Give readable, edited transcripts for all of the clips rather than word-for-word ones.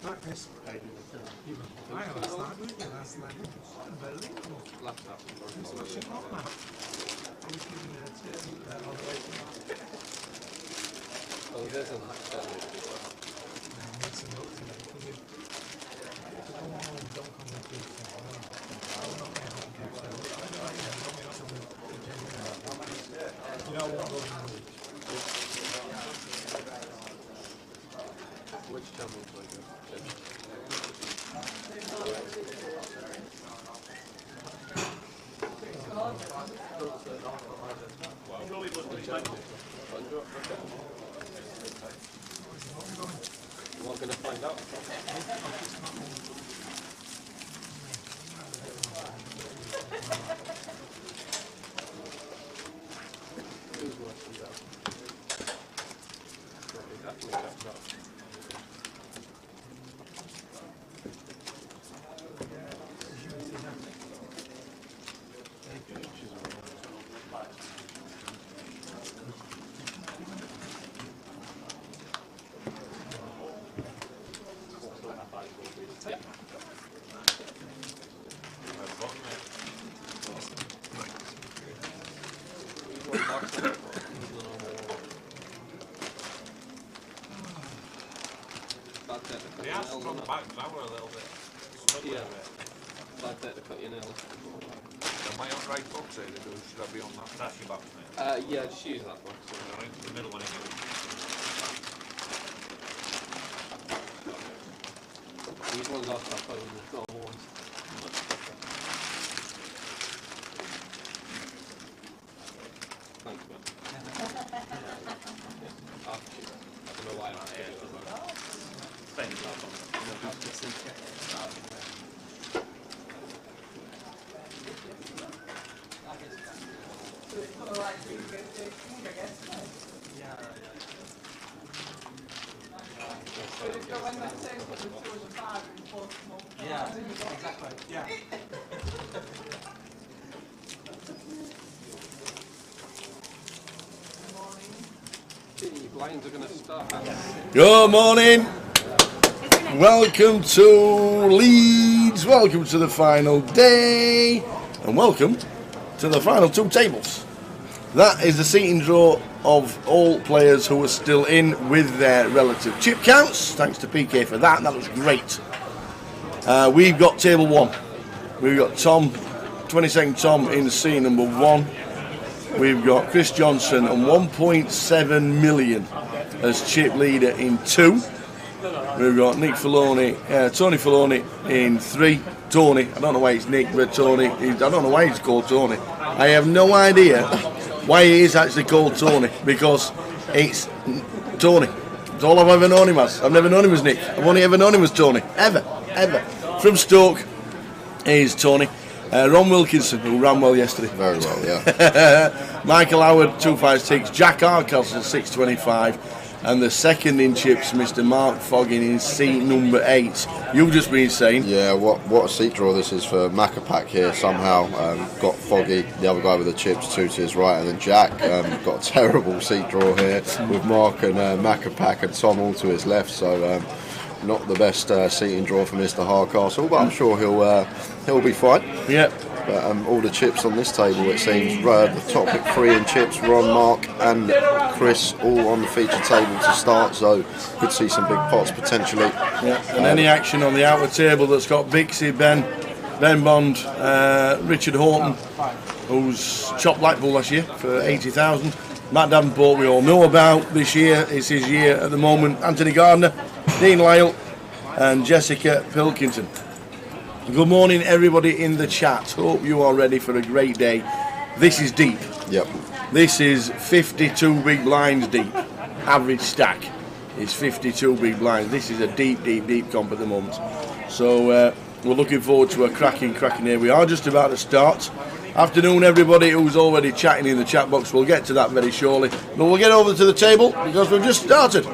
Practice. I had last night, didn't you? Last night. Unbelievable. Last night. Smashing up, man. I was giving it a tip all the way from Oh, there's a mixing up today. Come on, don't come with good things. I'm not going to help you. You know what I'm going to do? Which channel do I go? We're going to find out. Who's watching that? Exactly that. They are strong back now a little bit. Yeah. Bad bit to cut your nails. Am I on right box here? Should I be on that? That's your box, mate. Yeah, just use that box. Right, the middle one again. These ones are tougher than the normal ones. Thanks, man. I don't know why I'm here. Yeah, exactly. Yeah. The blinds are going to start. Good morning. Welcome to Leeds. Welcome to the final day. And welcome to the final two tables. That is the seating draw of all players who are still in with their relative chip counts. Thanks to PK for that. That was great. We've got table one. We've got Tom, 22nd Tom in seat number one. We've got Chris Johnson and 1.7 million as chip leader in two. We've got Tony Filoni in three. Tony, I don't know why it's Nick, but Tony, I don't know why he's called Tony. I have no idea why he is actually called Tony, because it's Tony. It's all I've ever known him as. I've never known him as Nick. I've only ever known him as Tony. Ever. From Stoke is Tony. Ron Wilkinson, who ran well yesterday. Very well, yeah. Michael Howard, 256. Jack Arkell, 625. And the second in chips, Mr. Mark Foggin in seat number 8. You've just been saying. Yeah, what a seat draw this is for Macapac here. Somehow got Foggy, the other guy with the chips, two to his right, and then Jack got a terrible seat draw here with Mark and Macapac and Tom all to his left. So not the best seating draw for Mr. Hardcastle, but I'm sure he'll be fine. Yeah. But all the chips on this table, it seems, the top 3 in chips, Ron, Mark and Chris, all on the feature table to start, so could see some big pots potentially. Yeah. And any action on the outer table that's got Bixie, Ben Bond, Richard Horton, who's chopped Blackpool last year for 80,000. Matt Davenport, we all know about this year, it's his year at the moment. Anthony Gardner, Dean Lyle and Jessica Pilkington. Good morning everybody in the chat. Hope you are ready for a great day. This is deep. Yep. This is 52 big blinds deep. Average stack is 52 big blinds. This is a deep comp at the moment. So we're looking forward to a cracking day. We are just about to start. Afternoon everybody who's already chatting in the chat box. We'll get to that very shortly. But we'll get over to the table because we've just started.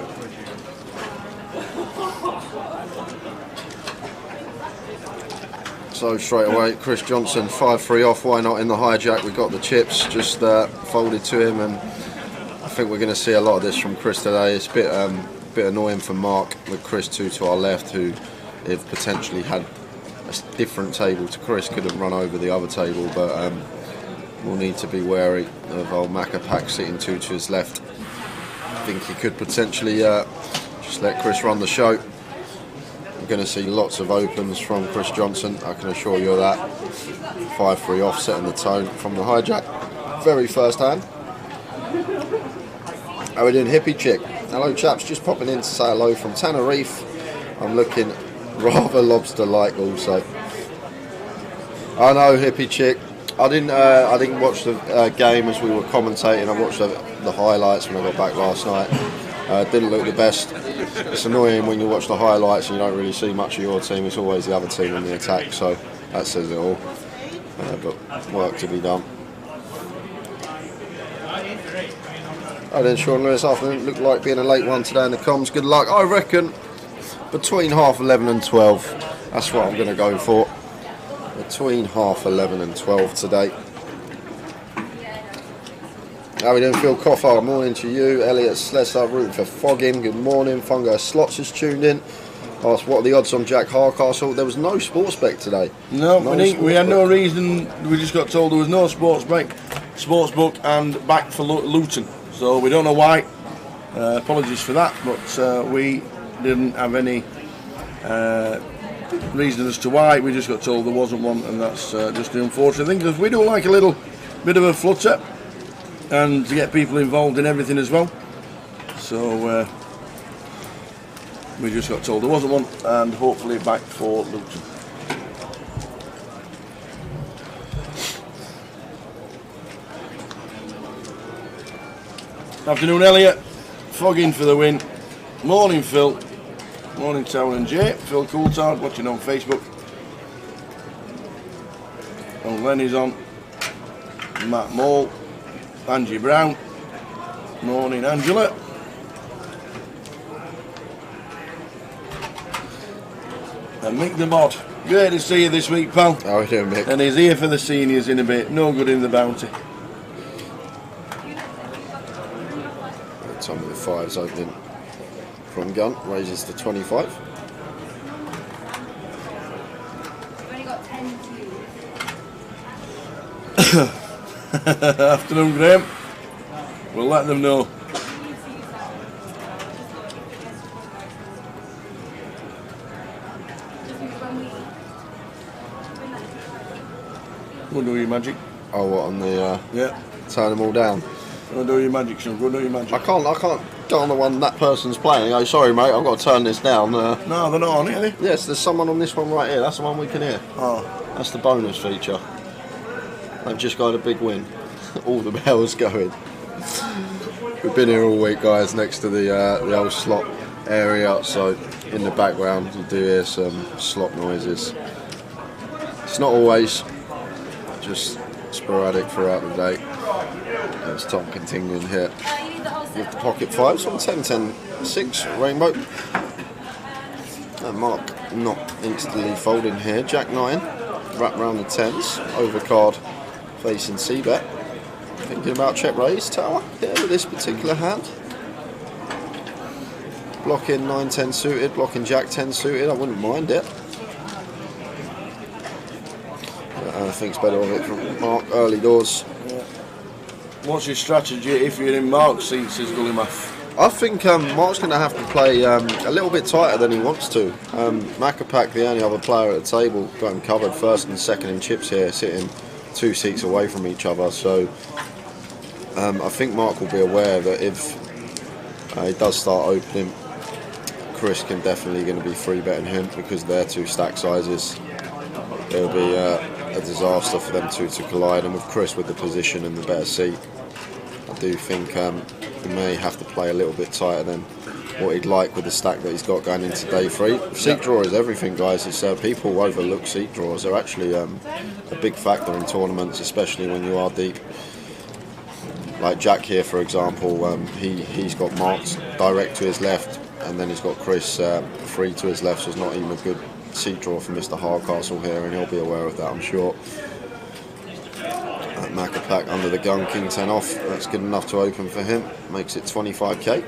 So straight away, Chris Johnson, 5-3 off, why not in the hijack? We got the chips just folded to him, and think we're going to see a lot of this from Chris today. It's a bit annoying for Mark with Chris 2 to our left, who, if potentially had a different table to Chris, could have run over the other table, but we'll need to be wary of old Macapac sitting 2 to his left. I think he could potentially just let Chris run the show. We're going to see lots of opens from Chris Johnson, I can assure you of that. 5-3 off, setting the tone from the hijack. Very first hand. How are we doing, Hippie Chick? Hello chaps, just popping in to say hello from Tenerife. I'm looking rather lobster-like also. I know, Hippie Chick. I didn't watch the game as we were commentating. I watched the highlights when I got back last night. Didn't look the best. It's annoying when you watch the highlights and you don't really see much of your team. It's always the other team in the attack, so that says it all. But work to be done. And then Sean Lewis, afternoon, looked like being a late one today in the comms. Good luck. I reckon between 11:30 and 12. That's what I'm going to go for. Between 11:30 and 12 today. How are we doing, Phil Coffar? Morning to you. Elliot Slessor rooting for Fogging. Good morning. Fungo Slots has tuned in. Asked what are the odds on Jack Hardcastle. There was no sports bet today. No, we had no reason. We just got told there was no sports book and back for Luton. So we don't know why. Apologies for that, but we didn't have any reason as to why. We just got told there wasn't one, and that's just the unfortunate thing, because we do like a little bit of a flutter and to get people involved in everything as well. So we just got told there wasn't one, and hopefully back for Luton. Afternoon, Elliot. Fogging for the win. Morning, Phil. Morning, Tower and Jay. Phil Coulthard watching on Facebook. And Lenny's on. Matt Moll. Angie Brown. Morning, Angela. And Mick the Mod. Great to see you this week, pal. How are we doing, Mick? And he's here for the seniors in a bit. No good in the bounty. Time of the fives opening from gun, raises to 25. We've only got 10 to Afternoon, Graham. We'll let them know. Go and do your magic. Oh, what, on the Yeah. turn them all down? Go and do your magic, Sean. Go and do your magic. I can't go on the one that person's playing. Oh, sorry, mate, I've got to turn this down. No, they're not on it, are they? Yes, there's someone on this one right here. That's the one we can hear. Oh. That's the bonus feature. I've just got a big win. All the bells going. We've been here all week, guys, next to the old slot area. So in the background, you do hear some slot noises. It's not always, just sporadic throughout the day. There's Tom continuing here with the pocket fives on 10-10-6 rainbow. And Mark not instantly folding here. Jack 9, wrap round the 10s, overcard facing C-bet. Thinking about check raise, Tower here with this particular hand. Blocking 9-10 suited, blocking Jack 10 suited, I wouldn't mind it. Thinks better of it from Mark early doors. Yeah. What's your strategy if you're in Mark's seat, says Gully Math? I think Mark's going to have to play a little bit tighter than he wants to. Macapac, the only other player at the table, got him covered first and second in chips here, sitting 2 seats away from each other. So I think Mark will be aware that if he does start opening, Chris can definitely going to be free betting him because they're 2 stack sizes. It'll be a disaster for them two to collide, and with Chris with the position and the better seat, I do think he may have to play a little bit tighter than what he'd like with the stack that he's got going into day 3. Seat draw is everything, guys. It's people overlook seat draws. They're actually a big factor in tournaments, especially when you are deep. Like Jack here, for example, he's got marked direct to his left, and then he's got Chris free to his left, so it's not even a good seat draw for Mr. Hardcastle here, and he'll be aware of that, I'm sure. Macapac under the gun, king 10 off. That's good enough to open for him. Makes it 25k.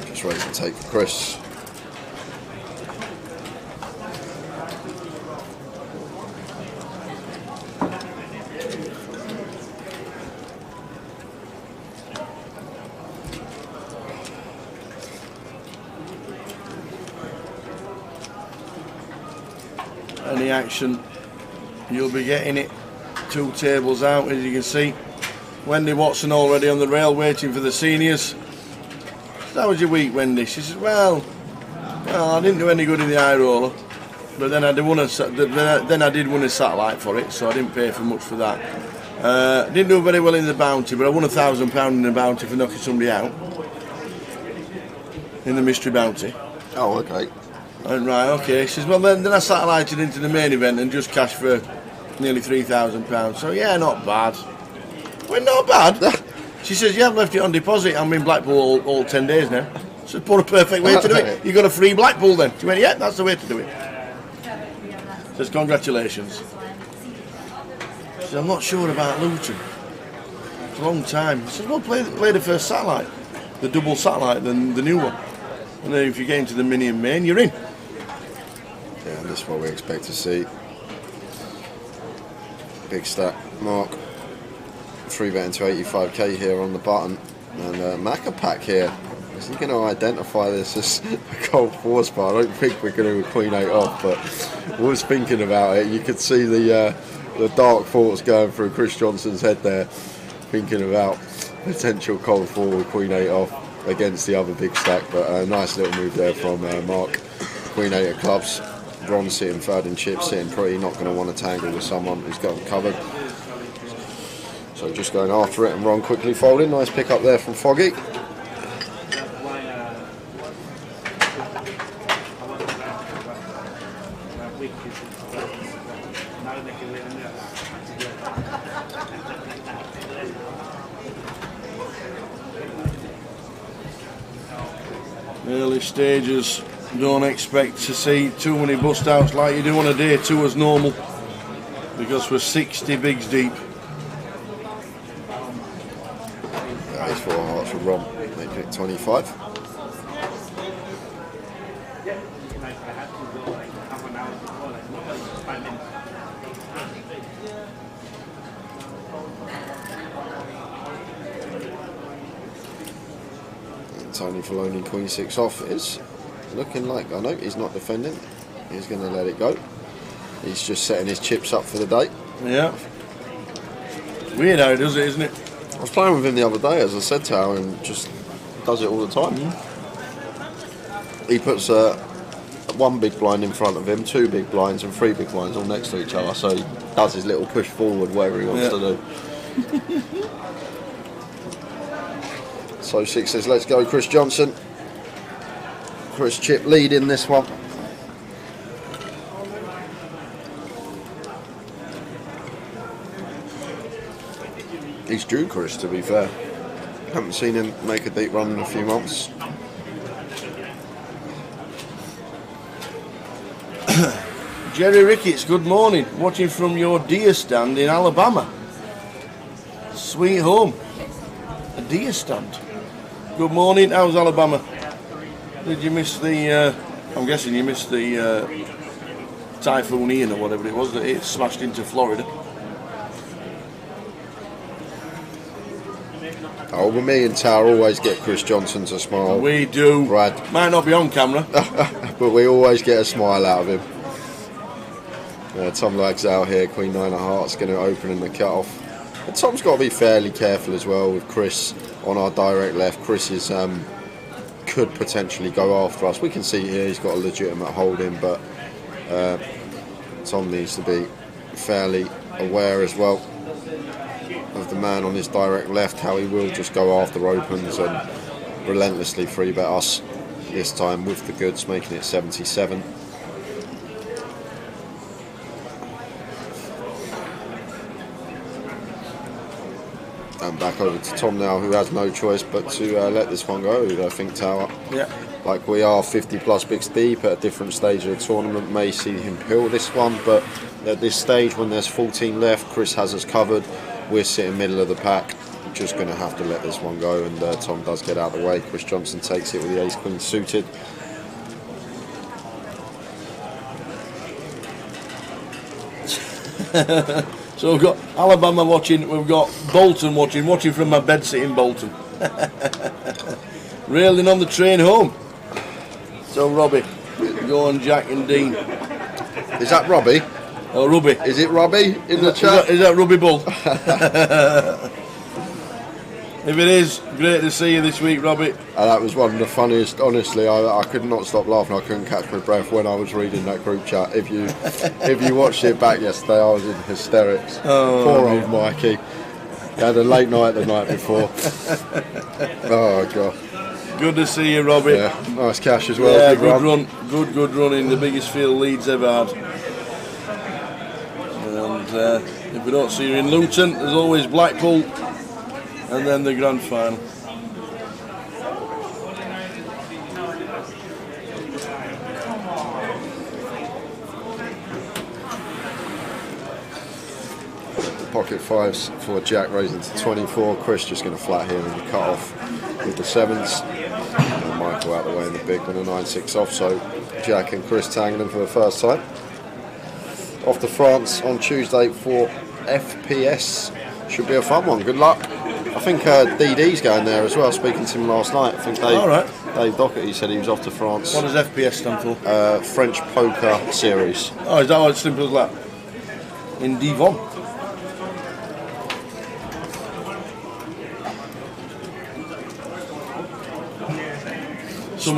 Just ready to take for Chris. Any action, you'll be getting it. 2 tables out, as you can see. Wendy Watson already on the rail waiting for the seniors. How was your week, Wendy? She says, well, I didn't do any good in the high roller, but then I did win a satellite for it, so I didn't pay for much for that. Didn't do very well in the bounty, but I won £1,000 in the bounty for knocking somebody out in the mystery bounty. Oh, okay. I went, right, okay. She says, well, then I satellited into the main event and just cashed for nearly £3,000. So, yeah, not bad. I went, not bad. She says, you haven't left it on deposit. I'm in Blackpool all 10 days now. So, what a perfect way to do it. You got a free Blackpool then. She went, yeah, that's the way to do it. Says, congratulations. She says, I'm not sure about Luton. It's a long time. She says, well, play the first satellite. The double satellite, then the new one. And then if you get into the mini and main, you're in. Yeah, and this is what we expect to see. Big stack, Mark. 3 betting to 85k here on the button. And Macapac here. Is he going to identify this as a cold 4 spot? I don't think we're going to Queen 8 off, but I was thinking about it. You could see the dark thoughts going through Chris Johnson's head there, thinking about potential cold 4 with Queen 8 off against the other big stack. But a nice little move there from Mark. Queen 8 of clubs. Ron sitting third in chips, sitting pretty, not going to want to tangle with someone who's got him covered. So just going after it, and Ron quickly folding. Nice pick up there from Foggy. Early stages, don't expect to see too many bust outs like you do on a day 2 as normal, because we're 60 bigs deep. That is 4 hearts for Ron, making it 25. Tony Filoni Queen 6 off is looking like, I know he's not defending, he's going to let it go. He's just setting his chips up for the day. Yeah. Weird how he does it, isn't it? I was playing with him the other day, as I said to him, and just does it all the time. He puts 1 big blind in front of him, 2 big blinds and 3 big blinds all next to each other, so he does his little push forward whatever he wants to do. So 6 says, let's go, Chris Johnson. Chris Chip leading this one. He's due, Chris, to be fair. Haven't seen him make a deep run in a few months. Jerry Ricketts, good morning. Watching from your deer stand in Alabama. Sweet home. A deer stand. Good morning. How's Alabama? Did you miss the... I'm guessing you missed the Typhoon Ian or whatever it was that it smashed into Florida. Oh, but me and Tower always get Chris Johnson to smile. We do. Brad. Might not be on camera. But we always get a smile out of him. Tom Lags out here, Queen 9 of Hearts, going to open in the cut-off. And Tom's got to be fairly careful as well with Chris on our direct left. Chris is, could potentially go after us. We can see here he's got a legitimate holding, but Tom needs to be fairly aware as well of the man on his direct left, how he will just go after opens and relentlessly free bet us, this time with the goods, making it 77. And back over to Tom now, who has no choice but to let this one go. I think Tower, Yeah. like we are 50 plus bigs deep at a different stage of the tournament, may see him pill this one, but at this stage when there's 14 left, Chris has us covered. We're sitting middle of the pack, just going to have to let this one go, and Tom does get out of the way. Chris Johnson takes it with the ace-queen suited. So we've got Alabama watching, we've got Bolton watching from my bed sitting Bolton. Railing on the train home. So Robbie, go on Jack and Dean. Is that Robbie? Oh, Robbie. Is it Robbie in the chat? Is that Robbie Bull? If it is, great to see you this week, Robbie. That was one of the funniest. Honestly, I could not stop laughing. I couldn't catch my breath when I was reading that group chat. If you watched it back yesterday, I was in hysterics. Oh, poor old Mikey. He had a late night the night before. Oh god. Good to see you, Robbie. Yeah, nice cash as well. Yeah, Big good run. Good run in the biggest field Leeds ever had. And if we don't see you in Luton, there's always Blackpool, and then the grand final. Pocket fives for Jack, raising to 24. Chris just going to flat here and cut off with the sevens. And Michael out the way in the big with a 9-6 off. So Jack and Chris tangling for the first time. Off to France on Tuesday for FPS. Should be a fun one. Good luck. I think DD's going there as well. Speaking to him last night, I think Dave Doherty said he was off to France. What does FPS stand for? French Poker Series. Oh, is that as simple as that? In Devon. Some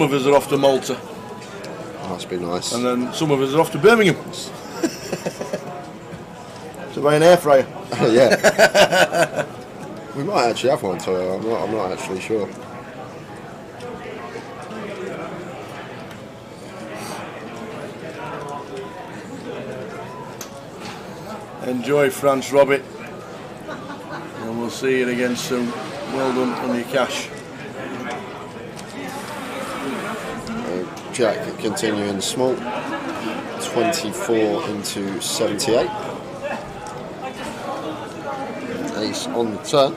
of us are off to Malta, Must be nice. and then some of us are off to Birmingham. To buy an air fryer. Yeah. We might actually have one, so I'm not actually sure. Enjoy France, Robbie, and we'll see you again soon. Well done on your cash. Jack continuing small. 24 into 78. Ace on the turn.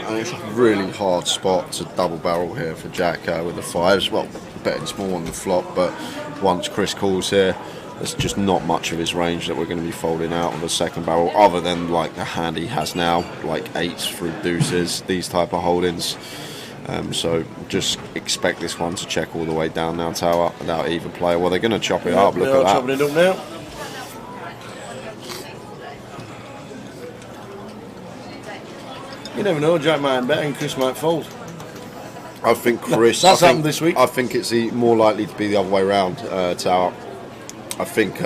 And it's a really hard spot to double barrel here for Jack with the fives. Well, betting small on the flop, but once Chris calls here, there's just not much of his range that we're going to be folding out on the second barrel, other than like the hand he has now, like eights through deuces, these type of holdings. So just expect this one to check all the way down now, Tower, without either player. Well, they're going to chop it up. Look at that. Chopping it up now. You never know, Jack might bet and Chris might fold. I think Chris. That's happened this week. I think it's more likely to be the other way around, Tower. I think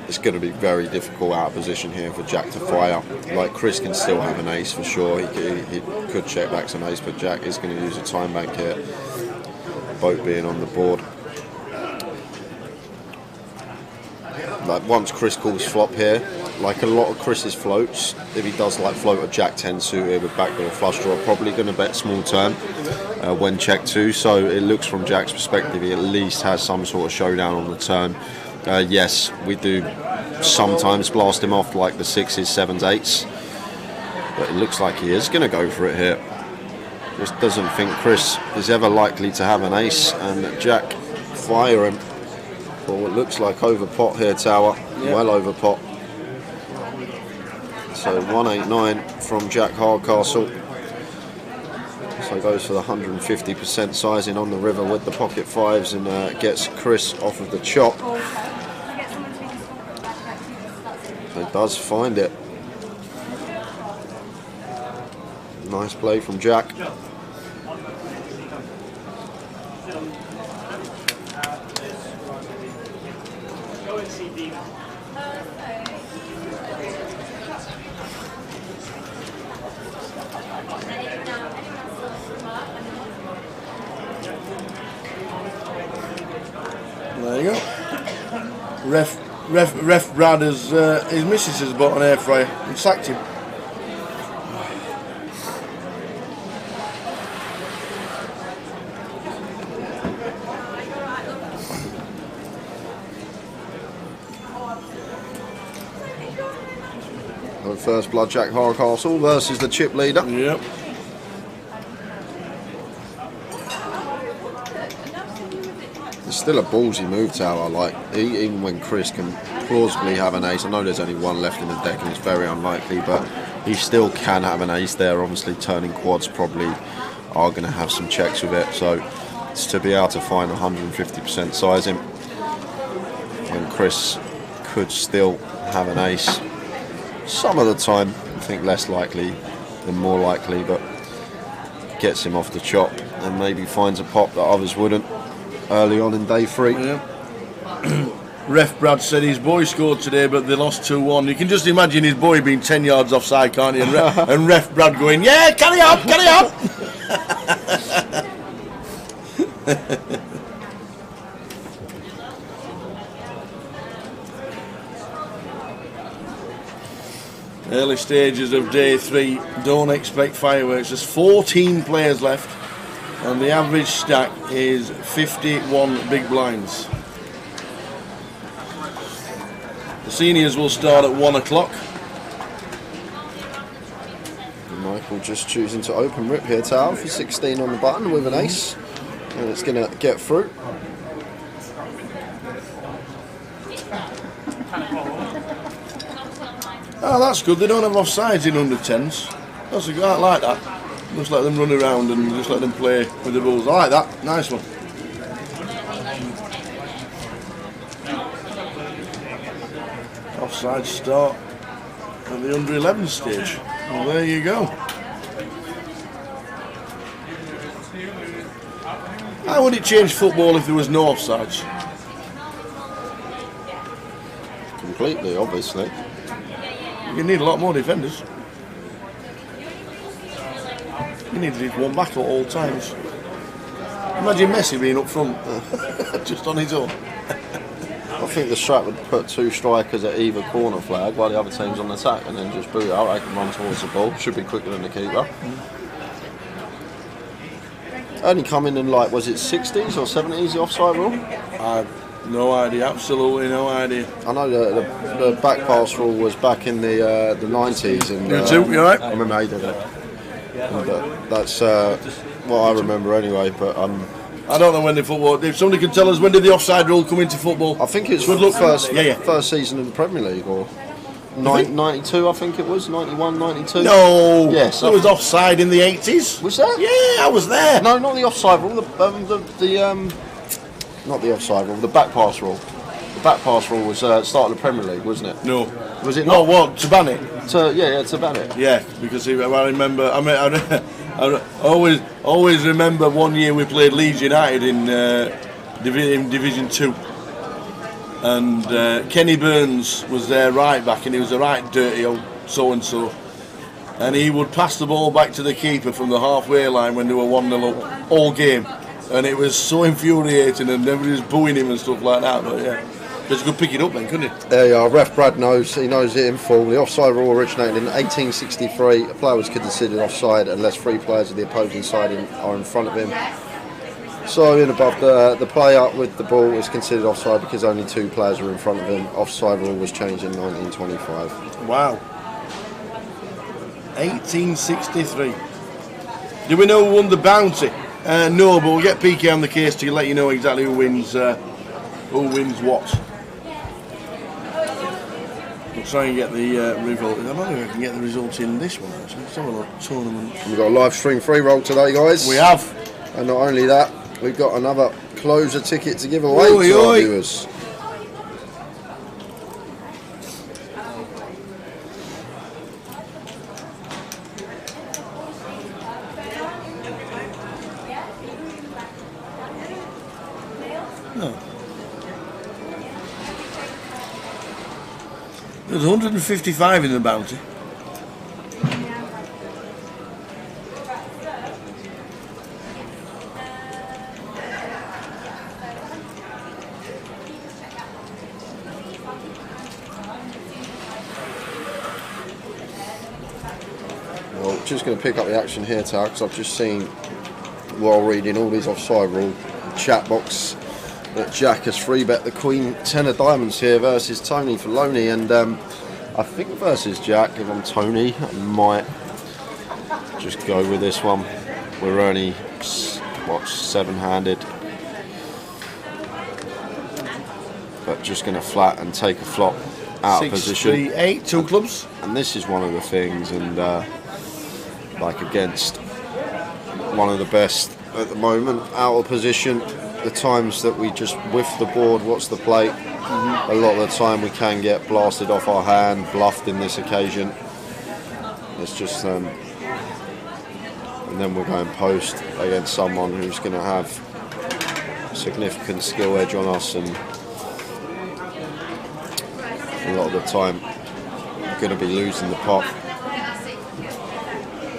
it's going to be very difficult out of position here for Jack to fire. Like, Chris can still have an ace for sure. He could check back some ace, but Jack is going to use a time bank here. Both being on the board. Like, once Chris calls flop here, like a lot of Chris's floats, if he does like float a Jack 10 suited with backdoor flush draw, probably going to bet small turn when check 2. So it looks from Jack's perspective he at least has some sort of showdown on the turn. Yes, we do sometimes blast him off like the 6s, 7s, 8s, but it looks like he is going to go for it here. Just doesn't think Chris is ever likely to have an ace, and Jack fire him for what looks like over pot here, Tower. Yep. Well over pot. So 189 from Jack Hardcastle. So goes for the 150% sizing on the river with the pocket fives, and gets Chris off of the chop. He does find it. Nice play from Jack. There you go. Ref Ref Brad has his missus has bought an air fryer and sacked him. The first blood, Jack Hardcastle versus the chip leader. Yep. It's still a ballsy move, Tower. Like even when Chris can plausibly have an ace, I know there's only one left in the deck and it's very unlikely, but he still can have an ace there. Obviously, turning quads probably are going to have some checks with it, so it's to be able to find 150% sizing when Chris could still have an ace. Some of the time, I think less likely than more likely, but gets him off the chop and maybe finds a pop that others wouldn't early on in day 3. Yeah. Ref Brad said his boy scored today, but they lost 2-1. You can just imagine his boy being 10 yards offside, can't you? And Ref Brad going, yeah, carry on, carry on. Early stages of day 3, don't expect fireworks. There's 14 players left, and the average stack is 51 big blinds. The seniors will start at 1 o'clock. Michael just choosing to open rip here, Tower, for 16 on the button with an ace, and it's going to get through. Oh, that's good. They don't have offsides in under 10s. That's a good. I like that. Just let them run around and just let them play with the balls. I like that. Nice one. Offside start at the under 11 stage. Well, there you go. How would it change football if there was no offsides? Completely, obviously. You need a lot more defenders. You need to one back at all times. Imagine Messi being up front, just on his own. I think the strat would put 2 strikers at either corner flag while the other team's on attack, and then just boot out. I can run towards the ball. Should be quicker than the keeper. Only coming in like, was it 60s or 70s, the offside rule? I've no idea, absolutely no idea. I know the back pass rule was back in the 90s. And, You too, you alright? I remember how did it. But that's what I remember anyway. But I don't know when the football. If somebody can tell us when did the offside rule come into football? I think it's Good luck. first season in the Premier League, or 92, I think it was, 91, 92. No. Yes, there was offside in the 80s. Was there? Yeah, I was there. No, not the offside rule. Not the offside rule. The back pass rule. The back pass rule was start of the Premier League, wasn't it? No. Was it No, not? what? To ban it? To ban it. Yeah, because I remember. I always remember one year we played Leeds United in Division 2, and Kenny Burns was their right back, and he was a right dirty old so and so, and he would pass the ball back to the keeper from the halfway line when they were 1-0 up all game, and it was so infuriating, and everybody was booing him and stuff like that. But yeah. Because you could pick it up then, couldn't you? There you are. Ref Brad knows. He knows it in full. The offside rule originated in 1863. A player was considered offside unless 3 players of the opposing side are in front of him. So in above the player with the ball is considered offside because only 2 players are in front of him. Offside rule was changed in 1925. Wow. 1863. Do we know who won the bounty? No, but we'll get PK on the case to let you know exactly who wins what. We'll try and get the result. I don't know if I can get the result in this one actually. Let's have a look. Tournament. We've got a live stream free roll today, guys. We have. And not only that, we've got another closer ticket to give away Oi, to our oi. viewers. There's 155 in the bounty. just going to pick up the action here, Tal, because I've just seen, while reading all these Offside Rule chat box, that Jack has free bet the Queen 10 of diamonds here versus Tony for Loney, and I think versus Jack, if I'm Tony, I might just go with this one. We're only, what, 7-handed, but just going to flat and take a flop out of position. 6, 3, 8, 2 clubs. And this is one of the things, and like against one of the best at the moment, out of position, the times that we just whiff the board, what's the plate, a lot of the time we can get blasted off our hand, bluffed in this occasion. It's just, and then we're going post against someone who's going to have significant skill edge on us, and a lot of the time we're going to be losing the pot.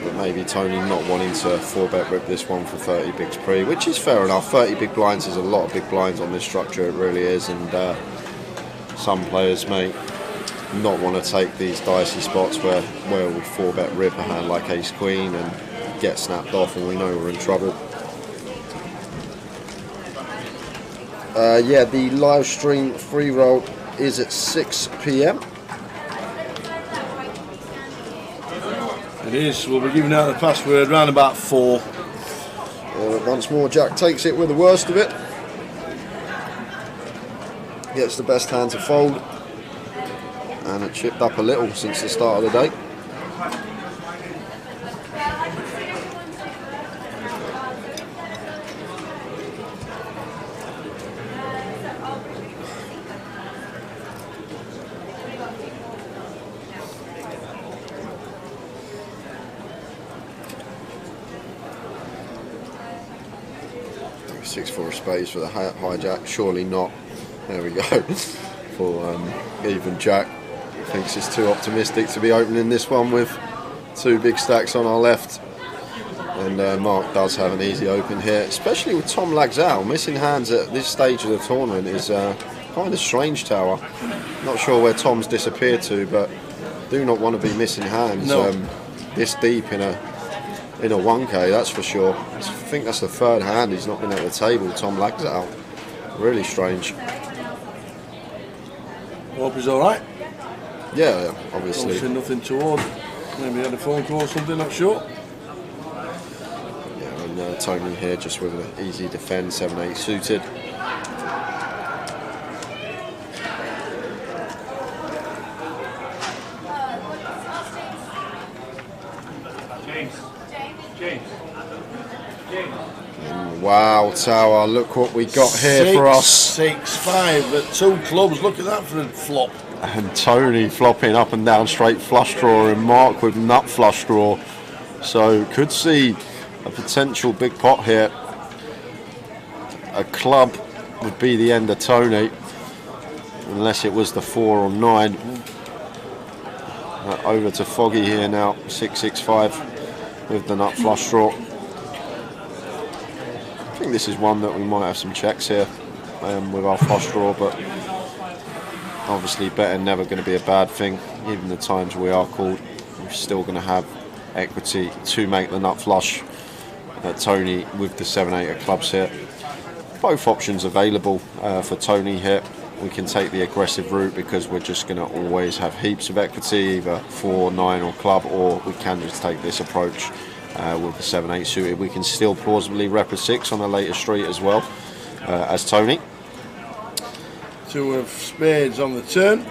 But maybe Tony not wanting to 4-bet rip this one for 30 bigs pre, which is fair enough. 30 big blinds is a lot of big blinds on this structure, it really is, and some players may not want to take these dicey spots where we 4-bet rip a hand like ace queen and get snapped off and we know we're in trouble. Yeah, the live stream free roll is at 6 PM. It is. We'll be giving out the password around about 4. Once more, Jack takes it with the worst of it. Gets the best hand to fold, and it chipped up a little since the start of the day. Six, 4 of spades for the hijack, surely not. There we go. For even Jack thinks it's too optimistic to be opening this one with 2 big stacks on our left. And Mark does have an easy open here, especially with Tom Lagzal. Missing hands at this stage of the tournament is kind of strange, Tower. Not sure where Tom's disappeared to, but do not want to be missing hands this deep in a 1K, that's for sure. I think that's the 3rd hand he's not been at the table, Tom Lagzal. Really strange. Hope he's alright. Yeah, obviously. Obviously nothing toward. Maybe he had a phone call or something, not sure. Yeah, and Tony here just with an easy defend, 7-8 suited. Wow, Tower, look what we got here for us. 6, 5 at 2 clubs. Look at that for a flop. And Tony flopping up and down straight flush draw, and Mark with nut flush draw. So could see a potential big pot here. A club would be the end of Tony, unless it was the 4 or 9. Over to Foggy here now, 6, 6, 5 with the nut flush draw. I think this is one that we might have some checks here with our flush draw, but obviously betting never going to be a bad thing. Even the times we are called, we're still going to have equity to make the nut flush. Tony with the 7-8 of clubs here. Both options available for Tony here. We can take the aggressive route because we're just going to always have heaps of equity, either 4, 9 or club, or we can just take this approach with the 7-8 suited. We can still plausibly rep a 6 on a later street as well as Tony. 2 of spades on the turn.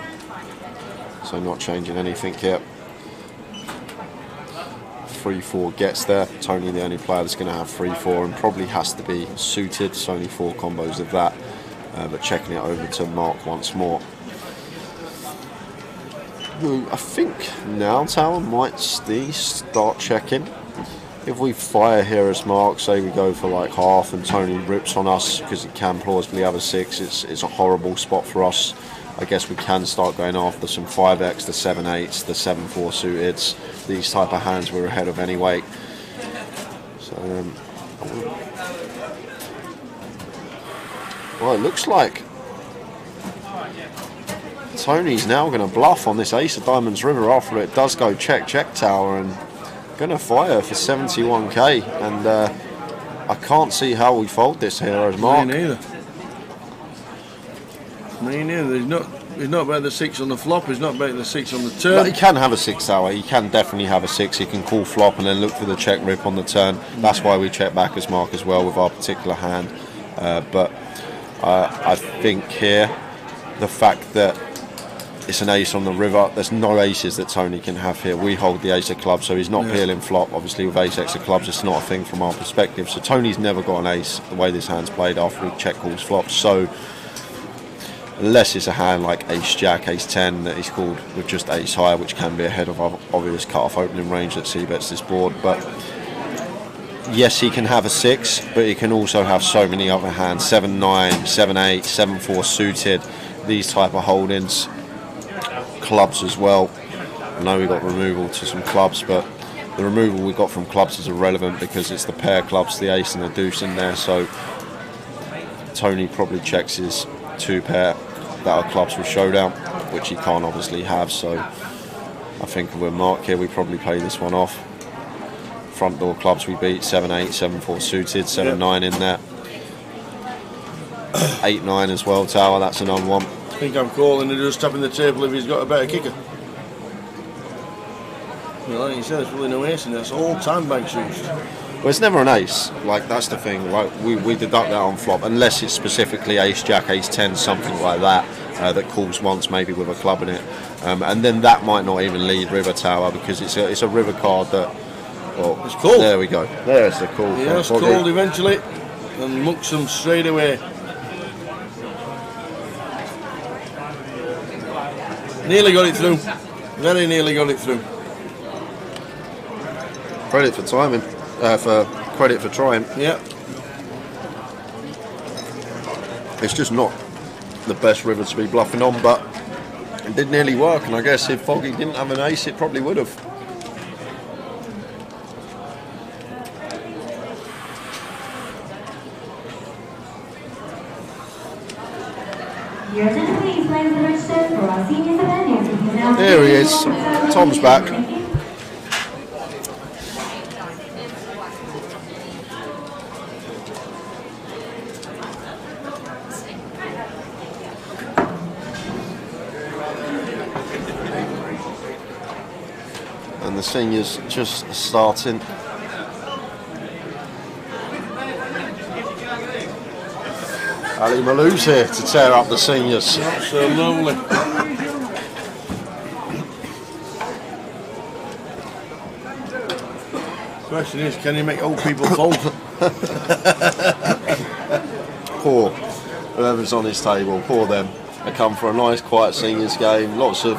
So not changing anything here. 3-4 gets there. Tony the only player that's going to have 3-4 and probably has to be suited, so only 4 combos of that. But checking it over to Mark once more. I think now Tower might start checking. If we fire here as Mark, say we go for like half and Tony rips on us because he can plausibly have a 6, it's a horrible spot for us. I guess we can start going after some 5x, the 7-8s, the 7-4 suiteds, these type of hands we're ahead of anyway. So, well, it looks like Tony's now going to bluff on this ace of diamonds river after it does go check, check, Tower, and going to fire for 71k, and I can't see how we fold this Heroes Mark. Me neither. Me neither. He's not about the 6 on the flop, he's not about the 6 on the turn. But he can have a 6 tower, he can definitely have a 6, he can call flop and then look for the check rip on the turn. That's why we check back as Mark as well with our particular hand. But I think here, the fact that it's an ace on the river, there's no aces that Tony can have here. We hold the ace of clubs, so he's not peeling flop. Obviously with ace x of clubs, it's not a thing from our perspective. So Tony's never got an ace the way this hand's played after he check calls flops. So unless it's a hand like ace jack, ace 10 that he's called with just ace high, which can be ahead of our obvious cut-off opening range that c-bets this board. But yes, he can have a 6, but he can also have so many other hands, 7-9, 7-8, 7-4 suited, these type of holdings, clubs as well. I know we got removal to some clubs, but the removal we got from clubs is irrelevant because it's the pair clubs, the ace and the deuce in there. So Tony probably checks his 2 pair that are clubs with showdown, which he can't obviously have. So I think with Mark here, we probably play this one off. Front door clubs we beat, 7-8, 7-4 suited, 7-9 in there, 8-9 as well tower, that's an on one. I think I'm calling and just tapping the table if he's got a better kicker. Well, like you said, there's really no ace in there, it's all time banks used. Well, it's never an ace, like that's the thing, like we deduct that on flop, unless it's specifically ace jack, ace 10, something like that, that calls once maybe with a club in it, and then that might not even lead river tower because it's a river card that, well, it's called. There we go, there's the call. Yeah, it's called eventually, and mucks them straight away. Nearly got it through, very nearly got it through. Credit for timing. Credit for trying. Yeah. It's just not the best river to be bluffing on, but it did nearly work, and I guess if Foggy didn't have an ace, it probably would have. Your attention please, ladies and registered for our seniors event. There he is. Tom's back. And the seniors just starting. Ali Malou's here to tear up the seniors. That's so lovely. Question is, can you make old people fold? Poor whoever's on his table, poor them. They come for a nice quiet seniors game, lots of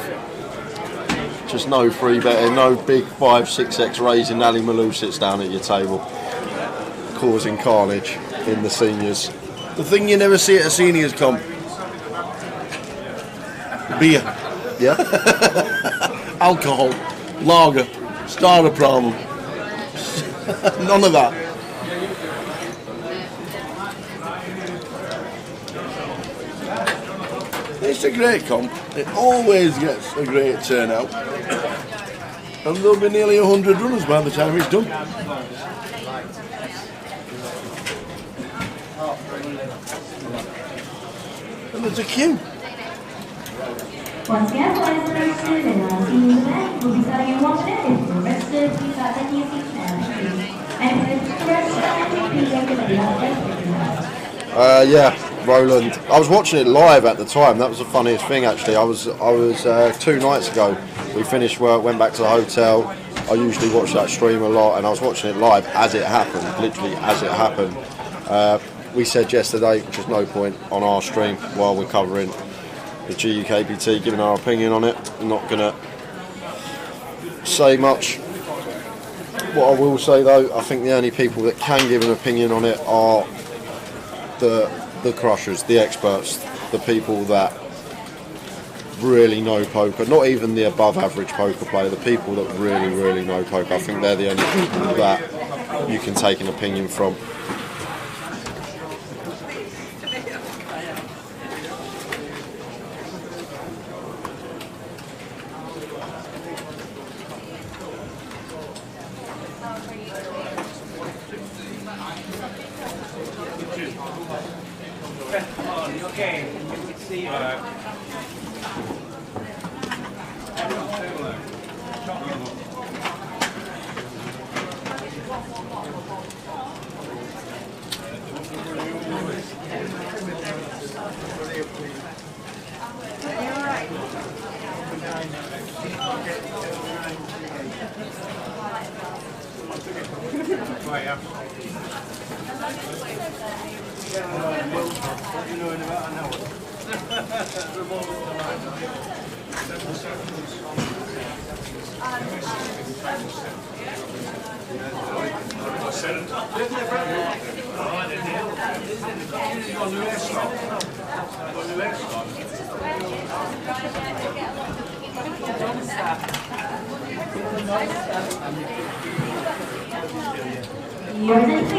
just no free betting, no big 5-6x raising. Ali Malou sits down at your table, causing carnage in the seniors. The thing you never see at a seniors comp. Beer. Yeah. Alcohol. Lager. Starter problem. None of that. It's a great comp. It always gets a great turnout. And there'll be nearly 100 runners by the time it's done. And there's a queue. Once again, ladies and registered in our seniors event, we'll be starting in 1 minute. If you're registered, please start taking your seats now. And if you're registered, please don't give any other. Yeah, Roland. I was watching it live at the time. That was the funniest thing, actually. I was 2 nights ago. We finished work, went back to the hotel. I usually watch that stream a lot, and I was watching it live as it happened, literally as it happened. We said yesterday, which is no point on our stream while we're covering the GUKPT, giving our opinion on it. I'm not going to say much. What I will say though, I think the only people that can give an opinion on it are the crushers, the experts, the people that really know poker, not even the above average poker player, the people that really know poker. I think they're the only people that you can take an opinion from.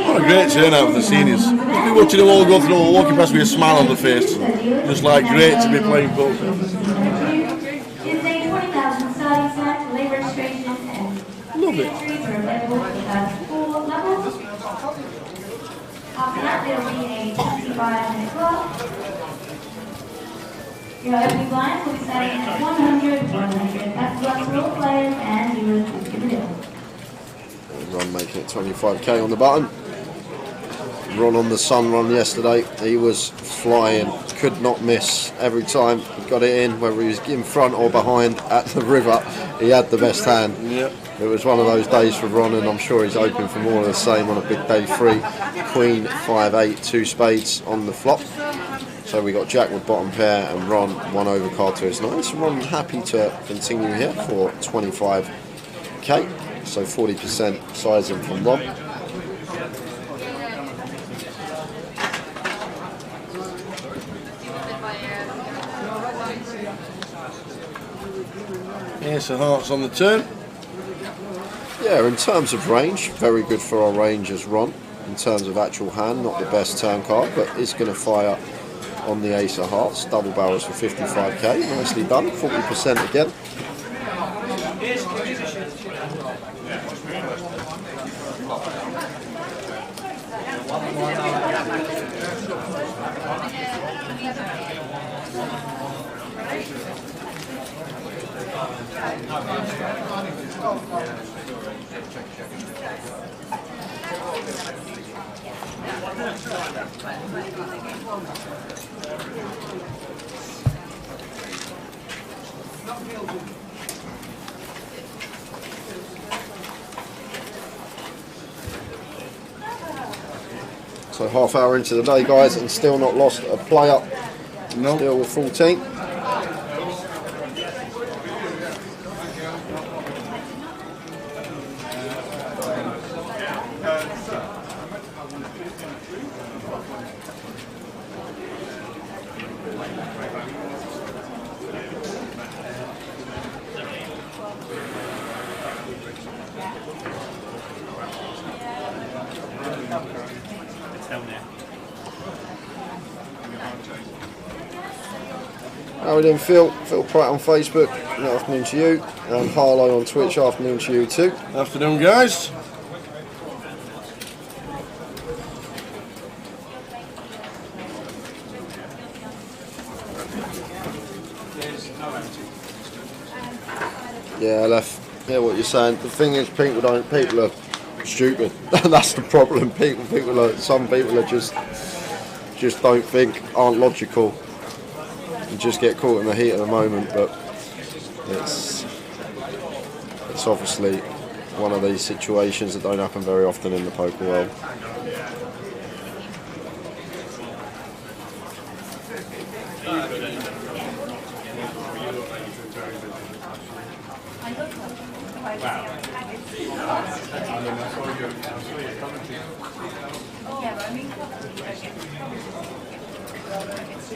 What a great turnout for the seniors. Just be watching them all go through, walking past with a smile on their face. Just like great to be playing poker. It's a 20,000 starting slot, late registration, and Love it. entries are available for class 4 levels. After that, there will be a 25-minute clock. Your opening blinds will be starting at 100, 100. That's plus for all players and viewers will be middle. Ron making it 25k on the button. Ron on the sun run yesterday, he was flying, could not miss every time he got it in, whether he was in front or behind at the river, he had the best hand. Yep. It was one of those days for Ron, and I'm sure he's hoping for more of the same on a big day 3. Queen, 5-8, 2 spades on the flop. So we got Jack with bottom pair and Ron 1 over card to his 9. So Ron happy to continue here for 25k. So 40% sizing from Ron. Ace of hearts on the turn. Yeah, in terms of range, very good for our range as Ron. In terms of actual hand, not the best turn card, but is going to fire on the ace of hearts. Double barrels for 55k. Nicely done. 40% again. So half hour into the day, guys, and still not lost a player. No. Still with 14. How are we doing, Phil? Phil Pratt on Facebook. Good afternoon to you. And Harlow on Twitch. Afternoon to you too. Afternoon, guys. Yeah, Lef. Yeah, what you're saying. The thing is, people are stupid. That's the problem. Some people are just don't think, aren't logical, and just get caught in the heat of the moment. But it's obviously one of these situations that don't happen very often in the poker world.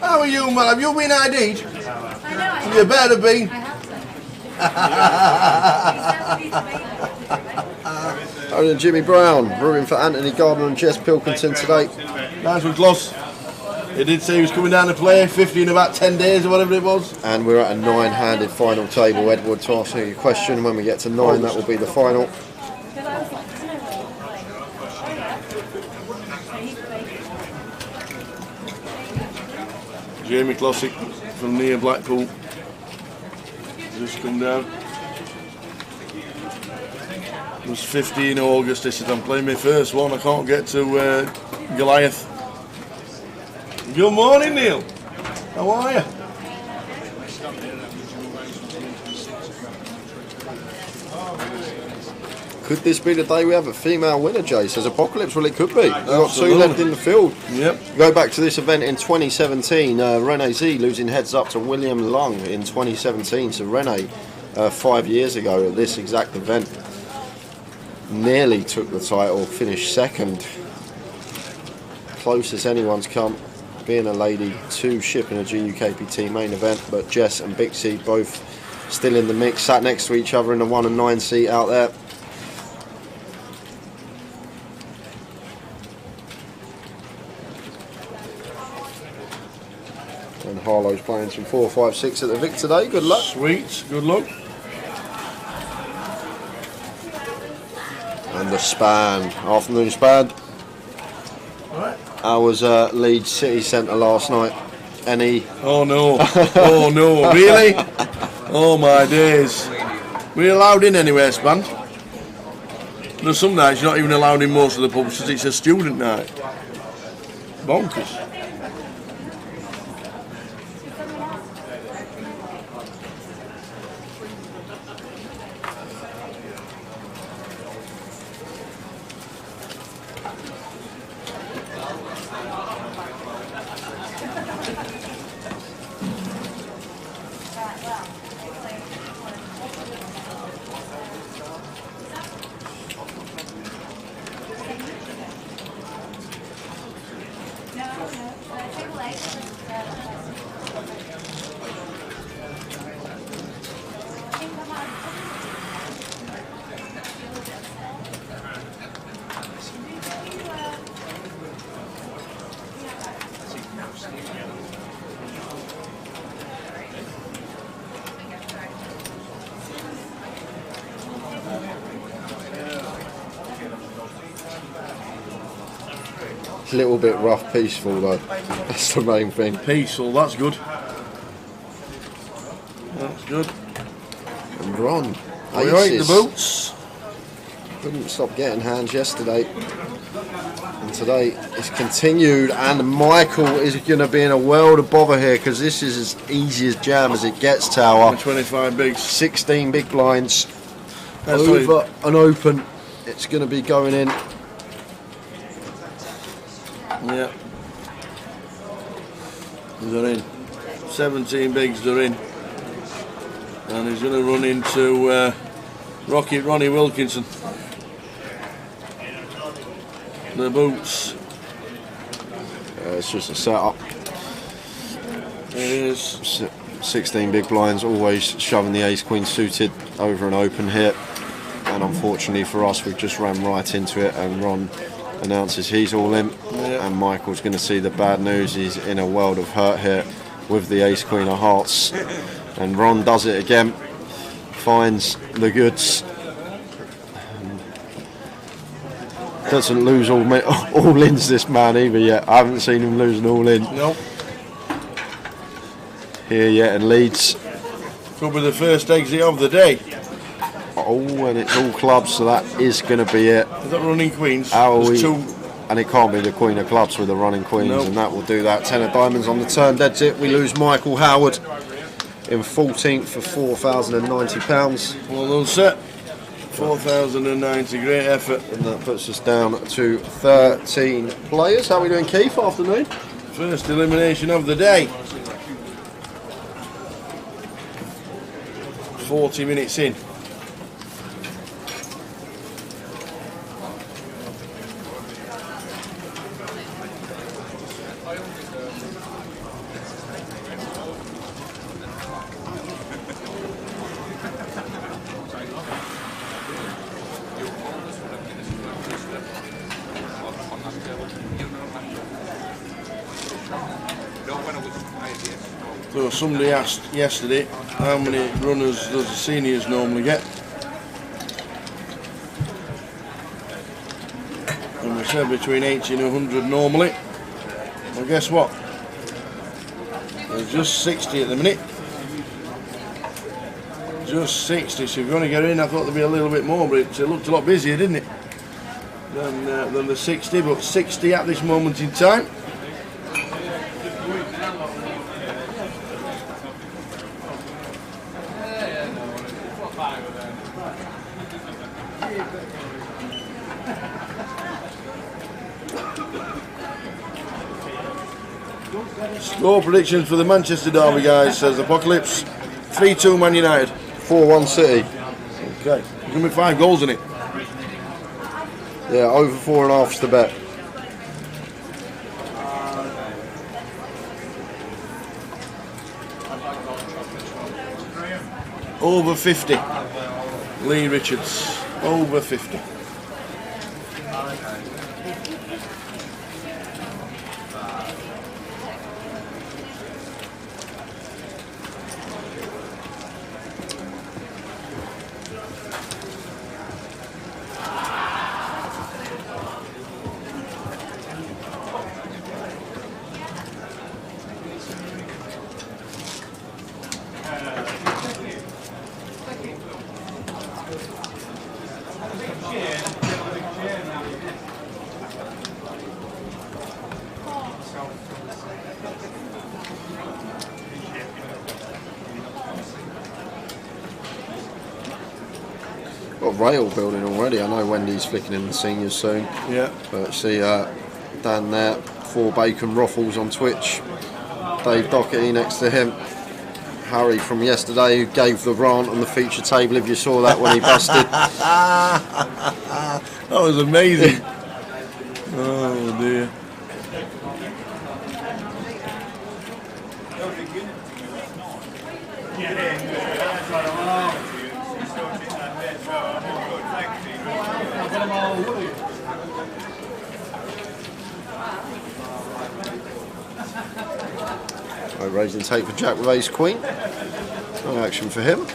How are you, man? Have you been ID'd? I know. You better be. Oh, Jimmy Brown, rooting for Anthony Gardner and Jess Pilkington today. Nice one, Gloss. He did say he was coming down to play 50 in about 10 days or whatever it was. And we're at a 9-handed final table. Edward, to answer your question, when we get to 9, that will be the final. Jamie Classic from near Blackpool. Just come down. It was 15 August. He said, I'm playing my first one. I can't get to Goliath. Good morning, Neil. How are you? Could this be the day we have a female winner, Jay? Says Apocalypse. Well, it could be. We've got 2 Absolutely. left in the field. Yep. Go back to this event in 2017. Rene Z losing heads up to William Lung in 2017. So Rene, 5 years ago at this exact event, nearly took the title, finished second. Closest anyone's come, being a lady, to shipping a GUKPT main event. But Jess and Bixie both still in the mix, sat next to each other in the 1 and 9 seat out there. And Harlow's playing some 4, 5, 6 at the Vic today. Good luck. Sweet. Good luck. And the span, afternoon span. Right. I was Leeds City Centre last night. Any? Oh no. Oh no. Really? Oh my days. Were you allowed in anywhere, Span? There's some nights you're not even allowed in most of the pubs because it's a student night. Bonkers. A little bit rough, peaceful though. That's the main thing. Peaceful, that's good. That's good. And Ron, Alright, the aces. boots. Couldn't stop getting hands yesterday. And today it's continued, and Michael is going to be in a world of bother here because this is as easy as jam as it gets, Tower. 25 bigs. 16 big blinds. That's Over and open. It's going to be going in. Yeah. They're in. 17 bigs, they're in. And he's going to run into Rocket Ronnie Wilkinson. The boots. It's just a setup. It is. 16 big blinds, always shoving the ace queen suited over and open here. And unfortunately for us, we've just ran right into it, and Ron announces he's all in. Yeah. And Michael's going to see the bad news. He's in a world of hurt here with the ace queen of hearts. And Ron does it again, finds the goods. Doesn't lose all ins, this man, either yet. I haven't seen him lose an all in Nope. here yet in Leeds. Could be the first exit of the day. Oh, and it's all clubs, so that is going to be it. Is that running queens? How are There's we? two. And it can't be the queen of clubs with the running queens, Nope. and that will do that. 10 of diamonds on the turn, that's it. We lose Michael Howard in 14th for £4,090. Well done, set. 4,090, great effort. And that puts us down to 13 players. How are we doing, Keith, afternoon? First elimination of the day. 40 minutes in. So somebody asked yesterday how many runners does the seniors normally get, and we said between 80 and 100 normally. Well, guess what? There's just 60 at the minute. Just 60, so if you're going to get in, I thought there'd be a little bit more, but it looked a lot busier, didn't it? Than the 60, but 60 at this moment in time. Score predictions for the Manchester derby, guys, says Apocalypse. 3-2 Man United. 4-1 City. Okay. There's going to be 5 goals in it. Yeah, over 4.5 is the bet. Over 50. Lee Richards. Over 50. Got rail building already. I know Wendy's flicking in the seniors soon. Yeah. But see Dan there, 4 bacon ruffles on Twitch. Dave Doherty next to him. Harry from yesterday who gave the rant on the feature table, if you saw that when he busted. That was amazing. Oh dear. No raising take for Jack with ace queen. No action for him.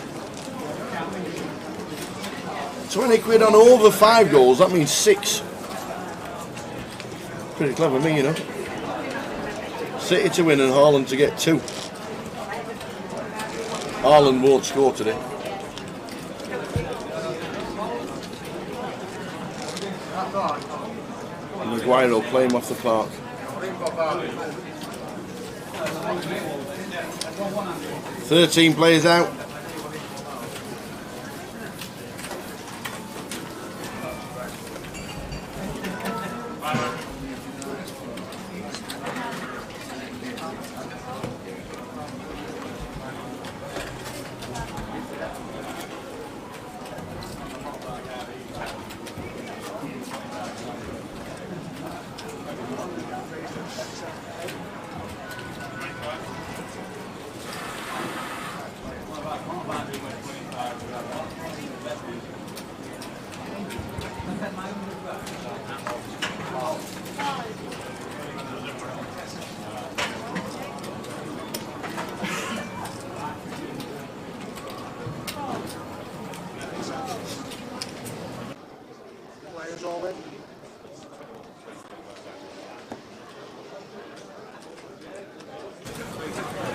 20 quid on over 5 goals, that means 6. Pretty clever me, you know. City to win and Haaland to get 2. Haaland won't score today. Maguire will play him off the park. 13 players out.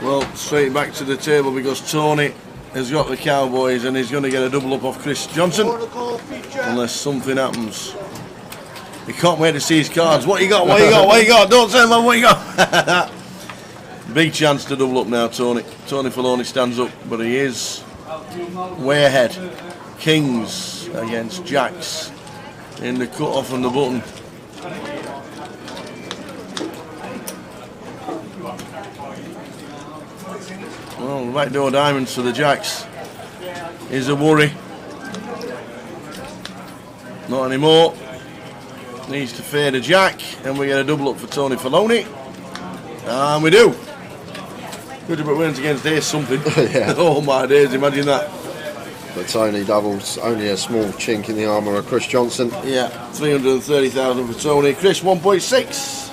Well, straight back to the table because Tony has got the Cowboys and he's going to get a double up off Chris Johnson unless something happens. He can't wait to see his cards. What you got? What you got? What you got? Don't tell him what you got. Big chance to double up now, Tony. Tony Filoni stands up, but he is way ahead. Kings against Jacks in the cut-off and the button. Well, right door diamonds for the Jacks is a worry. Not anymore. Needs to fade a Jack, and we get a double up for Tony Filoni. And we do. Good but wins against Ace something. Yeah. Oh my days, imagine that. But Tony doubles, only a small chink in the armour of Chris Johnson. Yeah, 330,000 for Tony. Chris, 1.6.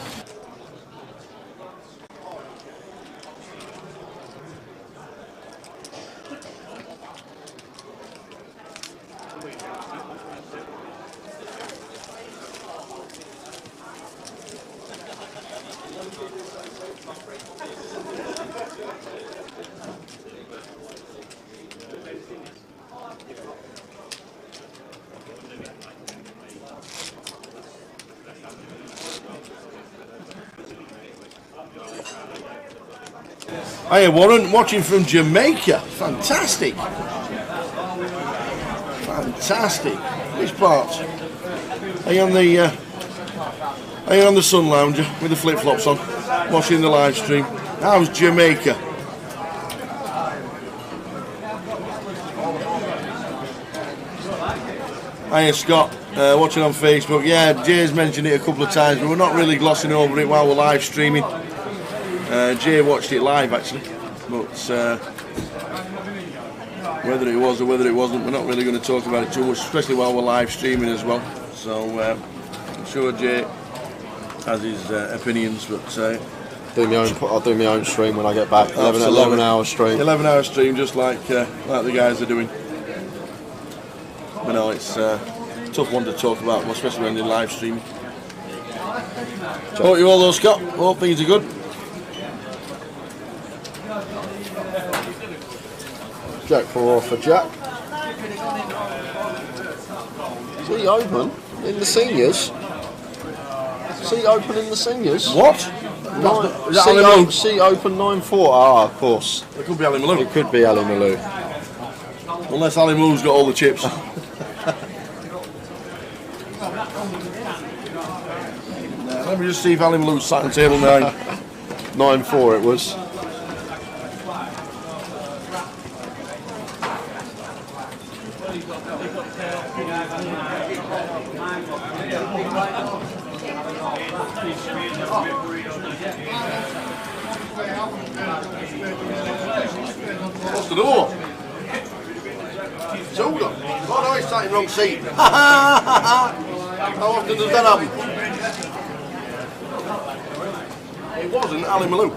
Hiya Warren, watching from Jamaica. Fantastic. Fantastic. Which part? Are you on the sun lounger with the flip flops on, watching the live stream? How's Jamaica? Hiya Scott, watching on Facebook. Yeah, Jay's mentioned it a couple of times, but we're not really glossing over it while we're live streaming. Jay watched it live actually, but whether it was or whether it wasn't, we're not really going to talk about it too much, especially while we're live streaming as well. So I'm sure Jay has his opinions, but I'll do my own stream when I get back. 11-hour stream. 11-hour stream, just like the guys are doing. But no, it's a tough one to talk about, especially when they're live streaming. Hope you all though, Scott. Hope things are good. Jack for Jack. Is he open in the seniors? Is he open in the seniors? What? Is that Ali Malou? Seat open 9-4. Ah, of course. It could be Ali Malou. It could be Ali Malou. Unless Ali Malou's got all the chips. Let me just see if Ali Malou's sat on table 9. 9-4 it was. What's the door? It's all gone. Oh no, he's sat in the wrong seat. How often does that happen? It wasn't Ali Malou.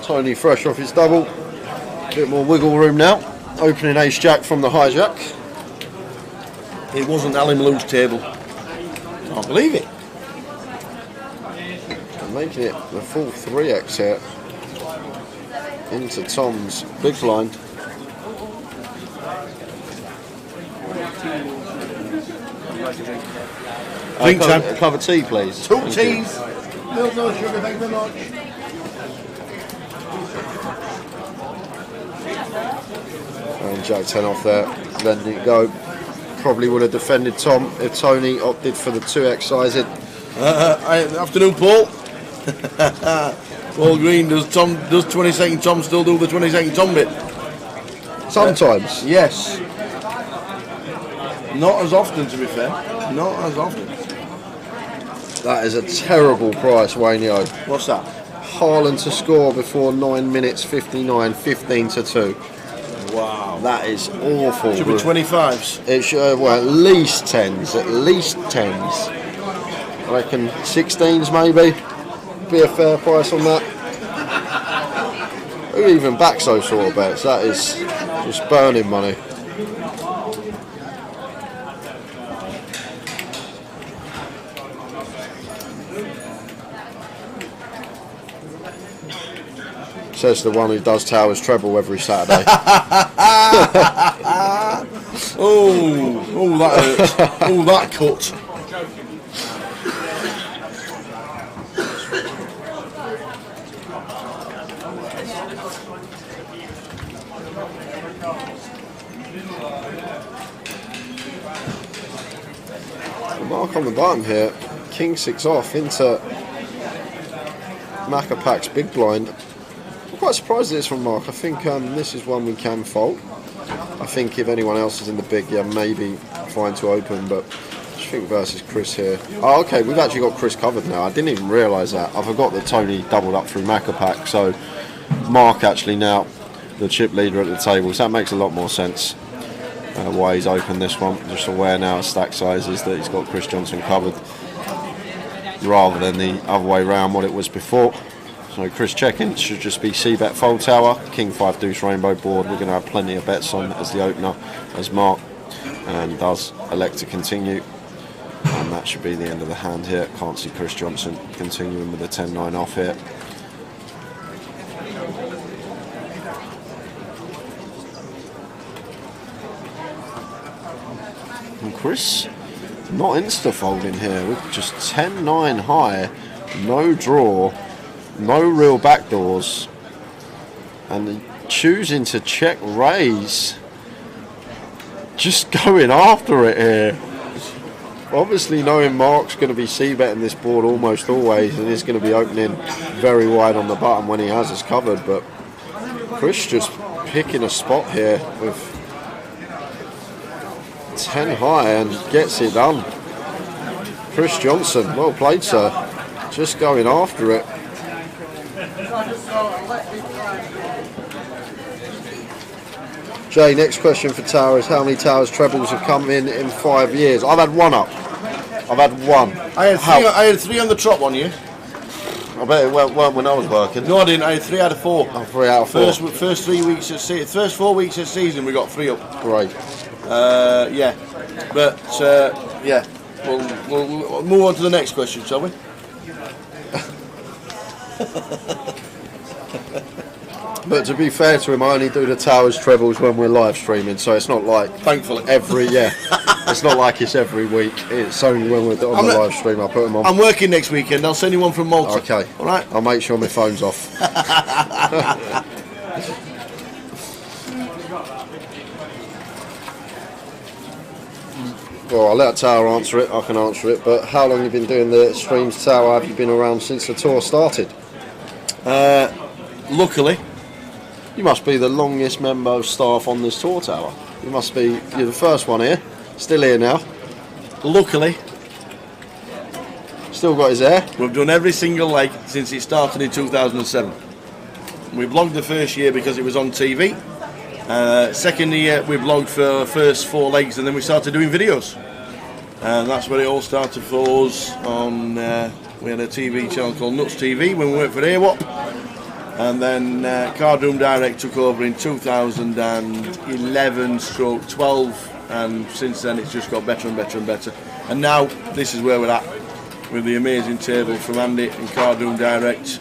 Tony fresh off his double. A bit more wiggle room now. Opening ace jack from the hijack. It wasn't Ali Malou's table. Can't believe it. And making it the full 3x here. Into Tom's big blind. Drink time. Cover tea, please. 2 teas. No sugar, thank you very much. And Jack 10 off there, letting it go. Probably would have defended Tom if Tony opted for the 2x sizing. Afternoon, Paul. Paul Green, does 22nd Tom still do the 22nd Tom bit? Sometimes. Yes. Not as often, to be fair. Not as often. That is a terrible price, Wayneo. What's that? Haaland to score before 9 minutes 59, 15-2. Wow. That is awful. Should be 25s. It should, well, at least 10s. At least 10s. I reckon 16s maybe. Be a fair price on that. Who even backs those sort of bets? That is just burning money. Says the one who does Towers treble every Saturday. Oh, that hurts. Oh, that cut. The mark on the bottom here. King 6 off into Macapac's big blind. I'm quite surprised it's from Mark. I think this is one we can fold. I think if anyone else is in the big, yeah, maybe fine to open, but I think versus Chris here. Oh, okay, we've actually got Chris covered now. I didn't even realise that. I forgot that Tony doubled up through Macapac, so Mark actually now the chip leader at the table, so that makes a lot more sense why he's opened this one. Just aware now of stack sizes that he's got Chris Johnson covered rather than the other way around what it was before. So Chris checking, should just be C-bet fold tower, King 5 deuce rainbow board. We're going to have plenty of bets on as the opener, as Mark and does elect to continue. And that should be the end of the hand here. Can't see Chris Johnson continuing with the 10-9 off here. And Chris not insta-folding here with just 10-9 high, no draw, no real backdoors, and choosing to check raise, just going after it here. Obviously knowing Mark's going to be c-betting this board almost always and is going to be opening very wide on the button when he has us covered, but Chris just picking a spot here with 10 high and gets it done. Chris Johnson, well played sir, just going after it. Jay, next question for Tower is how many Towers trebles have come in 5 years? I've had one up. I've had one. I had three on the trot one year. I bet it weren't when I was working. No, I didn't. I had 3 out of 4. Oh, 3 out of 4. First 3 weeks of first 4 weeks of season, we got 3 up. Great. Yeah, but yeah, we'll move on to the next question, shall we? But to be fair to him, I only do the Towers trebles when we're live streaming, so it's not like Thankfully. It's not like it's every week. It's only when we're on the live stream I put them on. I'm working next weekend. I'll send you one from Malta. Okay. All right. I'll make sure my phone's off. Well, I'll let Tower answer it. I can answer it. But how long have you been doing the streams, Tower? Have you been around since the tour started? Luckily, you must be the longest member of staff on this tour, Tower. You're the first one here. Still here now. Luckily, still got his hair. We've done every single leg since it started in 2007. We vlogged the first year because it was on TV. Second year we vlogged for the first 4 legs, and then we started doing videos. And that's where it all started for us. We had a TV channel called Nuts TV when we worked for AWOP. And then Cardroom Direct took over in 2011/12, and since then it's just got better and better and better. And now this is where we're at, with the amazing table from Andy and Cardroom Direct,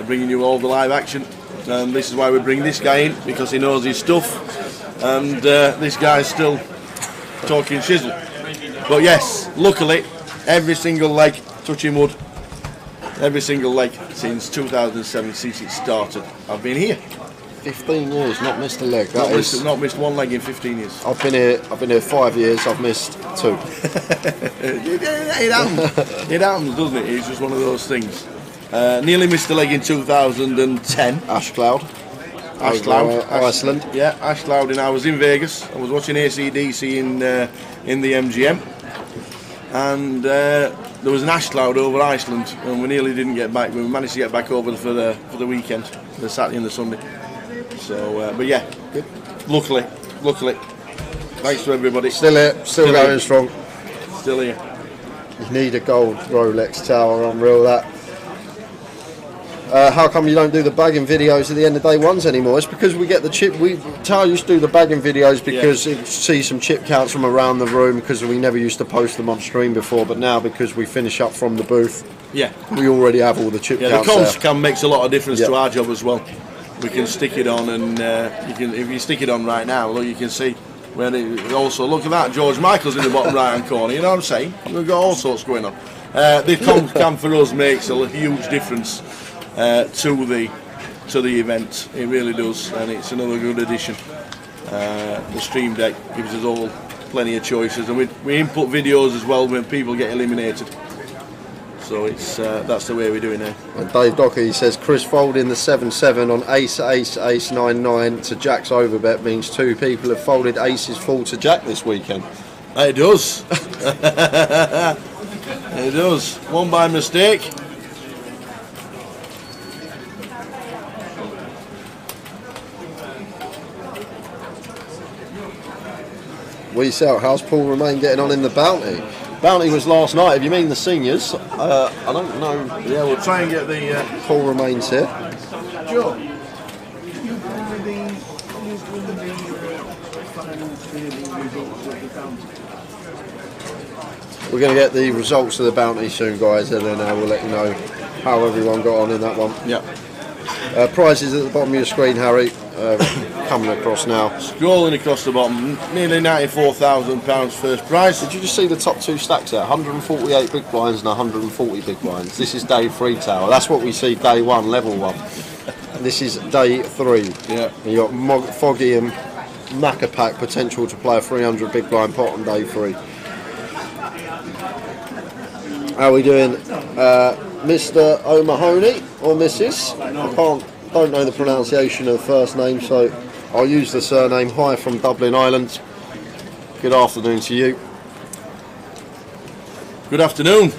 bringing you all the live action. And this is why we bring this guy in, because he knows his stuff, and this guy's still talking shizzle. But yes, luckily, every single leg, touching wood, every single leg since 2007, since it started, I've been here. 15 years, not missed a leg. Not missed one leg in 15 years. I've been here 5 years. I've missed 2. It happens. It happens, doesn't it? It's just one of those things. Nearly missed a leg in 2010. Ash Cloud, Iceland. Yeah, Ash Cloud. And I was in Vegas. I was watching AC/DC in the MGM, and there was an ash cloud over Iceland, and we nearly didn't get back. We managed to get back over for the weekend, the Saturday and the Sunday. So, but yeah, luckily, thanks to everybody. Still here, still going here. Strong. Still here. You need a gold Rolex Tower, unreal that. How come you don't do the bagging videos at the end of day ones anymore? It's because we get the chip. Tower used to do the bagging videos because you see some chip counts from around the room, because we never used to post them on stream before, but now because we finish up from the booth, we already have all the chip counts. The comms cam makes a lot of difference to our job as well. We can stick it on, and if you stick it on right now, look, you can see when it also, look at that, George Michael's in the bottom right hand corner. You know what I'm saying? We've got all sorts going on. The comms cam for us makes a huge difference to the event. It really does, and it's another good addition. The stream deck gives us all plenty of choices, and we input videos as well when people get eliminated. So it's that's the way we're doing it. And Dave Docker, says Chris folding the 7-7 on ace 9-9 to Jack's overbet means 2 people have folded aces full to Jack this weekend. It does. It does. One by mistake. We sell. How's Paul Remain getting on in the bounty? Bounty was last night. If you mean the seniors, I don't know. Yeah, we'll try and get the. Paul remains here. Joe, you bring the final results of the bounty. We're going to get the results of the bounty soon, guys, and then we'll let you know how everyone got on in that one. Yeah. Prizes at the bottom of your screen, Harry. Coming across now. Scrolling across the bottom, nearly £94,000 first prize. Did you just see the top two stacks there? 148 big blinds and 140 big blinds. This is day 3 tower. That's what we see day 1, level 1. This is day 3. Yeah. And you got Foggy and Macapac potential to play a 300 big blind pot on day 3. How are we doing, Mr. O'Mahony or Mrs.? I don't know the pronunciation of the first name, so I'll use the surname. Hi from Dublin, Ireland. Good afternoon to you. Good afternoon.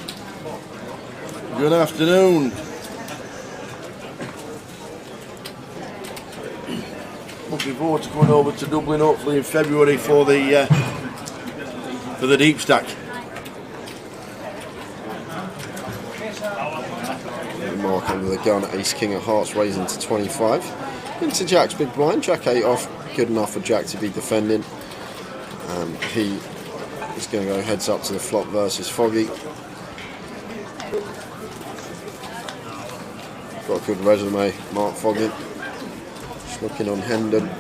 Good afternoon. Looking forward to coming over to Dublin hopefully in February for the deep stack. Mark under the gun, ace king of hearts raising to 25. Into Jack's big blind, Jack 8 off, good enough for Jack to be defending. He is going to go heads up to the flop versus Foggy. Got a good resume, Mark Foggy. Just looking on Hendon,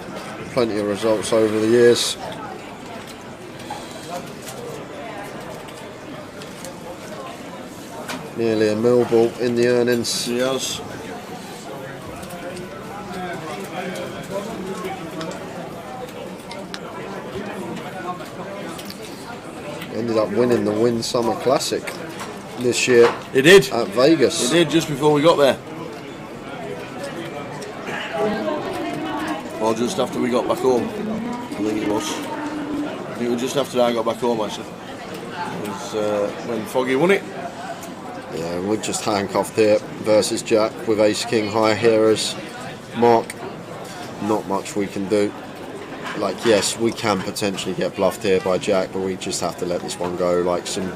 plenty of results over the years. Nearly a millball in the earnings. Yes. Ended up winning the Win Summer Classic this year. It did. At Vegas. It did just before we got there. Or just after we got back home. I think it was. I think it was just after I got back home actually. It was when Foggy won it. Yeah, we're just handcuffed here versus Jack with ace king high here as Mark. Not much we can do. Like, yes, we can potentially get bluffed here by Jack, but we just have to let this one go. Like some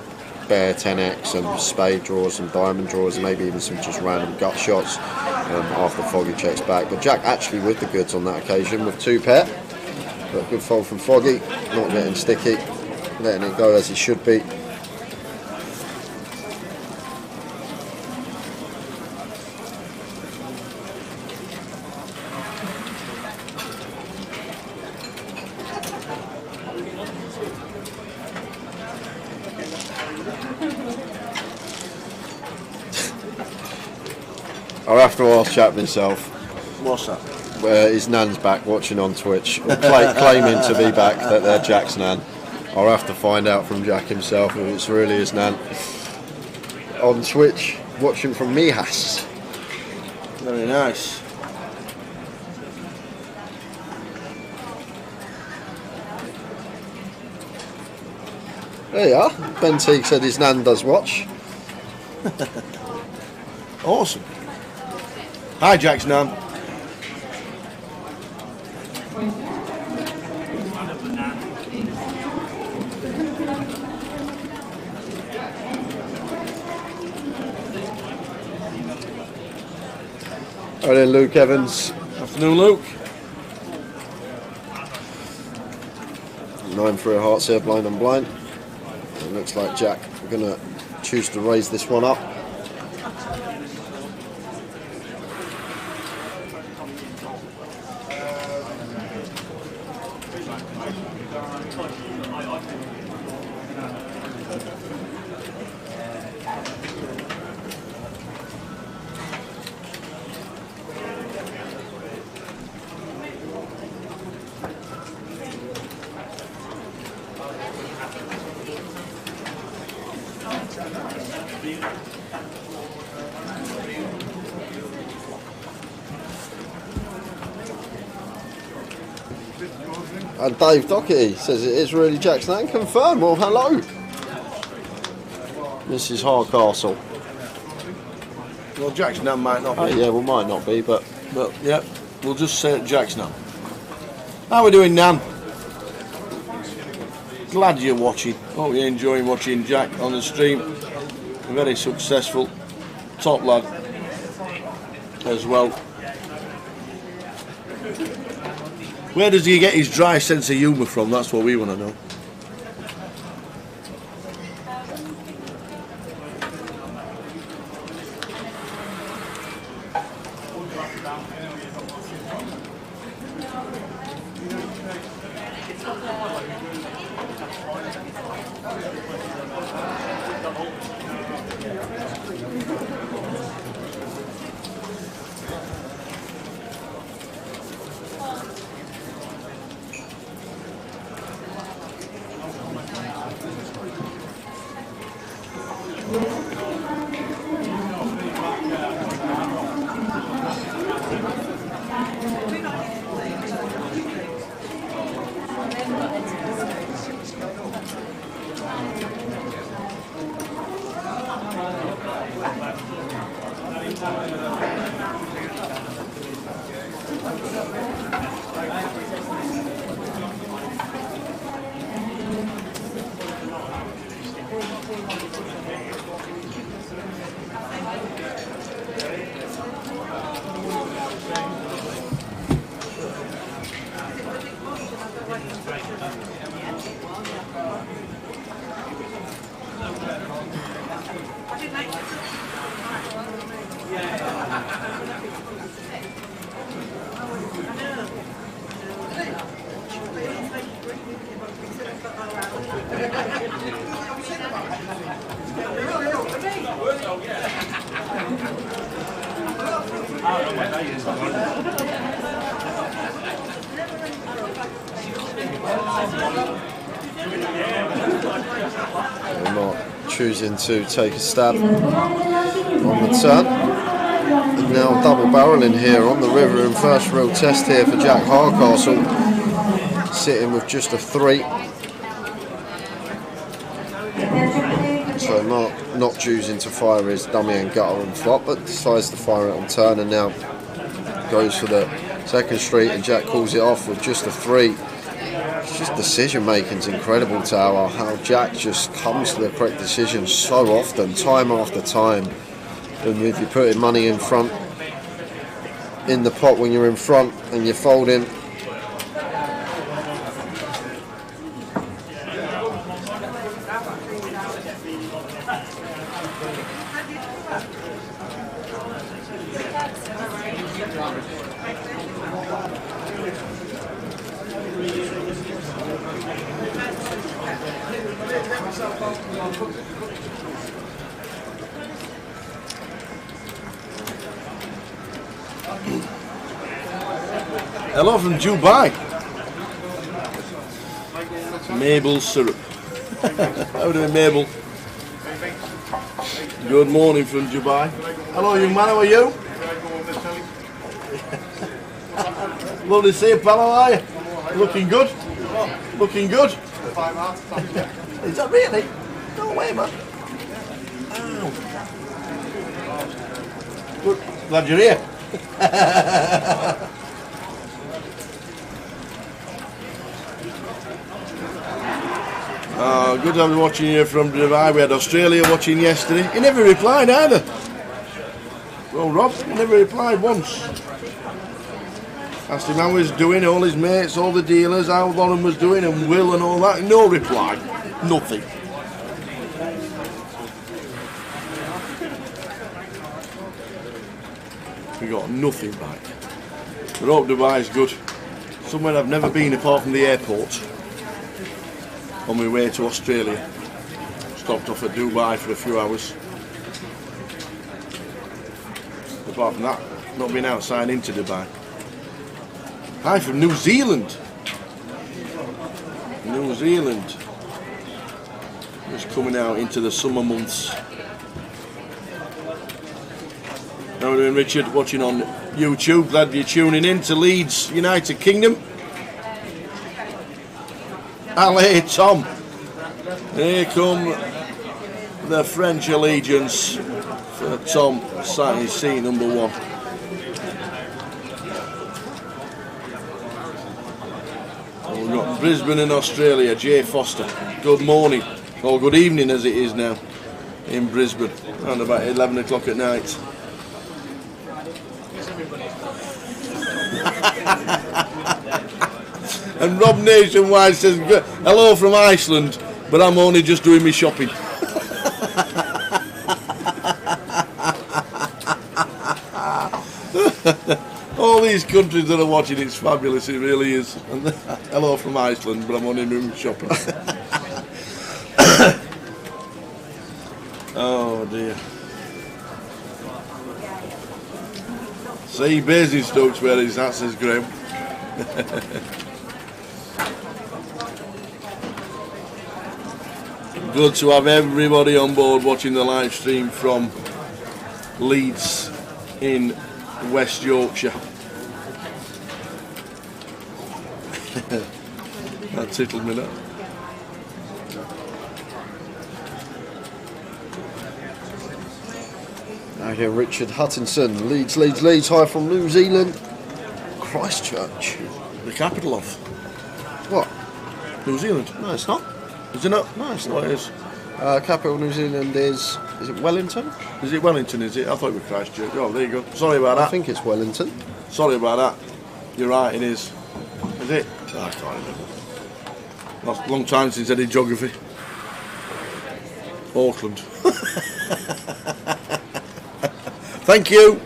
bare 10x, some spade draws, some diamond draws, and maybe even some just random gut shots after Foggy checks back. But Jack actually with the goods on that occasion with 2 pair. But good fold from Foggy, not getting sticky, letting it go as it should be. I'll have to ask Chap myself. What's that? Where his nan's back watching on Twitch, or claiming to be back that they're Jack's nan. I'll have to find out from Jack himself if it's really his nan. On Twitch, watching from Mijas. Very nice. There you are. Ben Teague said his nan does watch. Awesome. Hi Jack's nan. Right then, Luke Evans. Afternoon, Luke. 9 for a hearts here, blind and blind. It looks like Jack are going to choose to raise this one up. And Dave Doherty says it is really Jack's nan. Confirmed. Well, hello, Mrs. Hardcastle. Well, Jack's nan might not be. Yeah, well, might not be, but Yeah, we'll just say it Jack's nan. How are we doing, nan? glad you're watching. Hope you're enjoying watching Jack on the stream. Very successful, top lad as well. Where does he get his dry sense of humour from? That's what we want to know. Choosing to take a stab on the turn. And now double barreling here on the river, and first real test here for Jack Hardcastle, sitting with just a 3. So Mark not choosing to fire his dummy and gutter and flop, but decides to fire it on turn, and now goes for the second street, and Jack calls it off with just a 3. It's just decision making's incredible, Tower. How Jack just comes to the correct decision so often, time after time. And if you're putting money in front, in the pot when you're in front and you're folding, hello from Dubai. Maple syrup. How doing, Mabel? Good morning from Dubai. Hello, young man, how are you? Lovely to see you, pal, how are you? Looking good? Looking good? Is that really? No way, man. Ow. Good. Glad you're here. Good to have watching you from Dubai. We had Australia watching yesterday. He never replied either. Well, Rob, he never replied once. Asked him how he was doing, all his mates, all the dealers, how Lauren was doing, and Will and all that. No reply. Nothing. We got nothing back. But I hope Dubai's good. Somewhere I've never been apart from the airport. On my way to Australia. Stopped off at Dubai for a few hours. Apart from that, not been outside into Dubai. Hi from New Zealand. New Zealand. Just coming out into the summer months. How are you doing, Richard? Watching on YouTube. Glad you're tuning in to Leeds, United Kingdom. Allez, Tom. Here come the French allegiance for Tom, sat in seat number 1. And we've got Brisbane in Australia, Jay Foster. Good morning, or good evening as it is now in Brisbane, around about 11 o'clock at night. And Rob Nationwide says, hello from Iceland, but I'm only just doing my shopping. All these countries that are watching, it's fabulous, it really is. And hello from Iceland, but I'm only doing my shopping. Oh dear. See, Basingstoke's where his hat, says Graham. Good to have everybody on board watching the live stream from Leeds in West Yorkshire. That tickled me, that. Now here, Richard Huttinson, Leeds, hi from New Zealand, Christchurch. The capital of What? New Zealand. No, it's not. Is it not? No, it's What not. it is? Capital of New Zealand is it Wellington? Is it Wellington, is it? I thought it was Christchurch. Oh, there you go. Sorry about I that. think it's Wellington. Sorry about that. You're right, it is. Is it? Oh, I can't remember. That's a long time since I did geography. Auckland. Thank you.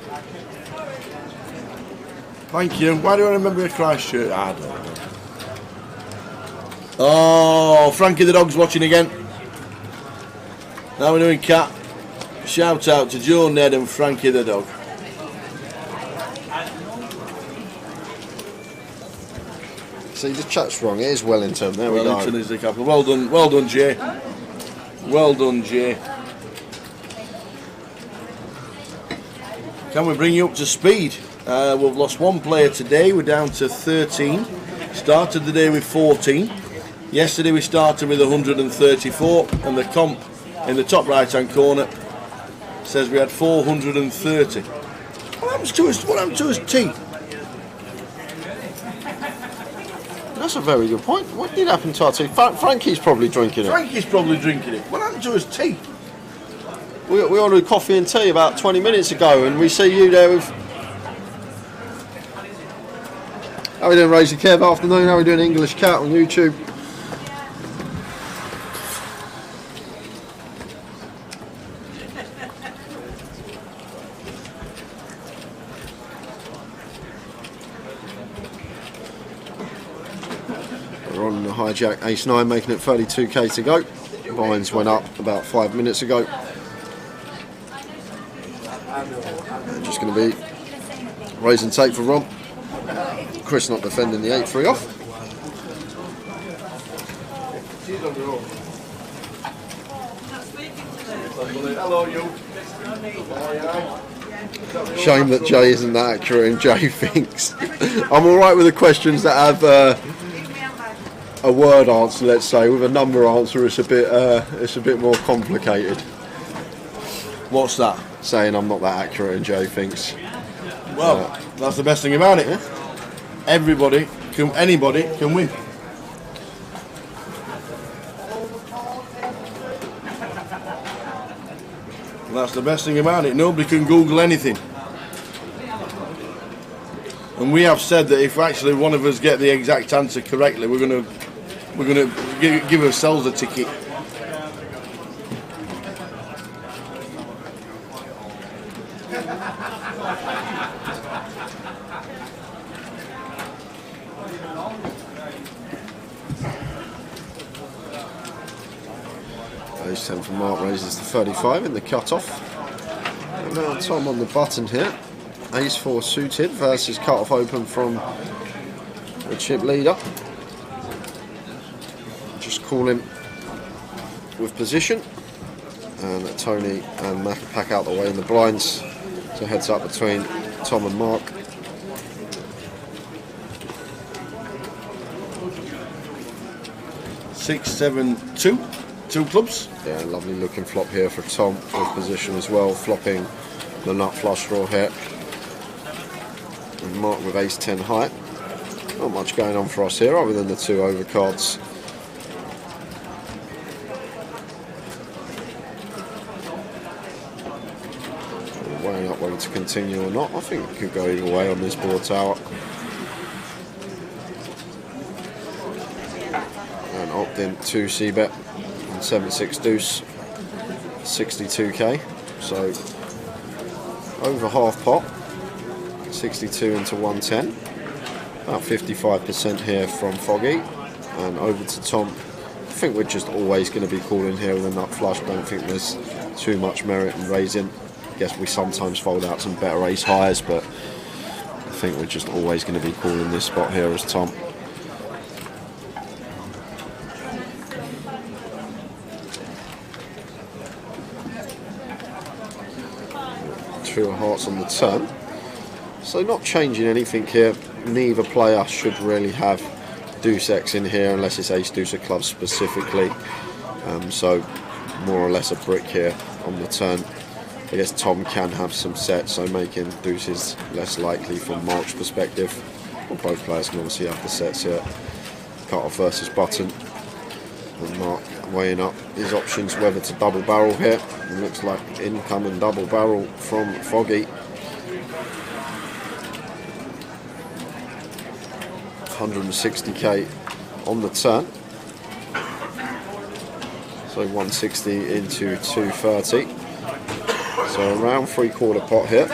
Thank you. Why do I remember Christchurch? I don't know. Oh, Frankie the dog's watching again. Now we're doing cat. Shout out to Joe, Ned and Frankie the dog. See, the chat's wrong. It is Wellington. There we Wellington go. is the capital. Well done, Jay. Well done, Jay. Can we bring you up to speed? We've lost one player today. We're down to 13. Started the day with 14. Yesterday we started with 134, and the comp in the top right-hand corner says we had 430. What happened to his tea? That's a very good point. What did happen to our tea? Frankie's probably drinking it. Frankie's probably drinking it. What happened to his tea? We ordered coffee and tea about 20 minutes ago, and we see you there with. How are we doing, Raise the Kev? Afternoon. How are we doing, English Cat on YouTube? We're on the hijack ace 9, making it 32k to go. Vines went up about 5 minutes ago. Just going to be raise and take for Ron. Chris not defending the 8-3 off. Hello, you. Shame that Jay isn't that accurate and Jay thinks. I'm alright with the questions that have a word answer, let's say. With a number answer, it's a bit more complicated. What's that? Saying I'm not that accurate and Jay thinks. Well, that's the best thing about it. Anybody can win. That's the best thing about it. Nobody can Google anything. And we have said that if actually one of us get the exact answer correctly, we're gonna give ourselves a ticket. Ace 10 for Mark raises to 35 in the cut-off. And now Tom on the button here. Ace 4 suited versus cut-off open from the chip leader. Just calling with position. And Tony and Mac pack out the way in the blinds. So heads up between Tom and Mark. Six, 7, 2. 2 clubs. Yeah, lovely looking flop here for Tom with position as well, flopping the nut flush draw here. And Mark with ace 10 high. Not much going on for us here other than the 2 overcards. Weighing up whether to continue or not. I think it could go either way on this board tower. And opt in 2 C-bet and 7-6 deuce, 62k. So over half pot, 62 into 110. About 55% here from Foggy. And over to Tom. I think we're just always going to be calling here with a nut flush. Don't think there's too much merit in raising. Guess we sometimes fold out some better ace highs, but I think we're just always going to be calling this spot here as Tom. Two of hearts on the turn, so not changing anything here. Neither player should really have deuce X in here unless it's ace deuce of clubs specifically, so more or less a brick here on the turn. I guess Tom can have some sets, so making deuces less likely from Mark's perspective. Well, both players can obviously have the sets here. Cut off versus button. And Mark weighing up his options whether to double barrel here. It looks like incoming double barrel from Foggy. 160k on the turn. So 160 into 230. So around 3/4 pot here.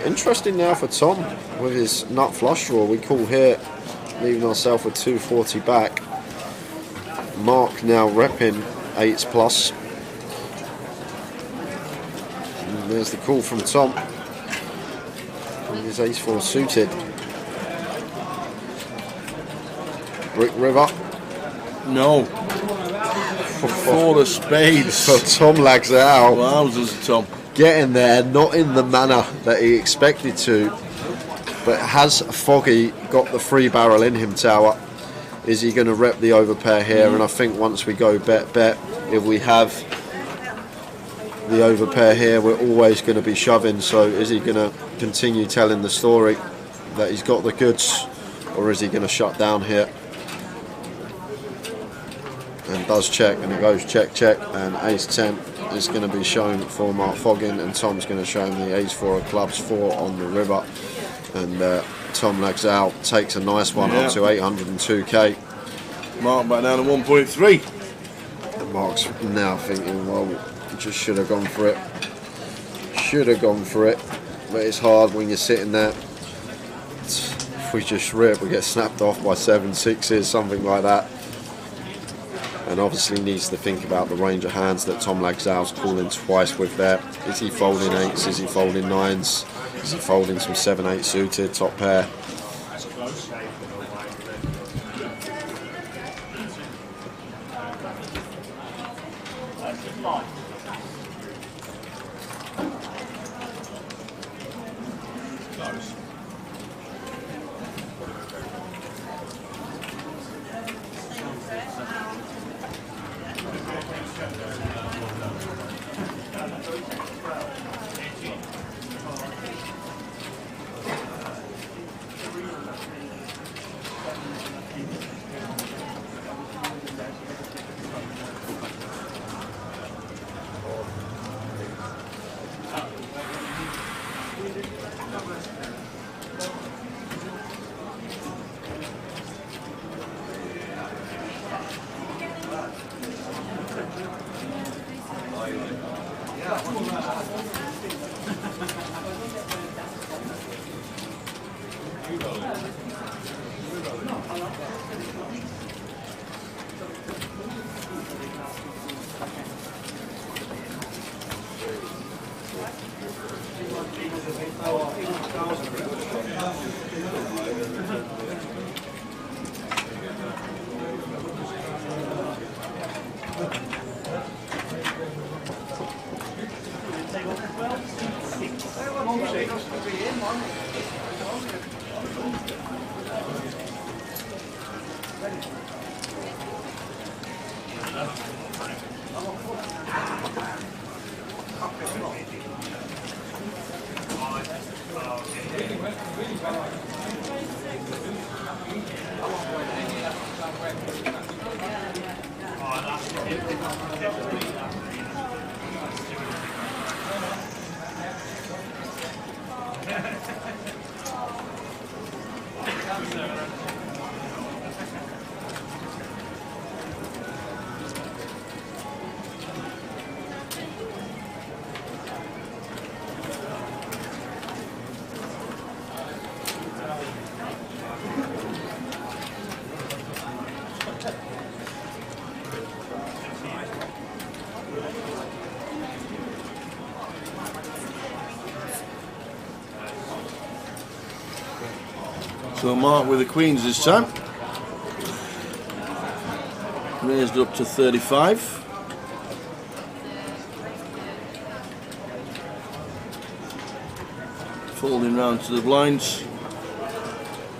Interesting now for Tom with his nut flush draw. We call here, leaving ourselves with 240 back. Mark now repping 8s plus. And there's the call from Tom. And his ace-4 suited. Brick River. No. For the spades. So Tom lags it out. Wowzers, Tom. Getting there, not in the manner that he expected to. But has Foggy got the 3 barrel in him, Tower? Is he going to rep the overpair here? And I think once we go bet, if we have the overpair here, we're always going to be shoving. So is he going to continue telling the story that he's got the goods, or is he going to shut down here? And does check, and it goes check, and ace-10 is going to be shown for Mark Foggin, and Tom's going to show him the ace-4 of clubs, 4 on the river. And Tom lags out, takes a nice one up to 802k. Mark back down to 1.3. And Mark's now thinking, well, just should have gone for it. Should have gone for it. But it's hard when you're sitting there. If we just rip, we get snapped off by 7 6s, something like that. And obviously needs to think about the range of hands that Tom Lagzal's calling twice with there. Is he folding 8s? Is he folding 9s? Is he folding some 7-8 suited top pair? So Mark with the queens this time. Raised up to 35. Folding round to the blinds.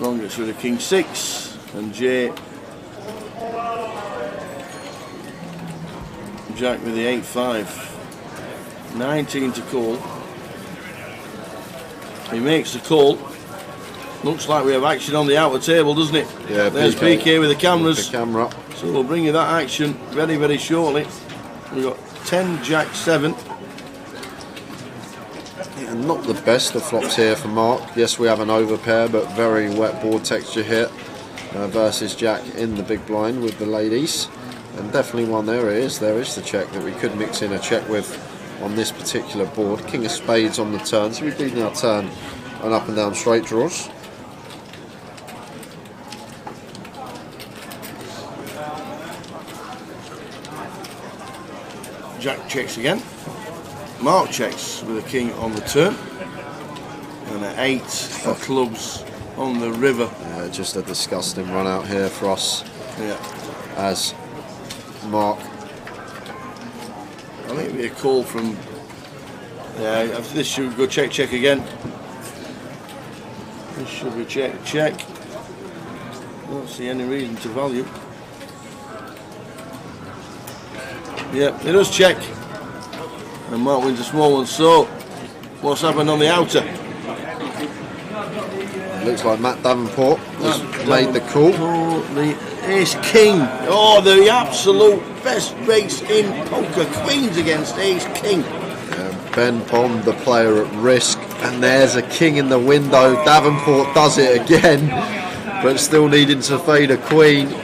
Ron gets rid of king 6 and Jay. Jack with the 8-5. 19 to call. He makes the call. Looks like we have action on the outer table, doesn't it? Yeah, there's PK with the cameras. The camera. So we'll bring you that action very, very shortly. We've got 10, Jack 7. Yeah, not the best of flops here for Mark. Yes, we have an overpair, but very wet board texture here versus Jack in the big blind with the ladies. And definitely one there is. There is the check that we could mix in a check with on this particular board. King of spades on the turn. So we've beaten our turn on up and down straight draws. Jack checks again. Mark checks with a king on the turn. And an 8 for clubs on the river. Just a disgusting run out here for us. Yeah. As Mark. I think it'll be a call from. Yeah, after this should go check again. This should be check. Don't see any reason to value. Yep, it does check. And Mark wins a small one. So, what's happened on the outer? It looks like Matt Davenport has made the call. Oh, the ace king. Oh, the absolute best race in poker. Queens against ace king. Ben Bond, the player at risk. And there's a king in the window. Davenport does it again. But still needing to fade a queen.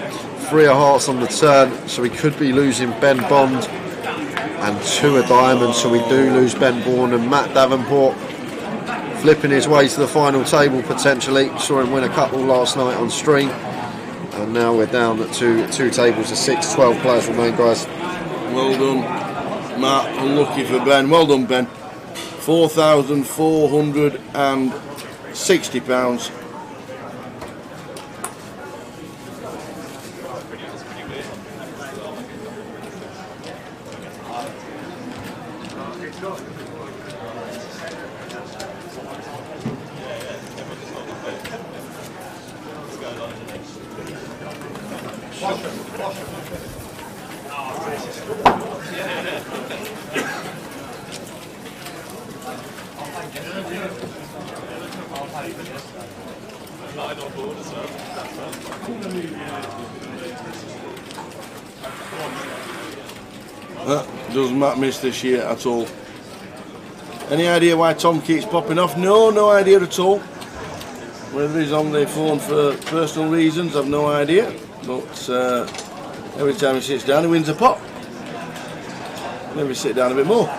3 of hearts on the turn, so we could be losing Ben Bond, and 2 of diamonds, so we do lose Ben Bourne. And Matt Davenport flipping his way to the final table potentially. Saw him win a couple last night on stream, and now we're down at two tables of 6. 12 players remain, guys. Well done, Matt. Unlucky for Ben. Well done, Ben. £4,460. Does Matt miss this year at all? Any idea why Tom keeps popping off? No idea at all. Whether he's on the phone for personal reasons, I've no idea. But every time he sits down, he wins a pot. Maybe sit down a bit more.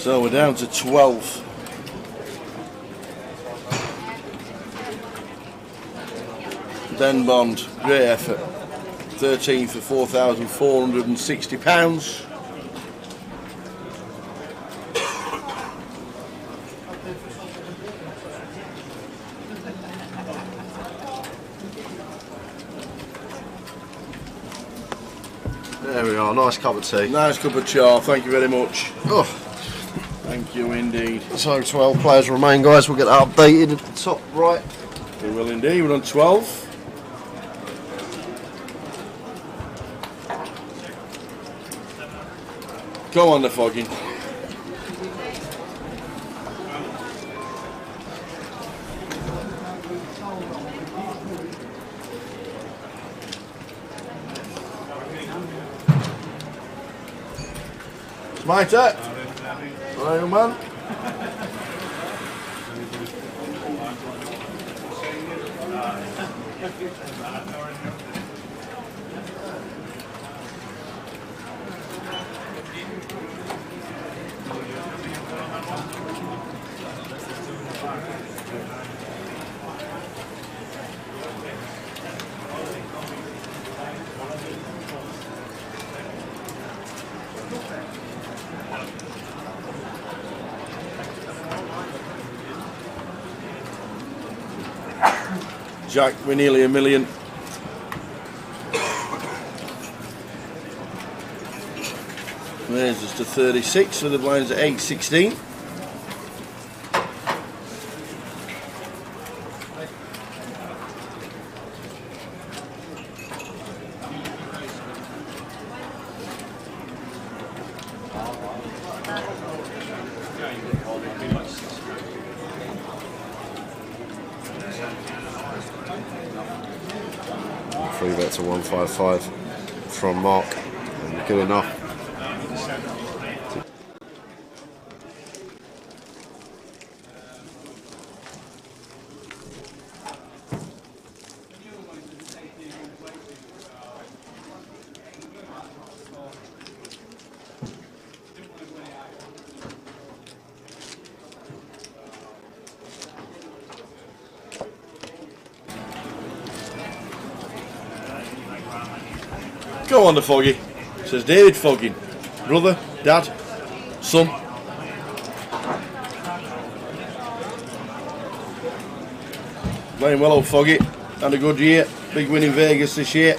So we're down to 12. Den Bond, great effort. 13 for £4,460. There we are, nice cup of tea. Nice cup of char, thank you very much. Oh. Thank you indeed. So 12 players remain, guys. We'll get that updated at the top right. We will indeed, we're on 12. Come on the fogging. It's my turn. Right, young man. Jack, we're nearly a million. There's just a 36 for the blinds at 8.16. Free bet to 155 from Mark, and good enough. Go on the foggy, says David Fogging. Brother, dad, son. Playing well, old Foggy. Had a good year. Big win in Vegas this year.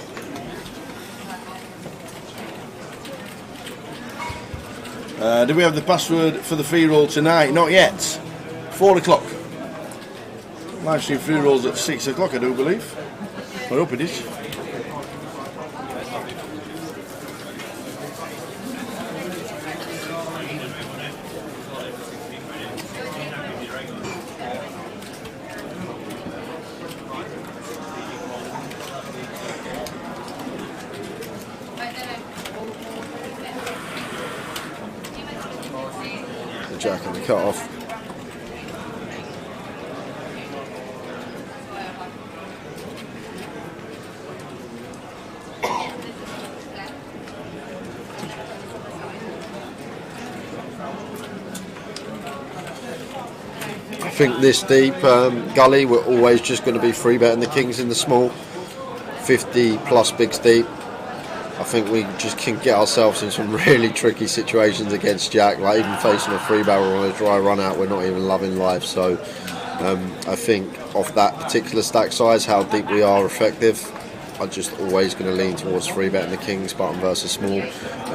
Do we have the password for the free roll tonight? Not yet. 4 o'clock. Live stream free rolls at 6 o'clock, I do believe. I hope it is. Jack and the cut off. I think this deep gully, we're always just going to be free betting the kings in the small. 50 plus bigs deep. I think we just can get ourselves in some really tricky situations against Jack, like even facing a free barrel on a dry run out, we're not even loving life. So I think off that particular stack size, how deep we are effective, I'm just always going to lean towards free betting the kings button versus small.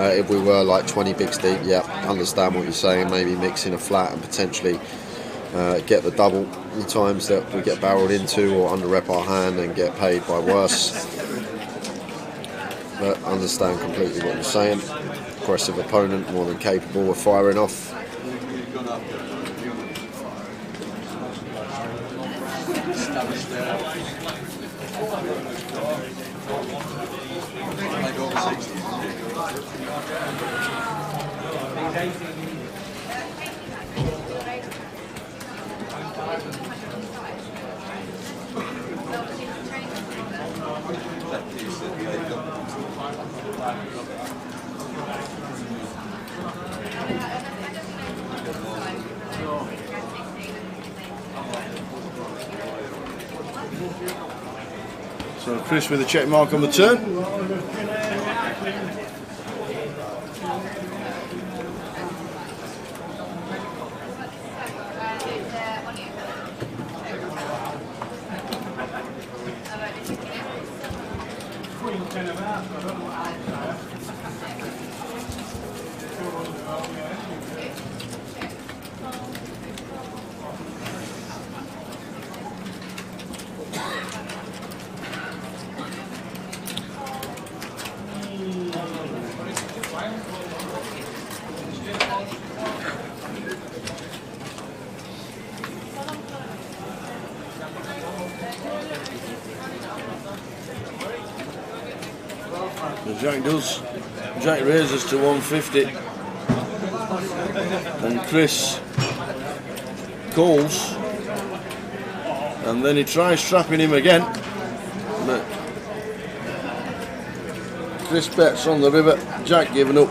If we were like 20 bigs deep, yeah, understand what you're saying, maybe mixing a flat and potentially get the double the times that we get barreled into or under rep our hand and get paid by worse. But understand completely what you're saying. Aggressive opponent, more than capable of firing off. So Chris with a check mark on the turn. Jack raises to 150 and Chris calls, and then he tries trapping him again, but Chris bets on the river. Jack giving up.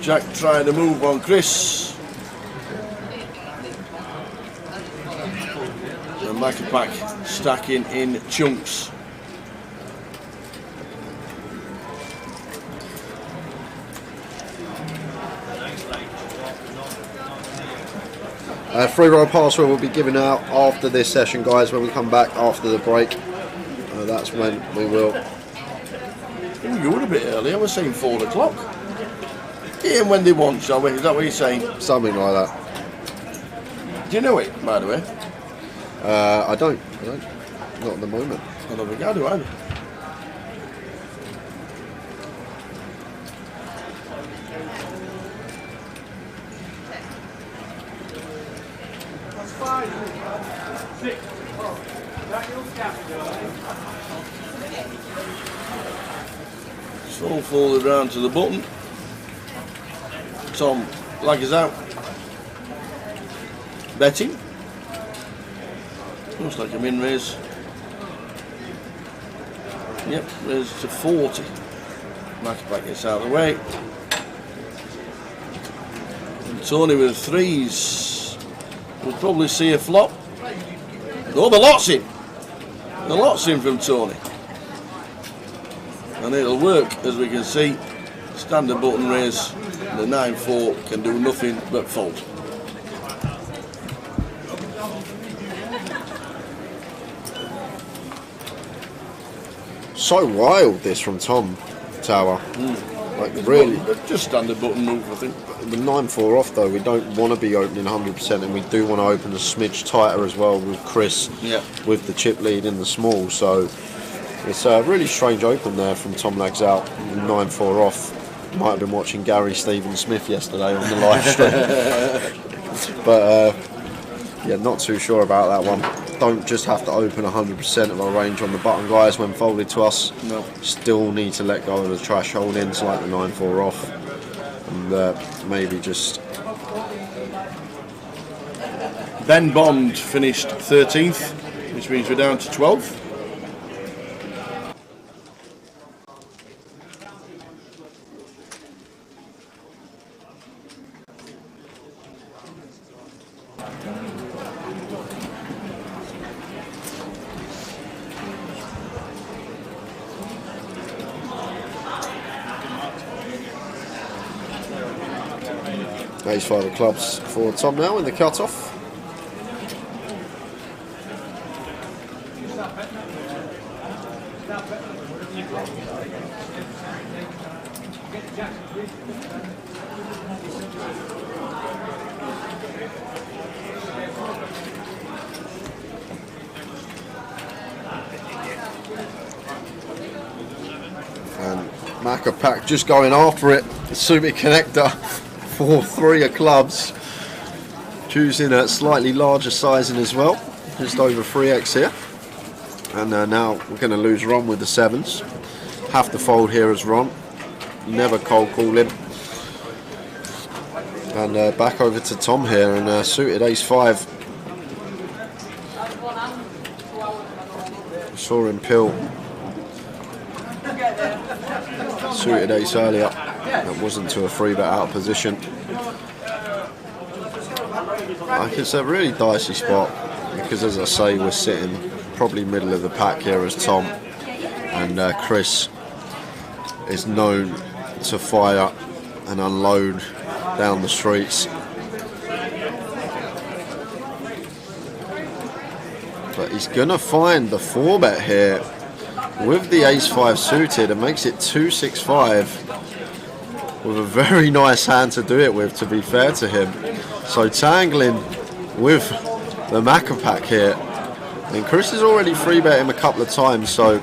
Jack trying to move on Chris, and Maccapac stacking in chunks. Free roll password will be given out after this session, guys, when we come back after the break. That's when we will. Oh, you were a bit early. I was saying 4 o'clock. Get in when they want, shall we? Is that what you're saying? Something like that. Do you know it, by the way? I don't. Not at the moment. I don't think I do either. It's all folded round to the button. Tom lag is out. Betting. Looks like a min raise. Yep, raise to 40. Maccapac gets out of the way. And Tony with threes. We'll probably see a flop. Oh, the lot's in. The lot's in from Tony. And it'll work, as we can see. Standard button raise. The 9-4 can do nothing but fold. So wild, this from Tom Tower. Like really. Just standard button move, I think. The 9-4 off though, we don't want to be opening 100%, and we do want to open a smidge tighter as well with Chris, with the chip lead in the small. So it's a really strange open there from Tom Lags out. 9-4 off. Might have been watching Gary Stephen Smith yesterday on the live stream. But yeah, not too sure about that one. Don't just have to open 100% of our range on the button, guys, when folded to us. No. Still need to let go of the trash holdings like the 9-4 off. And maybe just... Ben Bond finished 13th, which means we're down to 12th. Ace 5 of clubs for Tom now in the cut-off. And Maccapac just going after it. Super connector. 4-3 of clubs, choosing a slightly larger sizing as well, just over 3x here. And now we're going to lose Ron with the 7s. Have to fold here as Ron, never cold call him. And back over to Tom here, and suited ace 5. Saw him pill suited ace earlier. That wasn't to a 3-bet out of position. Like, it's a really dicey spot because, as I say, we're sitting probably middle of the pack here as Tom, and Chris is known to fire and unload down the streets. But he's going to find the 4-bet here with the ace-5 suited and makes it 2-6-5 with a very nice hand to do it with, to be fair to him. So tangling with the Macapac here. And Chris has already 3-bet him a couple of times, so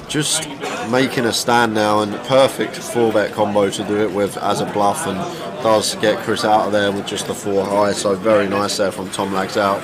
just making a stand now, and perfect 4-bet combo to do it with as a bluff, and does get Chris out of there with just the 4 high. So very nice there from Tom Lags out.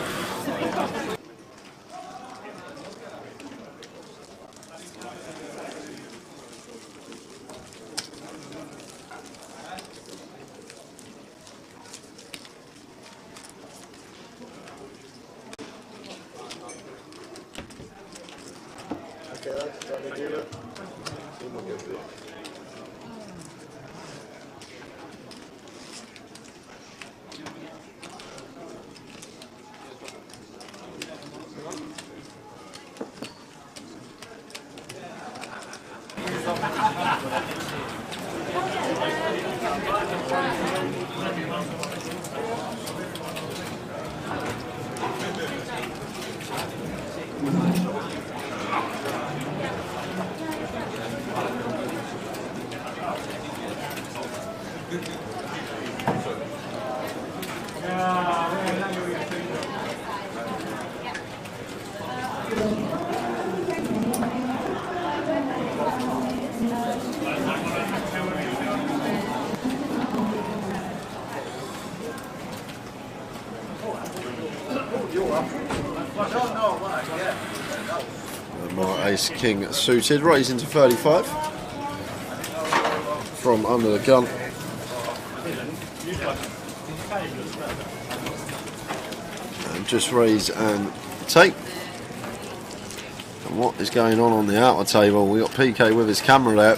My ace king suited, raising to 35 from under the gun. And just raise and take. And what is going on the outer table? We got PK with his camera there.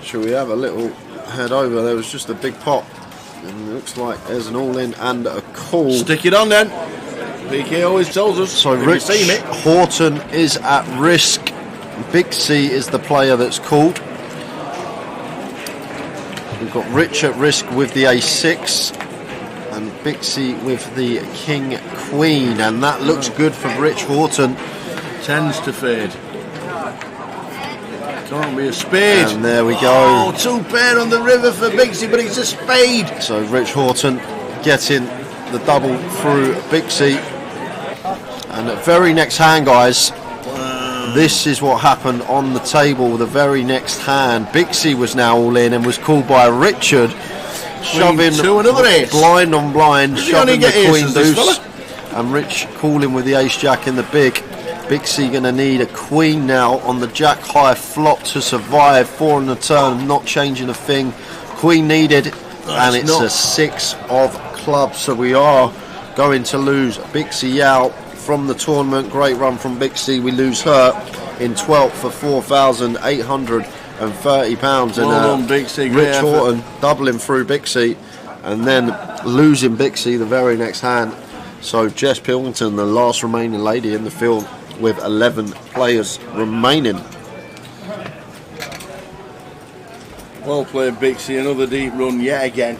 Shall we have a little head over? There was just a big pot, and it looks like there's an all-in and a call. Stick it on then. PK always tells us. So Rich Horton is at risk. Big C is the player that's called. We've got Rich at risk with the ace-6 and Big C with the king-queen, and that looks good for Rich Horton. Tends to fade. Can't be a spade. And there we go. Oh, 2 pair on the river for Big C, but it's a spade. So Rich Horton getting the double through Big C. And the very next hand, guys, this is what happened on the table. The very next hand, Big C was now all in and was called by Richard, shoving another ace. Blind on blind, shoving the queen aces, deuce, and Rich calling with the ace jack in the big. Big C going to need a queen now on the jack high flop to survive. 4 on the turn, not changing a thing. Queen needed, and it's a 6 of clubs. So we are going to lose Big C out from the tournament. Great run from Big C. We lose her in 12th for £4,830. Well done, Big C. Rich Horton doubling through Big C and then losing Big C the very next hand. So Jess Pilkington, the last remaining lady in the field, with 11 players remaining. Well played, Big C. Another deep run yet again.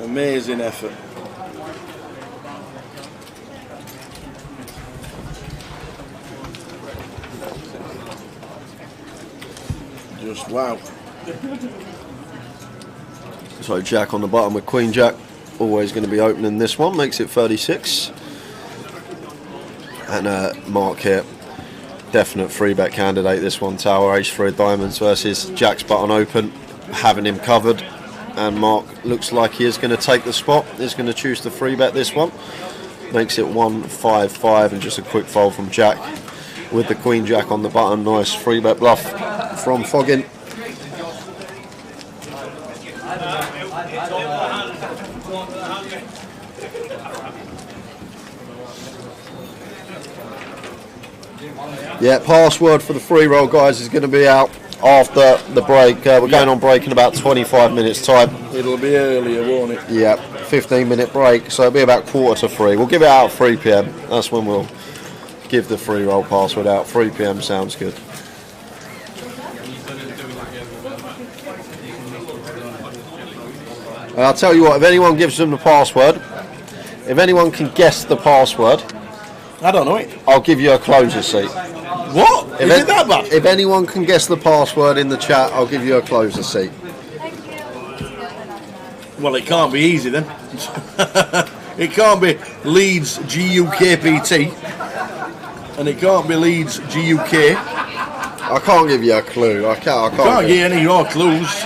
Amazing effort. Just wow. So Jack on the bottom with Queen Jack. Always going to be opening this one. Makes it 36. And Mark here, definite 3-bet candidate this one. Tower, ace-3 of diamonds versus Jack's button open, having him covered. And Mark looks like he is going to take the spot. He's going to choose to 3-bet this one. Makes it 1-5-5, and just a quick fold from Jack with the Queen Jack on the button. Nice 3-bet bluff from Foggin. Yeah, password for the free roll, guys, is going to be out after the break. We're going on break in about 25 minutes time. It'll be earlier, won't it? Yeah, 15-minute break, so it'll be about 2:45. We'll give it out at 3 p.m. That's when we'll give the free roll password out. 3 p.m. sounds good. And I'll tell you what, if anyone gives them the password, if anyone can guess the password, I don't know it. I'll give you a closer seat. What? Is it that bad? If anyone can guess the password in the chat, I'll give you a closer seat. Well, it can't be easy then. It can't be Leeds GUKPT. And it can't be Leeds GUK. I can't give you a clue. I can't Can't get any more clues.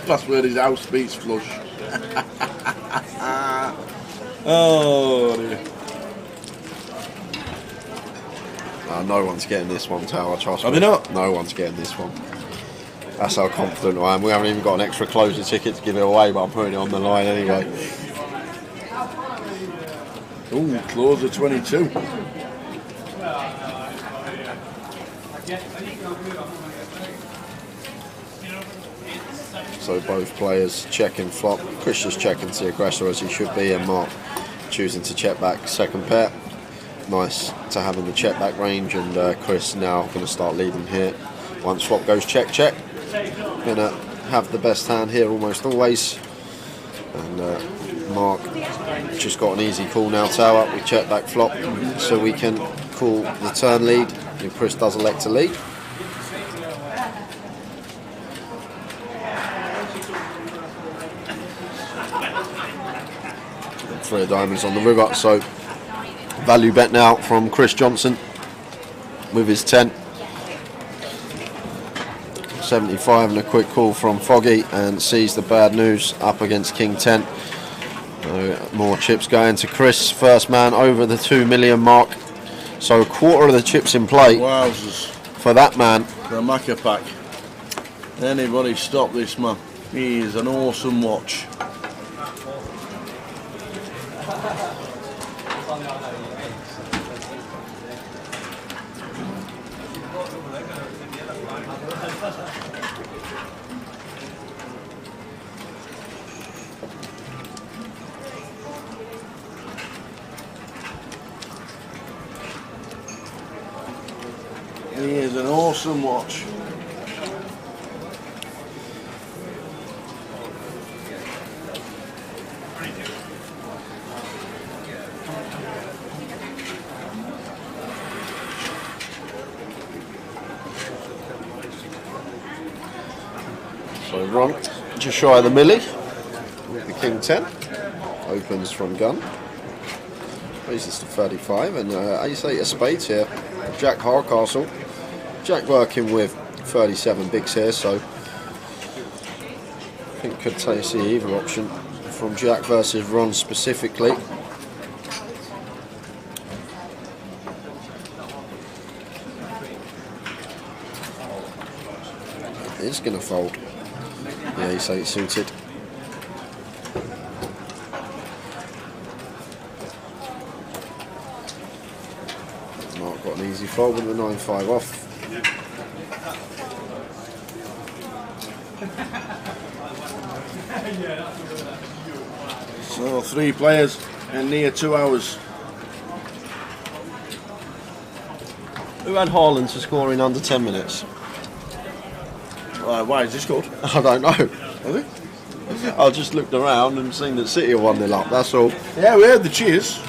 Password is house beats flush. Oh dear. No one's getting this one, Tower, trust me. Are they not? No one's getting this one. That's how confident I am. We haven't even got an extra closer ticket to give it away, but I'm putting it on the line anyway. Ooh, closer 22. So both players checking flop. Chris is checking to the aggressor as he should be, and Mark choosing to check back second pair. Nice to have in the check back range, and Chris now going to start leading here. Once swap goes check check, going to have the best hand here almost always. And Mark just got an easy call now, Tower. We check back flop, so we can call the turn lead, and Chris does elect to lead. Three of diamonds on the river, so value bet now from Chris Johnson with his 10. 75 and a quick call from Foggy, and sees the bad news up against King 10. More chips going to Chris, first man over the 2 million mark, so a quarter of the chips in play. Wowzers. For that man. For a Macca pack. Anybody stop this man? He is an awesome watch. He is an awesome watch. So Ron, just shy of the milli with the King 10. Opens from gun. Raises to 35, and ace-8 of spades here. Jack Hardcastle. Jack working with 37 bigs here, so I think could take the either option from Jack versus Ron specifically. It's going to fold. Yeah, ace-8 suited. Mark got an easy fold with the 9-5 off. So 3 players in near 2 hours. Who had Haaland to score in under 10 minutes? Why is this called? I don't know. Has it? I just looked around and seen that City are 1-0 up, that's all. Yeah, we heard the cheers.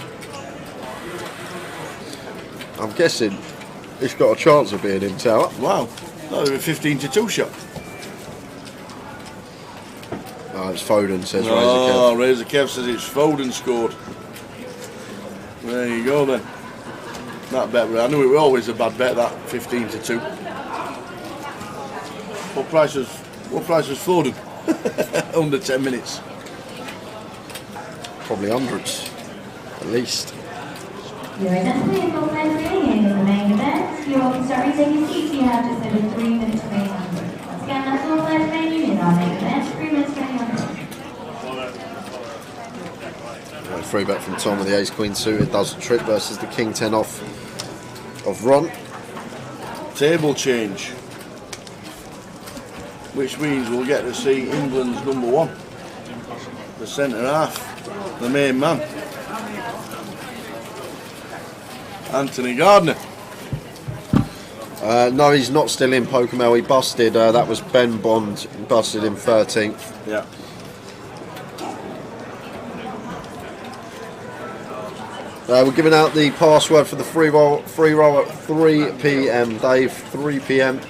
I'm guessing it's got a chance of being in Tower. Wow. No, they were 15-2 shot. Oh, it's Foden, says Oh, Razor Kev says it's Foden scored. There you go then. That bet, I knew it was always a bad bet, that 15-2. What price was Foden? Under 10 minutes. Probably hundreds, at least. You're identifying your players remaining in the main event. You all can start retaking your seats. You have just over 3 minutes remaining on the break. Once again, that's all players remaining in our main event. 3 minutes remaining on the break. Free bet from Tom with the ace queen suited does the trick versus the king 10 off of Ron. Table change, which means we'll get to see England's number one, the centre half, the main man, Anthony Gardner. No, he's not still in Pokemon. He busted. That was Ben Bond. He busted in 13th. Yeah. We're giving out the password for the free roll at 3 p.m. Dave, 3 p.m.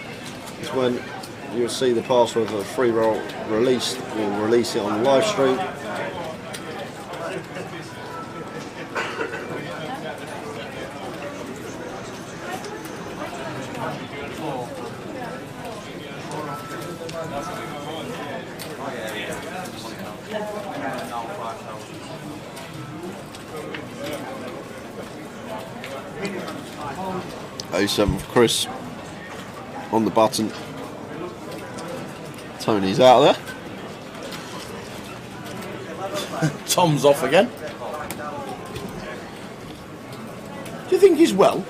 is when you'll see the password for the free roll released. We'll release it on the live stream. A7 for Chris on the button. Tony's out there. Tom's off again. Do you think he's well?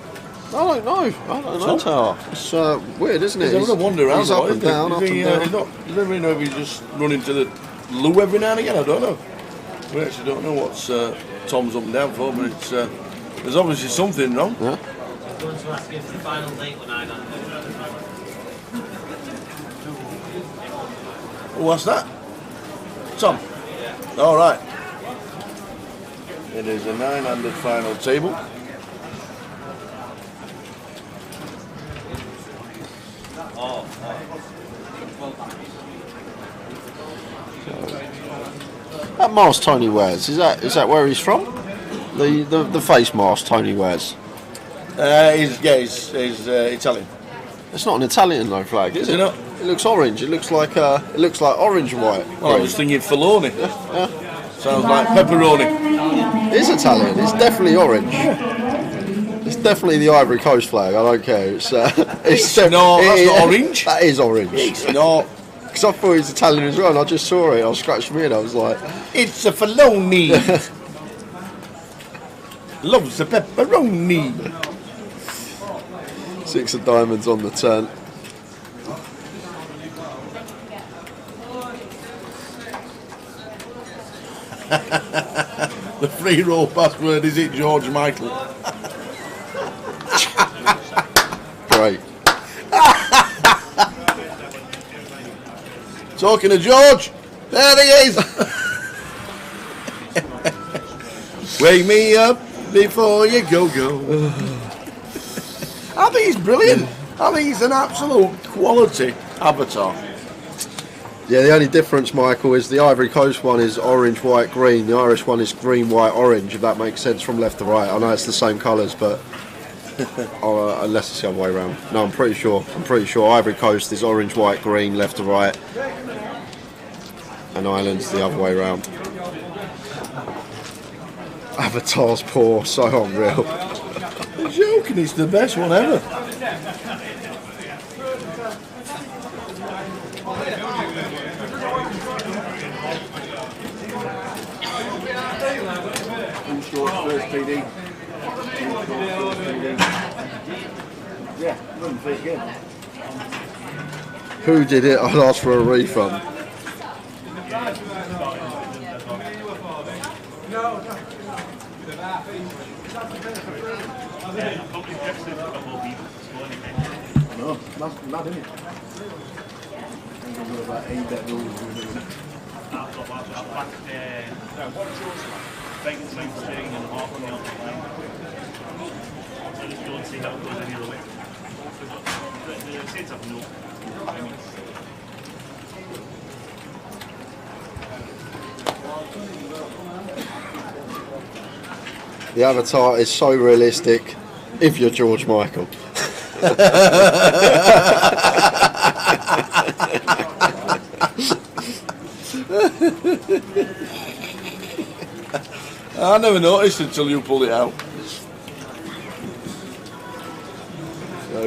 I don't know. I don't know, Tower. It's weird, isn't it? He's having a wander around. He's up and down, up and down. He's not, does everybody know if he's just running to the loo every now and again? I don't know. We actually don't know what's Tom's up and down for, but it's there's obviously something wrong. Yeah. Going to ask if the final date when I don't know. What's that? Tom? All right. It is a 9-handed final table. That mask Tony wears, is that where he's from? The face mask Tony wears. He's Italian. It's not an Italian though flag, is it? Not? It looks orange. It looks like orange and white. Well, I was thinking Filoni. Yeah. Sounds like pepperoni. It is Italian. It's definitely orange. It's definitely the Ivory Coast flag. I don't care. It's No, that's not orange. That is orange. It's not. Because I thought he was Italian as well, and I just saw it. I scratched my head. I was like, It's a Filoni. Loves the pepperoni. 6 of diamonds on the turn. The free roll password, is it George Michael? Great. Talking to George, there he is. Wake me up before you go. I think he's brilliant. I think he's an absolute quality avatar. Yeah, the only difference, Michael, is the Ivory Coast one is orange, white, green. The Irish one is green, white, orange, if that makes sense from left to right. I know it's the same colours, but unless it's the other way around. No, I'm pretty sure. Ivory Coast is orange, white, green, left to right. And Ireland's the other way around. Avatar's poor, so unreal. You're joking, it's the best one ever. First PD. Yeah, run for it again. Who did it? I'll ask for a refund. No, that's mad, isn't it? I think I've got about 8 bet rules we're doing. Bacon slice staying and half on the outside. So just go and see how it goes any other way. The seats have no. The avatar is so realistic if you're George Michael. I never noticed until you pulled it out.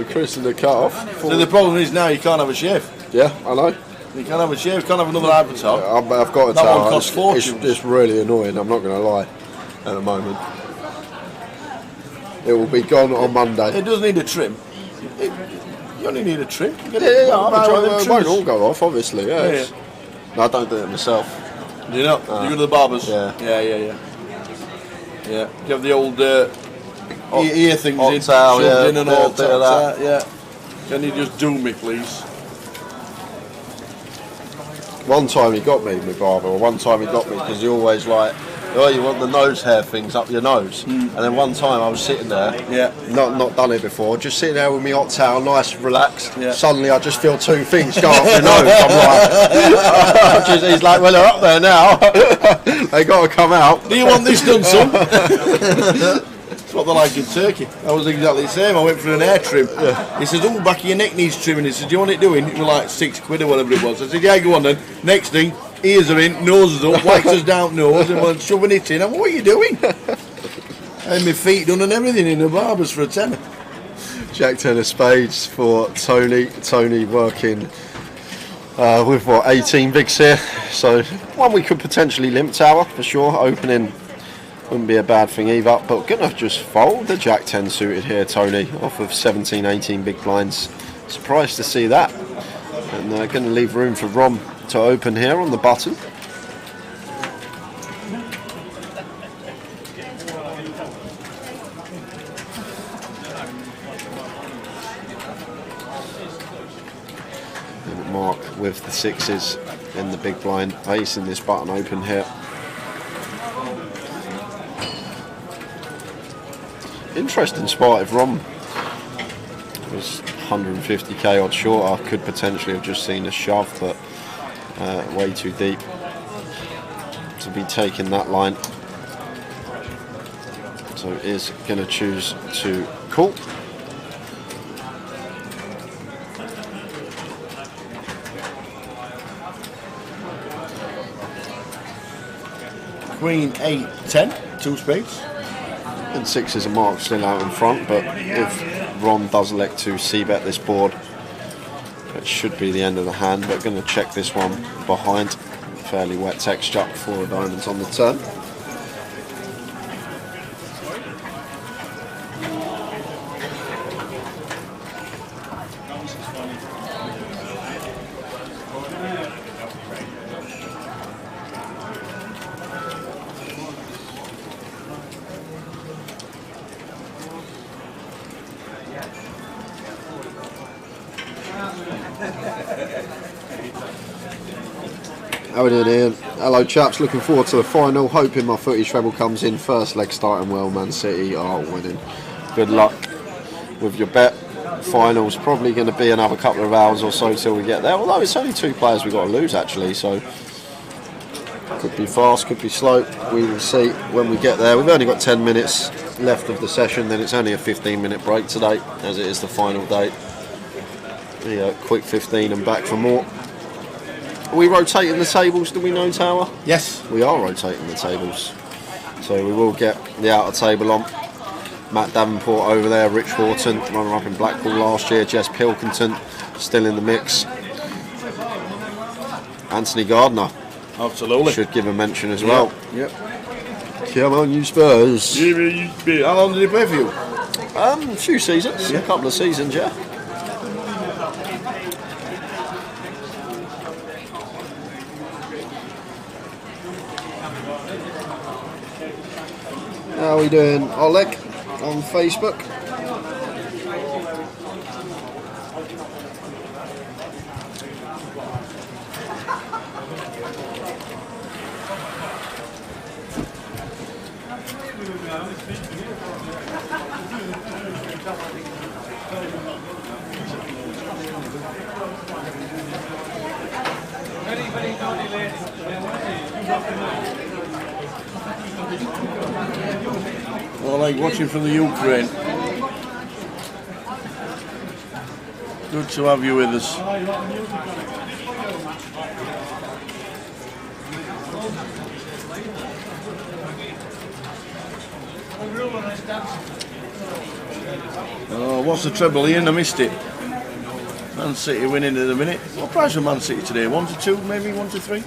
Chris in the cut-off. So the problem is now you can't have a shave. Yeah, I know. You can't have a shave, you can't have another avatar. I've got a That towel. one costs fortunes. It's really annoying, I'm not going to lie, at the moment. It will be gone on Monday. It does need a trim. You only need a trim. Yeah, it won't all go off, obviously, yes. No, I don't do it myself. Do you know? Do you go to the barbers? Yeah. Yeah. You have the old ear things hot in, towel, shoved in and all bit of that. Yeah. Can you just do me, please? One time he got me, my barber, or one time he got me because he always like, oh, you want the nose hair things up your nose. And then one time I was sitting there, not done it before, just sitting there with my hot towel, nice, relaxed. Yeah. Suddenly I just feel two things go up my nose. I'm like, he's like, well, they're up there now. They got to come out. Do you want this done, son? That's what they're like in Turkey. I was exactly the same. I went for an hair trim. He says, oh, back of your neck needs trimming. He says, do you want it doing? It was like £6 or whatever it was. I said, yeah, go on then. Next thing, ears are in, nose is up, waxes down nose, and we're shoving it in. I'm like, what are you doing? And my feet done and everything in the barbers for a tenner. Jack 10 of spades for Tony. Tony working with what, 18 bigs here. So one we could potentially limp tower for sure. Opening wouldn't be a bad thing either, but gonna just fold the Jack 10 suited here, Tony, off of 17, 18 big blinds. Surprised to see that. And gonna leave room for Rom to open here on the button. And Mark with the sixes in the big blind, facing this button open here. Interesting spot if Rom was 150k odd shorter, could potentially have just seen a shove, but way too deep to be taking that line. So is going to choose to call. Queen 8, 10, 2 spades. And sixes and Mark still out in front, but if Ron does elect to c-bet this board, it should be the end of the hand, but going to check this one behind. Fairly wet texture, 4 of diamonds on the turn. How are we doing, Ian? Hello chaps, looking forward to the final, hoping my footage treble comes in first leg starting well. Man City are winning. Good luck with your bet. Finals probably going to be another couple of hours or so till we get there, although it's only 2 players we've got to lose actually, so could be fast, could be slow. We will see when we get there. We've only got 10 minutes left of the session, then it's only a 15-minute break today as it is the final day. Yeah, quick 15 and back for more. Are we rotating the tables, do we know, Tower? Yes. We are rotating the tables. So we will get the outer table on. Matt Davenport over there, Rich Horton, runner-up in Blackpool last year, Jess Pilkington, still in the mix. Anthony Gardner. Absolutely. Should give a mention as well. Yep. Come on, you Spurs. How long did he play for you? A few seasons, a couple of seasons, yeah. How are we doing, Oleg, on Facebook? Well, like watching from the Ukraine. Good to have you with us. Oh, what's the treble, Ian? I missed it. Man City winning at the minute. What price for Man City today? 1-2, maybe 1-3?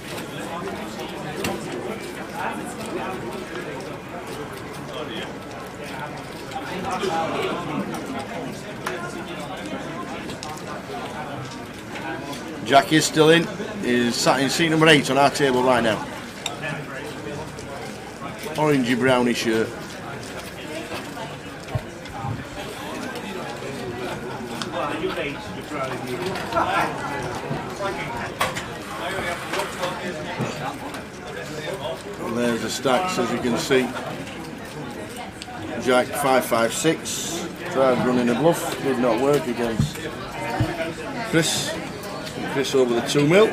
Jack is still in. He's sat in seat number 8 on our table right now. Orangey browny shirt. And there's the stacks, as you can see. Jack 5-5-6. Tried running a bluff, did not work against Chris. Chris over the 2 mil.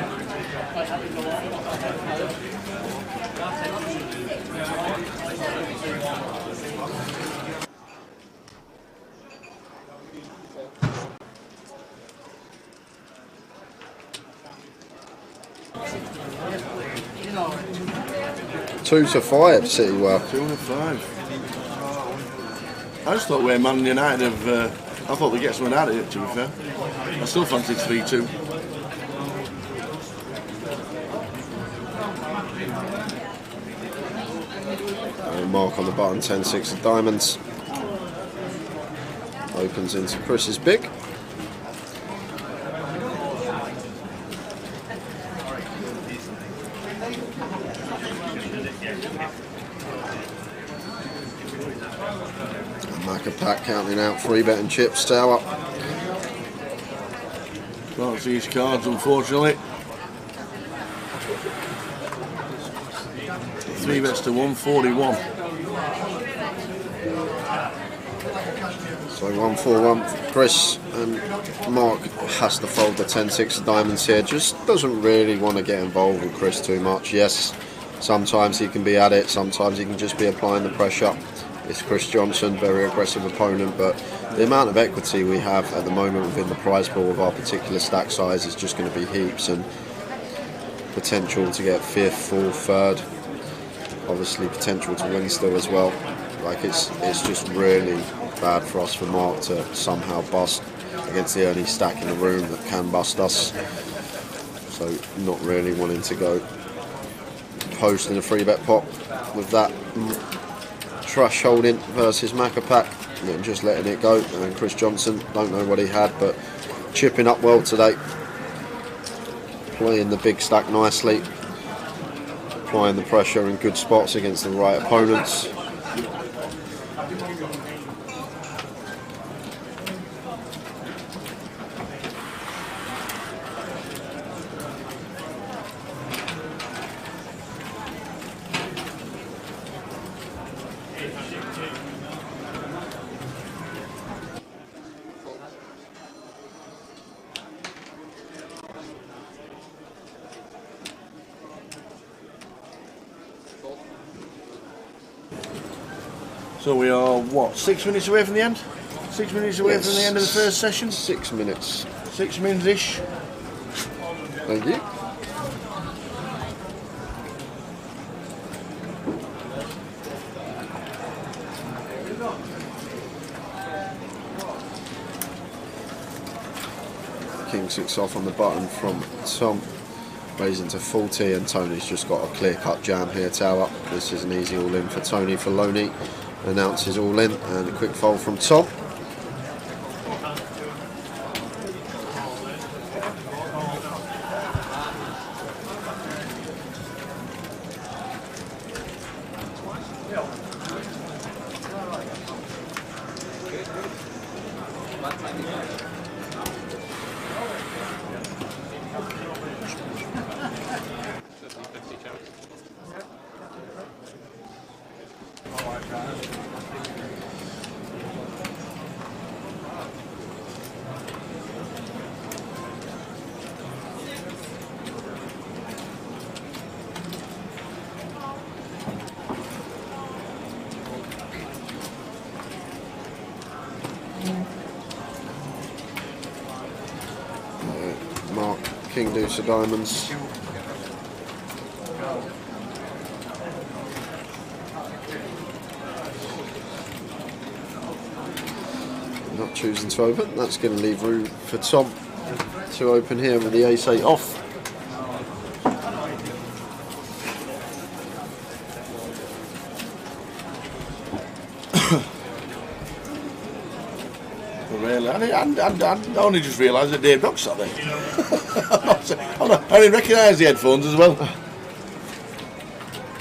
Two to 5, City were. 2-5. I just thought where Man United have. I thought they'd get something out of it, to be fair. I still fancied 3-2. Mark on the button, 10-6 of diamonds. Opens into Chris's big. Pack counting out 3-bet and chips tower. Can't see his cards, unfortunately. 3 bets to 141. So 1-4-1. Chris and Mark has to fold the 10-6 of diamonds here. Just doesn't really want to get involved with Chris too much. Yes, sometimes he can be at it, sometimes he can just be applying the pressure. It's Chris Johnson, very aggressive opponent, but the amount of equity we have at the moment within the prize pool of our particular stack size is just going to be heaps, and potential to get 5th, 4th, 3rd, obviously potential to win still as well. Like it's just really bad for us, for Mark to somehow bust against the only stack in the room that can bust us. So not really wanting to go post in a 3-bet pot with that Trush holding versus Macapac, and just letting it go. And Chris Johnson, don't know what he had, but chipping up well today, playing the big stack nicely, applying the pressure in good spots against the right opponents. So we are, what, 6 minutes away from the end? 6 minutes away from the end of the first session? 6 minutes. 6 minutes-ish. Thank you. King 6 off on the button from Tom. Raising to 40, and Tony's just got a clear-cut jam here, tower. This is an easy all-in for Tony. For Loney, announces all-in, and a quick fold from Tom. Mark, King Deuce of diamonds. Not choosing to open. That's going to leave room for Tom to open here with the ace-8 off. Really, I only just realised that Dave Dock's sat there. I didn't recognise the headphones as well.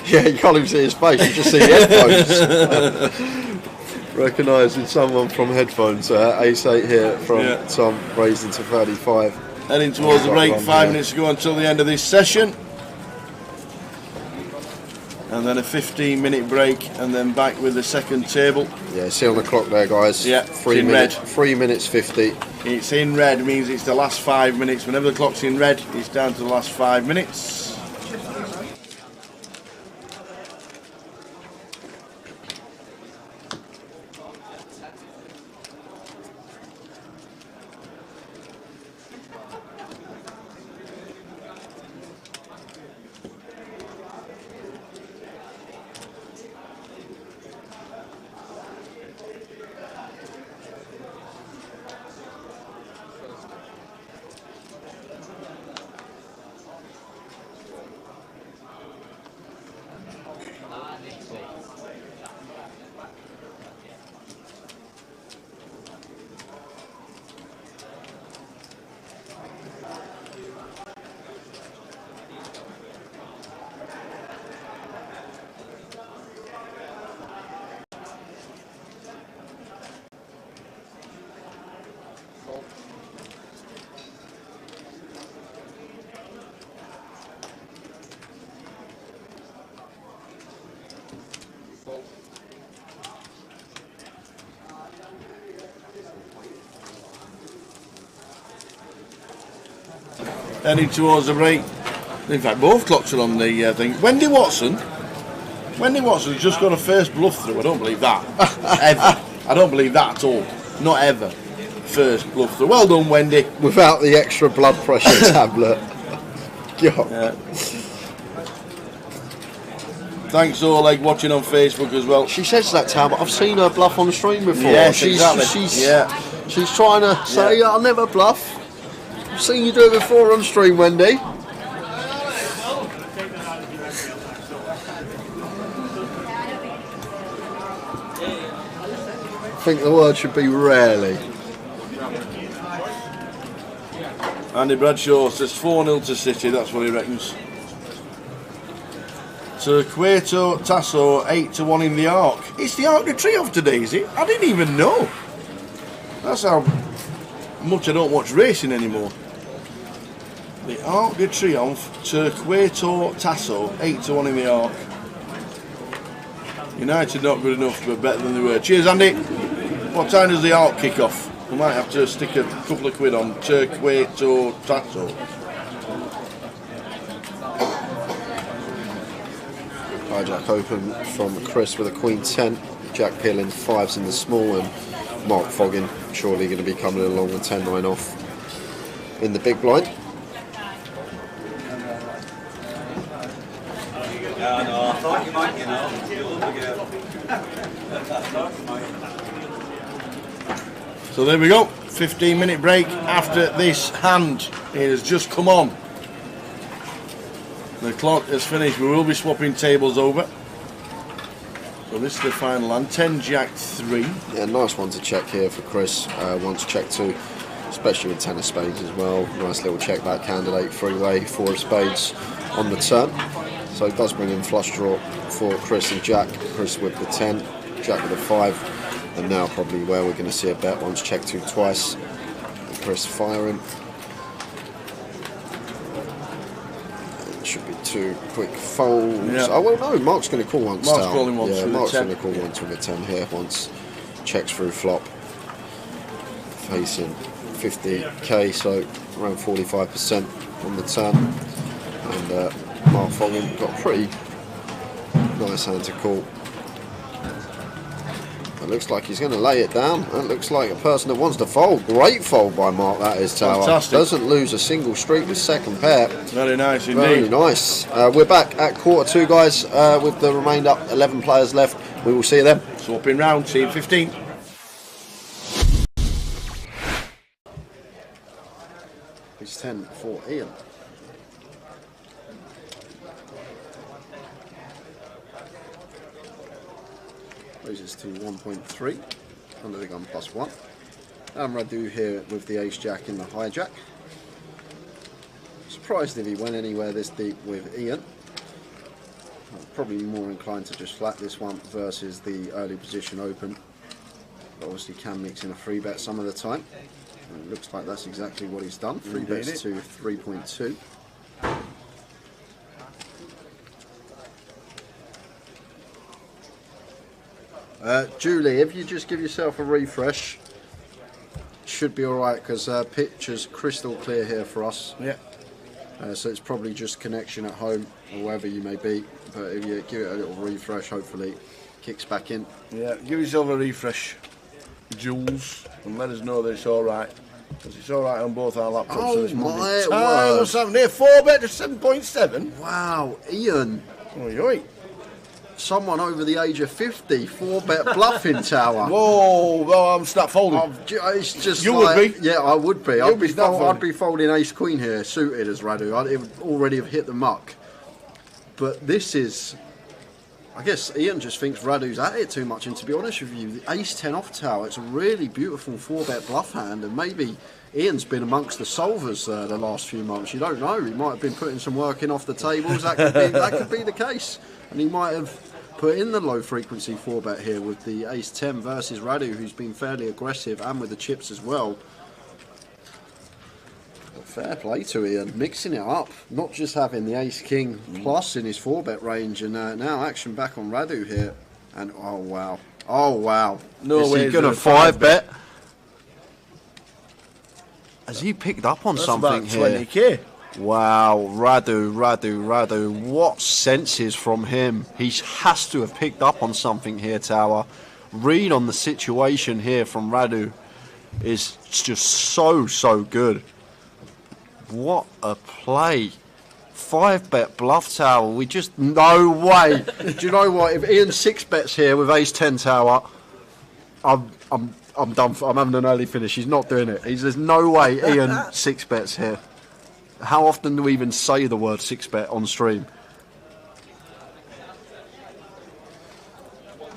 Yeah, you can't even see his face, you just see the headphones. Recognising someone from headphones. Ace-8 here from Tom, raised into 35. Heading towards the break, 5 minutes to go until the end of this session. And then a 15-minute break, and then back with the second table. Yeah, see on the clock there, guys. Yeah, 3 minutes. 3 minutes 50. It's in red, means it's the last 5 minutes. Whenever the clock's in red, it's down to the last 5 minutes. Heading towards the break. In fact, both clocks are on the thing. Wendy Watson's just got a first bluff through. I don't believe that. Ever. I don't believe that at all. Not ever. First bluff through. Well done, Wendy. Without the extra blood pressure tablet. Yeah. Thanks, Oleg, watching on Facebook as well. She says that, Tam. I've seen her bluff on stream before. Yes, exactly. She's trying to say, I'll never bluff. I've seen you do it before on stream, Wendy. I think the word should be rarely. Andy Bradshaw says 4-0 to City, that's what he reckons. To Cueto Tasso, 8-1 in the Arc. It's the Arc de Triomphe today, is it? I didn't even know. That's how much I don't watch racing anymore. The Arc de Triomphe to Cueto Tasso, 8-1 in the Arc. United not good enough, but better than they were. Cheers, Andy. What time does the Arc kick off? We might have to stick a couple of quid on Cueto Tasso. Hijack open from Chris with a Queen 10. Jack peeling 5s in the small, and Mark Foggin surely going to be coming along with 10-9 off in the big blind. Yeah, no, I thought you might, you know. You'll love the girl. I thought you might. So there we go, 15-minute break after this hand. It has just come on. The clock has finished. We will be swapping tables over. So this is the final hand, 10 Jack 3. Yeah, nice one to check here for Chris. Wants to check 2, especially with 10 of spades as well. Nice little check back candidate, freeway, 4 of spades on the turn. So it does bring in flush draw for Chris and Jack. Chris with the 10, Jack with the 5. And now probably where we're going to see a bet. Once check 2 twice. And Chris firing. It should be 2 quick folds. Yeah. Oh well, no. Mark's going to call once. Mark's calling once. Yeah, with Mark's the 10. going to call once with a 10 here. Once checks through flop. Facing 50k, so around 45% on the turn. And Mark Foggin got a pretty nice hand to call. It looks like he's going to lay it down. That looks like a person that wants to fold. Great fold by Mark, that is, Tower. Fantastic. Doesn't lose a single streak with second pair. Very nice indeed. Very nice. We're back at quarter 2, guys, with the remainder 11 players left. We will see you then. Swapping round, team 15. ace-10 for Ian. Raises to 1.3 under the gun +1. And Radu here with the ace-jack in the hijack. Surprised if he went anywhere this deep with Ian. Probably more inclined to just flat this one versus the early position open. But obviously can mix in a 3-bet some of the time. And it looks like that's exactly what he's done. 3 bets to 3.2. Julie, if you just give yourself a refresh, should be alright, because picture's crystal clear here for us. Yeah. So it's probably just connection at home or wherever you may be. But if you give it a little refresh, hopefully it kicks back in. Yeah, give yourself a refresh, Jules, and let us know that it's alright. Because it's alright on both our laptops. Oh, so it's Monday. my Ah, word. what's happening here? 4-bet to 7.7. Wow, Ian. Oi. Someone over the age of 50, 4-bet bluffing tower. Whoa, well, I'm snap folding. It's just You like, would be. Yeah, I would be. You'd be snap folding. I'd be folding ace-queen here, suited as Radu. It would already have hit the muck. But this is... I guess Ian just thinks Radu's at it too much, and to be honest with you, the ace-10 off tower, it's a really beautiful 4-bet bluff hand, and maybe Ian's been amongst the solvers the last few months. You don't know. He might have been putting some work in off the tables. That could be the case. And he might have put in the low-frequency 4-bet here with the ace-10 versus Radu, who's been fairly aggressive, and with the chips as well. Fair play to Ian, mixing it up, not just having the ace-king plus in his 4-bet range, and now action back on Radu here, and oh wow, No is way he he's gonna gonna 5-bet? Has he picked up on That's something about here? 20k. Wow, Radu, what senses from him. He has to have picked up on something here, Tower. Read on the situation here from Radu is just so good. What a play. 5-bet bluff tower. We just, no way. Do you know what? If Ian 6-bets here with ace-10 tower, I'm done. I'm having an early finish. He's not doing it. There's no way Ian 6-bets here. How often do we even say the word 6-bet on stream?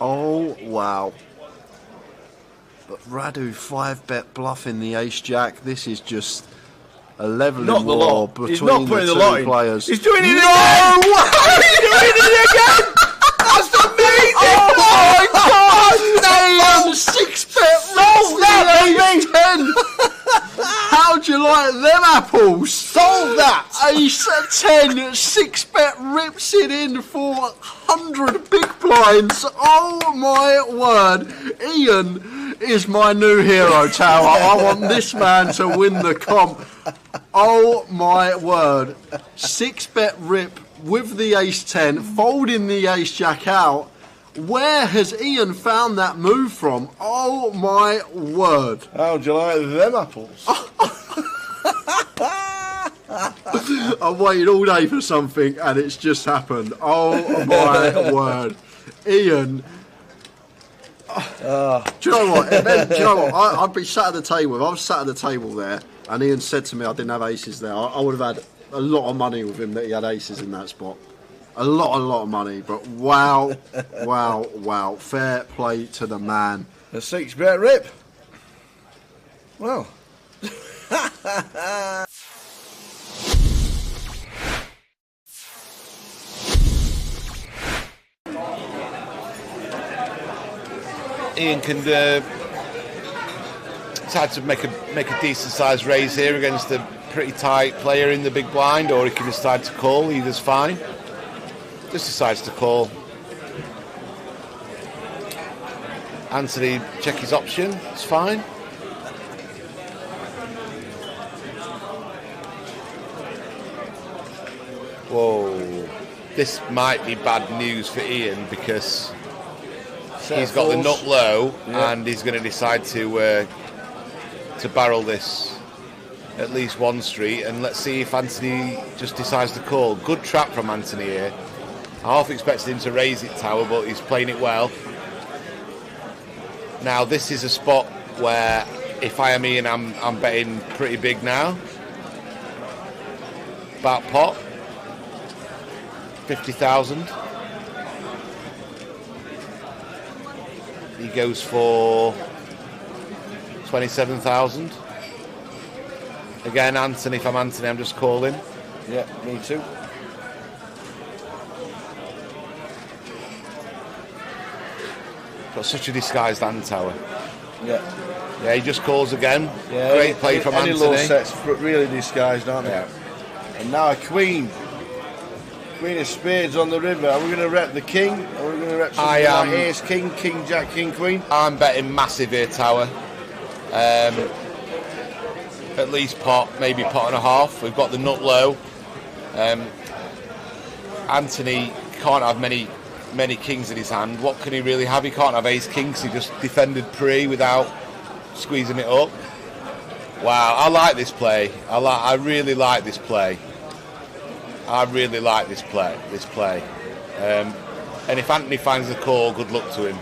Oh, wow. But Radu 5-bet bluffing the ace-jack. This is just a leveling Not the war lot. between He's not putting the the lot two in. players. He's doing it no again! way! He's doing it again! That's amazing! Oh my God! Ian 6-bet Solve that, baby! 10. How'd you like them apples? Solve that! Ace-10 6-bet rips it in for 100 big blinds. Oh my word! Ian is my new hero, Tower. I want this man to win the comp. Oh my word! 6-bet rip with the ace-10, folding the ace-jack out. Where has Ian found that move from? Oh my word! How'd you like them apples? I've waited all day for something and it's just happened. Oh my word. Ian. Do you know what? Do you know what? I'd be sat at the table. If I was sat at the table there and Ian said to me I didn't have aces there, I would have had a lot of money with him that he had aces in that spot. A lot of money. But wow. Fair play to the man. A 6-bet rip. Well. Ian can decide to make a decent sized raise here against a pretty tight player in the big blind, or he can decide to call. Either's fine. Just decides to call. Anthony check his option. It's fine. Whoa, this might be bad news for Ian because he's got the nut low, and he's going to decide to barrel this at least one street, and let's see if Anthony just decides to call. Good trap from Anthony here. I half expected him to raise it, Tower, but he's playing it well. Now this is a spot where if I am Ian, I'm betting pretty big now. about pot. 50,000. He goes for 27,000. Again, Anthony, if I'm Anthony, I'm just calling. Yeah, me too. Got such a disguised hand tower. Yeah. Yeah, he just calls again. Yeah, Great play from any Anthony. low sets really disguised, aren't they? Yeah. And now a queen. Queen of spades on the river. Are we going to rep the king? Or are we going to rep something like ace, king, king, jack, king, queen? I'm betting massive here, tower. At least pot, maybe pot and a half. We've got the nut low. Anthony can't have many kings in his hand. What can he really have? He can't have ace king because he just defended pre without squeezing it up. Wow, I like this play. I really like this play. I really like this play. And if Anthony finds the call, good luck to him.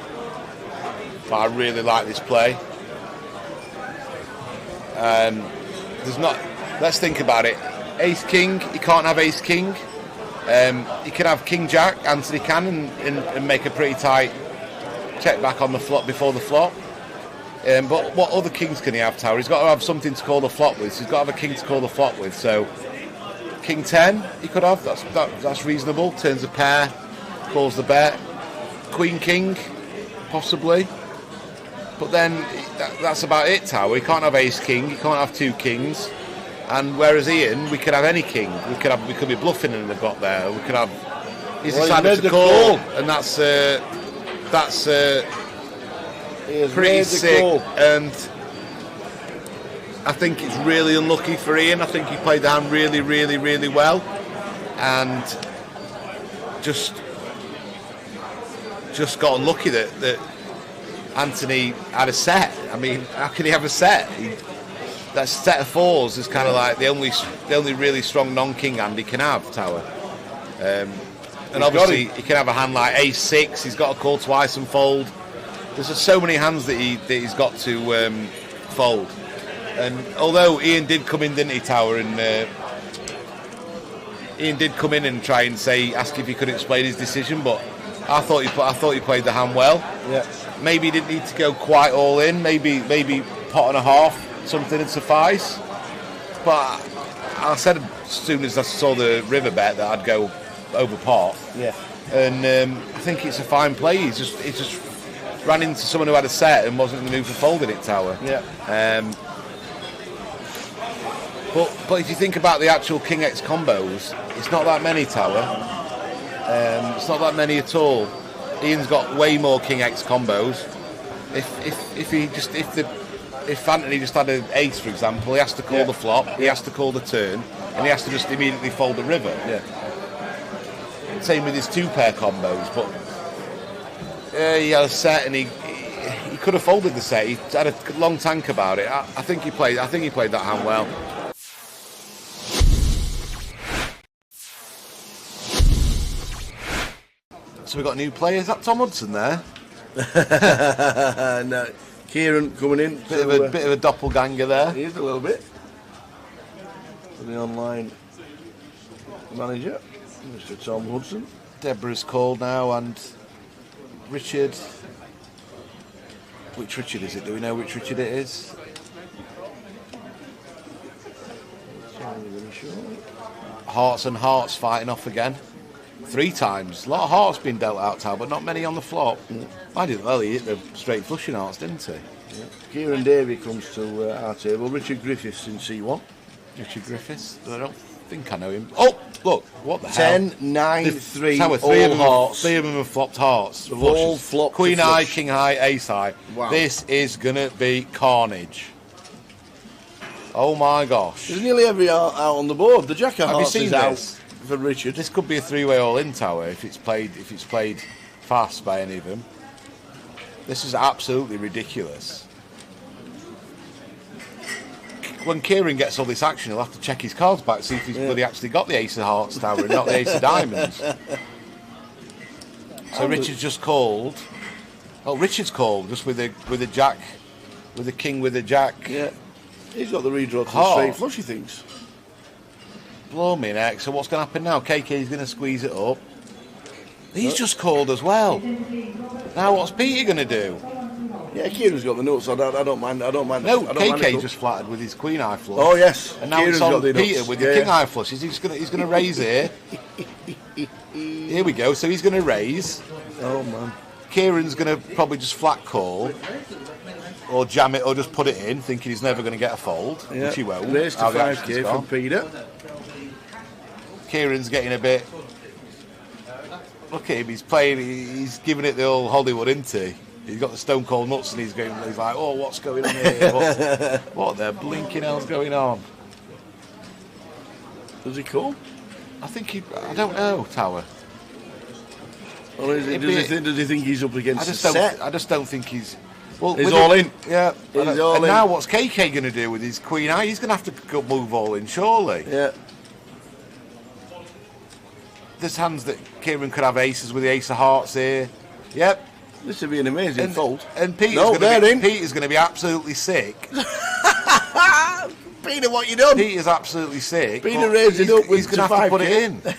But I really like this play. Let's think about it. Ace king, he can't have ace king. He can have king jack, Anthony can, and make a pretty tight check back on the flop before the flop. But what other kings can he have, tower? He's got to have something to call the flop with. So he's got to have a king to call the flop with. So king 10 he could have. That's reasonable. Turns a pair, calls the bet. Queen king, possibly. But then that's about it, tower. He can't have ace king. He can't have two kings. And whereas Ian, we could have any king. We could be bluffing and they've got there. We could have. He's decided to call, and that's pretty sick. And I think it's really unlucky for Ian. I think he played the hand really, really, really well, and just got unlucky that Anthony had a set. I mean, how can he have a set? That set of fours is kind of like the only really strong non-king hand he can have, tower. And obviously he can have a hand like ace six. He's got to call twice and fold. There's just so many hands that he's got to fold. And although Ian did come in, didn't he, tower? And Ian did come in and try and ask if he could explain his decision, but I thought he played the hand well. Yeah. Maybe he didn't need to go quite all in. Maybe pot and a half, something would suffice. But I said as soon as I saw the river bet that I'd go over pot. Yeah. And I think it's a fine play. He just ran into someone who had a set and wasn't in the mood for folding it, tower. Yeah. But if you think about the actual king X combos, it's not that many, tower. It's not that many at all. Ian's got way more king X combos. If Anthony just had an ace, for example, he has to call the flop, he has to call the turn, and he has to just immediately fold the river. Yeah. Same with his two pair combos, but he had a set and he could have folded the set. He had a long tank about it. I think he played that hand well. So we've got new players. Is that Tom Hudson there? No, Kieran coming in. Bit of a doppelganger there. He is a little bit. The online manager, Mr. Tom Hudson. Deborah's called now, and Richard. Which Richard is it? Do we know which Richard it is? Hearts and hearts fighting off again. 3 times. A lot of hearts been dealt out, Tal, but not many on the flop. I didn't. Well, he hit the straight flushing hearts, didn't he? Yeah. Kieran Davey comes to our table. Richard Griffiths in C1. Richard Griffiths. I don't think I know him. Oh, look! What the 10, hell? 9, 3. Tower, All hearts. 3 of them have flopped hearts. All flopped. Queen high, king high, ace high. Wow. This is gonna be carnage. Oh my gosh! There's nearly every out on the board. The jack of Have you hearts seen is this? out for Richard. This could be a 3-way all-in, tower if it's played fast by any of them. This is absolutely ridiculous. When Kieran gets all this action, he'll have to check his cards back, see if he's bloody actually got the ace of hearts, tower, and not the ace of diamonds. So Richard's just called. Oh, Richard's called just with a jack, with a king with a jack. Yeah, he's got the redraw to Heart. straight flush, he thinks. Blow me neck. So what's going to happen now? KK's going to squeeze it up. He's just called as well. Now what's Peter going to do? Yeah, Kieran's got the nuts. I don't mind. I don't mind. No, I don't mind KK it. just flattered with his queen eye flush. Oh yes. And now Kieran's it's on got the nuts. Peter with the king eye flush. He's going to raise here. Here we go. So he's going to raise. Oh man. Kieran's going to probably just flat call, or jam it, or just put it in, thinking he's never going to get a fold, which he won't. Raise to How the 5k action's from gone. Peter. Kieran's getting a bit. Look at him. He's playing. He's giving it the old Hollywood, isn't he? He's got the stone cold nuts, and he's going. He's like, "Oh, what's going on here? What the blinking hell's going on?" Does he call? I think he. I don't know, Tower. Or is it, does he think he's up against I just the set? I just don't think he's. Well, He's with all it- in. Yeah. He's and all in. now what's KK going to do with his queen eye? He's going to have to go move all in, surely. Yeah. There's hands that Kieran could have aces with the ace of hearts here. Yep. This would be an amazing fold. And Peter's No, they're in. Peter's going to be absolutely sick. Peter, what you done? Peter's absolutely sick. Peter but raised it up with he's going to have to put it 5k.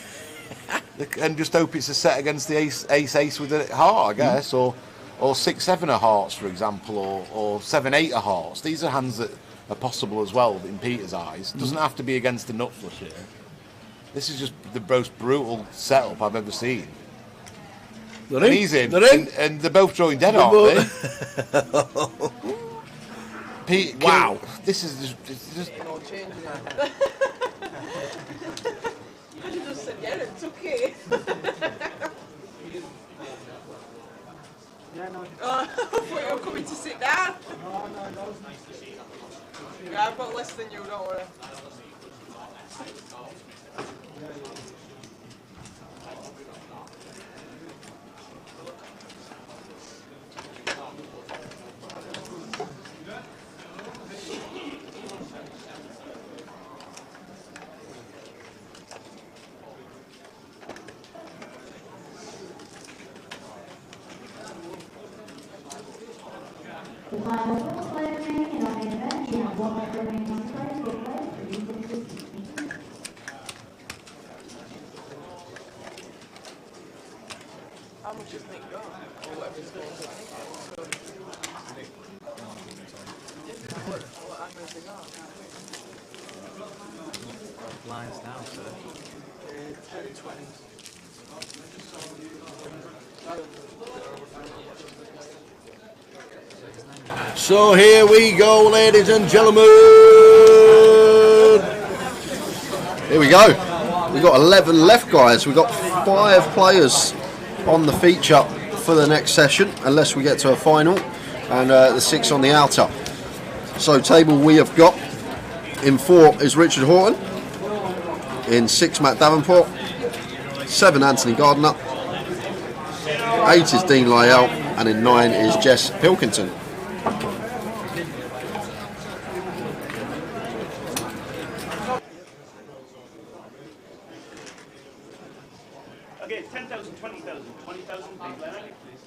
in. And just hope it's a set against the ace with a heart, I guess, or 6-7 of hearts, for example, or 7-8 of hearts. These are hands that are possible as well in Peter's eyes. Doesn't have to be against the nut flush here. This is just the most brutal setup I've ever seen. They're And in. he's in, They're in. and they're both drawing dead, They're aren't they? Pete, Wow. This is just I just said, yeah, it's okay. I thought you were coming to sit down. Yeah, I've got less than you, don't worry. The final four players remaining on the event, you have one member remaining on site to get played for each of the teams. How much is Nick got? Or whatever his goals are. What angles they got? Lines now, sir. 10-20. So here we go, ladies and gentlemen. Here we go. We've got 11 left, guys. We've got 5 players on the feature for the next session, unless we get to a final, and the 6 on the outer. So table we have got in 4 is Richard Horton, in 6 Matt Davenport, 7 Anthony Gardner, 8 is Dean Lyell, and in 9 is Jess Pilkington. Okay, 10,000, 20,000, 20,000, big Leonard, please.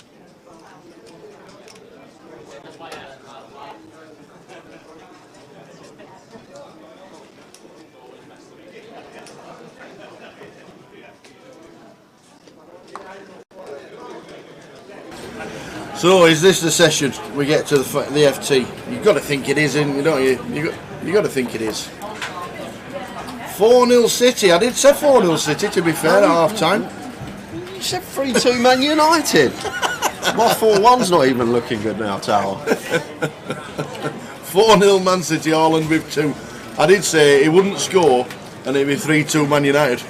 So is this the session we get to the FT? You've got to think it is, don't you? You got to think it is. 4-0 City. I did say 4-0 City, to be fair, at half time. You said 3-2 Man United. My 4-1's not even looking good now, Tower. 4-0 Man City, Haaland with 2. I did say he wouldn't score and it'd be 3-2 Man United.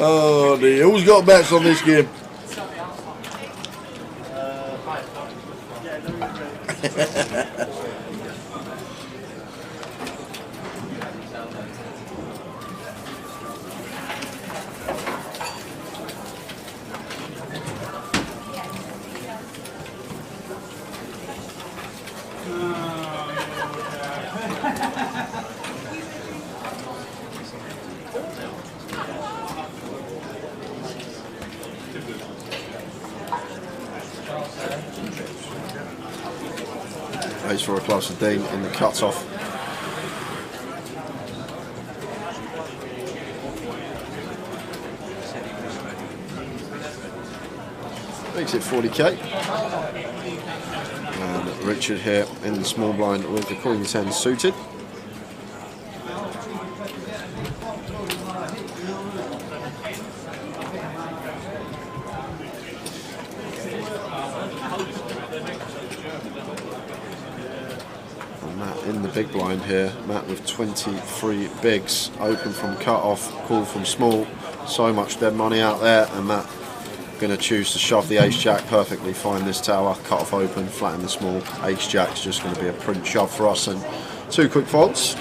Oh dear, who's got bets on this game? Ace-4 class for Dean in the cut-off. Makes it 40k. And Richard here in the small blind with the Queen 10 suited. In the big blind here, Matt with 23 bigs, open from cut-off, call from small, so much dead money out there, and Matt going to choose to shove the ace-jack perfectly, find this tower, cut-off open, flatten the small, ace-jack's just going to be a print shove for us, and 2 quick folds.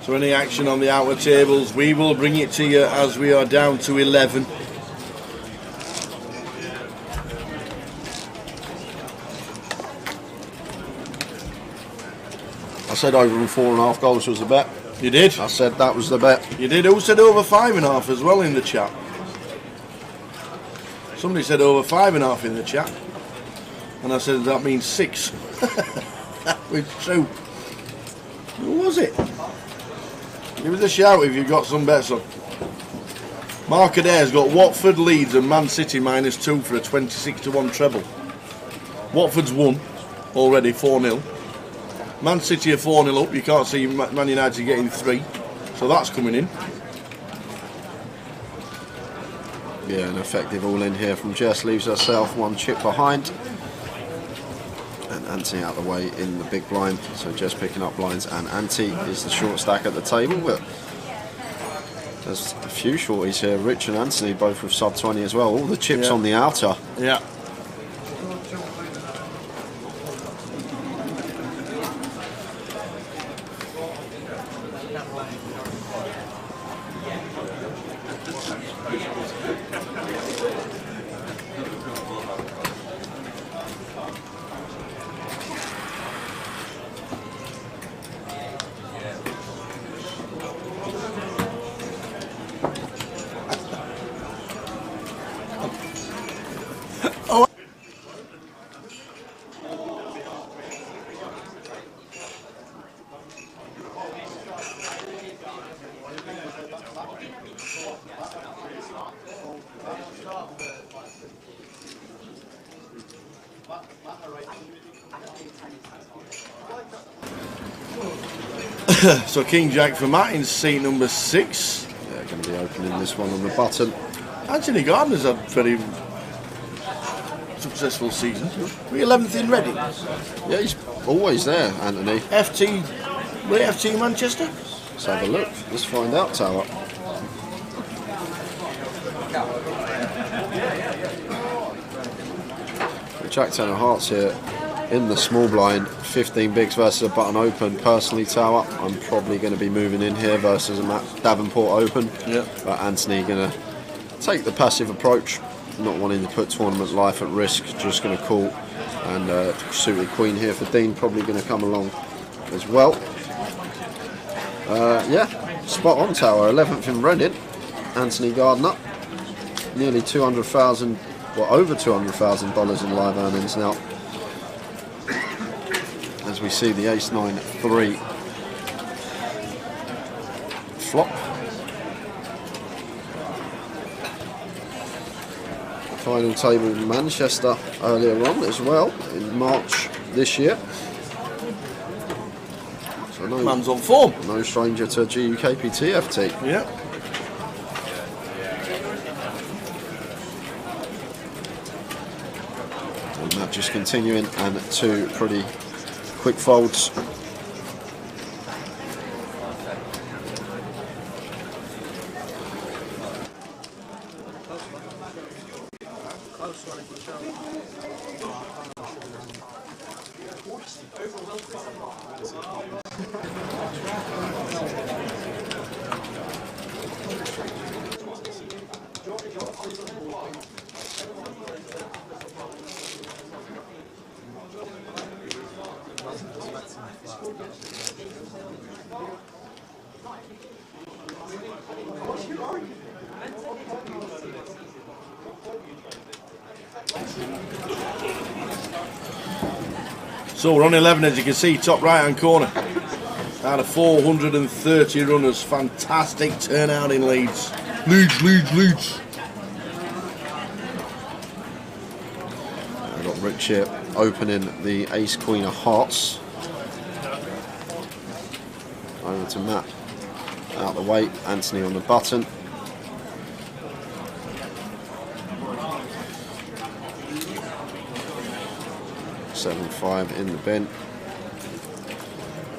So any action on the outer tables, we will bring it to you as we are down to 11. I said over and 4.5 goals was the bet. You did? I said that was the bet. You did. Who said over 5.5 as well in the chat? Somebody said over 5.5 in the chat. And I said that means 6. With 2. Who was it? Give us a shout if you've got some bets on. Mark Adair's got Watford, Leeds and Man City -2 for a 26-1 treble. Watford's won already 4-0. Man City are 4-0 up. You can't see Man United getting 3. So that's coming in. Yeah, an effective all in here from Jess. Leaves herself 1 chip behind. And Ante out the way in the big blind. So Jess picking up blinds, and Ante is the short stack at the table. But there's a few shorties here. Rich and Anthony both with sub 20 as well. All the chips on the outer. Yeah. So King Jack for Matt in seat number 6. Yeah, going to be opening this one on the button. Anthony Gardner's had a very successful season. We're 11th in Reading. Yeah, he's always there, Anthony. FT, we're FT Manchester. Let's have a look. Let's find out, Tower. Jack 10 of hearts here in the small blind. 15 bigs versus a button open. Personally, Tower, I'm probably going to be moving in here versus a Matt Davenport open. Yeah. But Anthony going to take the passive approach, not wanting to put tournament life at risk. Just going to call, and suited queen here for Dean, probably going to come along as well. Yeah, spot on, Tower. 11th in Reading. Anthony Gardner, nearly 200,000. Well, over $200,000 in live earnings now. As we see the ace-9-3 flop. Final table in Manchester earlier on as well in March this year. So no, man's on form. No stranger to GUKPT FT. Yeah. And that just continuing, and 2 pretty quick folds. So we're on 11, as you can see, top right hand corner. Out of 430 runners. Fantastic turnout in Leeds. Leeds. We've got Rich here opening the ace queen of hearts. Over to Matt. Out the way, Anthony on the button. Seven, 5 in the bin.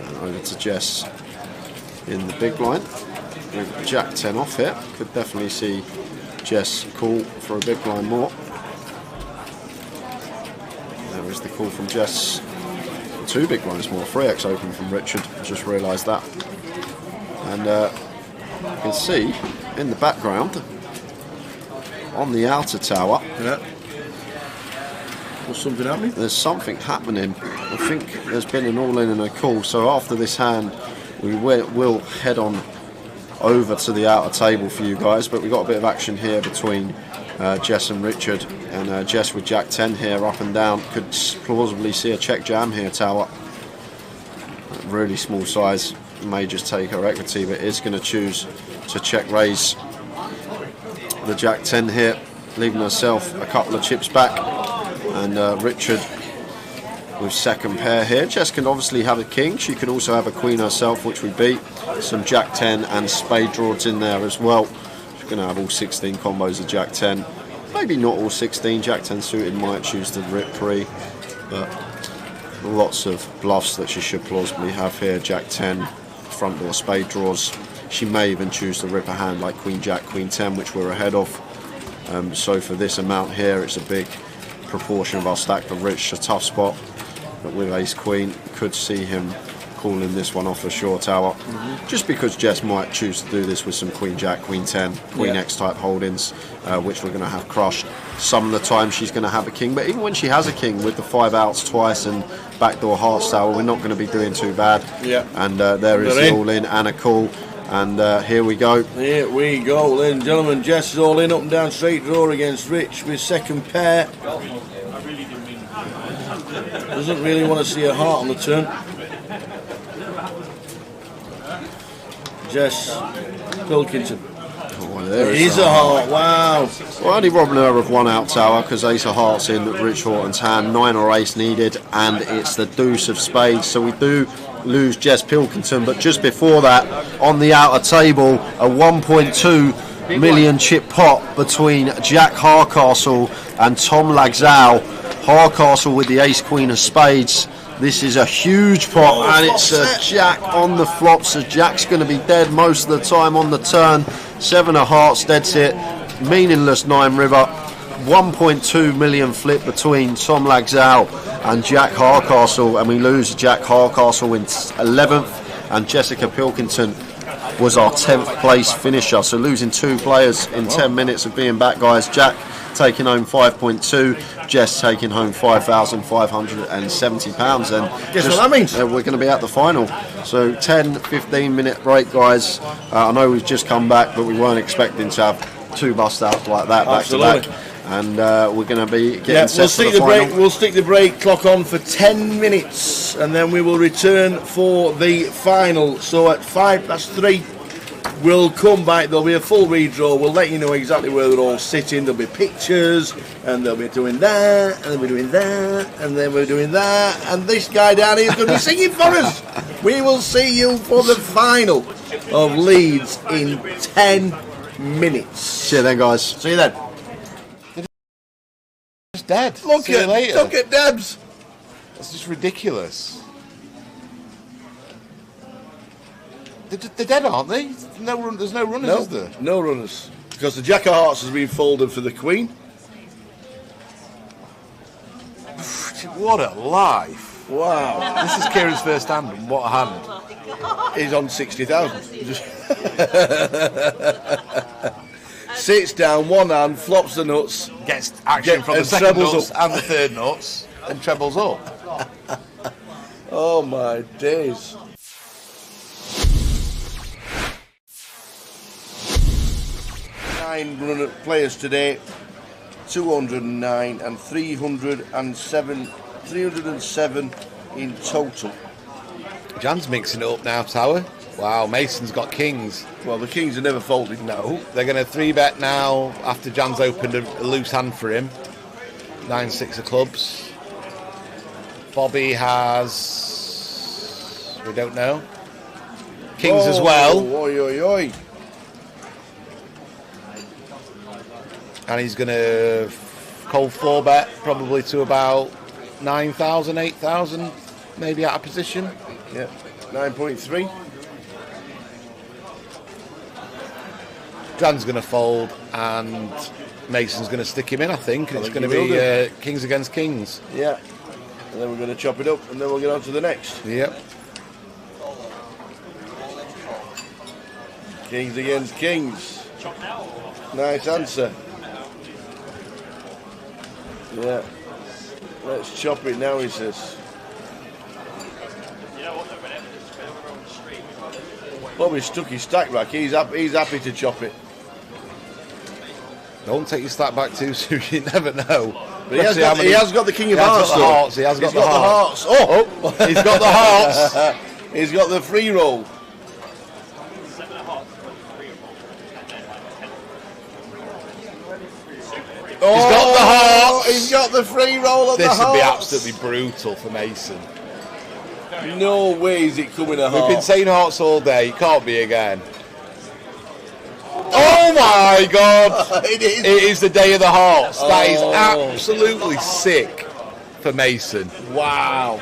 And over to Jess in the big blind. With Jack 10 off here. Could definitely see Jess call for a big blind more. There is the call from Jess. 2 big blinds more. 3x open from Richard. Just realised that. And you can see in the background on the outer tower. Yeah. There's something happening? There's something happening. I think there's been an all-in and a call. So after this hand, we will head on over to the outer table for you guys. But we've got a bit of action here between Jess and Richard. And Jess with Jack 10 here, up and down. Could plausibly see a check jam here, tower. Really small size. May just take her equity, but is going to choose to check raise the Jack 10 here, leaving herself a couple of chips back. And Richard with second pair here. Jess can obviously have a king. She can also have a queen herself, which we beat. Some Jack 10 and spade draws in there as well. She's going to have all 16 combos of Jack 10. Maybe not all 16. Jack 10 suited might choose to rip pre, but lots of bluffs that she should plausibly have here. Jack 10, front door spade draws. She may even choose to rip a hand like Queen Jack, Queen 10, which we're ahead of. So for this amount here, it's a big proportion of our stack for Rich, a tough spot. But with Ace Queen, could see him calling this one off a short tower. Just because Jess might choose to do this with some Queen Jack, Queen 10, Queen X type holdings, which we're going to have crushed. Some of the time she's going to have a king, but even when she has a king with the 5 outs twice and backdoor hearts tower, we're not going to be doing too bad. And there is the all in and a call. And here we go. Here we go, ladies and gentlemen. Jess is all in, up and down straight draw against Rich with second pair. Doesn't really want to see a heart on the turn. Jess Pilkington. Oh, there it is a heart, wow. We're only robbing her of 1 out tower because Ace of Hearts in Rich Horton's hand, 9 or ace needed, and it's the deuce of spades. So we do lose Jess Pilkington, but just before that, on the outer table, a 1.2 million chip pot between Jack Harcastle and Tom Lagzau. Harcastle with the ace queen of spades. This is a huge pot, and it's a Jack on the flop, so Jack's going to be dead most of the time on the turn. 7 of hearts, dead hit, meaningless 9 river. 1.2 million flip between Tom Lagzau and Jack Harcastle, and we lose Jack Harcastle in 11th, and Jessica Pilkington was our 10th place finisher. So losing 2 players in 10 minutes of being back, guys. Jack taking home 5.2, Jess taking home £5,570. And guess what that means? We're going to be at the final. So 10-15 minute break, guys. I know we've just come back, but we weren't expecting to have 2 bust outs like that back to back. And we're going to be getting set for the final. We'll stick the break clock on for 10 minutes, and then we will return for the final. So at 3, we'll come back. There'll be a full redraw. We'll let you know exactly where they're all sitting. There'll be pictures, and they'll be doing that, and they'll be doing that, and then we're doing that, and this guy down here is going to be singing for us. We will see you for the final of Leeds in 10 minutes. See you then, guys. See you then. It's dead. Look at Debs. That's just ridiculous. They're dead, aren't they? There's no runners, is there? No runners. Because the Jack of Hearts has been folded for the Queen. What a life. Wow. This is Kieran's first hand, and what a hand. He's on 60,000. Sits down, one hand, flops the nuts. Gets action from the second nuts and the third nuts, and trebles up. Oh my days. Nine players today, 209 and 307 in total. Jan's mixing it up now, Tower. Wow, Mason's got kings. Well, the kings are never folded. No, they're going to 3-bet now after Jan's opened a loose hand for him. 9-6 of clubs. Bobby has... we don't know. Kings as well. Oi, oi, oi. And he's going to cold 4-bet probably to about 9,000, 8,000, maybe out of position. Yeah, 9.3. Jan's going to fold and Mason's going to stick him in, I think. And it's going to be kings against kings. Yeah. And then we're going to chop it up and then we'll get on to the next. Yep. Kings against kings. Nice answer. Yeah. Let's chop it now, he says. Bobby stuck his stack back. He's happy to chop it. Don't take your stack back too soon. You never know. But he has got the king of hearts. He has got the hearts. Oh, he's got the hearts. He's got the free roll. He's got the hearts. He's got the free roll of the hearts. This would be absolutely brutal for Mason. No way is it coming a heart. We've been saying hearts all day. It can't be again. Oh my God! It is the day of the hearts. That is absolutely sick for Mason. Wow.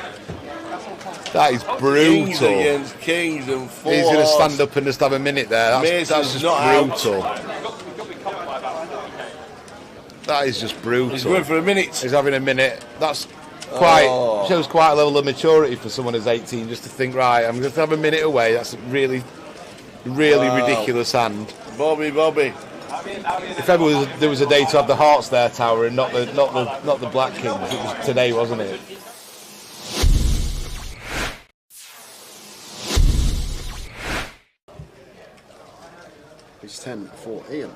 That is brutal. Kings against kings and 4 He's going to hearts. stand up and just have a minute there. That's just brutal. That is just brutal. He's going for a minute. He's having a minute. That's quite shows quite a level of maturity for someone who's 18 just to think, right, I'm going to have a minute away. That's a really ridiculous hand. Bobby. If ever there was a day to have the hearts there, Tower, and not the black kings, it was today, wasn't it? It's 10 for Ian.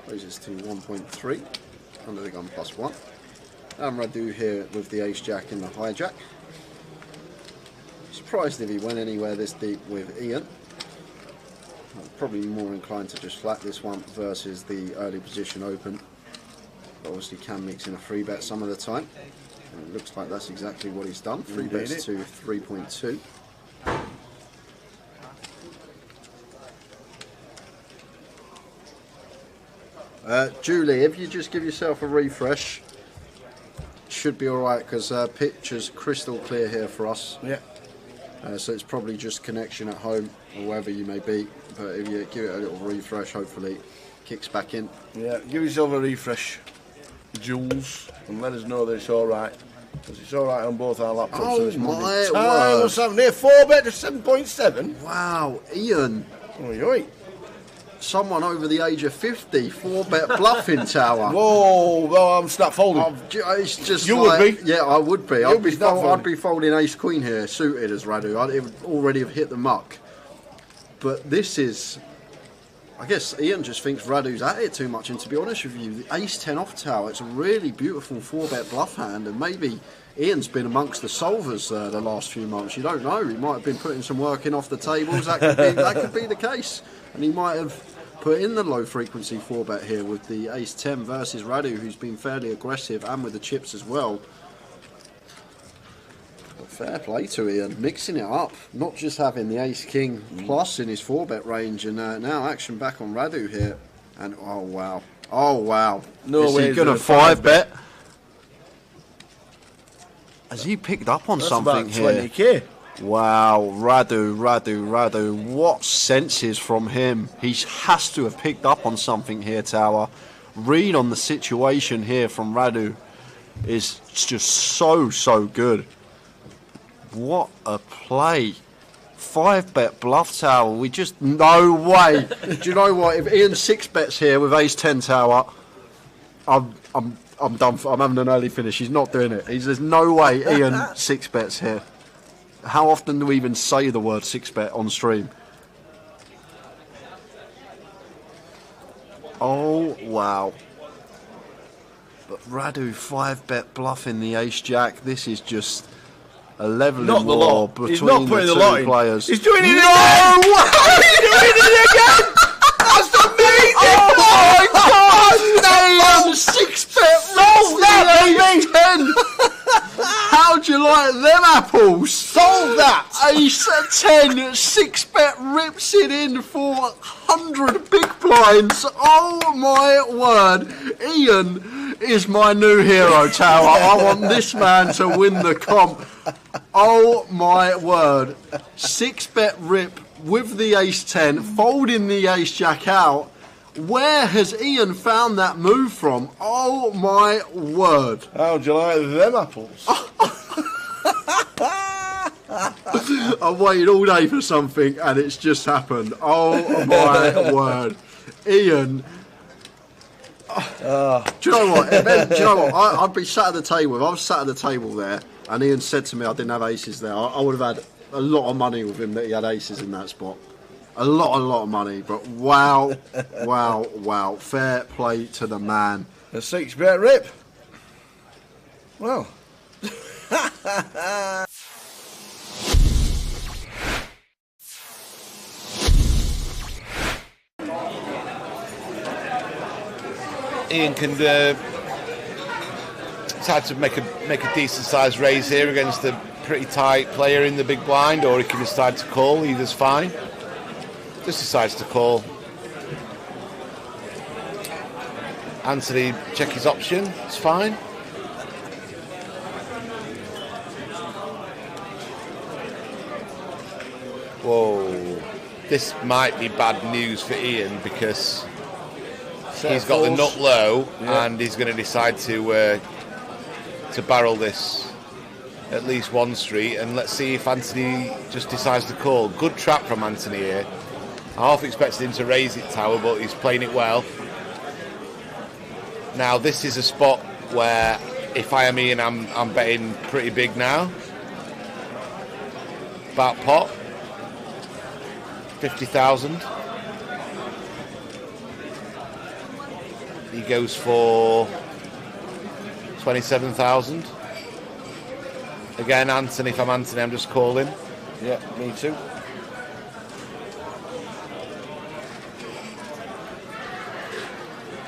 Raises to 1.3 under the gun +1. And Radu here with the ace jack in the hijack. Surprised if he went anywhere this deep with Ian. I'm probably more inclined to just flat this one versus the early position open. But obviously can mix in a 3-bet some of the time. And it looks like that's exactly what he's done. 3 bets to 3.2. Julie, if you just give yourself a refresh, should be alright because picture's crystal clear here for us. Yeah. So it's probably just connection at home or wherever you may be. But if you give it a little refresh, hopefully it kicks back in. Yeah, give yourself a refresh, Jules, and let us know that it's alright. Because it's alright on both our laptops. Oh so it's my word. word. Something there, 4-bet to 7.7. Wow, Ian. Oi, oi. Someone over the age of 50, 4-bet bluffing Tower. Whoa, well, I'm snap folding. It's just You like, would be? Yeah, I would be. You'd be snap folding. I'd be folding ace queen here, suited as Radu. It would already have hit the muck. But this is, I guess Ian just thinks Radu's at it too much. And to be honest with you, the ace 10 off Tower, it's a really beautiful 4-bet bluff hand. And maybe Ian's been amongst the solvers the last few months. You don't know. He might have been putting some work in off the tables. That could be the case. And he might have put in the low frequency 4-bet here with the ace 10 versus Radu, who's been fairly aggressive, and with the chips as well. But fair play to Ian, mixing it up, not just having the ace king plus in his 4-bet range, and now action back on Radu here. And oh wow, No way. Is he gonna 5-bet? Has he picked up on something here? 20k. Wow, Radu, what senses from him. He has to have picked up on something here, Tower. Read on the situation here from Radu is just so good. What a play. 5-bet bluff Tower, we just, no way. Do you know what, if Ian 6-bets here with ace 10 Tower, I'm done for, I'm having an early finish. He's not doing it. There's no way Ian 6-bets here. How often do we even say the word 6-bet on stream? Oh, wow. But Radu 5-bet bluffing the ace-jack. This is just a leveling Not the war lot. between He's not the putting two the lot in. players. He's doing it No! again! He's doing it again! That's amazing! Oh my God! Damn! 6-bet roll that, baby! 10! How'd you like them apples? Solve that! Ace 10, 6-bet rips it in for 100 big blinds. Oh my word. Ian is my new hero, Tower. I want this man to win the comp. Oh my word. 6-bet rip with the ace 10, folding the ace jack out. Where has Ian found that move from? Oh my word. How'd you like them apples? I've waited all day for something and it's just happened. Oh my word. Ian. Do you know what? Do you know what? I'd be sat at the table. If I was sat at the table there and Ian said to me I didn't have aces there, I would have had a lot of money with him that he had aces in that spot. A lot of money. But wow, wow. Fair play to the man. A 6-bet rip. Well. Ian can decide to make a decent sized raise here against a pretty tight player in the big blind, or he can decide to call. Either's fine. Just decides to call. Anthony check his option. It's fine. Whoa, this might be bad news for Ian because he's got the nut low, and he's going to decide to barrel this at least one street, and let's see if Anthony just decides to call. Good trap from Anthony here. I half expected him to raise it, Tower, but he's playing it well. Now this is a spot where if I am Ian, I'm betting pretty big now. About pot. 50,000. He goes for 27,000. Again, Anthony, if I'm Anthony, I'm just calling. Yeah, me too.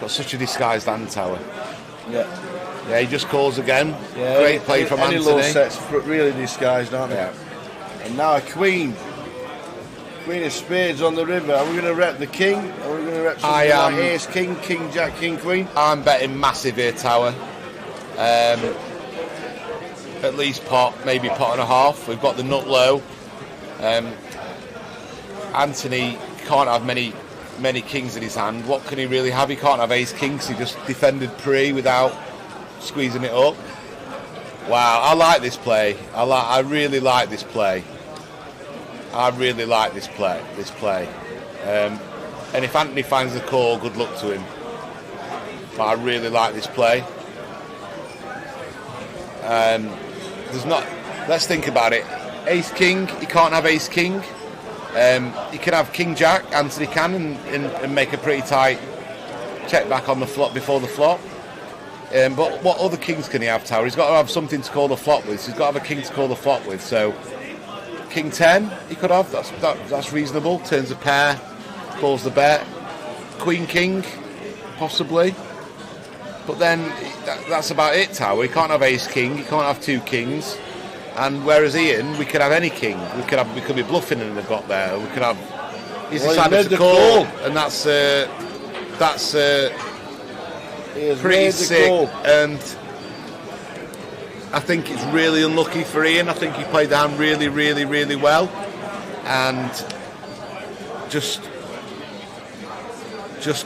Got such a disguised hand, Tower. Yeah. Yeah, he just calls again. Yeah, great play from any Anthony. low sets really disguised, aren't they? Yeah. And now a queen. Queen of spades on the river. Are we going to rep the king? Or are we going to rep something like ace, king, king, jack, king, queen? I'm betting massive here, Tower. At least pot, maybe pot and a half. We've got the nut low. Anthony can't have many kings in his hand. What can he really have? He can't have ace king because he just defended pre without squeezing it up. Wow, I like this play. I really like this play. I really like this play. And if Anthony finds the call, good luck to him. But I really like this play. There's not. Let's think about it. Ace king. He can't have ace king. He can have king jack. Anthony can and make a pretty tight check back on the flop before the flop. But what other kings can he have, Tower? He's got to have something to call the flop with. So he's got to have a king to call the flop with. So king 10 he could have. That's reasonable. Turns a pair, calls the bet. Queen king, possibly. But then that's about it, Tower. He can't have ace king. He can't have two kings. And whereas Ian, we could have any king. We could be bluffing and they've got there. We could have. He's decided to call, and that's pretty sick. And I think it's really unlucky for Ian. I think he played down really, really, really well, and just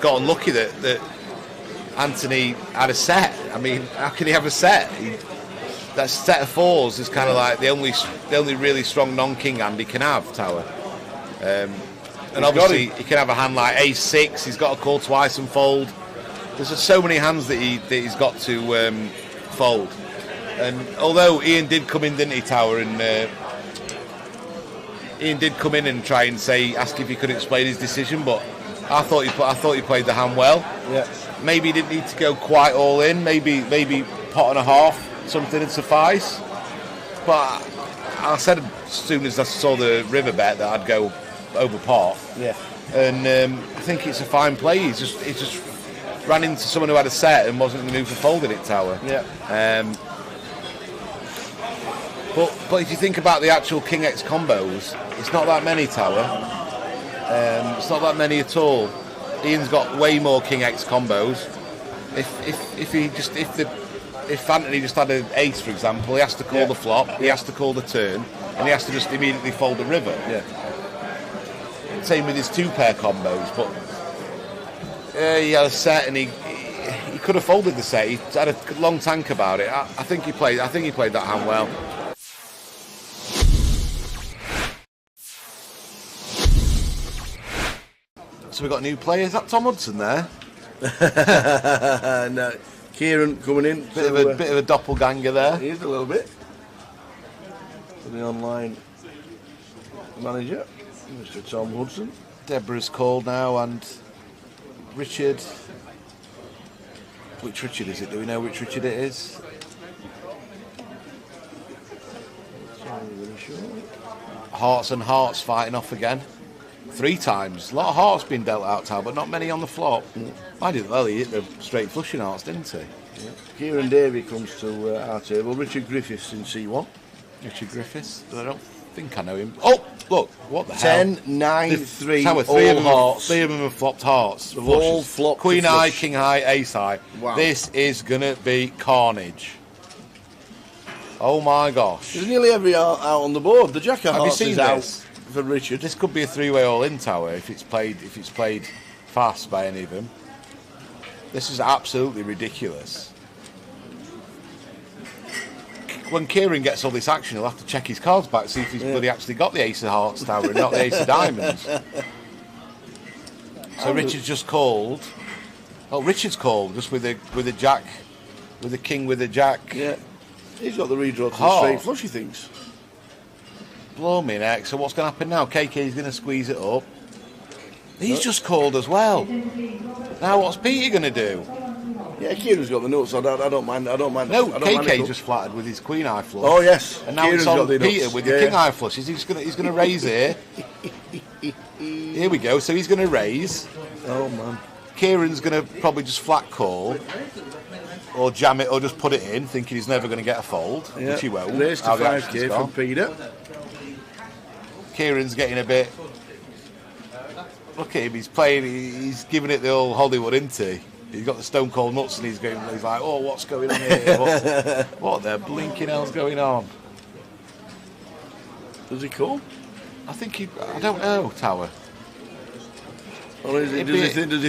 got unlucky that Anthony had a set. I mean, how can he have a set? That set of fours is kind of like the only really strong non-king hand he can have, Tower. And obviously he can have a hand like ace six. He's got to call twice and fold. There's just so many hands that he's got to fold. And although Ian did come in, didn't he, Tower? And Ian did come in and try and ask if he could explain his decision, but I thought he played the hand well. Yeah. Maybe he didn't need to go quite all in. Maybe pot and a half, something would suffice. But I said as soon as I saw the river bet that I'd go over pot. Yeah. And I think it's a fine play. He just ran into someone who had a set and wasn't going to move for folding it, Tower. Yeah. But if you think about the actual King X combos, it's not that many, Tower. It's not that many at all. Ian's got way more King X combos. If Anthony just had an ace, for example, he has to call the flop, he has to call the turn, and he has to just immediately fold the river. Yeah. Same with his two pair combos, but he had a set and he could have folded the set. He had a long tank about it. I think he played that hand well. So we got new players. Is that Tom Hudson there? No, Kieran coming in. Bit of a doppelganger there. He is a little bit. For the online manager, Mr. Tom Hudson. Deborah's called now, and Richard. Which Richard is it? Do we know which Richard it is? Hearts and hearts fighting off again. 3 times. A lot of hearts being dealt out, Tal, but not many on the flop. I did well. He hit the straight flushing hearts, didn't he? Yeah. Kieran Davey comes to our table. Richard Griffiths in C1. Richard Griffiths? I don't think I know him. Oh, look, what the 10, hell? 9, 3, Tower, all hearts. 3 of them have flopped hearts. All flopped. Queen high, king high, ace high. Wow. This is going to be carnage. Oh my gosh. There's nearly every out on the board. The jack of Have you hearts seen is this? out for Richard. This could be a 3-way all-in, Tower, if it's played fast by any of them. This is absolutely ridiculous. When Kieran gets all this action, he'll have to check his cards back, see if he's bloody actually got the ace of hearts, Tower, and not the ace of diamonds. So Richard's just called. Oh, Richard's called just with a jack, with a king, with a jack. Yeah, he's got the redraw to the straight flush, he thinks. Blow me neck. So what's going to happen now? KK's going to squeeze it up. He's just called as well. Now what's Peter going to do? Yeah, Kieran's got the notes, so I don't mind. No, KK just flattered with his queen eye flush. Oh yes, and now Kieran's it's on got the Peter nuts. with the king eye flushes. He's going to raise here. Here we go. So he's going to raise. Oh man. Kieran's going to probably just flat call, or jam it, or just put it in, thinking he's never going to get a fold, which he won't. Raise to 5k from Peter. Kieran's getting a bit. Look at him. He's playing. He's giving it the old Hollywood, isn't he? He's got the stone cold nuts, and he's like, oh, what's going on here? What the blinking hell's going on? Does he call? I think I don't know, Tower. Or does he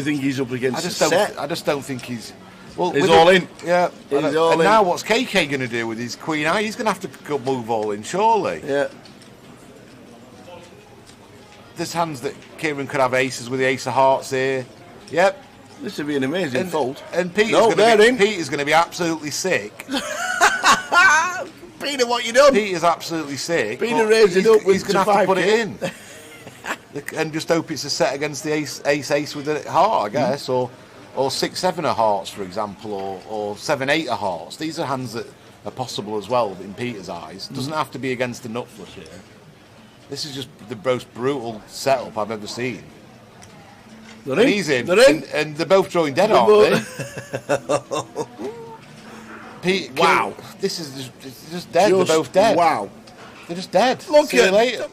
think he's up against I just don't think he's. Well, he's all in. Yeah. He's all in. Now what's KK going to do with his queen eye? He's going to have to go move all in, surely. Yeah. There's hands that Kieran could have aces with the ace of hearts here. Yep. This would be an amazing fold. And Peter's going to be absolutely sick. Peter, what you done? Peter's absolutely sick. Peter raised it up with he's going to have to put it in. And just hope it's a set against the ace with a heart, I guess, or 6-7 of hearts, for example, or 7-8 of hearts. These are hands that are possible as well in Peter's eyes. Doesn't have to be against the nut flush here. This is just the most brutal setup I've ever seen. They're he's in, and they're both drawing dead, aren't they? Wow, this is just dead. They're both dead. Wow, they're just dead. Look See you later.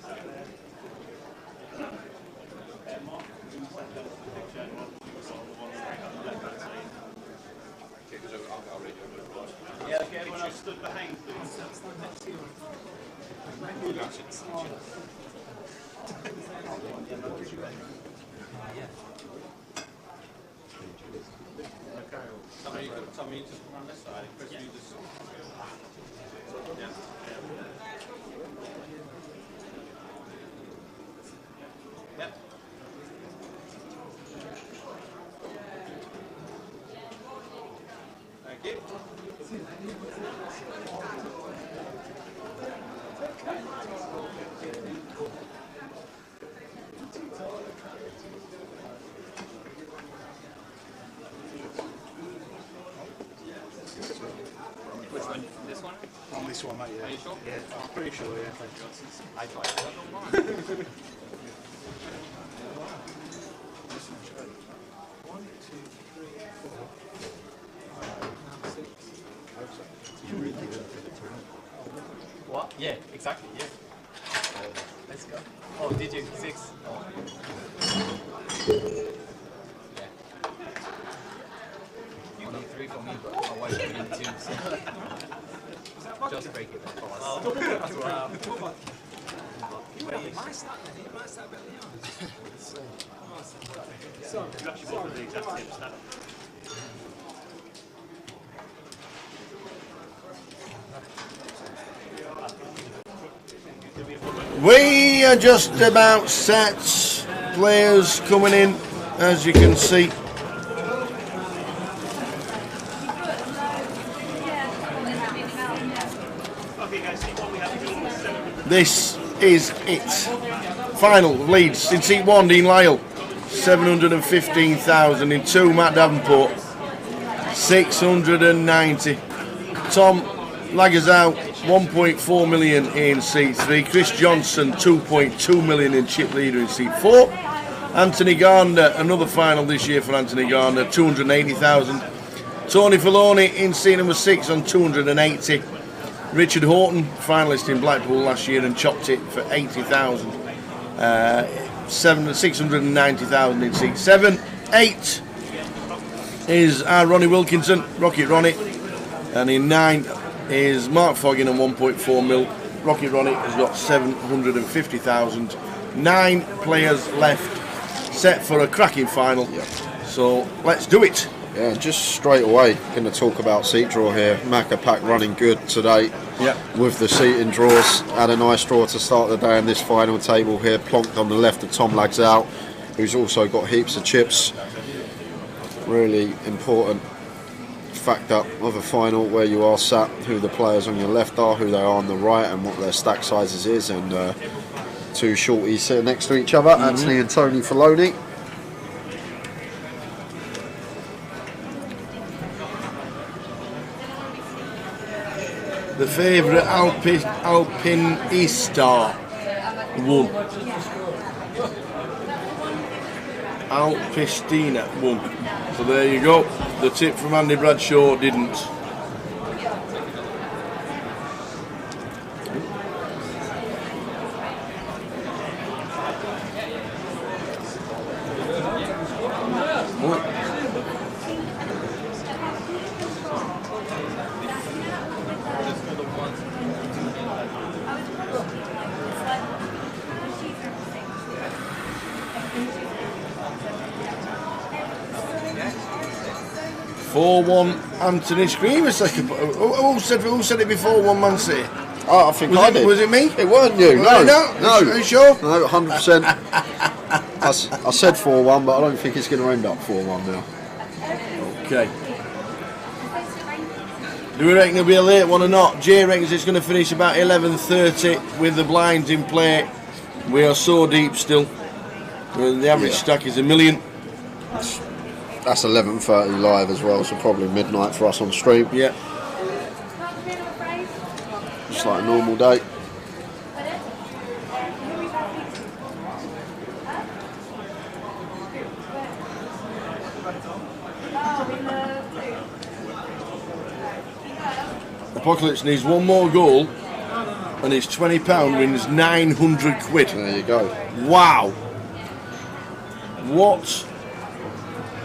Tommy, you just come on this side. Chris, you just. Yeah. Yep. Thank you. sure? Yeah, I'm pretty sure, yeah. I tried. What? Yeah, exactly, yeah. Let's go. Oh, did you? 6. Oh. Yeah. Only 3 for me, but my wife will be 2, so just break it. Oh, that's wow. You've actually got the exact same stat. We are just about set. Players coming in, as you can see. This is it. Final of Leeds in seat 1, Dean Lyle, 715,000. In 2, Matt Davenport, 690. Tom Laggers out, 1.4 million in seat 3. Chris Johnson, 2.2 million in chip leader in seat 4. Anthony Gardner, another final this year for Anthony Gardner, 280,000. Tony Filoni in seat number 6 on 280. Richard Horton, finalist in Blackpool last year and chopped it for 80,000. 690,000 in seat 7. 8 is Ronnie Wilkinson, Rocket Ronnie, and in 9 is Mark Foggin on 1.4 mil. Rocket Ronnie has got 750,000. 9 players left, set for a cracking final. So let's do it. Yeah, just straight away, going to talk about seat draw here. Macca-Pack running good today with the seating draws. Had a nice draw to start the day in this final table here. Plonked on the left of Tom Lags out, who's also got heaps of chips. Really important factor of a final, where you are sat, who the players on your left are, who they are on the right, and what their stack sizes is. And 2 shorties sitting next to each other, Anthony and Tony Filoni. The favourite Alpinista won. Alpistina won. So there you go. The tip from Andy Bradshaw didn't. Anthony Screamer second. Who said it before 1 Man City? Oh, I think I did. Was it me? It weren't you. No. Are you sure? No, 100%. I said 4-1, but I don't think it's going to end up 4-1 now. Okay. Do we reckon it'll be a late one or not? Jay reckons it's going to finish about 11:30 with the blinds in play. We are so deep still. The average stack is $1 million. That's 11:30 live as well, so probably midnight for us on stream. Yeah. Just like a normal day. Apocalypse needs 1 more goal and his £20 wins 900 quid. There you go. Wow.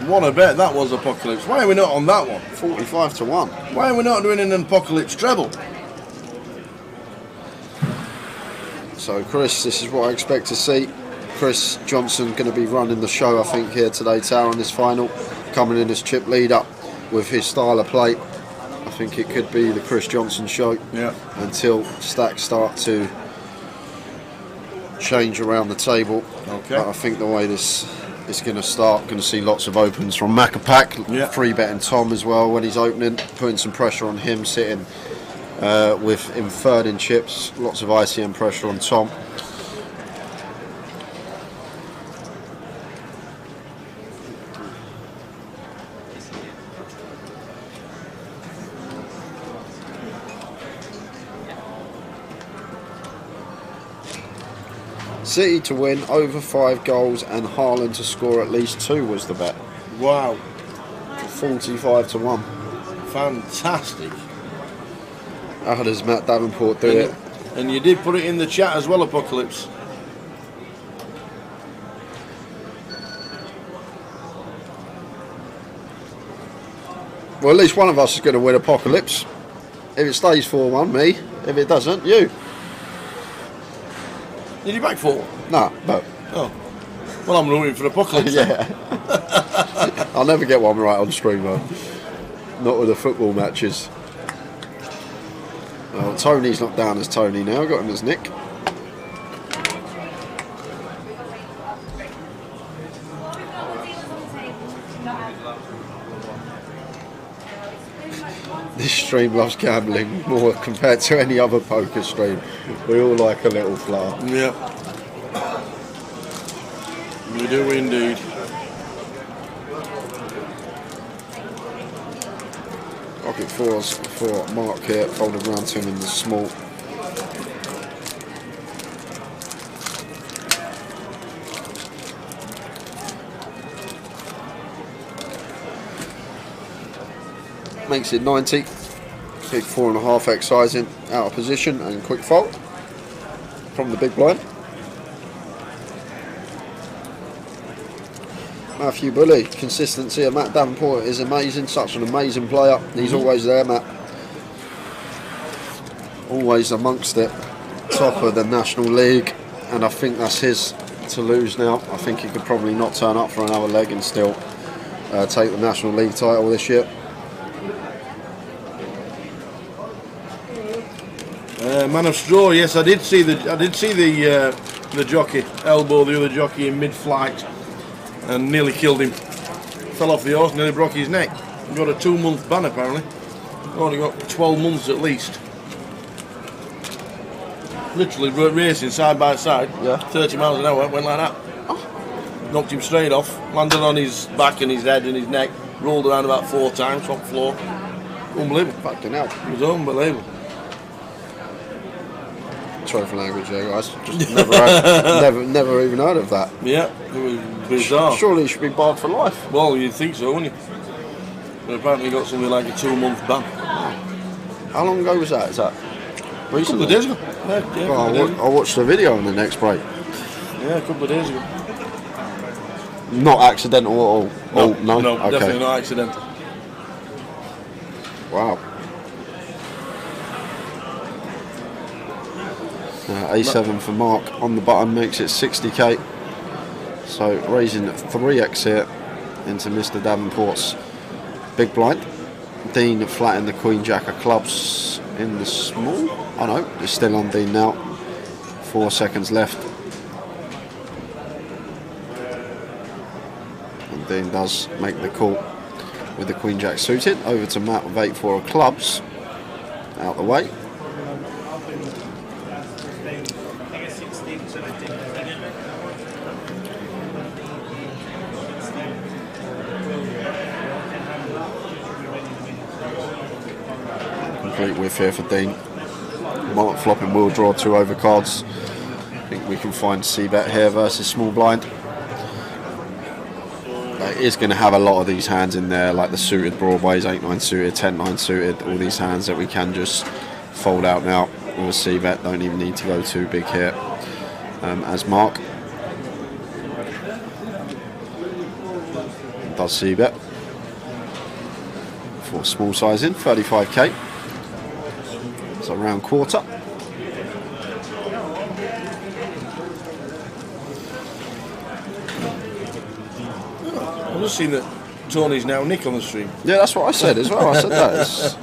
What a bet that was, Apocalypse. Why are we not on that one? 45-1. Why are we not doing an Apocalypse treble? So Chris, this is what I expect to see. Chris Johnson going to be running the show, I think, here today, Tower, in this final. Coming in as chip leader with his style of play. I think it could be the Chris Johnson show until stacks start to change around the table. Okay. But I think the way this is going to start, going to see lots of opens from Macca-Pack. Free betting Tom as well when he's opening, putting some pressure on him, sitting with him third in chips. Lots of ICM pressure on Tom. City to win over 5 goals and Haaland to score at least 2 was the bet. Wow. 45 to 1. Fantastic. How does Matt Davenport do it? And you did put it in the chat as well, Apocalypse. Well, at least one of us is going to win Apocalypse. If it stays 4-1, me. If it doesn't, you. Did you back 4? Nah, no. Oh. Well, I'm rooting for Apocalypse. Yeah. I'll never get one right on stream, though. Not with the football matches. Well, Tony's not down as Tony now. Got him as Nick. This stream loves gambling more compared to any other poker stream. We all like a little flutter. Yeah. We do indeed. Pocket 4s for Mark here, folded round to him in the small. Makes it 90. Big 4.5x sizing, out of position and quick fold from the big blind. Matthew Bully, consistency of Matt Davenport is amazing, such an amazing player. He's always there, Matt. Always amongst it. Top of the National League, and I think that's his to lose now. I think he could probably not turn up for another leg and still take the National League title this year. Man of straw, yes, I did see the jockey elbow the other jockey in mid-flight and nearly killed him. Fell off the horse, nearly broke his neck. Got a 2-month ban apparently. Only got 12 months at least. Literally racing side by side, 30 miles an hour, went like that. Knocked him straight off, landed on his back and his head and his neck, rolled around about 4 times, off the floor. Unbelievable. Fucking hell. It was unbelievable. Sorry for language there, guys. Just never even heard of that. Yeah, it was bizarre. Surely he should be barred for life. Well, you'd think so, wouldn't you? But apparently he got something like a 2-month ban. How long ago was that? Is that recently? A couple of days ago. Yeah, Well, I watched the video on the next break. Yeah, a couple of days ago. Not accidental at all? No, No? Okay. Definitely not accidental. Wow. A7 for Mark on the button makes it 60k. So raising 3x here into Mr. Davenport's big blind. Dean flat in the Queen Jack of clubs in the small. Oh no, it's still on Dean now. 4 seconds left. And Dean does make the call with the Queen Jack suited. Over to Matt with 8-4 of clubs. Out the way. Complete whiff here for Dean. Mark flopping will draw 2 over cards. I think we can find C-bet here versus small blind. It is going to have a lot of these hands in there, like the suited Broadways, 8-9 suited, 10-9 suited, all these hands that we can just fold out now with a C-bet. Don't even need to go too big here as Mark does C-bet for small sizing, 35k. So around quarter. I've just seen that Tony's now Nick on the stream. Yeah, that's what I said as well. I said that. It's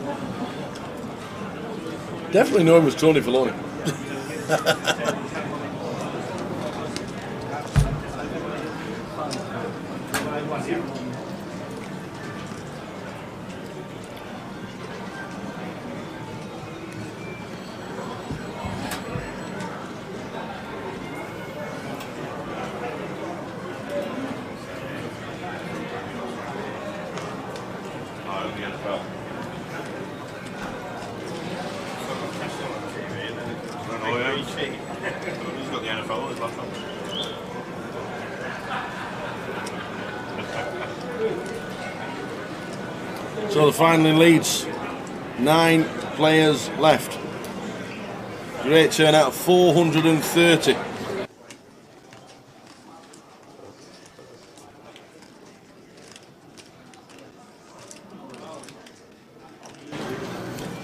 definitely know him as Tony Filoni. Who's got the NFL? was last time. So the final in Leeds, 9 players left. Great turnout of 430.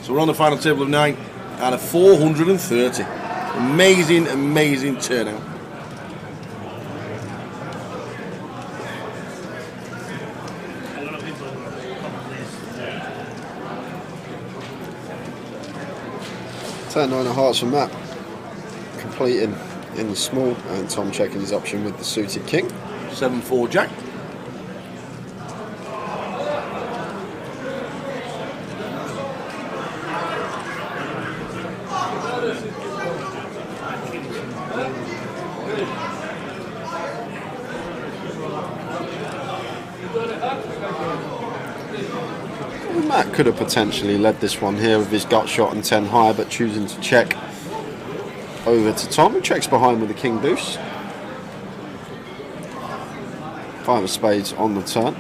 So we're on the final table of 9 out of 430. Amazing, amazing turnout. A lot of people comment this. 10-9 of hearts from Matt, completing in the small, and Tom checking his option with the suited king. 7-4 Jack. Matt could have potentially led this one here with his gut shot and 10 high, but choosing to check over to Tom, who checks behind with the king deuce. 5 of spades on the turn.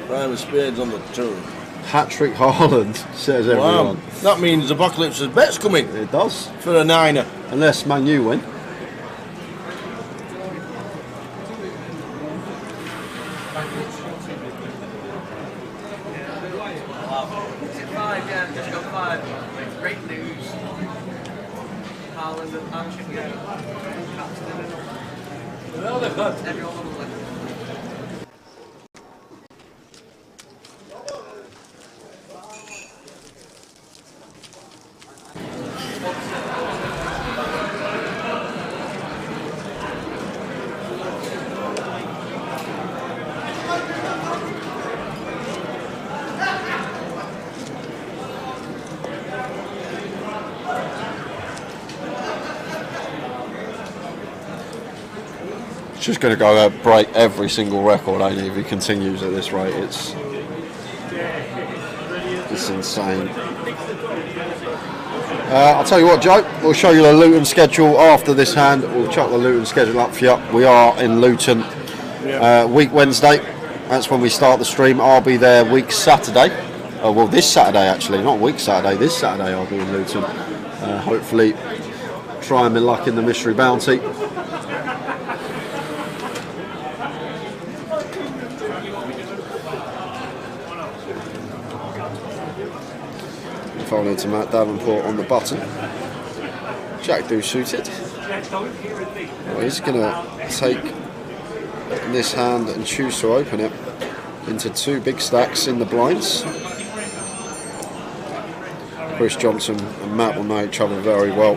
5 of spades on the turn. Hat-trick Haaland, says everyone. Wow. That means Apocalypse's bet's coming. It does. For a 9er. Unless Man U win. Five, yeah, just got 5. Great news. Haaland and action, yeah. Well, they've got everyone on the left. It's just going to go break every single record, ain't it, if he continues at this rate. It's insane. I'll tell you what, Joe, we'll show you the Luton schedule after this hand. We'll chuck the Luton schedule up for you. We are in Luton week Wednesday. That's when we start the stream. I'll be there week Saturday. Oh, well, this Saturday actually, not week Saturday. This Saturday I'll be in Luton. Hopefully try my luck in the Mystery Bounty. Following to Matt Davenport on the button. Jack do suited. Well, he's going to take this hand and choose to open it into 2 big stacks in the blinds. Chris Johnson and Matt will know each other very well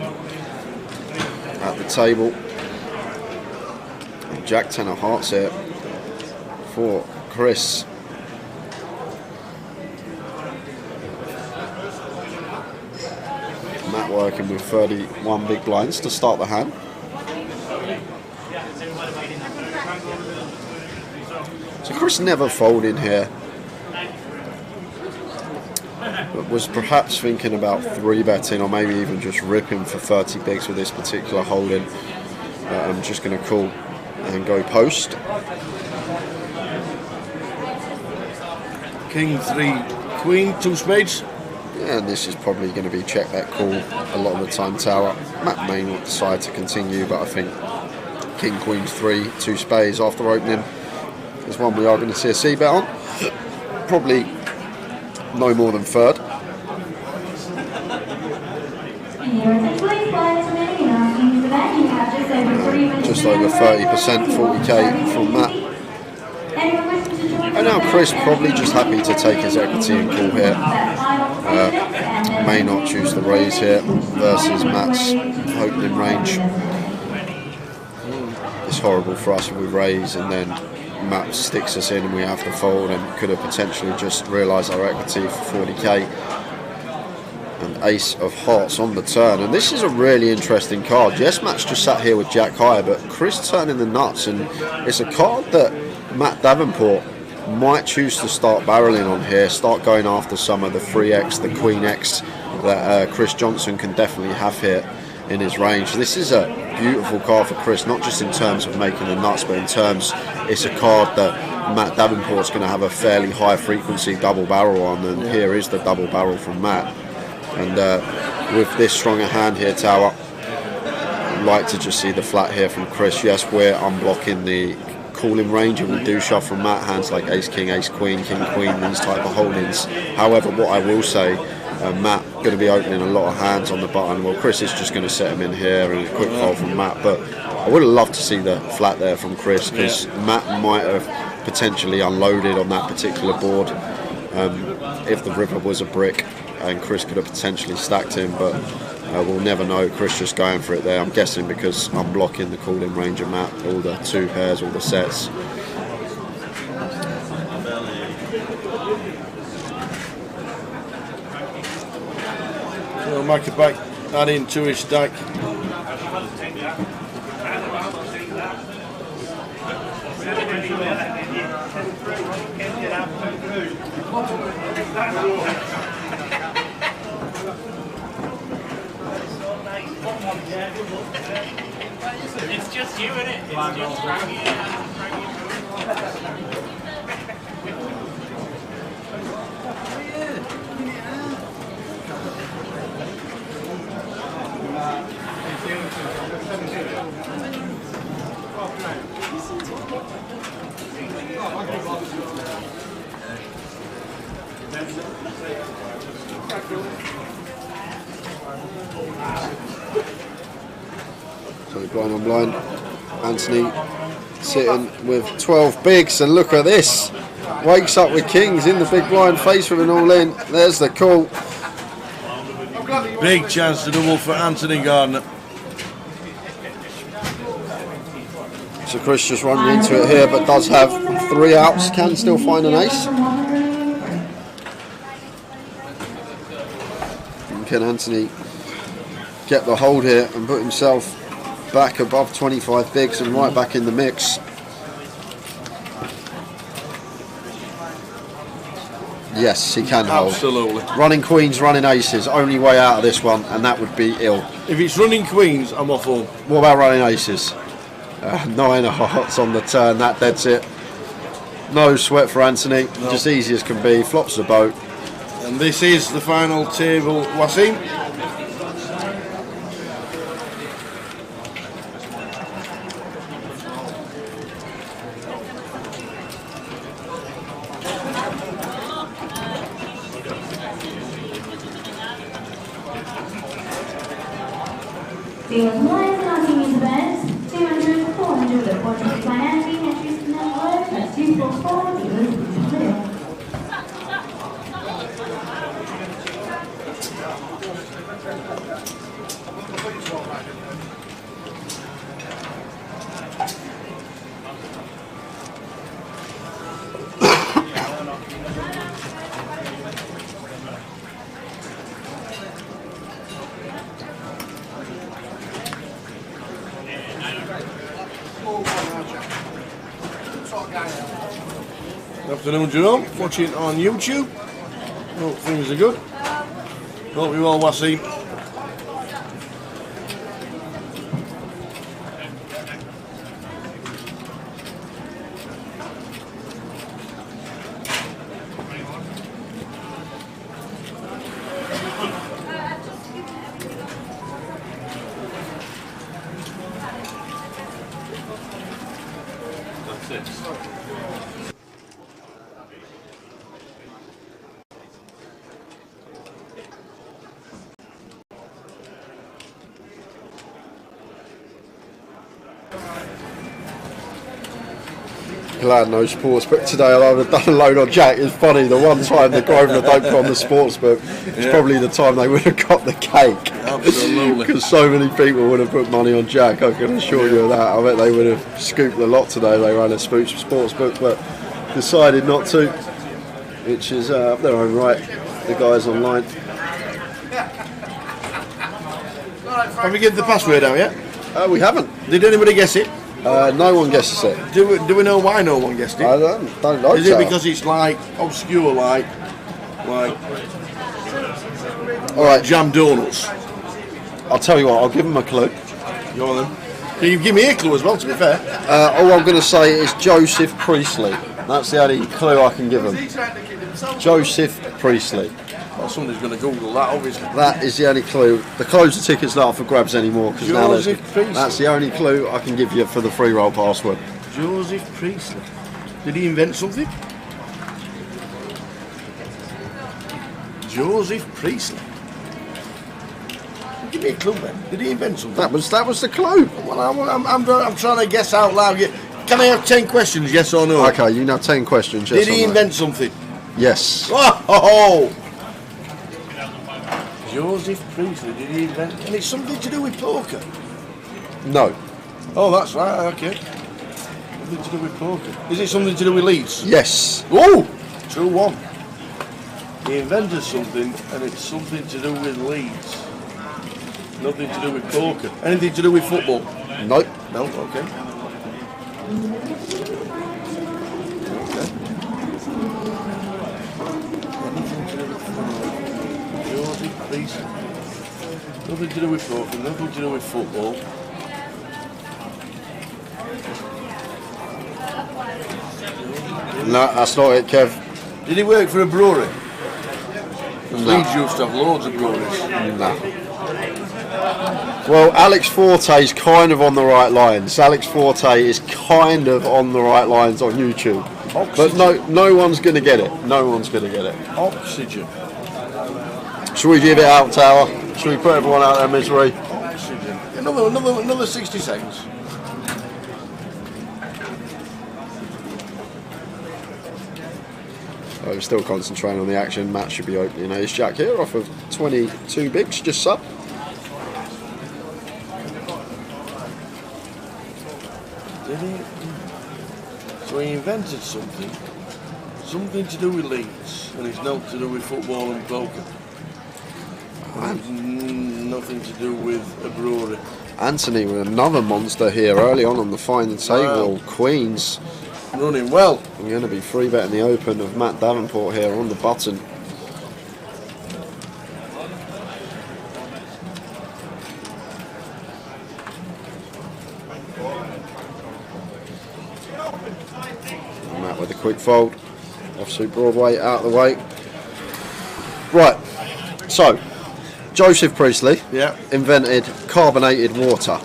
at the table. And Jack 10 of hearts here for Chris. Matt working with 31 big blinds to start the hand. So Chris never folded here, but was perhaps thinking about 3-betting or maybe even just ripping for 30 bigs with this particular holding. I'm just going to call and go post. King 3, Queen, 2 spades. And this is probably going to be check bet call a lot of the time tower. Matt may not decide to continue, but I think King, Queen 3, 2 spades after opening is one we are going to see a C-bet on. Probably no more than 3rd. Just over 30%, 40k from Matt. And now Chris probably just happy to take his equity and call here. May not choose the raise here versus Matt's opening range. It's horrible for us if we raise and then Matt sticks us in and we have to fold, and could have potentially just realised our equity for 40k. And ace of hearts on the turn, and this is a really interesting card. Yes, Matt's just sat here with Jack high, but Chris turning the nuts, and it's a card that Matt Davenport might choose to start barreling on here, start going after some of the 3x, the Queen X that Chris Johnson can definitely have here. in his range. This is a beautiful card for Chris, not just in terms of making the nuts, but in terms it's a card that Matt Davenport's going to have a fairly high frequency double barrel on, and here is the double barrel from Matt. And with this stronger hand here, Tower, I'd like to just see the flat here from Chris. Yes, we're unblocking the calling range, and we do shove from Matt hands like ace king, ace queen, king queen, these type of holdings. However, what I will say, Matt going to be opening a lot of hands on the button. Well, Chris is just going to set him in here, and a quick fold from Matt. But I would have loved to see the flat there from Chris, because Matt might have potentially unloaded on that particular board if the river was a brick, and Chris could have potentially stacked him, but we'll never know. Chris just going for it there, I'm guessing because I'm blocking the calling range of Matt, all the two pairs, all the sets. So Maccapac adding to his stack. It's just you, isn't it? It's just Frankie. So blind on blind, Anthony sitting with 12 bigs, and look at this, wakes up with kings in the big blind, face with an all in. There's the call. Big chance to double for Anthony Gardner. So Chris just running into it here, but does have 3 outs, can still find an ace. And can Anthony get the hold here and put himself back above 25 bigs and right back in the mix? Yes, he can hold. Absolutely. Running queens, running aces, only way out of this one, and that would be ill. If it's running queens, I'm off home. What about running aces? 9 of hearts on the turn, that deads it. No sweat for Anthony, just easy as can be, flops the boat. And this is the final table, Wasim. Tables 1 continues events, 200, 400 appointments financing, entries number, that's 244, tables clear. Afternoon, Jerome. Watching on YouTube. Hope things are good. Hope you all Wasim. Glad no sports book today. I would have done a load on Jack. It's funny, the one time the Grosvenor don't put on the sports book, it's probably the time they would have got the cake. Absolutely. Because so many people would have put money on Jack, I can assure you of that. I bet they would have scooped a lot today. They ran a sports book, but decided not to, which is their own right, the guys online. Have we given the password out yet? We haven't. Did anybody guess it? No one guesses it. Do we know why no one guessed it? I don't know. Is it because it's like obscure, like all right, jam donuts? I'll tell you what, I'll give him a clue. Go on then. Can you give me a clue as well, to be fair? All I'm going to say is Joseph Priestley. That's the only clue I can give him. Joseph Priestley. Well, somebody's going to Google that, obviously. That is the only clue. The closed tickets not up for grabs anymore because now Joseph Priestley. that's the only clue I can give you for the free roll password. Joseph Priestley. Did he invent something? Joseph Priestley. Give me a clue then. Did he invent something? That was the clue. Well, I'm trying to guess out loud. Can I have 10 questions, yes or no? Okay, you know 10 questions. Yes Did he or no? invent something? Yes. Oh! Joseph Priestley, did he invent... And it's something to do with poker? No. Oh, that's right, okay. Something to do with poker. Is it something to do with Leeds? Yes. Oh! 2-1. He invented something, and it's something to do with Leeds. Nothing to do with poker. Anything to do with football? Nope. No, okay. Joseph Priestley. Nothing to do with poker, nothing to do with football. No, that's not it, Kev. Did he work for a brewery? No. Leeds used to have loads of breweries. No. Well, Alex Forte's kind of on the right lines. Alex Forte is kind of on the right lines on YouTube. Oxygen. But no one's going to get it. No one's going to get it. Oxygen. Should we give it out, Tower? Should we put everyone out their misery? Oxygen. Another 60 seconds. Oh, we're still concentrating on the action. Matt should be opening ace jack here off of 22 bigs, just sub. Did he? So he invented something to do with Leeds, and it's not to do with football and poker. And it's nothing to do with a brewery. Anthony with another monster here early on the final table. Wow. Queens. Running well. We're going to be free betting the open of Matt Davenport here on the button. Matt with a quick fold. Offsuit Broadway out of the way. Right, so Joseph Priestley invented carbonated water.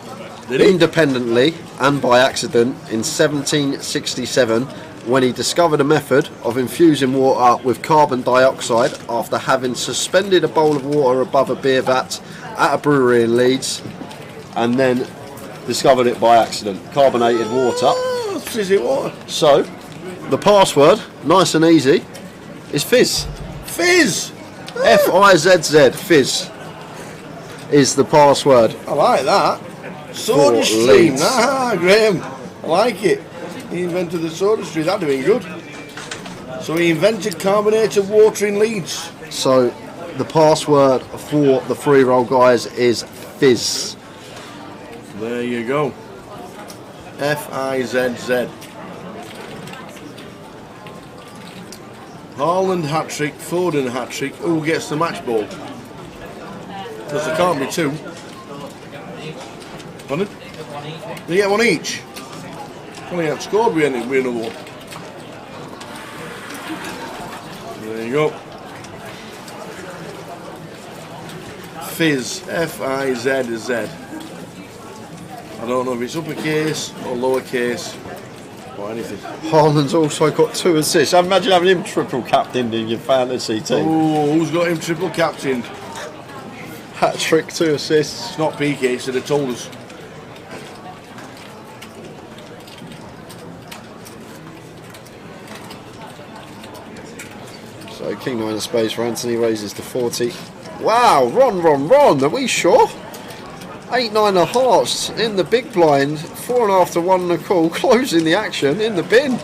Independently and by accident in 1767 when he discovered a method of infusing water with carbon dioxide after having suspended a bowl of water above a beer vat at a brewery in Leeds, and then discovered it by accident. Carbonated water. Fizzy water. So the password, nice and easy, is fizz. Fizz! F-I-Z-Z, fizz is the password. I like that. Soda stream, Leeds. Graham. I like it. He invented the soda stream, that'd have been good. So he invented carbonated water in Leeds. So the password for the free roll, guys, is fizz. There you go. F-I-Z-Z. Haaland hat-trick, Foden hat-trick. Who gets the match ball? Because there can't be two. Pardon? They get one each. Only had scored with another one. There you go. Fizz. F-I-Z-Z. I don't know if it's uppercase or lowercase or anything. Haaland's also got 2 assists. Imagine having him triple captained in your fantasy team. Oh, who's got him triple captained? Hat trick, 2 assists. It's not PK, so they told us. So King 9 of space for Anthony, raises to 40. Wow, Ron, are we sure? 8-9 of hearts in the big blind, 4.5 to 1 the call, closing the action in the bin.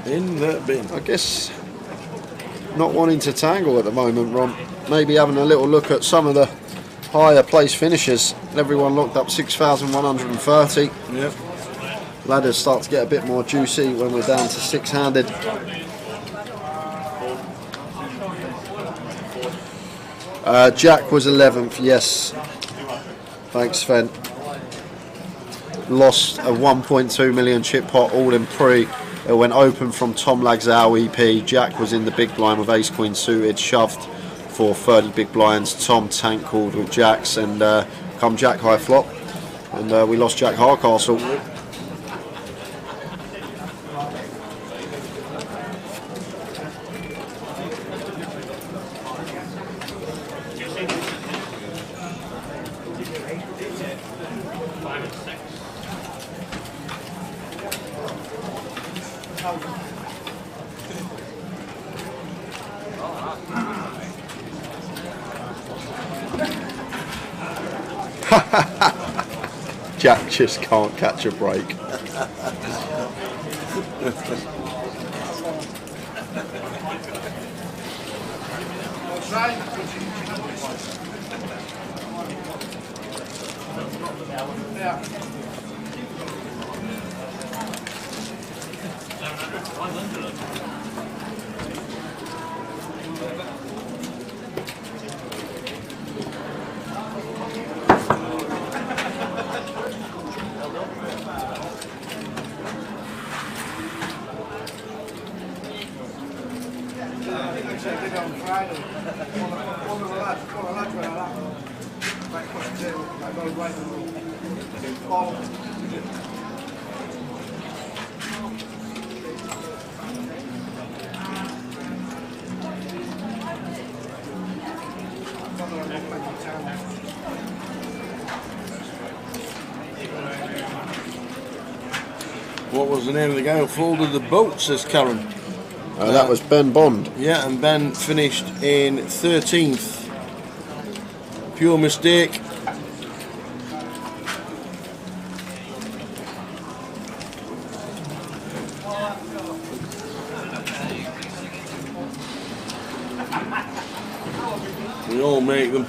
In the bin. I guess not wanting to tangle at the moment, Ron. Maybe having a little look at some of the higher place finishers. Everyone locked up 6,130. Yep. Ladders start to get a bit more juicy when we're down to 6-handed. Jack was 11th, yes. Thanks, Sven. Lost a 1.2 million chip pot all in pre. It went open from Tom Lagsau EP. Jack was in the big blind with ace queen suited, shoved for 30 big blinds. Tom tank called with jacks and come Jack high flop. And we lost Jack Hardcastle. Jack just can't catch a break. What was the name of the guy who folded the boat, says Karen? That was Ben Bond. Yeah, and Ben finished in 13th. Pure mistake. We all make them.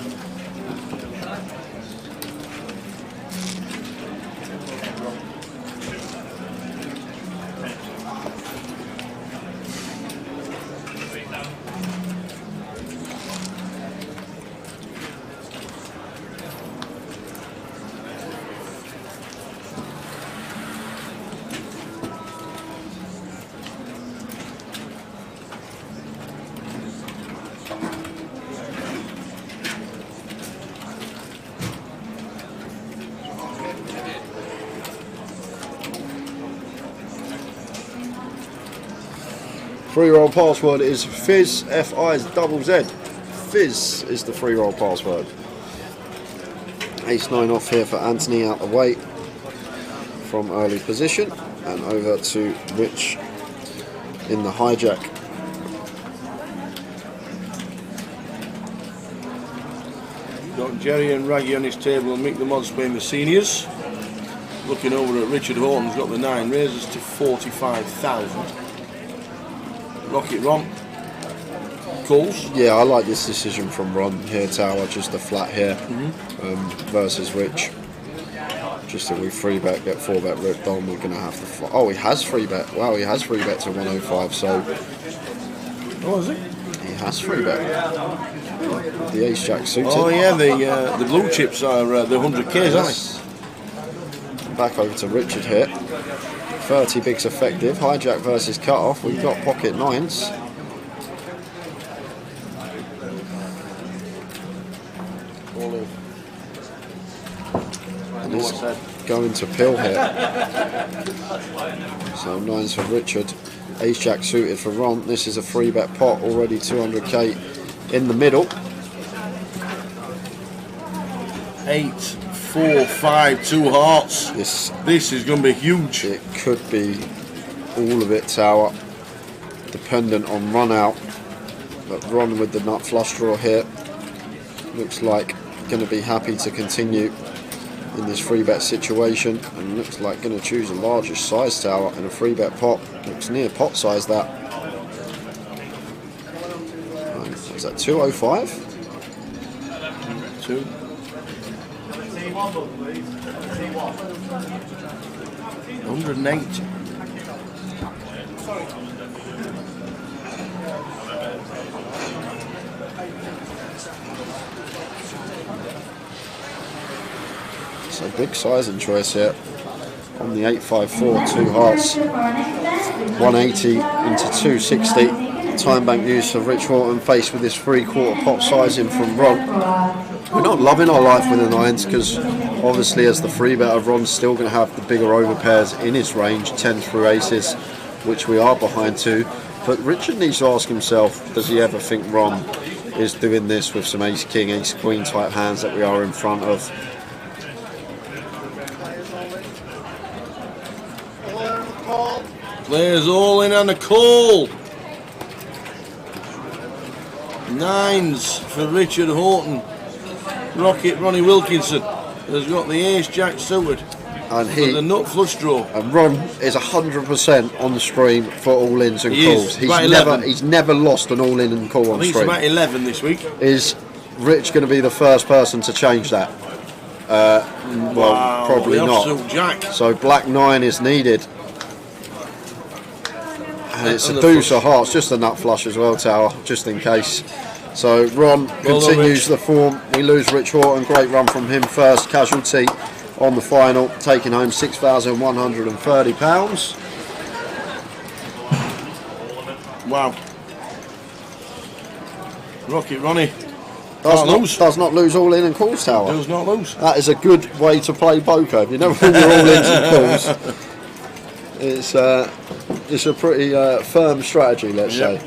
Free roll password is Fizz, F-I-Z-Z. Fizz is the free roll password. Ace-9 off here for Anthony out the way from early position. And over to Rich in the hijack. Got Jerry and Raggy on his table and Mick the Mods playing the seniors. Looking over at Richard Horton's got the 9, raises to 45,000. Rocket Ron. Calls. Yeah, I like this decision from Ron here, Tower, just a flat here versus Rich. Just that we 3-bet, get 4-bet ripped on, we're going to have to... Oh, he has 3-bet. Wow, he has 3-bet to 105, so... Oh, is it? He has 3-bet. The ace-jack suited. Oh, yeah, the blue chips are the 100Ks, aren't they? Back over to Richard here. 30 bigs effective. Hijack versus cut-off. We've got pocket 9s. And he's going to pill here. So 9s for Richard. Ace-jack suited for Ron. This is a 3-bet pot. Already 200k in the middle. 8, 4, 5, 2 hearts. This is going to be huge. It could be all of it, Tower, dependent on run out. But Ron with the nut flush draw here looks like going to be happy to continue in this 3-bet situation, and looks like going to choose a largest size, Tower, in a 3-bet pot. Looks near pot size that. Is that 205? 2. 180. So big sizing choice here. On the 854, 2 hearts. 180 into 260. Time bank use of Rich Horton faced with this 3/4 pot sizing from Ron. We're not loving our life with the 9s because obviously as the 3-better, Ron's still going to have the bigger overpairs in his range, 10 through aces, which we are behind to. But Richard needs to ask himself, does he ever think Ron is doing this with some ace king, ace queen type hands that we are in front of? Players all in on a call. 9s for Richard Horton. Rocket Ronnie Wilkinson has got the ace jack suited. And for the nut flush draw. And Ron is 100% on the stream for all-ins and calls. He's never lost an all-in and call on I think stream. it's about 11 this week. Is Rich going to be the first person to change that? Well, Wow, probably the not. offsuit jack. So black 9 is needed. And it's And a the deuce flush. of hearts, just a nut flush as well, Tower, just in case. So Ron Well done, continues Rich. the form. We lose Rich Horton. Great run from him. First casualty on the final, taking home £6,130. Wow. Rocket Ronnie Does not lose all in and calls, Tower. does not lose. That is a good way to play poker. If you never win your all ins and calls, it's a pretty firm strategy, let's Yep. say.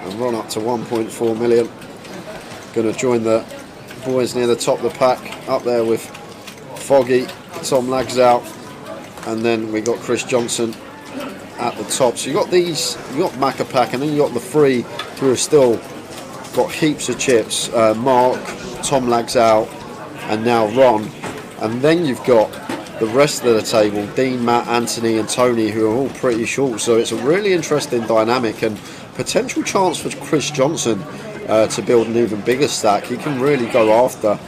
And run up to 1.4 million. Going to join the boys near the top of the pack, up there with Foggy, Tom Lagsau, and then we got Chris Johnson at the top. So you got these, you got Macapac, and then you got the three who have still got heaps of chips. Mark, Tom Lagsau, and now Ron. And then you've got the rest of the table, Dean, Matt, Anthony and Tony, who are all pretty short. So it's a really interesting dynamic and potential chance for Chris Johnson to build an even bigger stack. He can really go after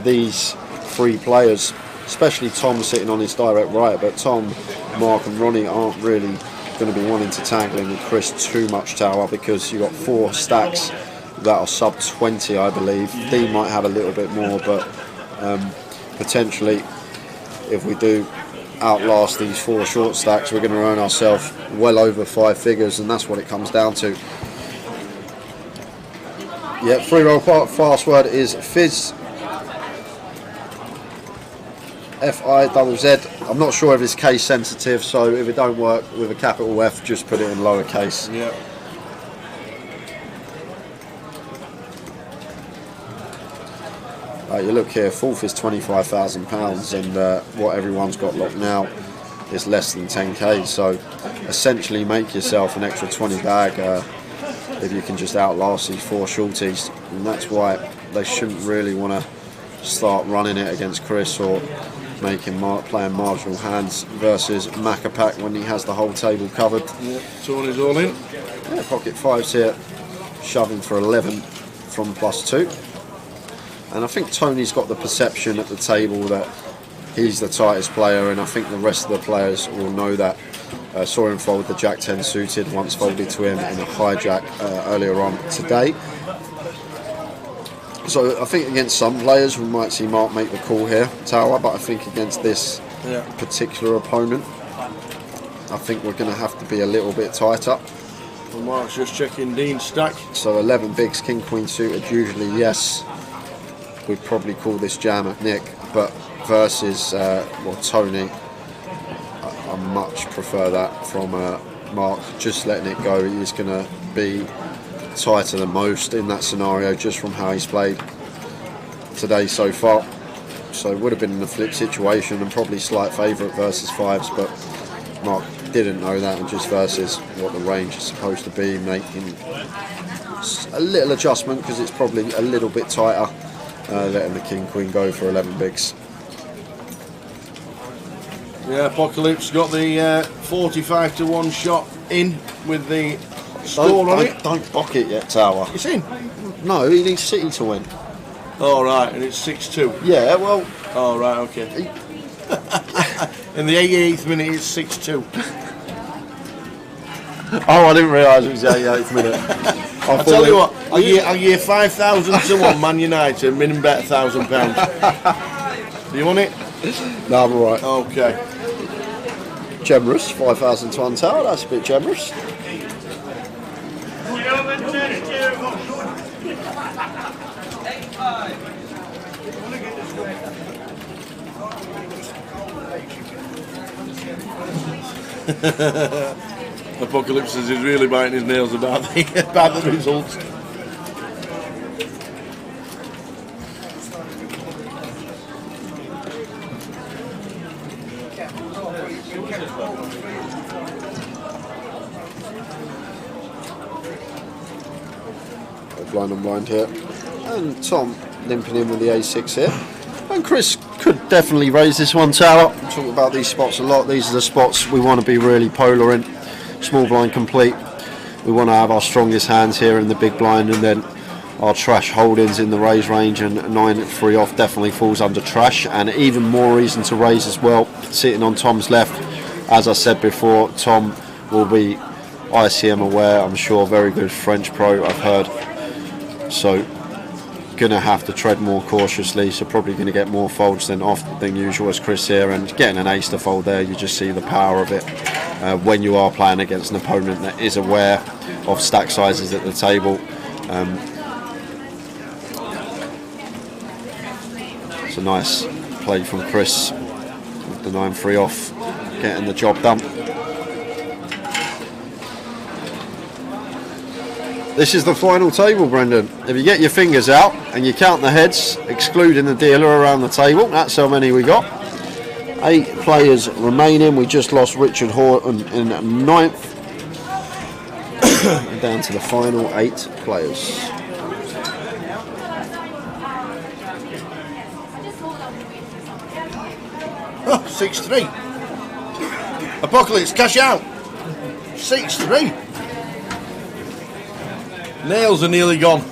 these three players, especially Tom sitting on his direct right, but Tom, Mark and Ronnie aren't really going to be wanting to tangle in with Chris too much, Tower, because you've got 4 stacks that are sub 20, I believe. Dean might have a little bit more, but potentially if we do outlast these 4 short stacks, we're going to earn ourselves well over 5 figures, and that's what it comes down to. Yeah, free roll password is Fizz, FIZZ. I'm not sure if it's case sensitive, so if it don't work with a capital F, just put it in lowercase. Yeah. You look here, fourth is £25,000, and what everyone's got locked now is less than 10k. So essentially, make yourself an extra 20 bag if you can just outlast these 4 shorties, and that's why they shouldn't really want to start running it against Chris or playing marginal hands versus Macapac when he has the whole table covered. Yeah, Tony's all in. Yeah, pocket 5s here, shoving for 11 from +2. And I think Tony's got the perception at the table that he's the tightest player, and I think the rest of the players will know that. Saw him fold the Jack 10 suited, once folded to him in a hijack earlier on today. So I think against some players we might see Mark make the call here, Tower, but I think against this particular opponent, I think we're going to have to be a little bit tighter. Well, Mark's just checking Dean's stack. So 11 bigs, King Queen suited, usually yes. We'd probably call this jam at Nick, but versus Tony, I much prefer that from Mark. Just letting it go, he's going to be tighter than most in that scenario, just from how he's played today so far. So it would have been in a flip situation and probably slight favourite versus 5s, but Mark didn't know that, and just versus what the range is supposed to be, making a little adjustment because it's probably a little bit tighter. Letting the King Queen go for 11 bigs. Yeah, Apocalypse got the 45 to 1 shot in with the score on it. Don't bock it yet, Tower. It's in. No, he needs City to win. Oh, right, and it's 6-2. Yeah, well. Oh, right, okay. In the 88th minute, it's 6-2. Oh, I didn't realise it was the 88th minute. I'll tell you what, I'll give 5,000 to 1 Man United, minimum bet £1,000. Do you want it? No, I'm alright. Okay. Generous, 5,000 to Untitled, that's a bit generous. Apocalypse is really biting his nails about the results. Blind on blind here. And Tom limping in with the A6 here. And Chris could definitely raise this one tower. We talk about these spots a lot. These are the spots we want to be really polar in. Small blind complete. We want to have our strongest hands here in the big blind, and then our trash holdings in the raise range, and 9-3 off definitely falls under trash, and even more reason to raise as well. Sitting on Tom's left, as I said before, Tom will be ICM aware, I'm sure, very good French pro, I've heard. So gonna have to tread more cautiously, so probably gonna get more folds than usual as Chris here, and getting an ace to fold there, you just see the power of it when you are playing against an opponent that is aware of stack sizes at the table. It's a nice play from Chris with the 9-3 off, getting the job done. This is the final table, Brendan. If you get your fingers out and you count the heads, excluding the dealer around the table, that's how many we got. 8 players remaining. We just lost Richard Horton in 9th. Down to the final 8 players. Oh, 6-3. Apocalypse, cash out. 6-3. Nails are nearly gone.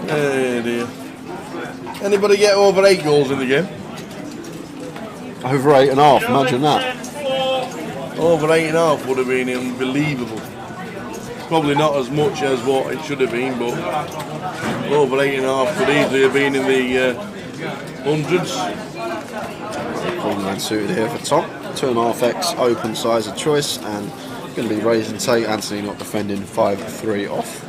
Oh dear. Anybody get over 8 goals in the game? Over 8.5, imagine that. Over 8.5 would have been unbelievable. Probably not as much as what it should have been, but over 8.5 could easily have been in the hundreds. Full man suited here for Tom. 2.5x open size of choice, and going to be raising take. Anthony not defending, 5-3 off.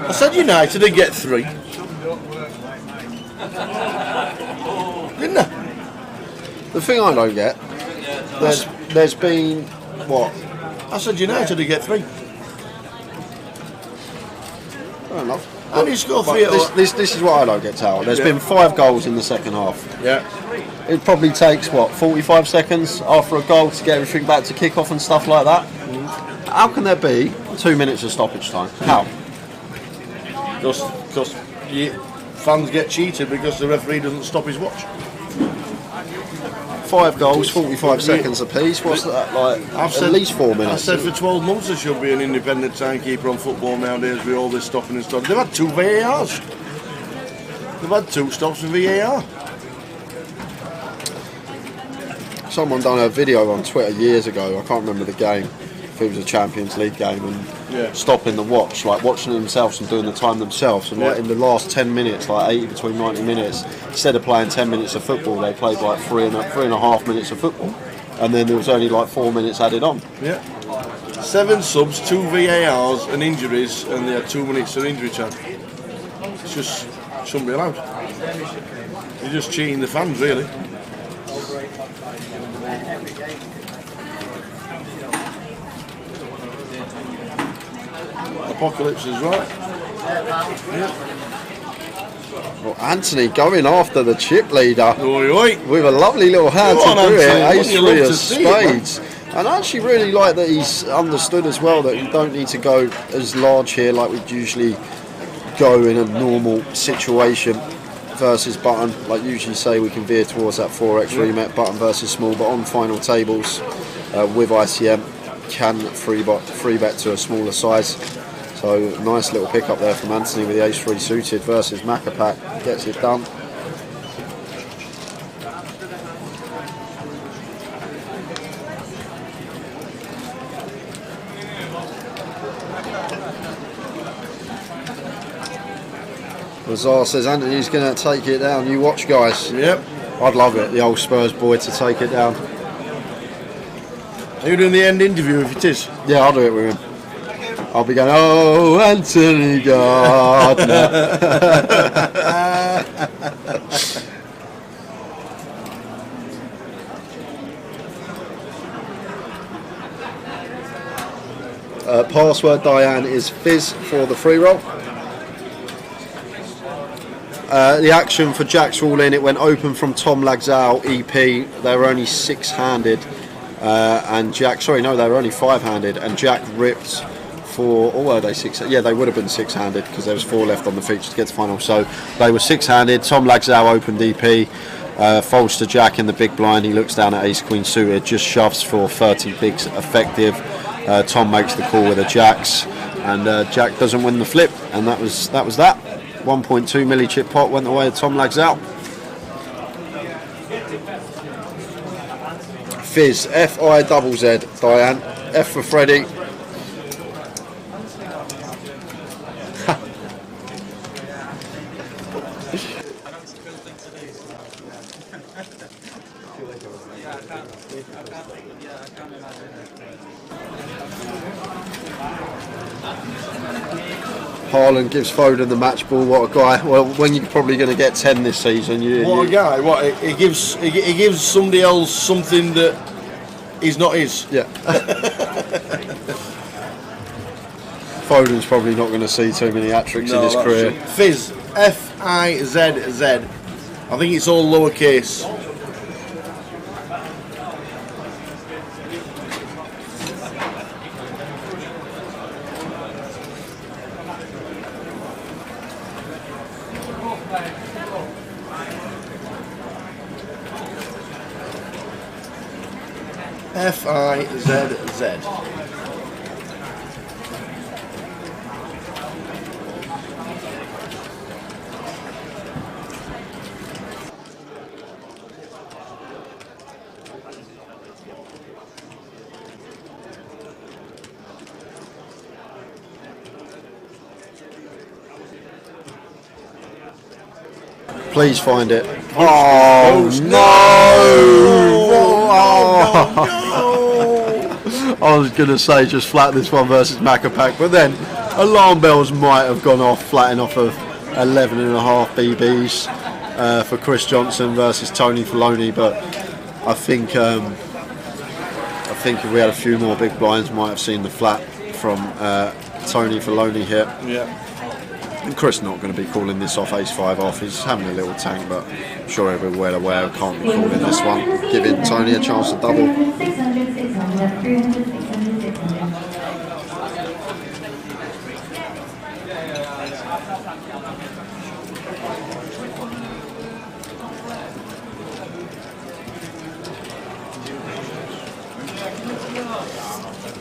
I said United would get 3. Didn't I? The thing I don't get, there's been what? I said United would get 3. Fair enough. How do you score 3? This is what I don't get, Tower. There's been 5 goals in the second half. Yeah. It probably takes what, 45 seconds after a goal to get everything back to kick off and stuff like that. How can there be 2 minutes of stoppage time? How? Because fans get cheated because the referee doesn't stop his watch. 5 goals, 45 seconds apiece. What's that like? At least 4 minutes. I said for 12 months there should be an independent timekeeper on football nowadays with all this stopping and stuff. They've had 2 VARs. They've had 2 stops with VAR. Someone done a video on Twitter years ago, I can't remember the game, if it was a Champions League game, and stopping the watch, like watching themselves and doing the time themselves, and like in the last 10 minutes, like 80 between 90 minutes, instead of playing 10 minutes of football, they played like 3.5 minutes of football, and then there was only like 4 minutes added on. Yeah. 7 subs, 2 VARs and injuries, and they had 2 minutes of injury time. It's just, shouldn't be allowed. You're just cheating the fans, really. Apocalypse is right. Yeah. Well, Anthony going after the chip leader with a lovely little hand Go to on, do it. Anthony. Ace Wouldn't you love three to of see it, spades. And I actually really like that he's understood as well that you don't need to go as large here like we'd usually go in a normal situation versus button. Like usually say we can veer towards that 4x remet button versus small, but on final tables with ICM can free bet to a smaller size. So nice little pick up there from Anthony with the ace 3 suited versus Macapac. Gets it done. Lazar says Anthony's going to take it down. You watch, guys. Yep. I'd love it, the old Spurs boy to take it down. Are you doing the end interview if it is? Yeah, I'll do it with him. I'll be going, oh, Anthony Gardner. Password Diane is Fizz for the free roll. The action for Jack's rule in, it went open from Tom Lagzal, EP. They were only 6-handed. And Jack, sorry, no, they were only 5-handed. And Jack ripped for, or were they 6? Yeah, they would have been 6-handed because there was 4 left on the feature to get to final. So they were 6-handed. Tom Lagzal opened EP. Folds to Jack in the big blind. He looks down at ace queen suited, just shoves for 30 bigs effective. Tom makes the call with a jacks, and Jack doesn't win the flip, and that was that. 1.2 milli chip pot went the way of Tom Lagzal. Fizz, F-I-double-Z, Diane. F for Freddie. Haaland gives Foden the match ball. What a guy! Well, when you're probably going to get 10 this season, What a guy! What he gives somebody else something that is not his. Yeah. Foden's probably not going to see too many hat-tricks in his career. Fizz, F-I-Z-Z. I think it's all lowercase. F-I-Z-Z. Please find it. Oh, no! I was going to say just flat this one versus Macapac, but then alarm bells might have gone off flatting off of 11.5 BBs for Chris Johnson versus Tony Filoni, but I think if we had a few more big blinds, might have seen the flat from Tony Filoni here. Yeah. And Chris not going to be calling this off ace-5 off. He's having a little tank, but I'm sure everyone's well aware can't be calling this one. Giving Tony a chance to double. 600, 600, 300, 600, 600.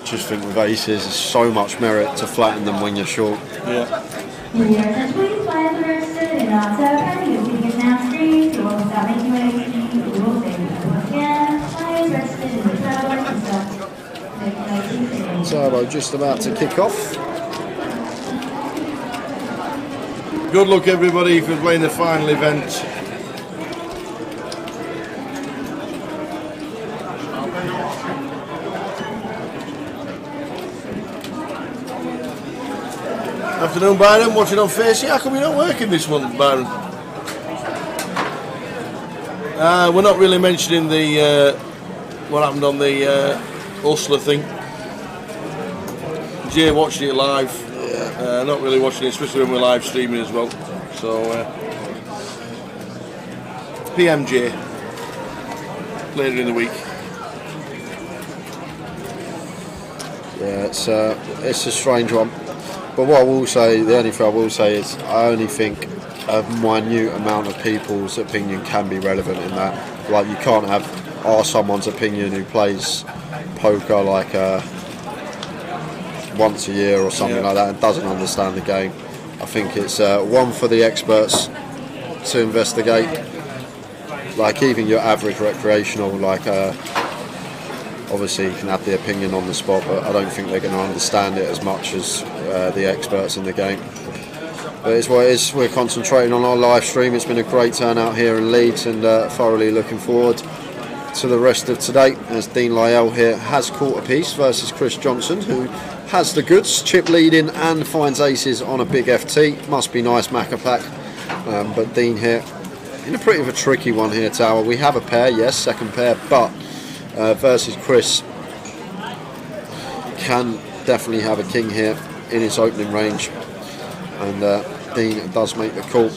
Just think with aces, there's so much merit to flatten them when you're short. Yeah. We are just please by the registered and not so happy. You'll be getting now screen. You will stop making waves. You will say once again. I is registered in the crowd and stuff. Turbo just about to kick off. Good luck everybody for playing the final event. Afternoon, Byron. Watching on Face. How come you're not working this one, Byron? We're not really mentioning the what happened on the Hustler thing. Jay watched it live. Not really watching it, especially when we're live streaming as well. So PMJ later in the week. Yeah, it's a strange one. But what I will say, the only thing I will say is I only think a minute amount of people's opinion can be relevant in that. Like, you can't have someone's opinion who plays poker like once a year or something like that and doesn't understand the game. I think it's one for the experts to investigate. Like, even your average recreational, like obviously you can have the opinion on the spot, but I don't think they're going to understand it as much as the experts in the game. But it's what it is. We're concentrating on our live stream. It's been a great turnout here in Leeds, and thoroughly looking forward to the rest of today, as Dean Lyell here has caught a piece versus Chris Johnson, who has the goods, chip leading and finds aces on a big FT. Must be nice, Macapac. But Dean here in a pretty of a tricky one here, Tower. We have a pair, yes, second pair, but versus Chris can definitely have a king here in his opening range, and Dean does make the call.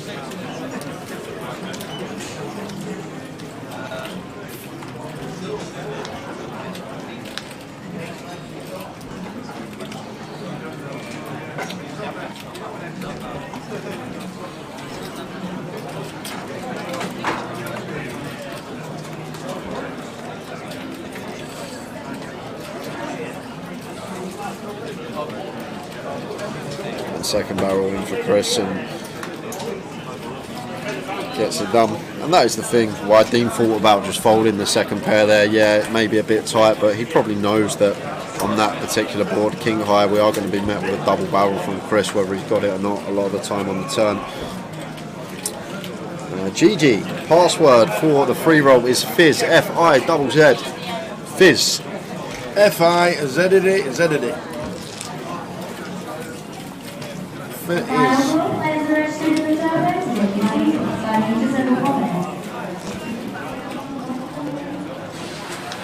Second barrel in for Chris and gets it done. And that is the thing why Dean thought about just folding the second pair there. Yeah, it may be a bit tight, but he probably knows that on that particular board, king high, we are going to be met with a double barrel from Chris, whether he's got it or not, a lot of the time on the turn. GG, password for the free roll is Fizz, F-I-Z-Z. Fizz. F-I-Z-Z-Z.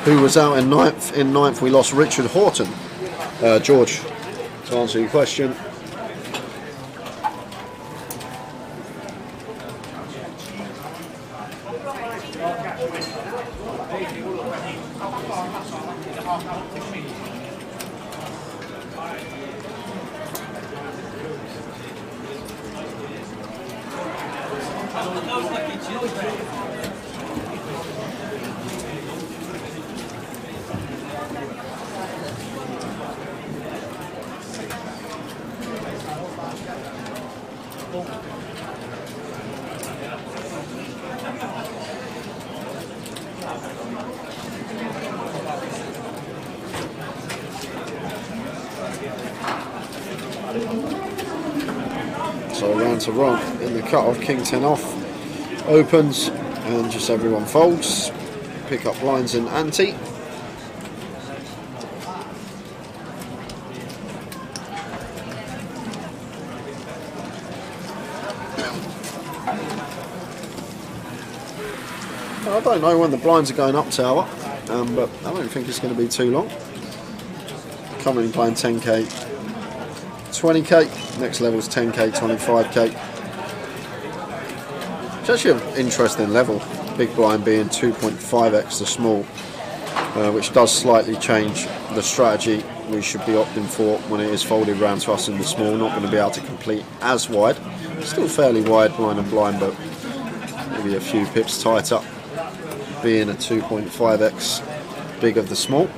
Who was out in ninth? In ninth we lost Richard Horton. George, to answer your question. So round to Ron in the cut-off, king 10 off, opens, and just everyone folds. Pick up blinds in ante. I don't know when the blinds are going up, Tower, but I don't think it's going to be too long. Currently playing 10k, 20k, next level is 10k, 25k. It's actually an interesting level, big blind being 2.5x the small, which does slightly change the strategy we should be opting for when it is folded round to us in the small. Not going to be able to complete as wide, still fairly wide blind and blind, but maybe a few pips tight up, being a 2.5x big of the small.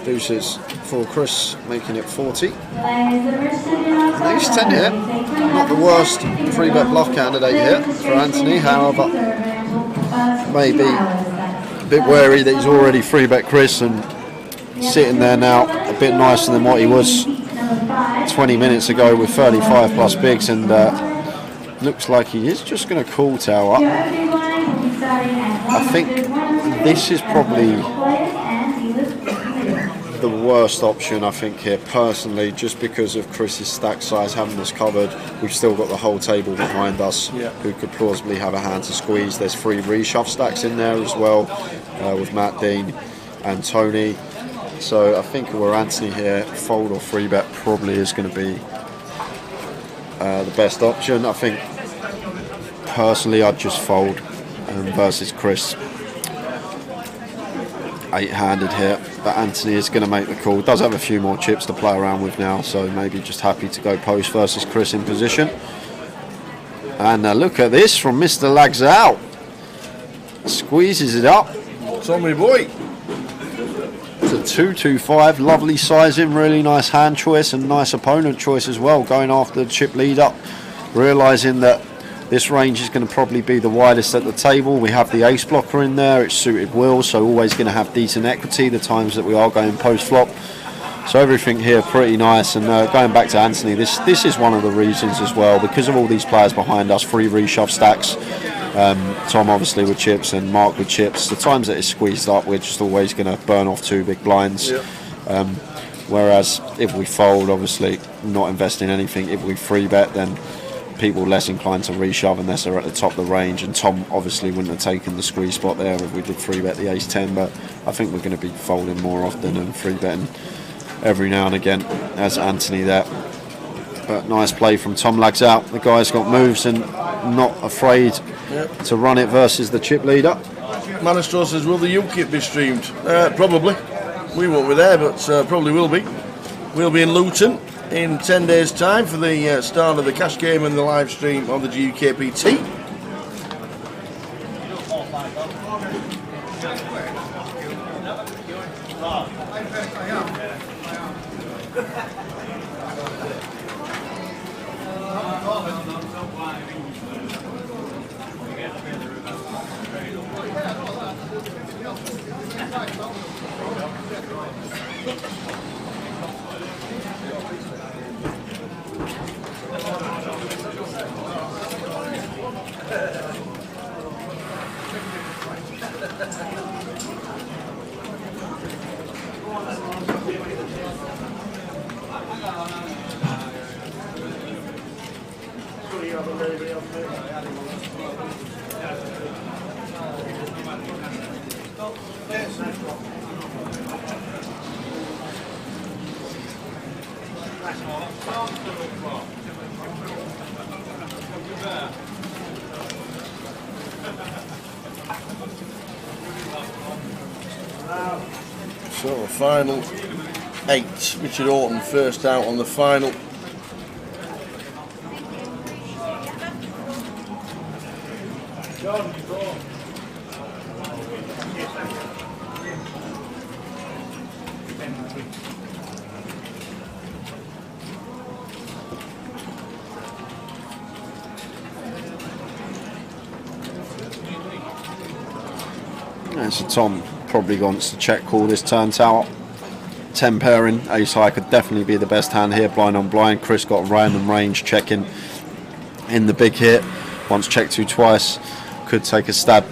Deuces for Chris, making it 40. He's 10 here. Not the worst 3-bet bluff candidate here for Anthony, however, maybe a bit wary that he's already 3-bet Chris and sitting there now a bit nicer than what he was 20 minutes ago with 35 plus bigs, and looks like he is just going to call Tower. I think this is probably the worst option, I think, here, personally, just because of Chris's stack size having us covered. We've still got the whole table behind us, who could plausibly have a hand to squeeze. There's 3 reshove stacks in there as well, with Matt, Dean and Tony. So I think we're Anthony here, fold or free bet probably is going to be the best option. I think, personally, I'd just fold versus Chris. 8-handed here, but Anthony is going to make the call. Does have a few more chips to play around with now, so maybe just happy to go post versus Chris in position. And look at this from Mr. Lagzal. Squeezes it up. Tommy boy. It's a 2-2-5. Lovely sizing, really nice hand choice and nice opponent choice as well. Going after the chip lead up, realising that this range is going to probably be the widest at the table. We have the ace blocker in there. It's suited will, so always going to have decent equity the times that we are going post flop. So everything here pretty nice. And going back to Anthony, this is one of the reasons as well, because of all these players behind us, 3 reshove stacks. Tom obviously with chips and Mark with chips. The times that it's squeezed up, we're just always going to burn off 2 big blinds. Whereas if we fold, obviously not invest in anything. If we free bet, then people less inclined to reshove unless they're at the top of the range, and Tom obviously wouldn't have taken the squeeze spot there if we did free bet the ace 10, but I think we're going to be folding more often and free betting every now and again as Anthony there. But nice play from Tom Lagzal. The guy's got moves and not afraid to run it versus the chip leader. Manistro says, will the UKIP be streamed? Probably. We won't be there, but probably will be. We'll be in Luton in 10 days' time for the start of the cash game and the live stream on the GUKPT. So the final 8, Richard Orton first out on the final. So Tom probably wants to check call this turn tower. 10 pairing, ace high could definitely be the best hand here, blind on blind. Chris got random range checking in the big hit. Once checked 2 twice, could take a stab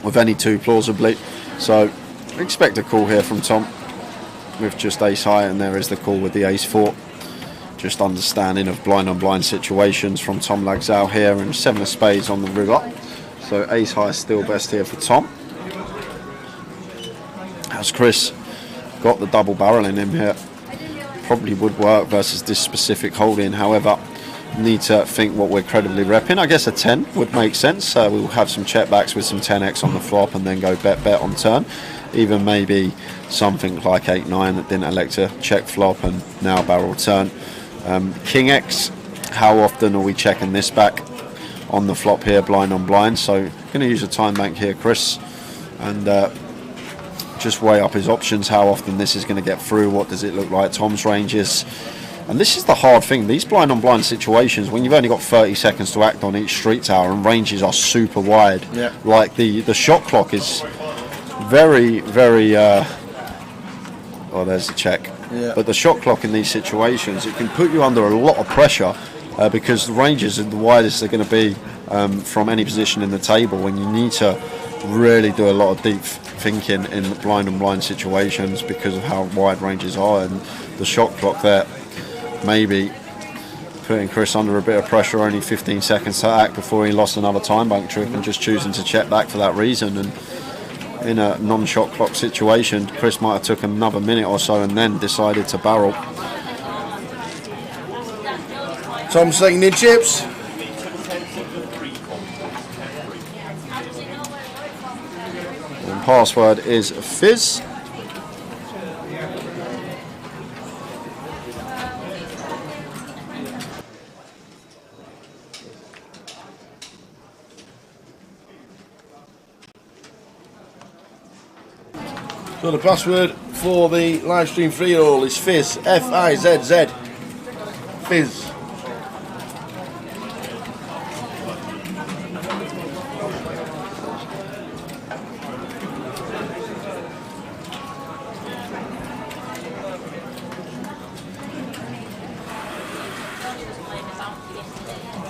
with any 2 plausibly. So expect a call here from Tom with just ace high, and there is the call with the ace 4. Just understanding of blind on blind situations from Tom Lagzal here, and 7 of spades on the river. So ace high is still best here for Tom. As Chris got the double barrel in him here, probably would work versus this specific holding. However, need to think what we're credibly repping. I guess a 10 would make sense. We'll have some check backs with some 10x on the flop and then go bet on turn. Even maybe something like 8-9 that didn't elect to check flop and now barrel turn. King X, how often are we checking this back on the flop here, blind on blind? So going to use a time bank here, Chris, and just weigh up his options. How often this is going to get through? What does it look like? Tom's ranges. And this is the hard thing. These blind on blind situations, when you've only got 30 seconds to act on each street tower and ranges are super wide. Yeah. Like the shot clock is very, very... oh, there's the check. Yeah. But the shot clock in these situations, it can put you under a lot of pressure because the ranges are the widest they're going to be from any position in the table, when you need to really do a lot of deep thinking in blind and blind situations because of how wide ranges are, and the shot clock there maybe putting Chris under a bit of pressure, only 15 seconds to act before he lost another time bank trip, and just choosing to check back for that reason. And in a non-shot clock situation, Chris might have took another minute or so and then decided to barrel. Tom second in chips. And password is Fizz. So the password for the live stream free roll is Fizz, F-I-Z-Z, Fizz.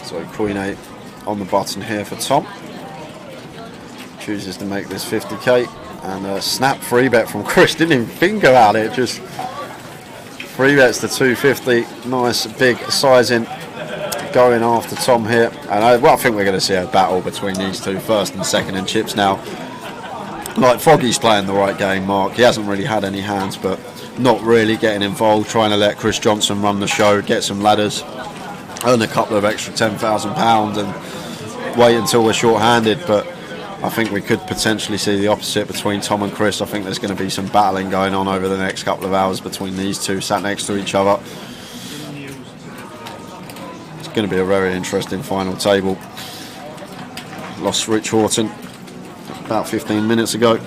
So Queen 8 on the button here for Tom. Chooses to make this 50k. And a snap free bet from Chris, didn't even think about it, just free bets to 250, nice big sizing going after Tom here. And I think we're going to see a battle between these two, first and second in chips now. Like Foggy's playing the right game, Mark, he hasn't really had any hands, but not really getting involved, trying to let Chris Johnson run the show, get some ladders, earn a couple of extra £10,000 and wait until we're short-handed. But I think we could potentially see the opposite between Tom and Chris. I think there's going to be some battling going on over the next couple of hours between these two sat next to each other. It's going to be a very interesting final table. Lost Rich Horton about 15 minutes ago.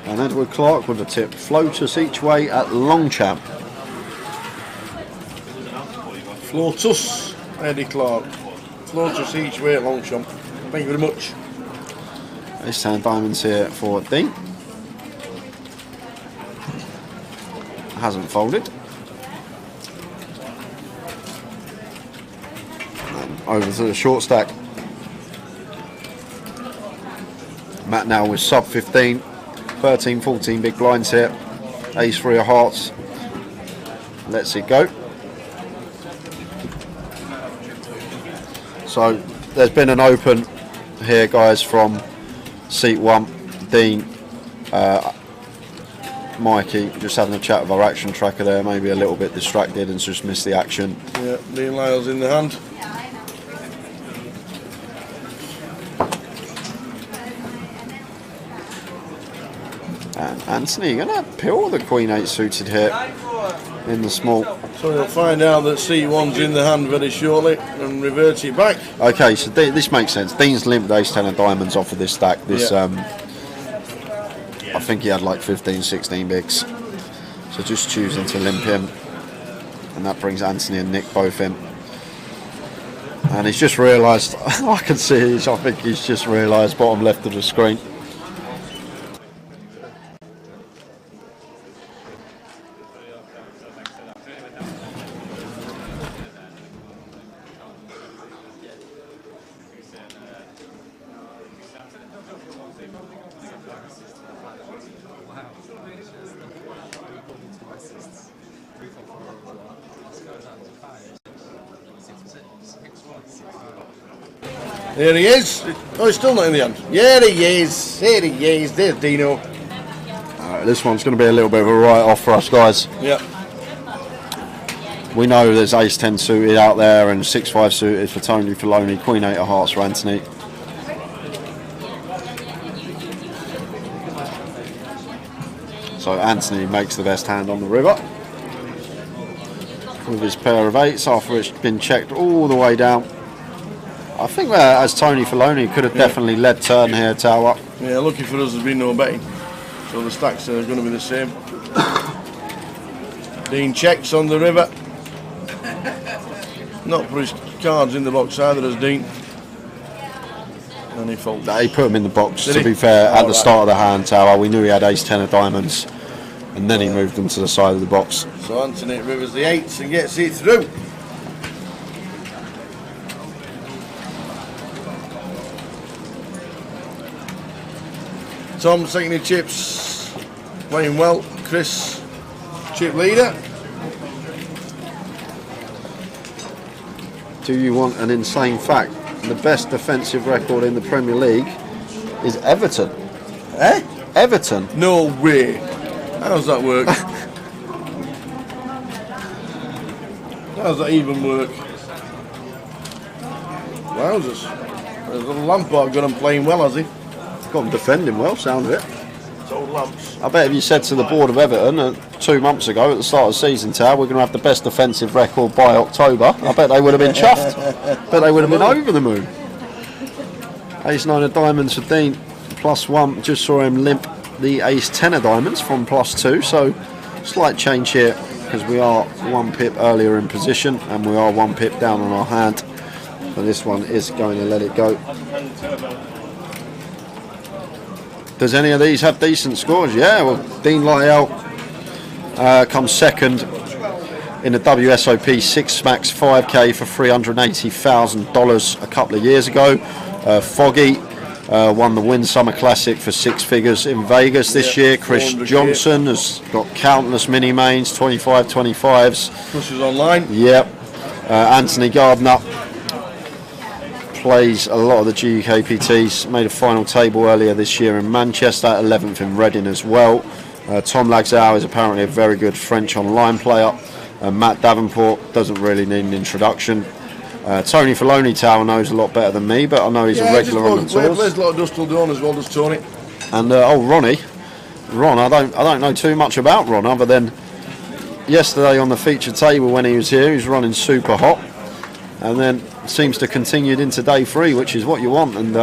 And Edward Clark with a tip, floaters each way at Longchamp. Flotus, Eddie Clark. Flotus each way at Longchamp. Thank you very much. Ace 10 diamonds here for Dean. Hasn't folded. And over to the short stack. Matt now with sub 15. 13, 14 big blinds here. Ace 3 of hearts. Let's it go. So there's been an open here, guys, from seat 1. Dean, Mikey, just having a chat with our action tracker there, maybe a little bit distracted and just missed the action. Yeah, Dean Lyle's in the hand. And Anthony going to pill the Queen 8 suited here in the small. So we'll find out that C1's in the hand very shortly and revert it back. Okay, so this makes sense. Dean's limped Ace 10 of diamonds off of this stack. This, I think he had like 15, 16 bigs. So just choosing to limp him. And that brings Anthony and Nick both in. And he's just realised, I can see, I think he's just realised bottom left of the screen. There he is. Oh, he's still not in the hand. Yeah, he is. There he is. There's Dino. Alright, this one's going to be a little bit of a write-off for us, guys. Yeah. We know there's Ace 10 suited out there and 6-5 suited for Tony Filoni, Queen 8 of hearts for Anthony. So Anthony makes the best hand on the river with his pair of 8s after it's been checked all the way down. I think that as Tony Filoni could have definitely led turn here, Tower. Yeah, lucky for us there's been no betting. So the stacks are going to be the same. Dean checks on the river. Not put his cards in the box either as Dean. And he folded. He put him in the box, Did to he? be fair, at Oh, the right. start of the hand tower. We knew he had ace-10 of diamonds, and then he moved them to the side of the box. So Anthony rivers the 8s and gets it through. Tom taking the chips, playing well. Chris, chip leader. Do you want an insane fact? The best defensive record in the Premier League is Everton. Eh? Everton. No way. How does that work? How does that even work? Wowzers. There's a Lampard got him playing well, has he? Got him defending well, sound of it. Told Lamps. I bet if you said to the board of Everton 2 months ago at the start of the season, Tower, we're going to have the best defensive record by October, I bet they would have been chuffed. Bet they would have been over the moon. Ace-9 of diamonds for Dean, +1. Just saw him limp the ace-10 of diamonds from +2, so slight change here because we are 1 pip earlier in position and we are 1 pip down on our hand. But this one is going to let it go. Does any of these have decent scores? Yeah, well, Dean Lyell comes second in the WSOP 6 Max 5K for $380,000 a couple of years ago. Foggy won the Win Summer Classic for 6 figures in Vegas this year. Chris Johnson has got countless mini mains, 25, 25s. Pushes online. Yep. Anthony Gardner plays a lot of the GUKPTs, made a final table earlier this year in Manchester, 11th in Reading as well. Tom Lagzau is apparently a very good French online player. Matt Davenport doesn't really need an introduction. Tony Filoni Tower knows a lot better than me, but I know he's a regular on the tours. Plays a lot of Dust Till Dawn as well, does Tony. And Ron, I don't know too much about Ron other than yesterday on the featured table when he was here, he was running super hot, and then seems to continued into day 3, which is what you want. And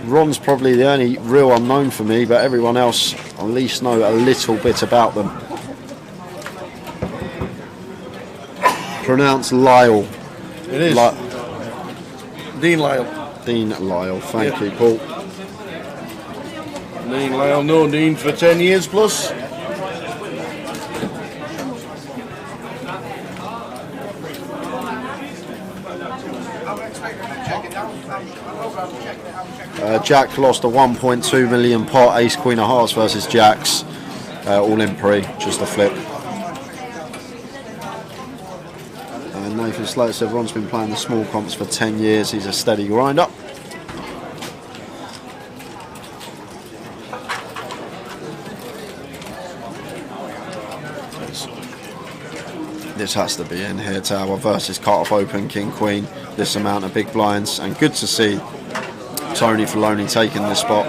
Ron's probably the only real unknown for me, but everyone else at least know a little bit about them. Pronounced Lyle. It is. Dean Lyle. Dean Lyle, thank you, Paul. Dean Lyle, no Dean for 10 years plus. Jack lost a 1.2 million pot ace queen of hearts versus Jacks, all in pre, just a flip. And Nathan Slater said Ron's been playing the small comps for 10 years, he's a steady grinder. This has to be in here, Tower versus cut-off open, king, queen, this amount of big blinds, and good to see Tony Filoni taking this spot.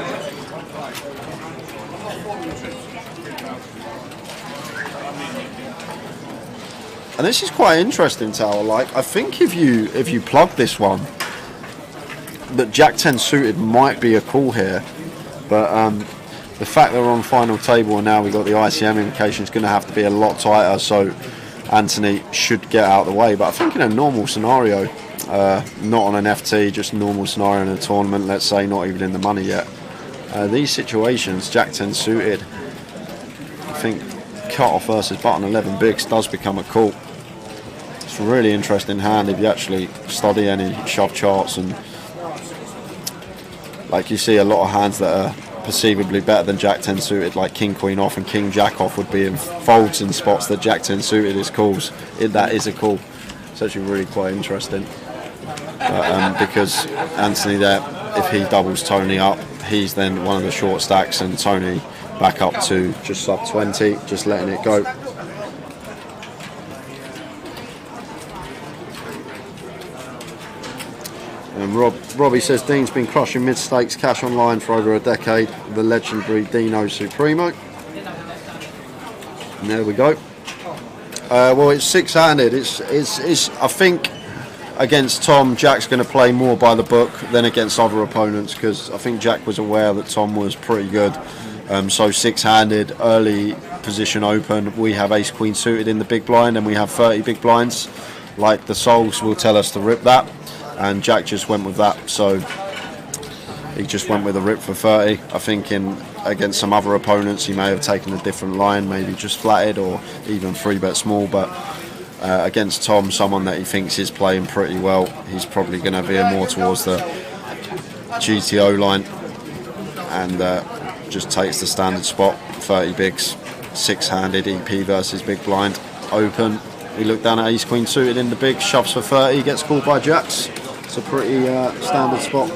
And this is quite interesting, Tower. Like, I think if you plug this one, that Jack 10 suited might be a call here, but the fact that we're on final table and now we've got the ICM implication is going to have to be a lot tighter, so Anthony should get out of the way. But I think in a normal scenario, not on an FT, just normal scenario in a tournament, let's say not even in the money yet, these situations, Jack 10 suited, I think cut off versus button 11 bigs does become a call. It's a really interesting hand if you actually study any shove charts, and like you see a lot of hands that are perceivably better than Jack 10 suited, like King Queen off and King Jack off would be in folds in spots that Jack 10 suited is calls. That is a call. It's actually really quite interesting. Because Anthony there, if he doubles Tony up, he's then one of the short stacks, and Tony back up to just sub 20, just letting it go. And Robbie says Dean's been crushing mid-stakes cash online for over a decade, the legendary Dino Supremo. And there we go. Well, it's six-handed. It's I think against Tom, Jack's going to play more by the book than against other opponents, because I think Jack was aware that Tom was pretty good. So six-handed, early position open. We have ace queen suited in the big blind, and we have 30 big blinds. Like the souls will tell us to rip that, and Jack just went with that. So he just went with a rip for 30. I think against some other opponents he may have taken a different line, maybe just flatted or even 3-bet small, but against Tom, someone that he thinks is playing pretty well, he's probably going to veer more towards the GTO line and just takes the standard spot, 30 bigs, 6-handed EP versus big blind, open. We look down at ace queen suited in the big, shoves for 30, gets called by jacks. It's a pretty standard spot.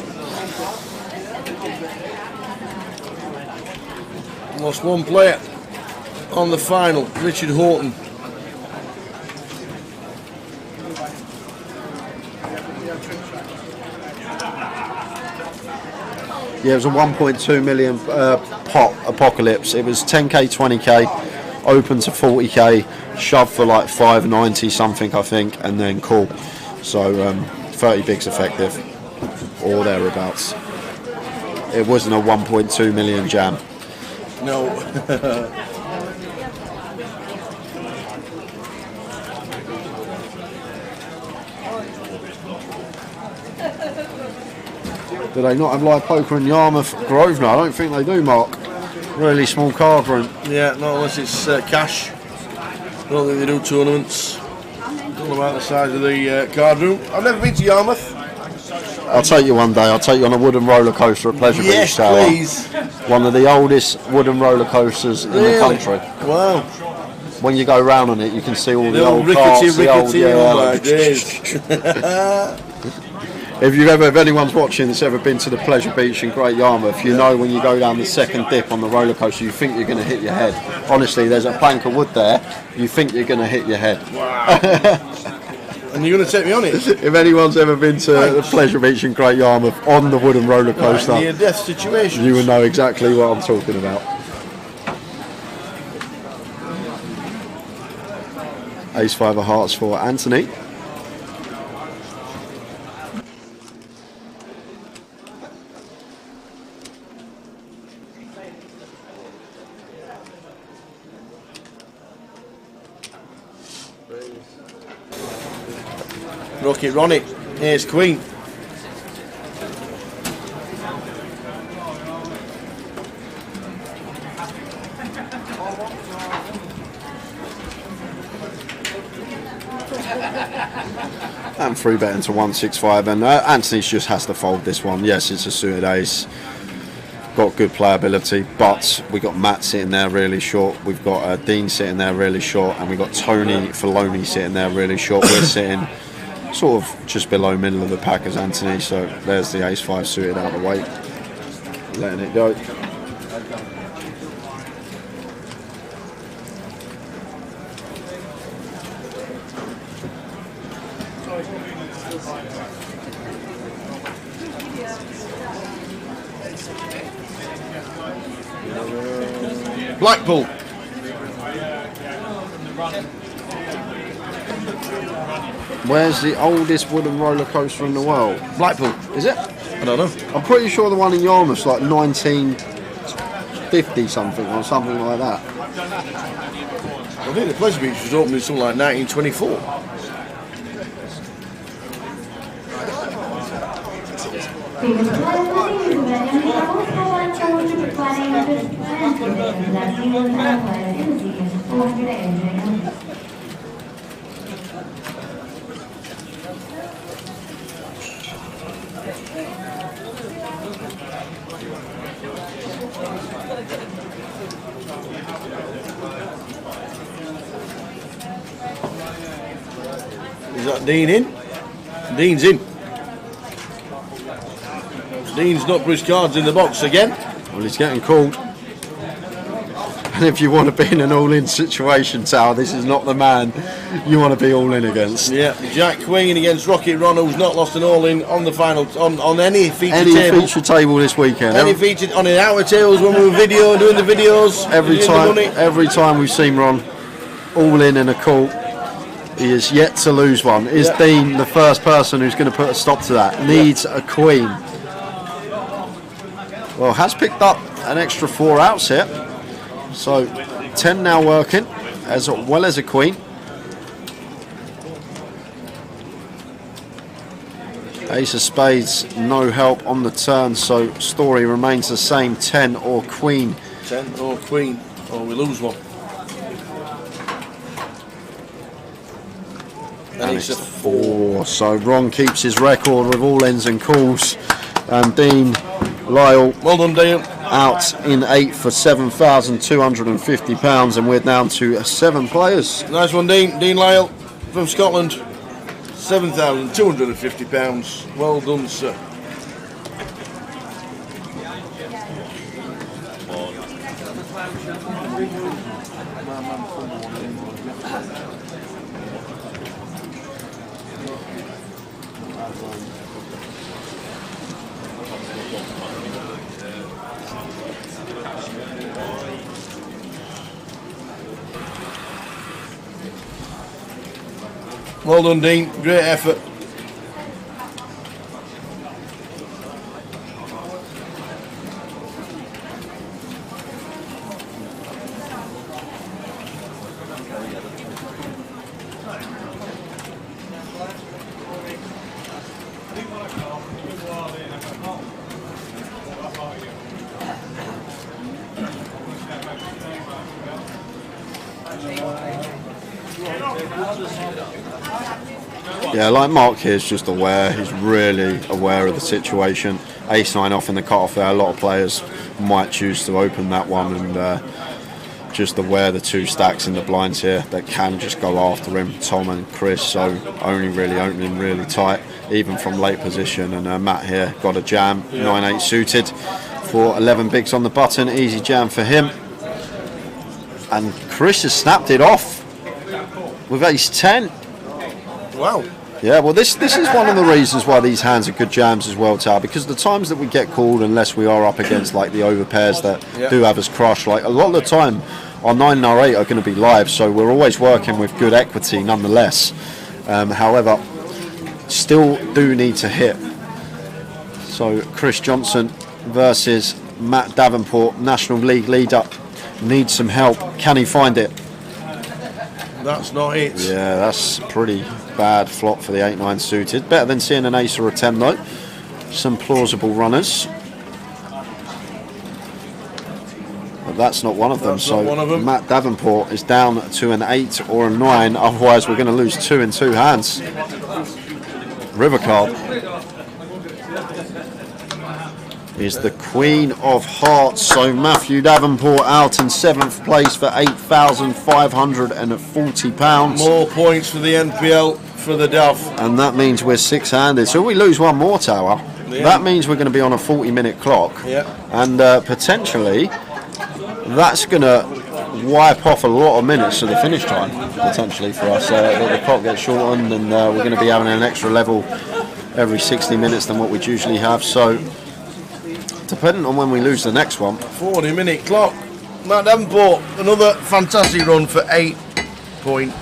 Lost one player on the final, Richard Horton. Yeah, it was a 1.2 million pot apocalypse. It was 10k, 20k, open to 40k, shove for like 590 something, I think, and then call. So 30 bigs effective, or thereabouts. It wasn't a 1.2 million jam. No. Do they not have live poker in Yarmouth, Grosvenor? I don't think they do, Mark. Really small card room. Yeah, not unless it's cash. I don't think they do tournaments. All about the size of the card room. I've never been to Yarmouth. I'll take you one day. I'll take you on a wooden roller coaster at Pleasure Beach Tower. Please. One of the oldest wooden roller coasters in the country. Wow. When you go round on it, you can see all the old rickety, carts, the old, my days. If anyone's watching that's ever been to the Pleasure Beach in Great Yarmouth, you know when you go down the second dip on the roller coaster, you think you're going to hit your head. Honestly, there's a plank of wood there, you think you're going to hit your head. Wow. And you're going to take me on it? If anyone's ever been to the Pleasure Beach in Great Yarmouth on the wooden roller coaster, near death situation, you will know exactly what I'm talking about. Ace-5 of hearts for Anthony. Rocket Ronnie, here's Queen. And 3-betting to 165, and Anthony just has to fold this one. Yes, it's a suited ace. Got good playability, but we got Matt sitting there really short. We've got Dean sitting there really short, and we got Tony Filoni sitting there really short. We're sitting sort of just below middle of the pack as Anthony. So there's the ace-5 suited out of the way, letting it go. Blackpool. Where's the oldest wooden roller coaster in the world? Blackpool. Is it? I don't know. I'm pretty sure the one in Yarmouth's like 1950 something or something like that. I think the Pleasure Beach was opened in something like 1924. Is that Dean in? Dean's in. Dean's not put his cards in the box again. Well, he's getting called. And if you want to be in an all-in situation, Tower, this is not the man you want to be all-in against. Yeah, Jack Queen against Rocket Ron, who's not lost an all-in on the final on any feature table. Any feature table this weekend. Any feature on the outer tables when we were doing the videos. Every time we've seen Ron all-in a call, he is yet to lose one. Is Dean the first person who's going to put a stop to that? Needs a queen. Well, has picked up an extra 4 outs here. So 10 now working, as well as a queen. Ace of spades, no help on the turn, so story remains the same, 10 or queen. 10 or queen, or we lose one. And it's a 4, so Ron keeps his record with all ends and calls. And Dean Lyle, well done, Dean, out in 8 for £7,250, and we're down to 7 players. Nice one, Dean. Dean Lyle from Scotland, £7,250. Well done, sir. Well done, Dean. Great effort. Yeah, like Mark here is just aware. He's really aware of the situation. Ace-9 off in the cut-off there. A lot of players might choose to open that one, and just aware the 2 stacks in the blinds here that can just go after him, Tom and Chris, so only really opening really tight, even from late position. And Matt here got a jam, 9-8 suited for 11 bigs on the button. Easy jam for him. And Chris has snapped it off with Ace-10. Wow. Yeah, well, this is one of the reasons why these hands are good jams as well, Tal, because the times that we get called, unless we are up against like the over pairs that do have us crushed, like a lot of the time our 9 and our 8 are going to be live, so we're always working with good equity nonetheless. However, still do need to hit. So Chris Johnson versus Matt Davenport, National League leader, needs some help. Can he find it? That's not it. Yeah, that's pretty bad flop for the 8-9 suited. Better than seeing an ace or a 10 though. Some plausible runners. But that's not one of them. So Matt Davenport is down to an 8 or a 9. Otherwise we're going to lose 2 in 2 hands. River card is the Queen of Hearts. So Matthew Davenport out in 7th place for £8,540. More points for the NPL for the Duff. And that means we're 6-handed. So we lose one more tower. Yeah. That means we're going to be on a 40-minute clock. Yeah. And potentially that's going to wipe off a lot of minutes to the finish time, potentially, for us. The clock gets shortened, and we're going to be having an extra level every 60 minutes than what we'd usually have. So depending on when we lose the next one. 40-minute clock. Matt Davenport, another fantastic run for 8 points.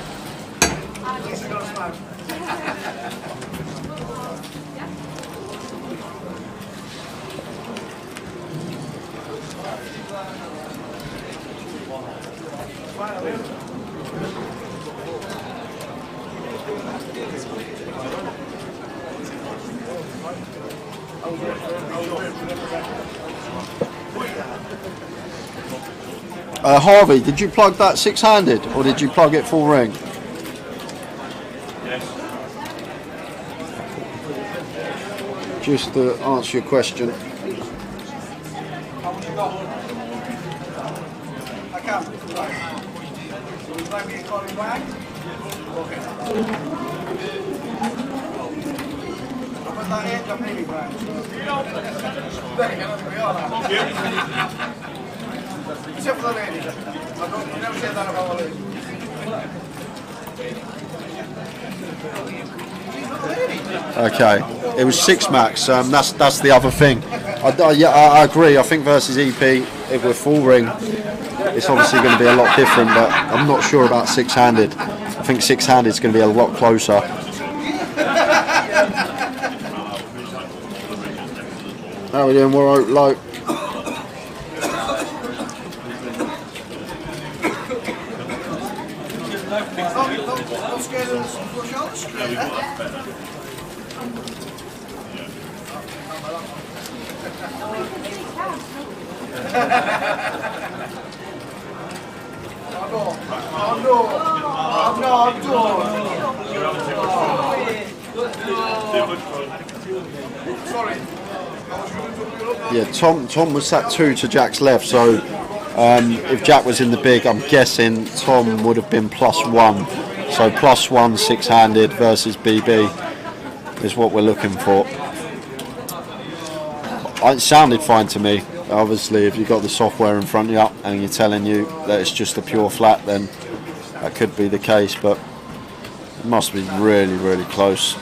Harvey, did you plug that 6-handed or did you plug it full ring? Yes. Just to answer your question. Okay, it was 6 max. That's the other thing. I agree. I think versus EP, if we're full ring, it's obviously going to be a lot different. But I'm not sure about 6-handed. I think 6-handed is going to be a lot closer. How are we doing? We're out low. Yeah, Tom was sat 2 to Jack's left, so if Jack was in the big, I'm guessing Tom would have been +1. So +1 6-handed versus BB is what we're looking for. It sounded fine to me. Obviously, if you've got the software in front of you and you're telling you that it's just a pure flat, then that could be the case, but it must be really, really close.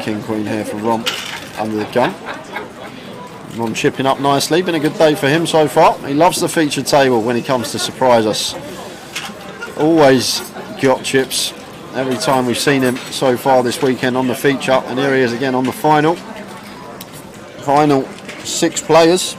King Queen here for Rom under the gun. Rom chipping up nicely. Been a good day for him so far. He loves the featured table when he comes to surprise us. Always got chips every time we've seen him so far this weekend on the feature, and here he is again on the final. Final 6 players.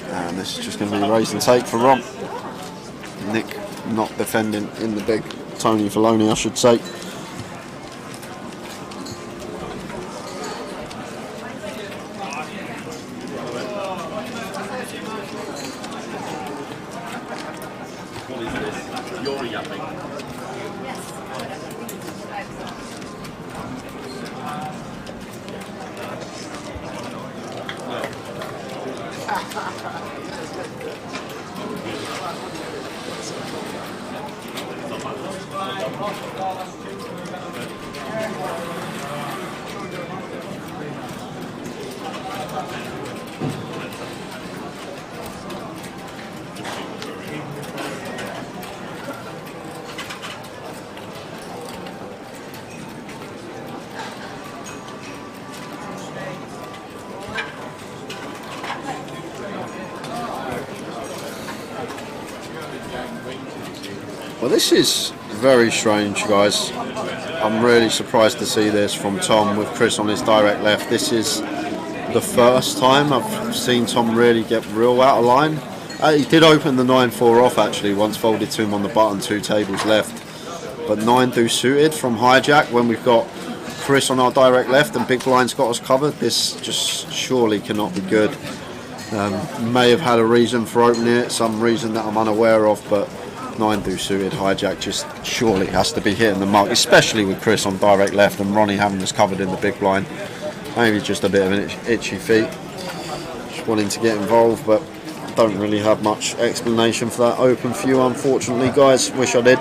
And this is just going to be raise and take for Rom. Nick not defending in the big. Tony Filoni, I should say. Well, this is very strange, guys. I'm really surprised to see this from Tom with Chris on his direct left. This is the first time I've seen Tom really get real out of line. He did open the 9-4 off actually, once folded to him on the button, 2 tables left. But 9 suited from hijack when we've got Chris on our direct left and big blind's got us covered. This just surely cannot be good. May have had a reason for opening it, some reason that I'm unaware of, but 9 suited hijack just surely has to be hitting the mark, especially with Chris on direct left and Ronnie having us covered in the big blind. Maybe just a bit of an itchy feet, just wanting to get involved, but don't really have much explanation for that open few, unfortunately, guys. Wish I did.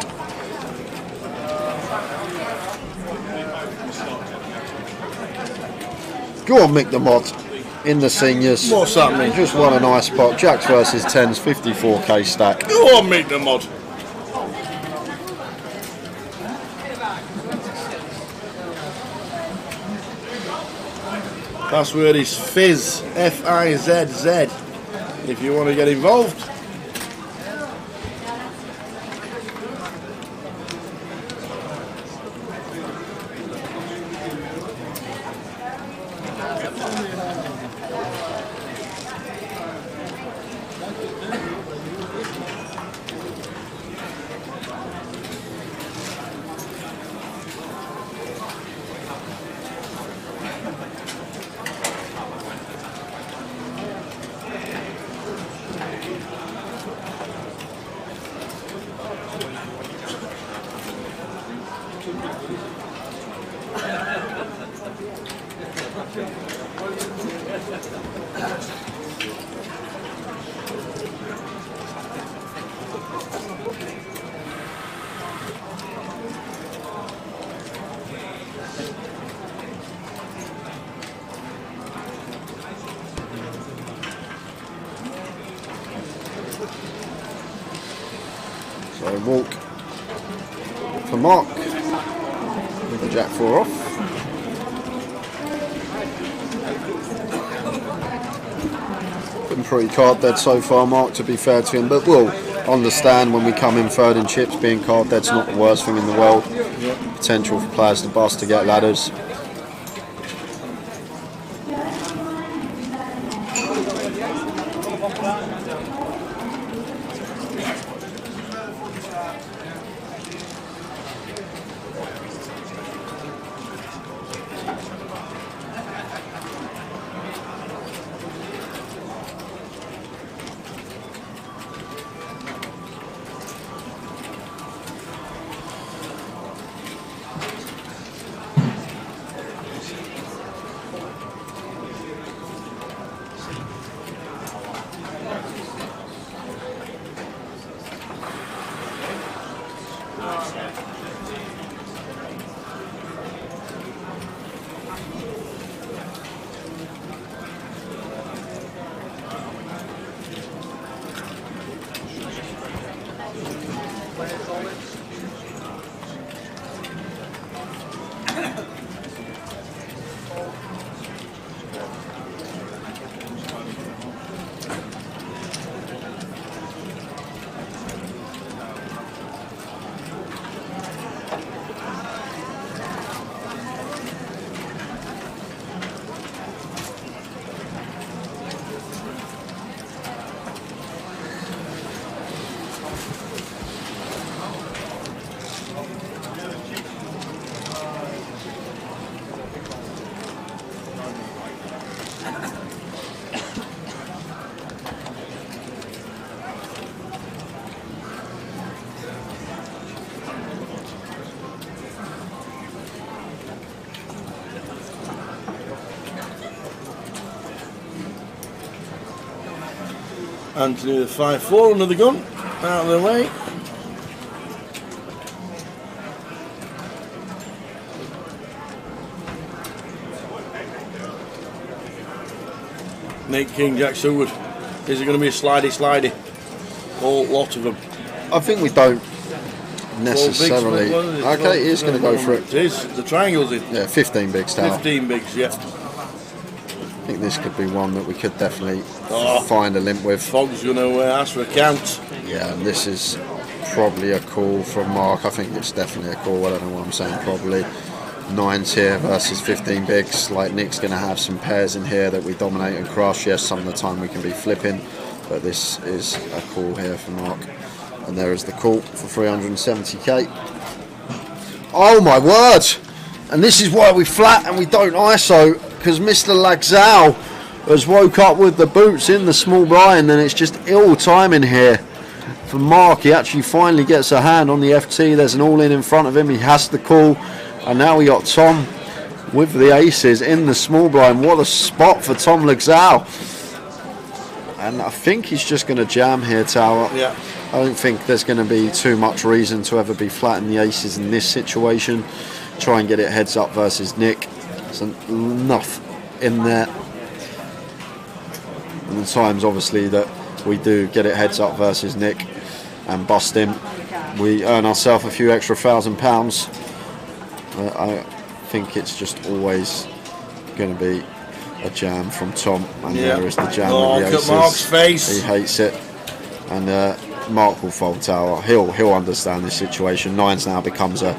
Go on, Mick the Mod in the seniors. What's happening? Just won a nice pot. Jacks versus 10s, 54k stack. Go on, Mick the Mod. Password is Fizz, F-I-Z-Z, if you want to get involved. So walk for Mark with the Jack 4 off. Been pretty card dead so far, Mark, to be fair to him, but will understand when we come in third in chips, being card dead's not the worst thing in the world. Potential for players to bust to get ladders. Anthony the 5-4 under the gun, out of the way. Nick, King, Jack, Seward. Is it going to be a slidey? All lot of them. I think we don't necessarily. Okay, he is going to go for it. It is. The triangle's in. Yeah, 15 bigs tower. 15 bigs, yeah. I think this could be one that we could definitely find a limp with. Fogg's going to ask for a count. Yeah, and this is probably a call from Mark. I think it's definitely a call. I don't know what I'm saying. Probably 9s here versus 15 bigs. Like Nick's going to have some pairs in here that we dominate and crush. Yes, some of the time we can be flipping, but this is a call here for Mark. And there is the call for 370k. Oh my word! And this is why we flat and we don't ISO, because Mr. Lagzal has woke up with the boots in the small blind, and it's just ill timing here for Mark. He actually finally gets a hand on the FT. There's an all-in in front of him. He has the call, and now we got Tom with the aces in the small blind. What a spot for Tom Lagzal. And I think he's just going to jam here, Tower. Yeah. I don't think there's going to be too much reason to ever be flatting the aces in this situation. Try and get it heads up versus Nick. There's enough in there. And the times, obviously, that we do get it heads up versus Nick and bust him, we earn ourselves a few extra £1,000. I think it's just always going to be a jam from Tom, and there is the jam with the aces. Look at Mark's face. He hates it, and Mark will fold tower. He'll understand this situation. 9s now becomes a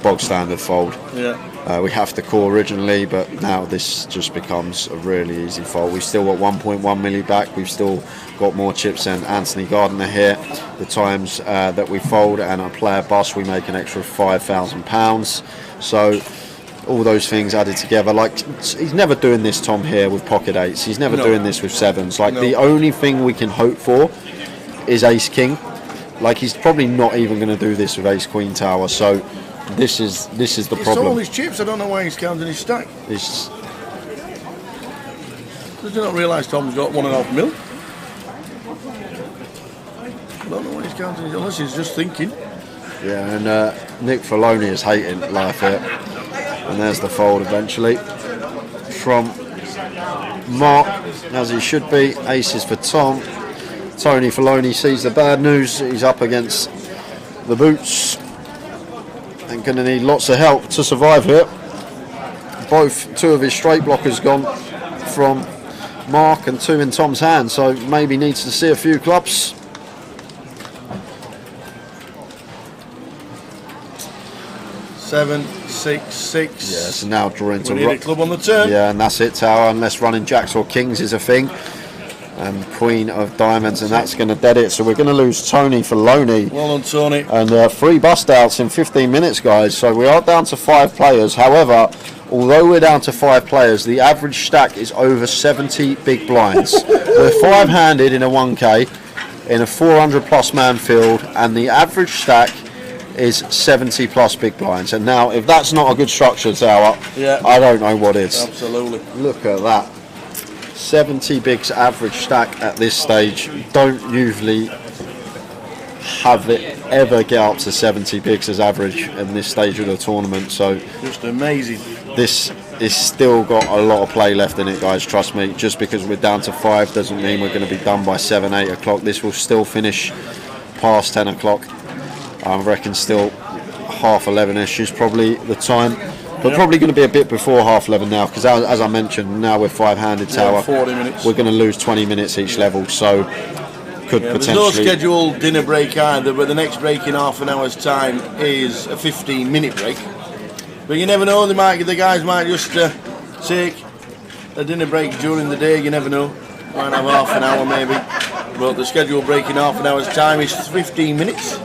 bog standard fold. Yeah. We have to call originally, but now this just becomes a really easy fold. We've still got 1.1 milli back. We've still got more chips than Anthony Gardner here. The times that we fold and a player bust, we make an extra £5,000. So all those things added together, like he's never doing this, Tom, here with pocket 8s. He's never doing this with 7s. Like the only thing we can hope for is ace king. Like he's probably not even going to do this with ace queen tower. So this is the problem. It's all his chips. I don't know why he's counting his stack. It's, Does he not realise Tom's got 1.5 mil? I don't know why he's counting his, unless he's just thinking. yeah, and Nick Filoni is hating life here. And there's the fold eventually from Mark, as he should be. Aces for Tom. Tony Filoni sees the bad news. He's up against the boots and going to need lots of help to survive here. Two of his straight blockers gone from Mark and 2 in Tom's hand, so maybe needs to see a few clubs. 7, 6, 6. Yeah, so now drawing to We need a club on the turn. Yeah, and that's it, Tower, unless running jacks or kings is a thing. And Queen of Diamonds, and that's going to dead it. So we're going to lose Tony for Loney. Well done, Tony. And 3 bust outs in 15 minutes, guys. So we are down to 5 players. However, although we're down to 5 players, the average stack is over 70 big blinds. We're 5-handed in a 1K, in a 400 plus man field, and the average stack is 70 plus big blinds. And now, if that's not a good structure, Tower, yeah, I don't know what is. Absolutely. Look at that. 70 bigs average stack at this stage. Don't usually have it ever get up to 70 bigs as average in this stage of the tournament. So just amazing. This is still got a lot of play left in it, guys, trust me. Just because we're down to 5 doesn't mean we're going to be done by 7, 8 o'clock. This will still finish past 10 o'clock. I reckon still half 11ish is probably the time. But probably going to be a bit before half 11 now, because as I mentioned, now we're 5-handed Tower. 40 minutes. We're going to lose 20 minutes each level, so could potentially. There's no scheduled dinner break either, but the next break in half an hour's time is a 15-minute break. But you never know, the guys might just take a dinner break during the day. You never know. Might have half an hour maybe. But the scheduled break in half an hour's time is 15 minutes.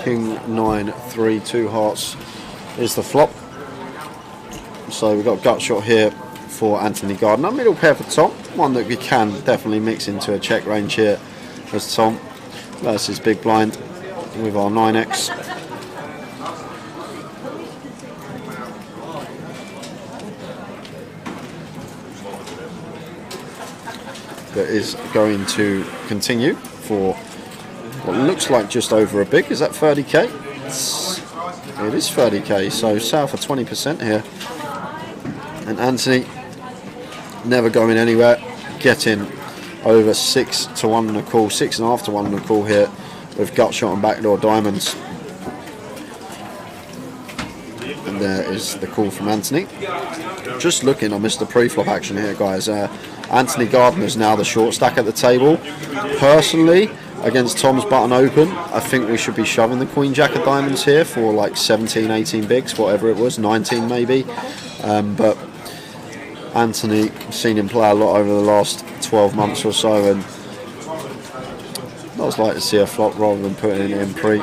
King 9 3 2 hearts is the flop. So we've got a gut shot here for Anthony Gardner. Middle pair for Tom. One that we can definitely mix into a check range here as Tom versus big blind with our 9x. That is going to continue for what looks like just over a big. Is that 30k? It is 30k, so south of 20% here. And Anthony never going anywhere, getting over 6 to 1 and a call, 6.5 to 1 and a call here with gut shot and backdoor diamonds. And there is the call from Anthony. Just looking, I missed the pre-flop action here, guys. Anthony Gardner's now the short stack at the table. Personally, against Tom's button open, I think we should be shoving the Queen Jack of Diamonds here for like 17, 18 bigs, whatever it was, 19 maybe. But Anthony, I've seen him play a lot over the last 12 months or so, and I always like to see a flop rather than putting it in pre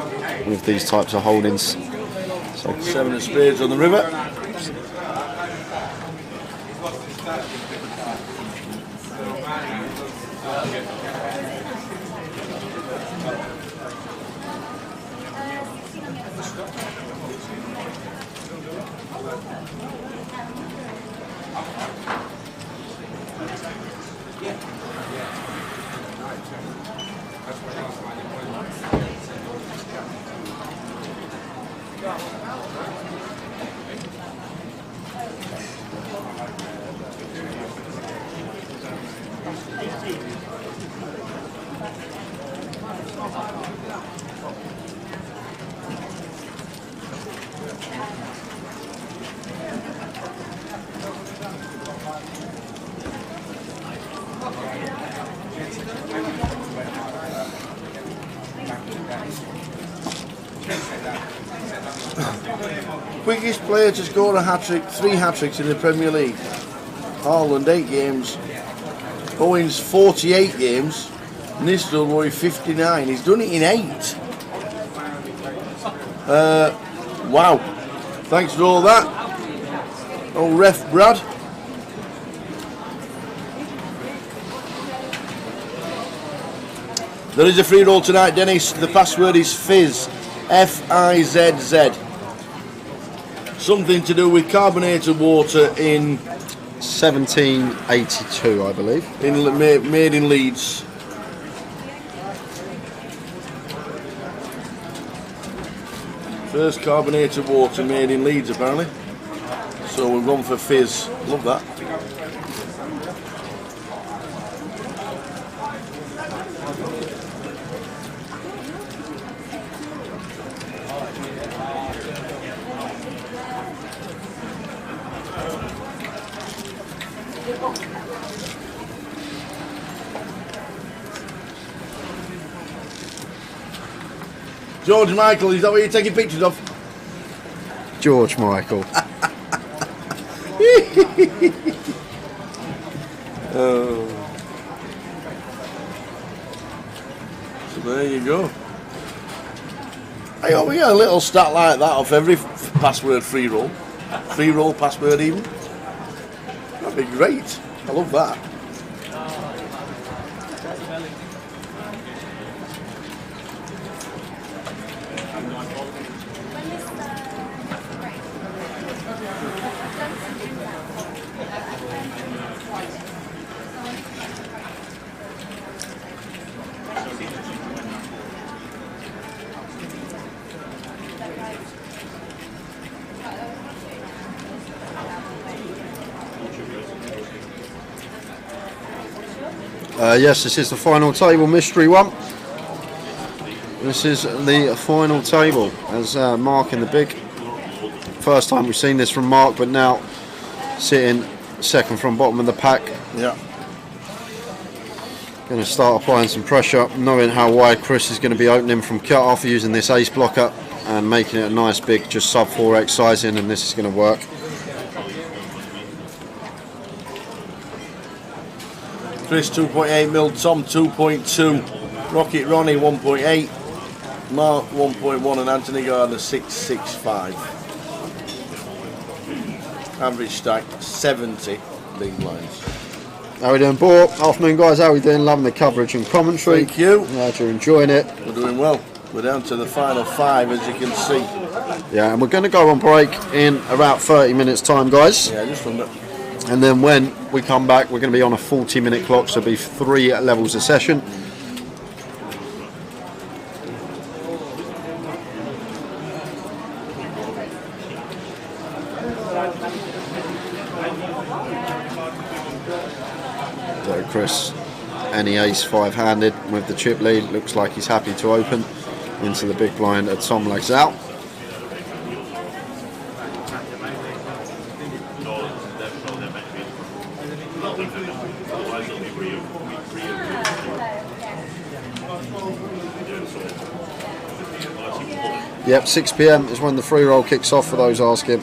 with these types of holdings. So 7 of spades on the river. Quickest player to score a hat-trick, 3 hat-tricks in the Premier League. Haaland 8 games. Owens 48 games. Nistelrooy 59. He's done it in 8. Wow. Thanks for all that. Oh, ref Brad. There is a free roll tonight, Dennis. The password is Fizz. F-I-Z-Z. Something to do with carbonated water in 1782, I believe. Made in Leeds. First carbonated water made in Leeds, apparently. So we've gone for Fizz. Love that. George Michael, is that what you're taking pictures of? George Michael. Oh. So there you go. Hey, we get a little stat like that off every password free roll. Free roll password even. That'd be great. I love that. Yes, this is the final table, mystery one. This is the final table as Mark in the big. First time we've seen this from Mark, but now sitting second from bottom of the pack. Yeah. Going to start applying some pressure, knowing how wide Chris is going to be opening from cut off using this ace blocker and making it a nice big, just sub 4x sizing, and this is going to work. Chris 2.8 mil, Tom 2.2, Rocket Ronnie 1.8, Mark 1.1 and Anthony Gardner 6.65. Average stack 70 big blinds. How we doing, Boar? Afternoon, guys. How we doing? Loving the coverage and commentary. Thank you. Glad you're enjoying it. We're doing well. We're down to the final 5, as you can see. Yeah, and we're going to go on break in about 30 minutes time, guys. Yeah, just under. And then when we come back, we're going to be on a 40-minute clock, so it'll be 3 levels a session. So Chris, any ace 5-handed with the chip lead, looks like he's happy to open into the big blind at Tom legs out. Yep, 6 PM is when the free roll kicks off for those asking.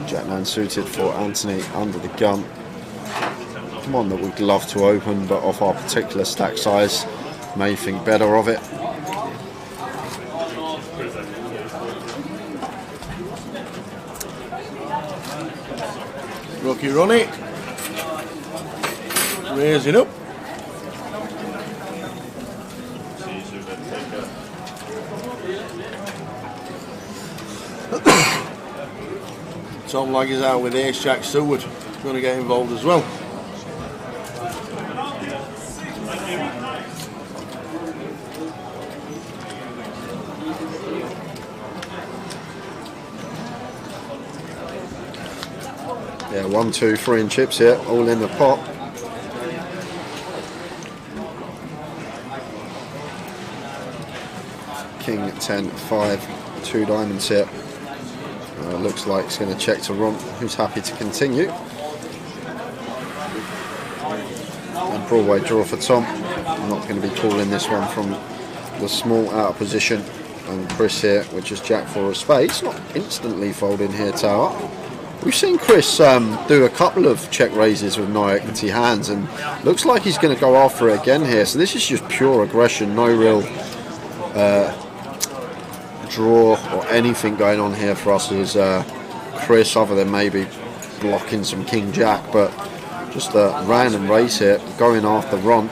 Jack 9 suited for Anthony under the gun. One that we'd love to open, but off our particular stack size, may think better of it. Rocky Ronnie. Raising up. Tom Lag is out with Ace Jack Seward. Going to get involved as well. Yeah, 1, 2, 3 and chips here, all in the pot. King 10, 5, 2 diamonds here. Looks like it's going to check to Ron, who's happy to continue. And Broadway draw for Tom. I'm not going to be calling this one from the small out of position. And Chris here, which is Jack 4 of spades. Not instantly folding here, Tower. We've seen Chris do a couple of check raises with no equity hands, and looks like he's going to go after it again here. So this is just pure aggression, no real draw or anything going on here for us as Chris, other than maybe blocking some King Jack, but just a random raise here, going after Ron,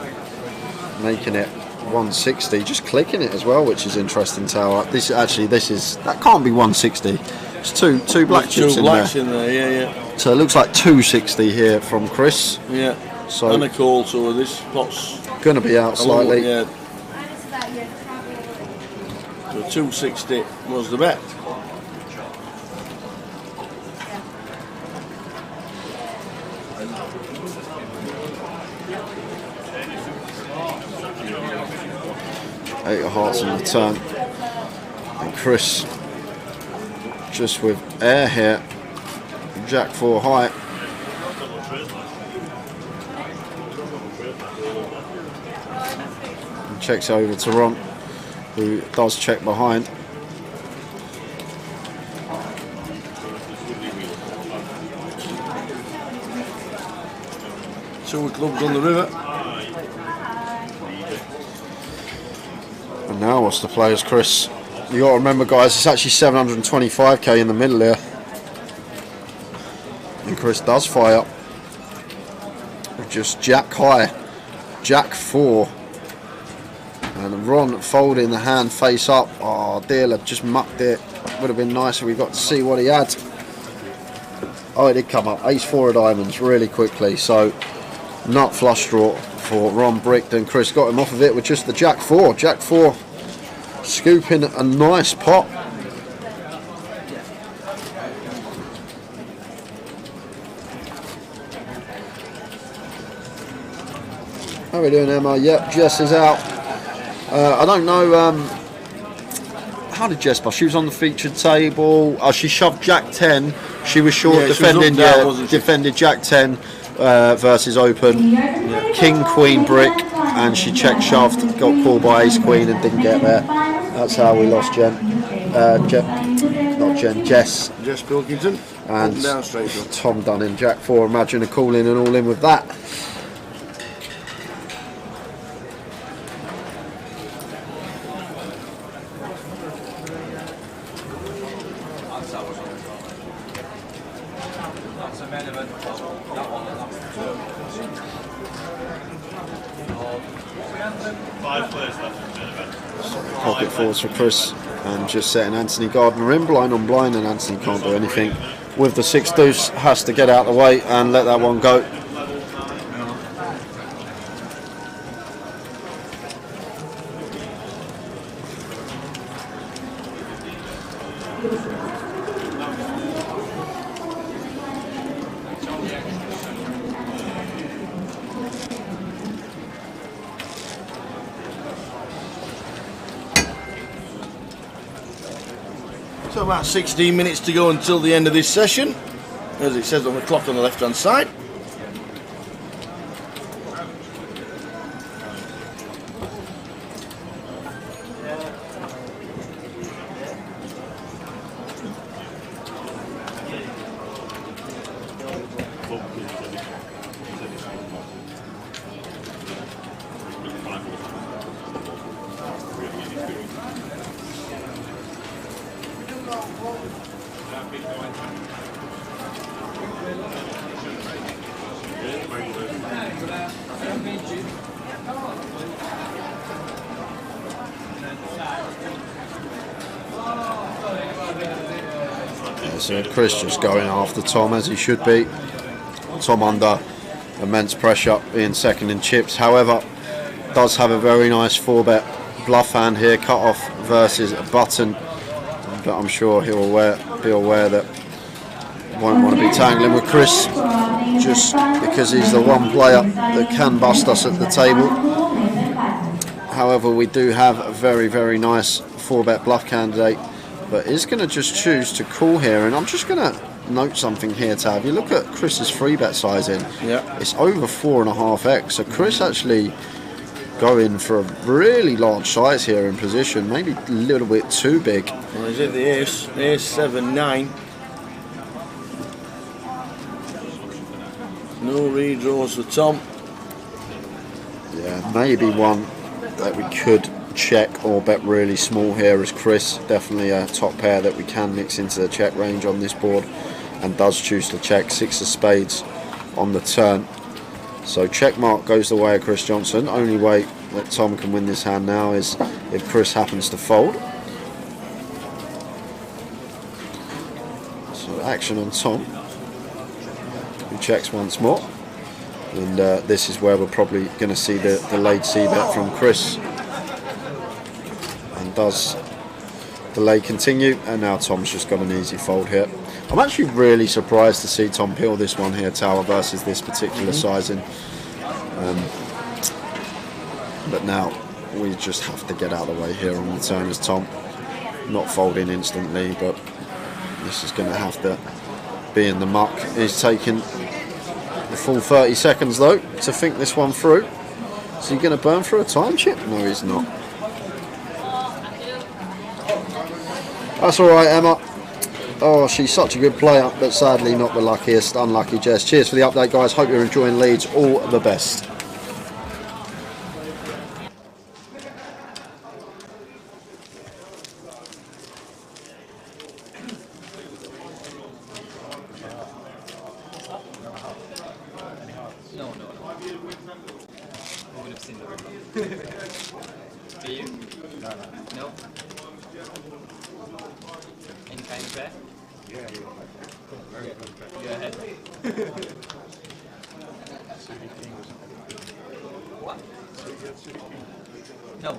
making it 160, just clicking it as well, which is interesting. Tower. That can't be 160. It's two black chips in there. Yeah. So it looks like 260 here from Chris. Yeah. So and a call, so this pot's going to be out slightly. Yeah. So 260 was the bet. Eight of hearts on the turn, and Chris just with air here, Jack 4 high. And checks over to Ron, who does check behind. Two clubs on the river. And now what's the players, Chris? You got to remember, guys, it's actually 725k in the middle here. And Chris does fire. Just Jack high, Jack 4. And Ron folding the hand face up. Oh, dealer just mucked it. Would have been nice if we got to see what he had. Oh, it did come up. Ace 4 of diamonds really quickly. So, not flush draw for Ron Brickton. Chris got him off of it with just the Jack 4. Jack 4 scooping a nice pot. How are we doing, Emma? Yep, Jess is out. I don't know. How did Jess pass? She was on the featured table. Oh, she shoved Jack 10. She was short, defending. Defended Jack 10 versus open. Yeah. King Queen brick, and she check shoved. Got called by Ace Queen and didn't get there. That's how we lost Jen. Not Jen. Jess. Jess Pilkington. And down straight Tom Dunning. Jack 4. Imagine a call in and all in with that. Pocket fours for Chris, and just setting Anthony Gardner in blind on blind, and Anthony can't do anything with the 6 deuce. Has to get out of the way and let that one go. So about 16 minutes to go until the end of this session, as it says on the clock on the left hand side. So Chris just going after Tom as he should be. Tom under immense pressure, being second in chips. However, does have a very nice 4-bet bluff hand here, cut off versus a button. But I'm sure he'll be aware that won't want to be tangling with Chris just because he's the one player that can bust us at the table. However, we do have a very, very nice 4-bet bluff candidate, but is going to just choose to call here. And I'm just going to note something here, Tav. You look at Chris's 3-bet sizing. Yeah. It's over 4.5x. So Chris actually going for a really large size here in position, maybe a little bit too big. Well, is it the ace? Ace 7, 9. No redraws for Tom. Yeah, maybe one that we could check or bet really small here is Chris. Definitely a top pair that we can mix into the check range on this board, and does choose to check 6 of spades on the turn. So check mark goes the way of Chris Johnson. Only way that Tom can win this hand now is if Chris happens to fold. So action on Tom, who checks once more. And this is where we're probably going to see the delayed c-bet from Chris. And does delay continue, and now Tom's just got an easy fold here. I'm actually really surprised to see Tom peel this one here, Tower, versus this particular sizing. But now we just have to get out of the way here on the turn as Tom. Not folding instantly, but this is going to have to be in the muck. He's taking the full 30 seconds though to think this one through. Is he going to burn through a time chip? No, he's not. That's alright, Emma. Oh, she's such a good player, but sadly not the luckiest. Unlucky Jess. Cheers for the update, guys. Hope you're enjoying Leeds. All the best. No. I would have seen the river. Do you? No. Any kind of bet? Yeah, very good. Go ahead. What? No.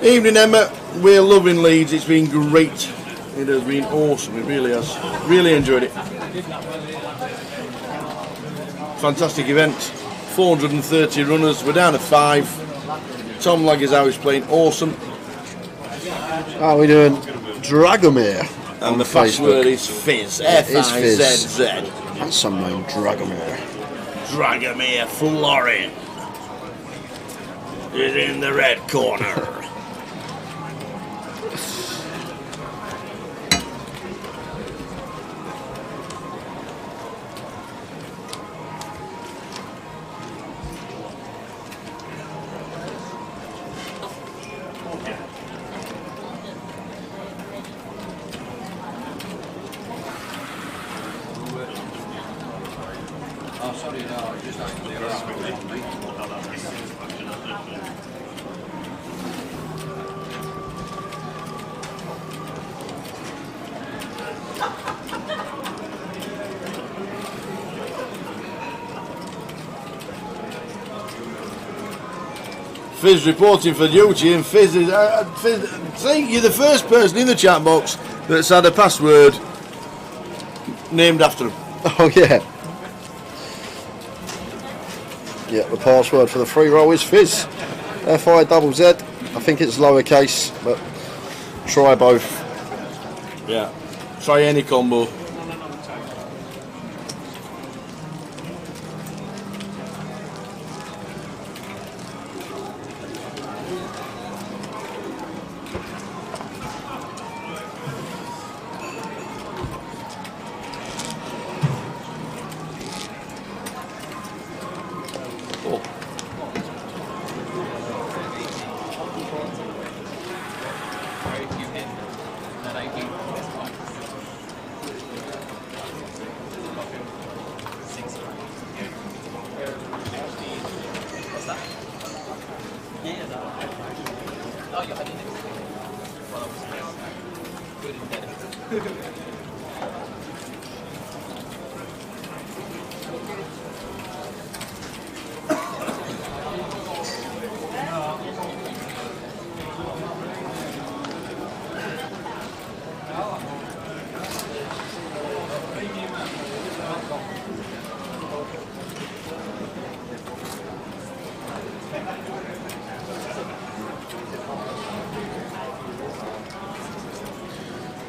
Evening, Emma. We're loving Leeds. It's been great. It has been awesome. It really has. Really enjoyed it. Fantastic event. 430 runners. We're down to 5. Tom Laggers out is playing awesome. How are we doing? Dragomir. And the password is Fizz. F-I-Z-Z. That's some name, Dragomir. Dragomir Florin is in the red corner. Oh, sorry, no, I just asked the Fizz reporting for duty, and Fizz is. Fizz, see, you're the first person in the chat box that's had a password named after him. Oh, yeah. Yeah, the password for the free roll is Fizz. F-I-Z-Z. I think it's lowercase, but try both. Yeah, try any combo.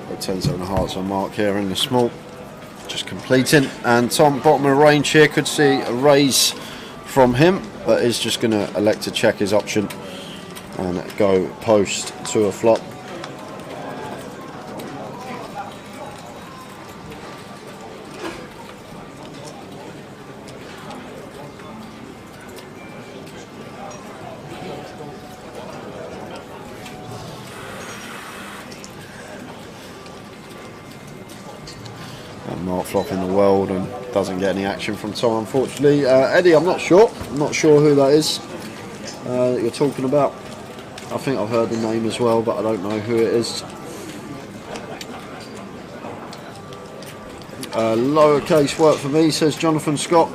Got 10-7 hearts on mark here in the small. Just completing. And Tom, bottom of the range here, could see a raise from him, but is just going to elect to check his option and go post to a flop. Mark flop in the world and doesn't get any action from Tom, unfortunately. Eddie, I'm not sure who that is that you're talking about. I think I've heard the name as well, but I don't know who it is. Lowercase work for me, says Jonathan Scott,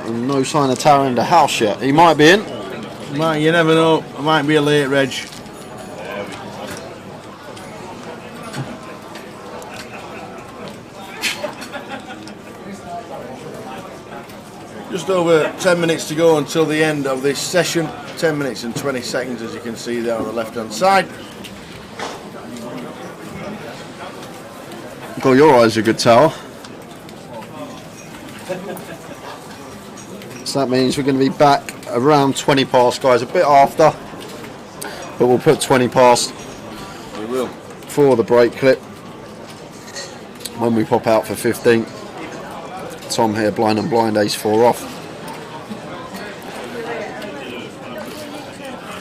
and no sign of Tara in the house yet. He might be in. You never know, it might be a late reg. Just over 10 minutes to go until the end of this session. 10 minutes and 20 seconds, as you can see there on the left hand side. Got your eyes a good tower. So that means we're going to be back around 20 past, guys, a bit after, but we'll put 20 past We will. for the break clip when we pop out for 15. Tom here, blind and blind, ace 4 off.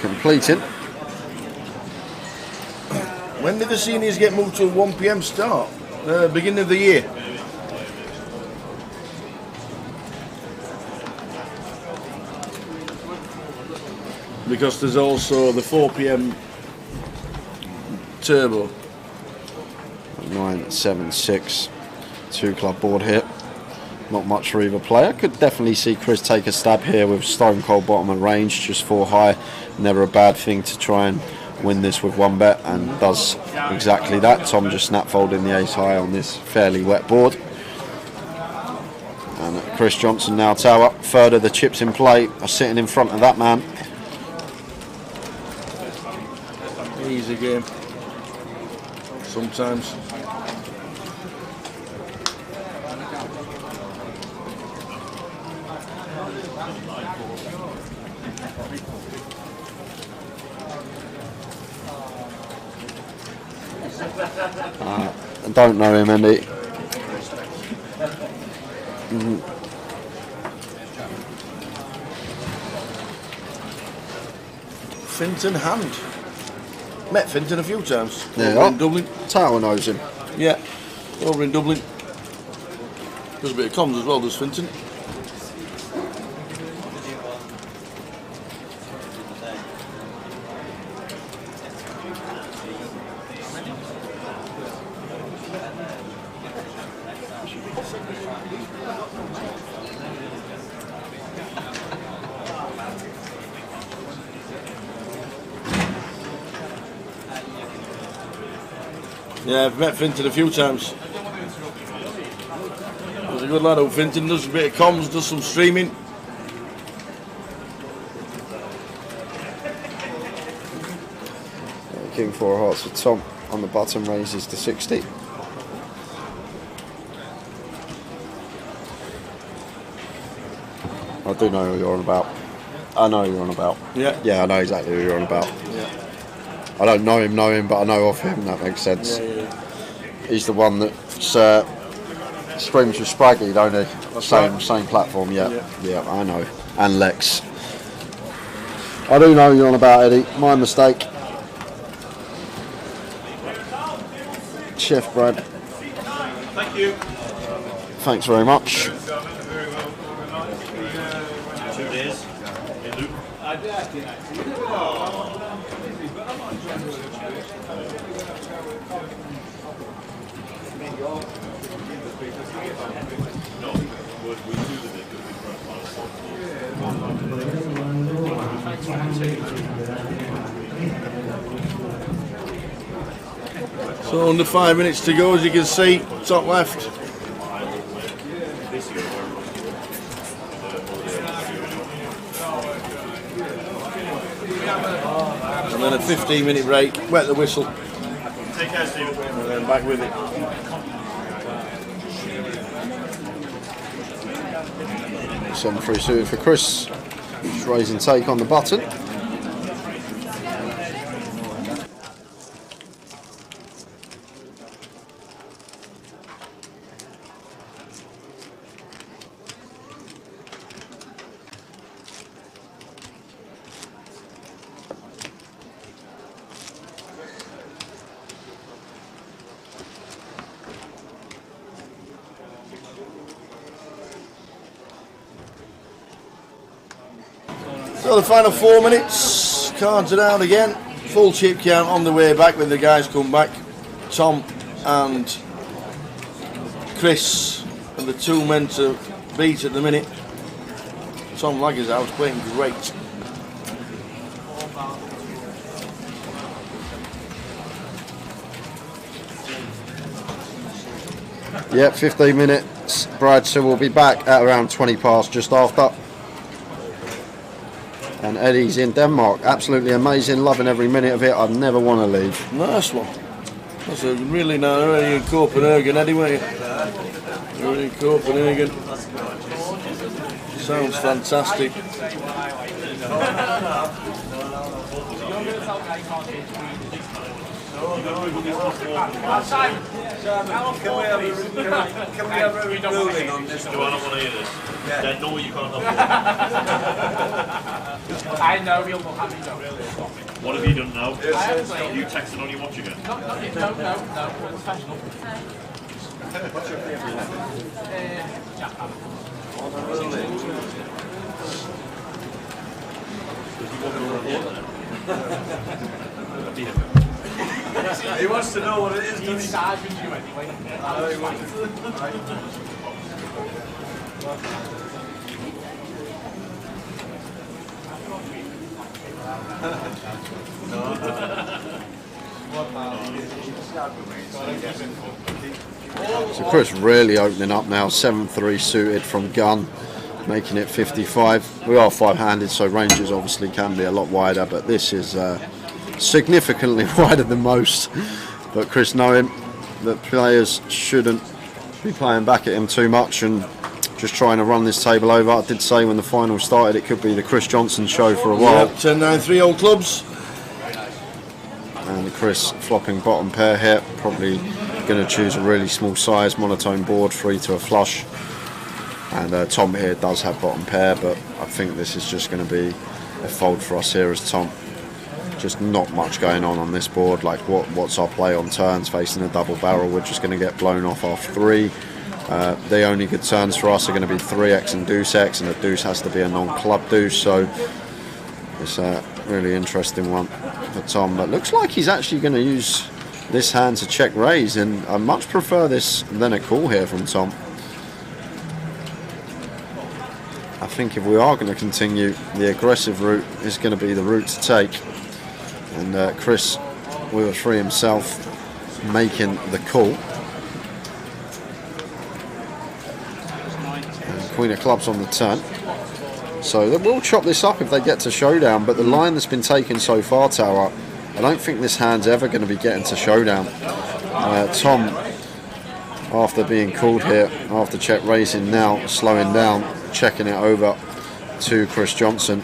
Completing. When did the seniors get moved to a 1 PM start? Beginning of the year. Because there's also the 4 PM turbo. 9, 7, 6. 2 club board here. Not much for either player. Could definitely see Chris take a stab here with stone cold bottom of range, just 4 high. Never a bad thing to try and win this with 1 bet, and does exactly that. Tom just snap folding the ace high on this fairly wet board. And Chris Johnson now tower. Further, the chips in play are sitting in front of that man. Easy game. Sometimes. I don't know him, Andy. Finton hand. Met Finton a few times. Yeah. Over in Dublin. Tower knows him. Yeah. Over in Dublin. Does a bit of comms as well, does Finton. Yeah, I've met Finton a few times. He's a good lad, old Finton. Does a bit of comms, does some streaming. King 4 hearts for Tom on the bottom, raises to 60. I do know who you're on about. I know who you're on about. Yeah. Yeah, I know exactly who you're on about. Yeah. I don't know him, but I know of him. That makes sense. Yeah. He's the one that screams with Spraggy, don't he? Same platform. Yeah, I know. And Lex. I do know who you're on about, Eddie. My mistake. Chef Brad. Thank you. Thanks very much. 2 days. In Luke. So under 5 minutes to go, as you can see, top left. And then a 15-minute break, wet the whistle. Take care, Stephen. And then back with it. Send through suited for Chris. Just raise and take on the button. So the final 4 minutes, cards are down again. Full chip count on the way back when the guys come back. Tom and Chris are the two men to beat at the minute. Tom Laggers out playing great. Yep, 15 minutes. Brad, so we'll be back at around 20 past, just after. And Eddie's in Denmark. Absolutely amazing. Loving every minute of it. I'd never want to leave. Nice one. That's a really nice. Really in Copenhagen, Eddie, weren't you? Really in Copenhagen. Sounds fantastic. Can we have a ruling on this? Do I not want to hear this? Yeah. Then no, you can't have I know you'll not have me done. What have you done now? I haven't played. You texted on your watch again? Not yet. No, we're professional. What's your favourite? Japan. He wants to know what it is. He's charging you anyway. So Chris really opening up now. 7-3 suited from gun, making it 55. We are five-handed, so ranges obviously can be a lot wider, but this is significantly wider than most. But Chris knowing that players shouldn't be playing back at him too much and just trying to run this table over. I did say when the final started it could be the Chris Johnson show for a while. 10-9-3 old clubs. And Chris flopping bottom pair here, probably going to choose a really small size monotone board, 3 to a flush. And Tom here does have bottom pair, but I think this is just going to be a fold for us here as Tom. Just not much going on this board. Like what's our play on turns? Facing a double barrel, we're just going to get blown off 3. The only good turns for us are going to be 3x and deuce x, and the deuce has to be a non-club deuce. So it's a really interesting one for Tom. But looks like he's actually going to use this hand to check raise, and I much prefer this than a call here from Tom. I think if we are going to continue, the aggressive route is going to be the route to take. And Chris with a 3 himself making the call. And Queen of Clubs on the turn. So they will chop this up if they get to showdown, but the line that's been taken so far, Tower, I don't think this hand's ever going to be getting to showdown. Tom, after being called here, after check raising now, slowing down, checking it over to Chris Johnson.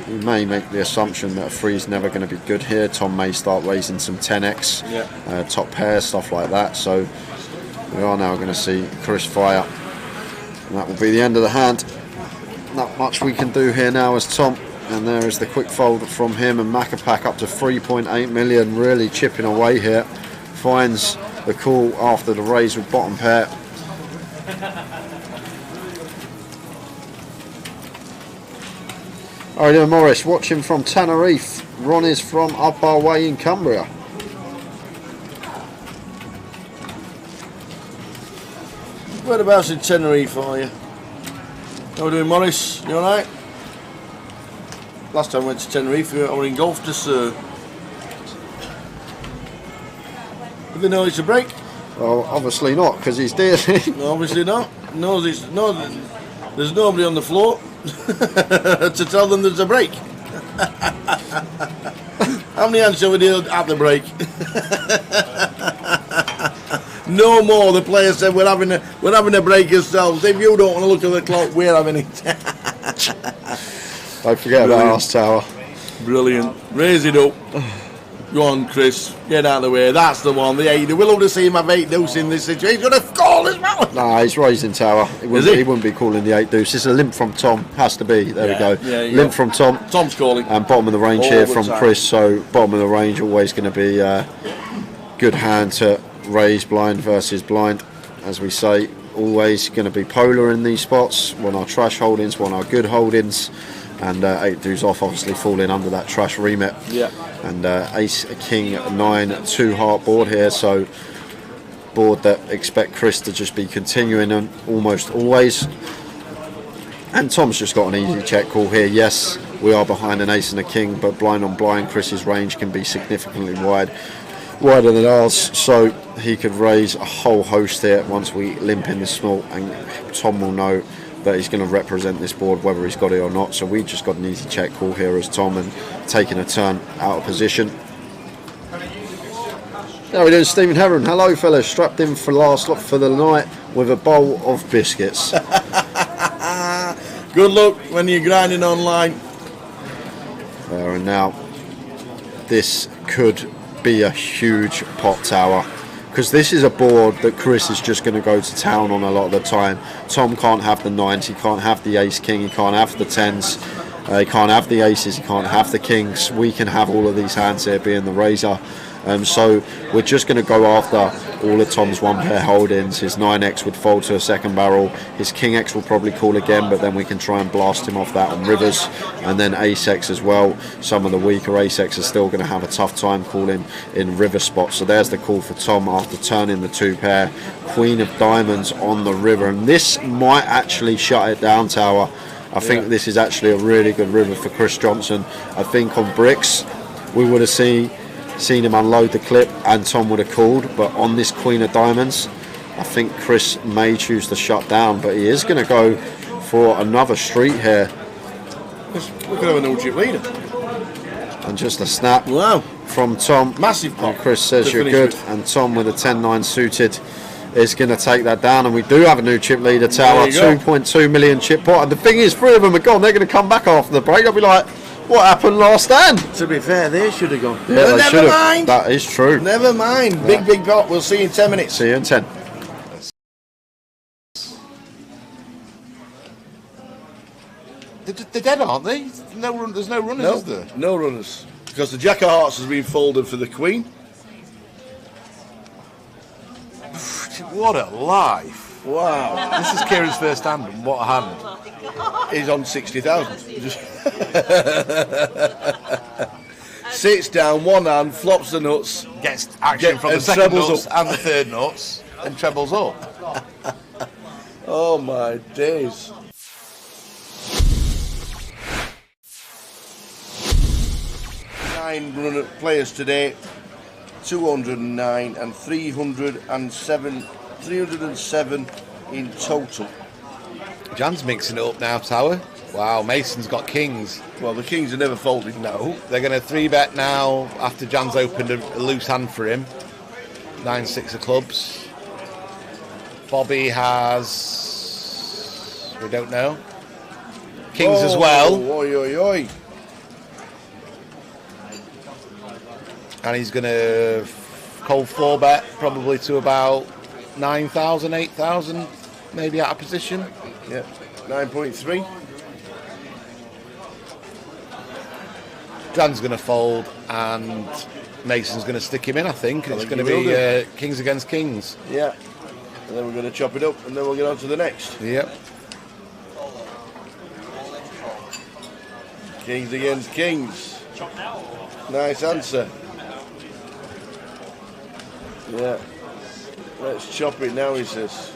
We may make the assumption that a 3 is never going to be good here. Tom may start raising some 10x, top pair, stuff like that. So we are now going to see Chris fire. And that will be the end of the hand. Not much we can do here now as Tom. And there is the quick fold from him, and Macapac up to 3.8 million, really chipping away here. Finds the call after the raise with bottom pair. Alright, Morris watching from Tenerife. Ron is from up our way in Cumbria. Whereabouts in Tenerife are you? How are we doing, Morris? You alright? Last time I went to Tenerife, we were in golf to Sir. Have they noticed a break? Well, obviously not, because he's dealing. No, obviously not. No, there's nobody on the floor to tell them there's a break. How many hands shall we do at the break? No more. The player said we're having a break ourselves. If you don't want to look at the clock, we're having it. Don't forget about us, Tower. Brilliant. Raise it up. Go on, Chris. Get out of the way. That's the one. The 8. We'll love to see him have 8 deuce in this situation. He's going to call as well. Nah, he's raising Tower. He wouldn't be calling the 8 deuce. It's a limp from Tom. Has to be. There we go. Yeah, limp from Tom. Tom's calling. And bottom of the range All here the from time. Chris. So bottom of the range always going to be good hand to raise blind versus blind. As we say, always going to be polar in these spots. One our trash holdings, one our good holdings. And 8 deuce off, obviously falling under that trash remit. Yeah. And ace, king, 9, 2 heart board here. So board that expect Chris to just be continuing on almost always. And Tom's just got an easy check call here. Yes, we are behind an ace and a king, but blind on blind, Chris's range can be significantly wider than ours. So he could raise a whole host here once we limp in the small, and Tom will know that he's going to represent this board whether he's got it or not. So we just got an easy check call here as Tom, and taking a turn out of position. How are we doing, Stephen Heron? Hello fellas, strapped in for last lot for the night with a bowl of biscuits. Good luck when you're grinding online. There and now, this could be a huge pot, Tower, because this is a board that Chris is just going to go to town on a lot of the time. Tom can't have the 9s, he can't have the ace king, he can't have the 10s, he can't have the aces, he can't have the kings. We can have all of these hands here being the razor. So we're just going to go after all of Tom's 1 pair holdings. His 9x would fold to a second barrel. His king x will probably call again, but then we can try and blast him off that on rivers. And then ace x as well. Some of the weaker ace x are still going to have a tough time calling in river spots. So there's the call for Tom after turning the 2 pair. Queen of diamonds on the river. And this might actually shut it down, Tower. I think this is actually a really good river for Chris Johnson. I think on bricks we would have seen him unload the clip and Tom would have called, but on this Queen of Diamonds I think Chris may choose to shut down, but he is going to go for another street here. We could have a no chip leader. And just a snap from Tom. Massive pot. And Chris says you're good with. And Tom with a 10-9 suited is going to take that down, and we do have a new chip leader, Tower. 2.2 million chip pot, and the thing is 3 of them are gone. They're going to come back after the break. They'll be like, what happened last stand? To be fair, they should have gone. Yeah, they never mind. That is true. Never mind. Yeah. Big pot. We'll see you in 10 minutes. See you in 10. They're dead, aren't they? There's no runners, is there? No runners. Because the Jack of Hearts has been folded for the Queen. What a life. Wow. This is Kieran's first hand, and what a hand. He's on 60,000. Sits down, 1 hand, flops the nuts. Gets action from the second trebles nuts up. and the third nuts, and trebles up. Oh my days. Nine players today, 209 and 307 in total. Jan's mixing it up now, Tower. Wow, Mason's got kings. Well, the kings are never folded. No, they're going to 3-bet now after Jan's opened a loose hand for him. 9-6 of clubs. Bobby has, we don't know, kings as well. Oi, oi, oi. And he's going to cold 4-bet probably to about 9,000, 8,000, maybe out of position. Yeah, 9.3. Jan's going to fold and Mason's going to stick him in, I think. And it's going to be kings against kings. Yeah. And then we're going to chop it up and then we'll get on to the next. Yep. Kings against kings. Nice answer. Yeah. Let's chop it now, he says.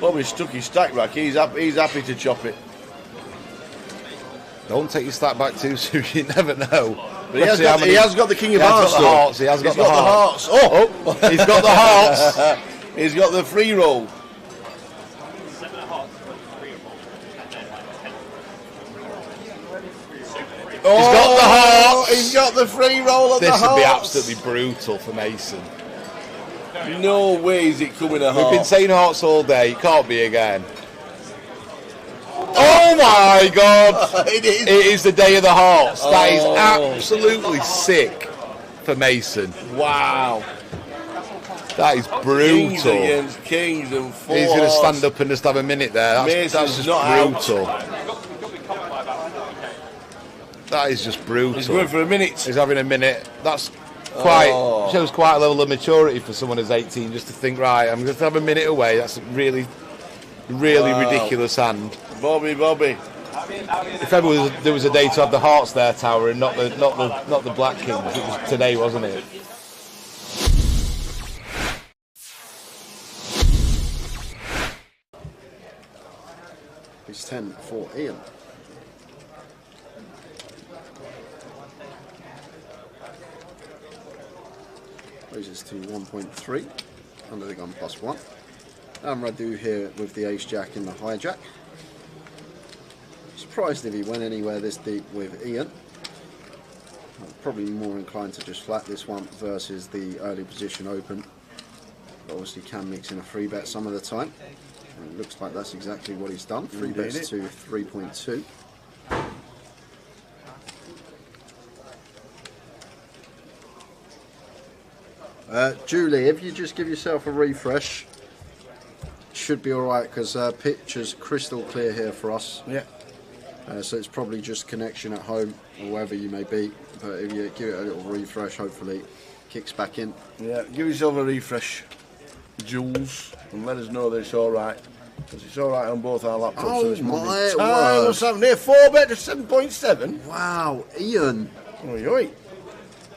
Bobby stuck his stack back. He's happy to chop it. Don't take your stack back too soon. You never know. But he has got the king of hearts. He has got the hearts. Oh, he's got the hearts. He's got the free roll. He's got the hearts. He's got the free roll of the hearts. This would be absolutely brutal for Mason. No way is it coming a heart. We've been saying hearts all day. It can't be again. Oh my God! It is. It is the day of the hearts. That is absolutely sick for Mason. Wow. That is Kings brutal. against kings and four. He's going to stand up and just have a minute there. That's just brutal. That is just brutal. He's going for a minute. He's having a minute. That's shows quite a level of maturity for someone who's 18 just to think, right, I'm going to have a minute away. That's a really ridiculous hand. Bobby. If ever there was a day to have the hearts there, Tower, and not the Black Kings, it was today, wasn't it? It's 10 for Ian. Raises to 1.3 under the gun +1. And Radu here with the ace jack in the hijack. Surprised if he went anywhere this deep with Ian. I'm probably more inclined to just flat this one versus the early position open. But obviously can mix in a free bet some of the time. And it looks like that's exactly what he's done. Free bets to 3.2. Julie, if you just give yourself a refresh, should be alright because picture's crystal clear here for us. Yeah. So it's probably just connection at home or wherever you may be. But if you give it a little refresh, hopefully it kicks back in. Yeah, give yourself a refresh, Jules, and let us know that it's alright. Because it's alright on both our laptops. Oh so it's my word. word. What's happening here? 4-bet to 7.7. Wow, Ian. Oi.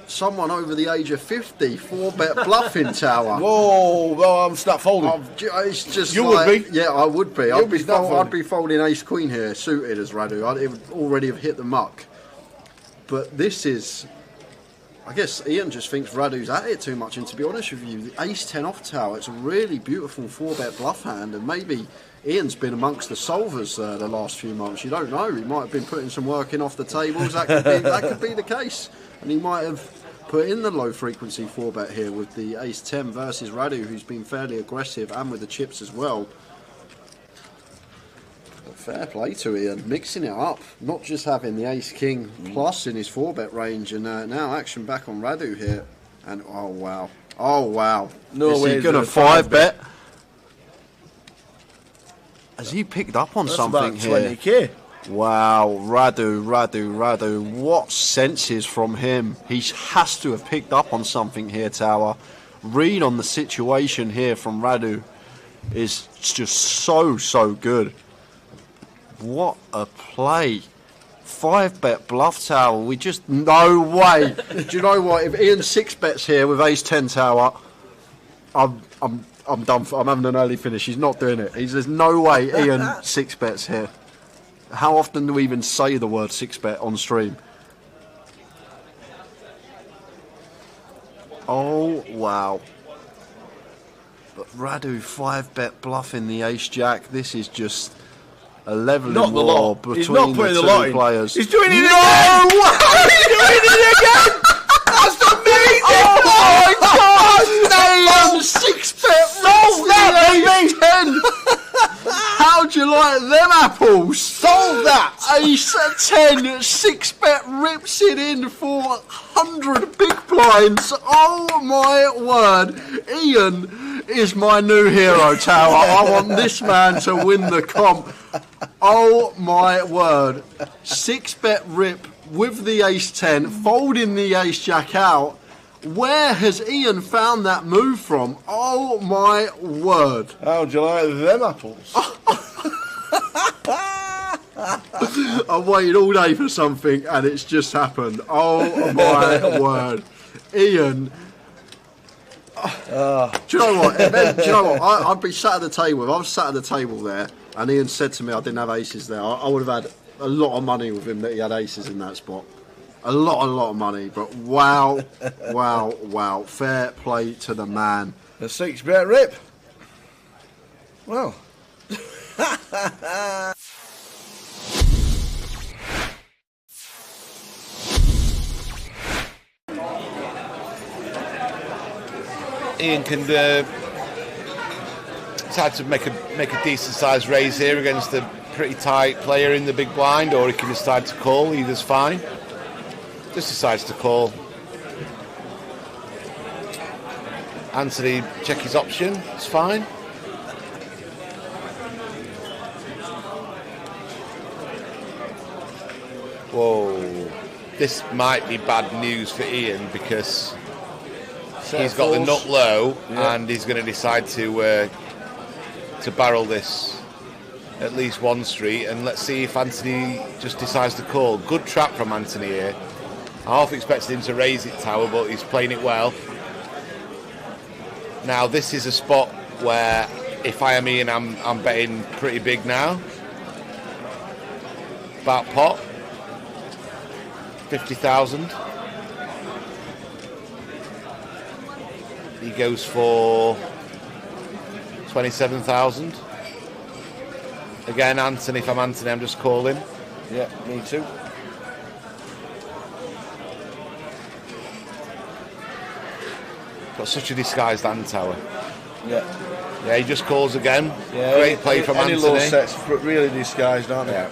Someone over the age of 50, 4-bet bluffing Tower. Whoa, well, I'm snap folding. It's just You like, would be. Yeah, I would be. You'd be snap folding. I'd be folding ace queen here, suited as Radu. It would already have hit the muck. But this is, I guess Ian just thinks Radu's at it too much. And to be honest with you, the ace 10 off Tower, it's a really beautiful 4-bet bluff hand. And maybe Ian's been amongst the solvers the last few months. You don't know. He might have been putting some work in off the tables. That could be the case. And he might have put in the low frequency 4-bet here with the ace 10 versus Radu, who's been fairly aggressive, and with the chips as well. But fair play to Ian, mixing it up, not just having the ace king plus in his 4-bet range, and now action back on Radu here. And oh wow, No way. Is he gonna 5-bet? Has he picked up on That's something about here? 20k. Wow, Radu. What senses from him? He has to have picked up on something here, Tower. Read on the situation here from Radu is just so good. What a play. 5-bet bluff Tower. We just, no way. Do you know what? If Ian 6-bets here with ace 10 Tower, I'm done. I'm having an early finish. He's not doing it. There's no way Ian 6-bets here. How often do we even say the word 6-bet on stream? Oh, wow. But Radu 5-bet bluffing the ace-jack. This is just a leveling war between the two players. He's doing it again! He's doing it again! That's amazing! Oh my God! Ian 6-bet Solve that, baby! 10! How'd you like them apples? Solve that! Ace 10, 6-bet rips it in for 100 big blinds. Oh my word. Ian is my new hero, Tower. I want this man to win the comp. Oh my word. 6-bet rip with the ace 10, folding the ace jack out. Where has Ian found that move from? Oh my word. How'd you like them apples? I've waited all day for something and it's just happened. Oh my word. Ian, Do you know what? Do you know what? I'd be sat at the table. If I was sat at the table there, and Ian said to me I didn't have aces there, I would have had a lot of money with him that he had aces in that spot. A lot of money. But wow, wow. Fair play to the man. A 6-bet rip. Well. Ian can decide to make a decent sized raise here against a pretty tight player in the big blind, or he can decide to call. Either's fine. Just decides to call. Anthony check his option. It's fine. Whoa, this might be bad news for Ian because he's got the nut low, and he's going to decide to barrel this at least one street, and let's see if Anthony just decides to call. Good trap from Anthony here. I half expected him to raise it, Tower, but he's playing it well. Now this is a spot where if I am Ian, I'm betting pretty big now. About pot 50,000. He goes for 27,000. Again, Anthony, if I'm Anthony, I'm just calling. Yeah, me too. Got such a disguised hand, Tower. Yeah. Yeah, he just calls again. Yeah, great play from any Anthony. Low sets really disguised, aren't they? Yeah.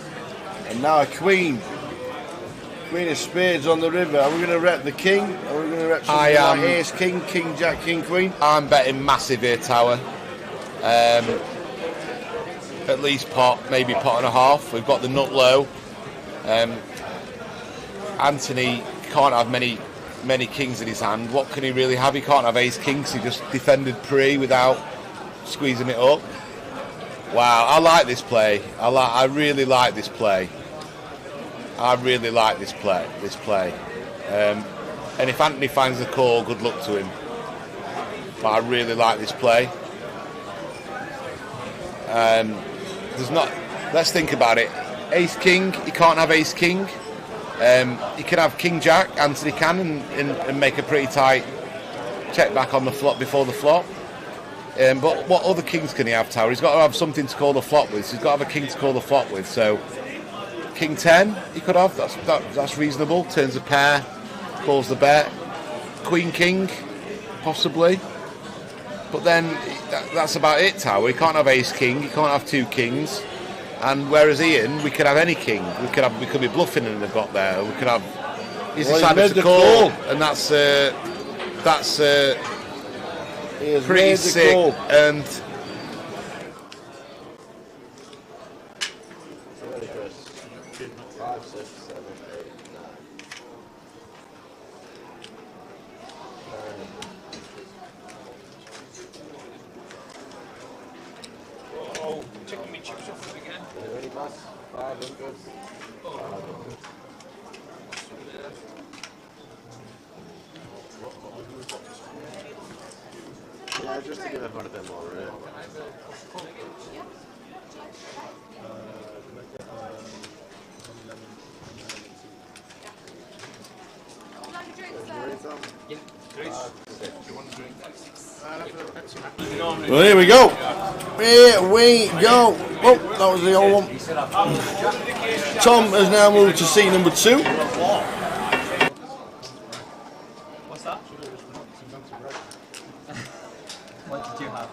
And now a queen. Queen of spades on the river. Are we going to rep the king? Are we going to rep something like ace, king, king, jack, king, queen? I'm betting massive here, Tower. At least pot, maybe pot and a half. We've got the nut low. Anthony can't have many kings in his hand. What can he really have? He can't have ace kings. He just defended pre without squeezing it up. Wow, I like this play. I really like this play. I really like this play. And if Anthony finds the call, good luck to him. But I really like this play. There's not. Let's think about it. Ace king. He can't have ace king. He can have king jack. Anthony can and make a pretty tight check back on the flop before the flop. But what other kings can he have, Tower? He's got to have something to call the flop with. So he's got to have a king to call the flop with. So king 10 he could have. That's reasonable. Turns a pair, calls the bet. Queen king, possibly. But then that's about it, Tower. He can't have ace king. He can't have two kings. And whereas Ian, we could have any king. We could be bluffing and they've got there. We could have. He's decided to call, and that's pretty sick. Call. And checking me chips off again. Yeah, just to give everyone a bit more room. Well, here we go. Here we go. Oh, that was the old one. Tom has now moved to seat number 2. What's that? What did you have?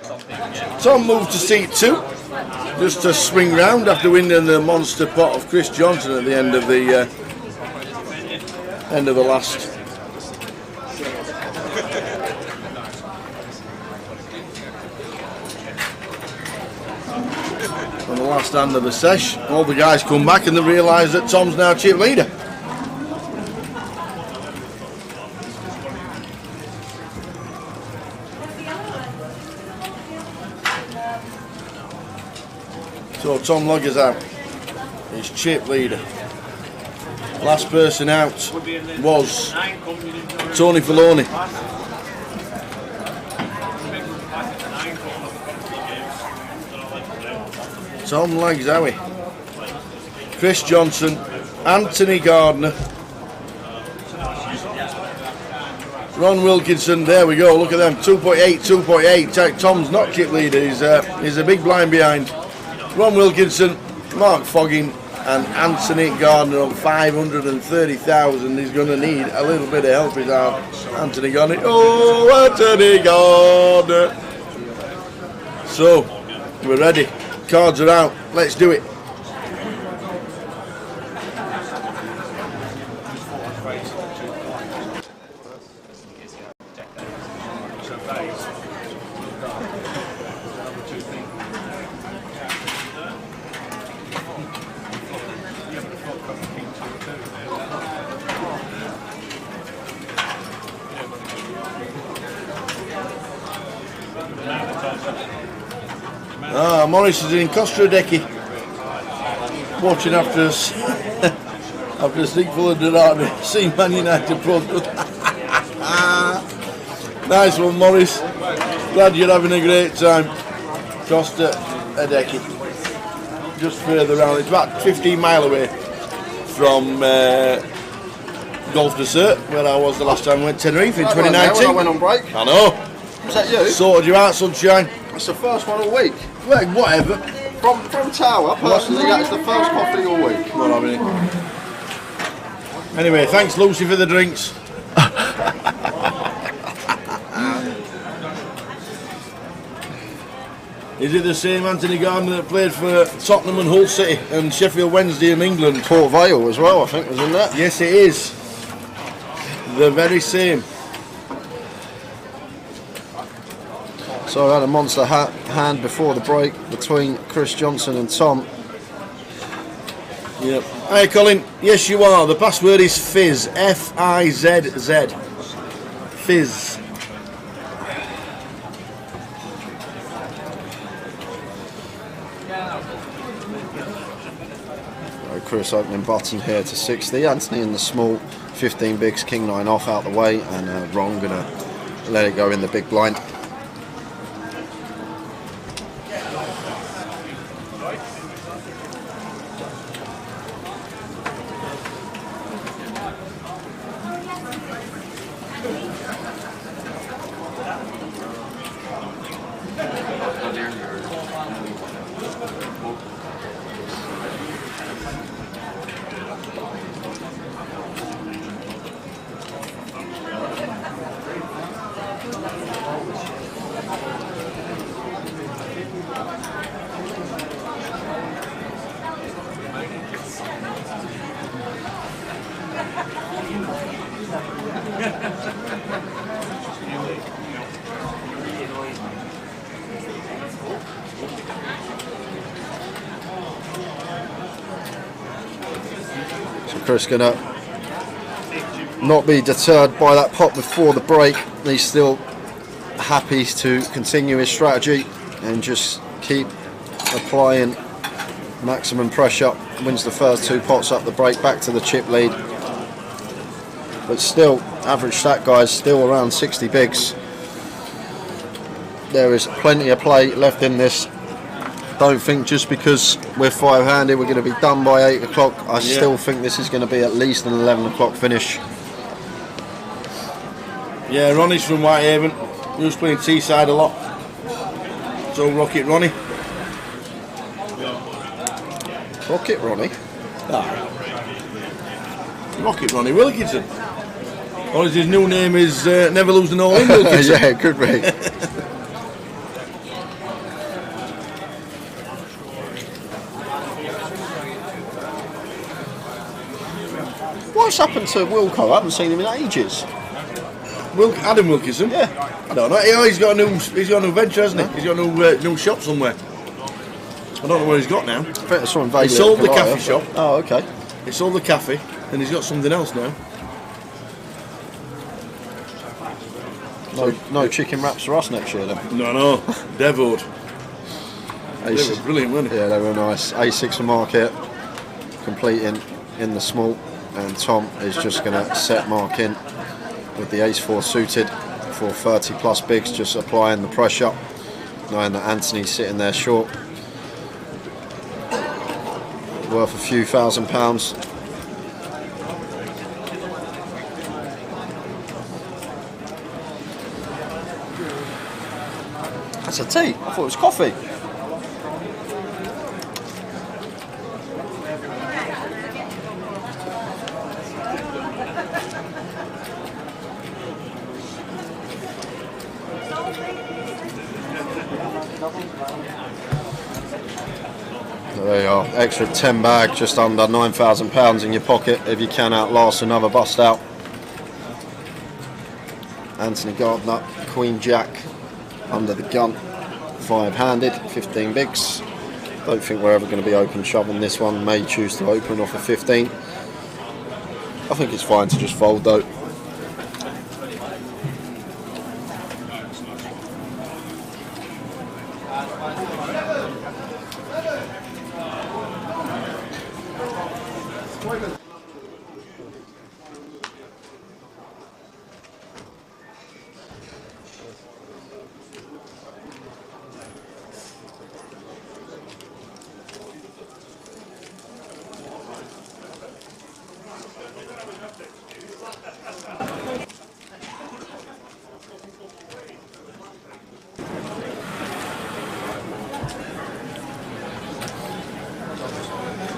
Something, yeah. Tom moved to seat 2. Just to swing round after winning the monster pot of Chris Johnson at the end of the last. On the last hand of the sesh, all the guys come back and they realise that Tom's now chip leader. So Tom Logger's out. He's chip leader. Last person out was Tony Filoni. Tom Legs, Howie. Chris Johnson, Anthony Gardner, Ron Wilkinson. There we go. Look at them. 2.8, 2.8. Tom's not chip leader. He's a big blind behind. Ron Wilkinson, Mark Fogging, and Anthony Gardner on 530,000. He's going to need a little bit of help. Is our Anthony Gardner. Oh, Anthony Gardner. So, we're ready. Cards are out. Let's do it. Morris is in Costradecchi, watching after us after a sneak full of Dorado. See Man United Pro. Nice one, Morris. Glad you're having a great time. Costradecchi, just further around. It's about 15 miles away from Golf Dessert, where I was the last time I went to Tenerife in 2019. I went on break. I know. Was that you? Sorted you out, sunshine. It's the first one all week. Well, whatever. From Tower, personally, that's the first coffee all week. Well, I mean. Anyway, thanks Lucy for the drinks. Is it the same Anthony Gardner that played for Tottenham and Hull City and Sheffield Wednesday in England? Port Vale as well, I think, was in that. Yes, it is. The very same. So I had a monster hand before the break between Chris Johnson and Tom. Yep. Hi Colin, yes you are. The password is Fizz. F-I-Z-Z. Fizz. Chris opening button here to 60. Anthony in the small, 15 bigs, king 9 off out the way, and Ron gonna let it go in the big blind. Chris gonna not be deterred by that pop before the break. He's still happy to continue his strategy and just keep applying maximum pressure. Wins the first 2 pots up the break, back to the chip lead. But still, average stack guys, still around 60 bigs. There is plenty of play left in this. Don't think just because we're 5-handed we're going to be done by 8 o'clock. I still think this is going to be at least an 11 o'clock finish. Yeah, Ronnie's from Whitehaven. He was playing Teesside a lot. So Rocket Ronnie. Rocket Ronnie? Ah. Rocket Ronnie Wilkinson. Or his new name is Never Losing All In Wilkinson. Yeah, it could be. What's happened to Wilco? I haven't seen him in ages. Adam Wilkinson? Yeah. I don't know. He's got a new venture, hasn't he? He's got a new shop somewhere. I don't know where he's got now. I think I saw him vaguely. He sold the cafe shop. Oh, okay. He sold the cafe, and he's got something else now. No chicken wraps for us next year then. No, devoed. They were brilliant, weren't they? Yeah, they were nice. A6 for Mark here, completing in the small, and Tom is just going to set Mark in with the ace-4 suited for 30 plus bigs, just applying the pressure, knowing that Anthony's sitting there short. worth a few £1,000s. That's a tea. I thought it was coffee. There you are, extra 10 bag, just under £9,000 in your pocket if you can outlast another bust out. Anthony Gardner, Queen Jack, under the gun, 5-handed, 15 bigs. Don't think we're ever going to be open shoving this one, may choose to open off a 15. I think it's fine to just fold though.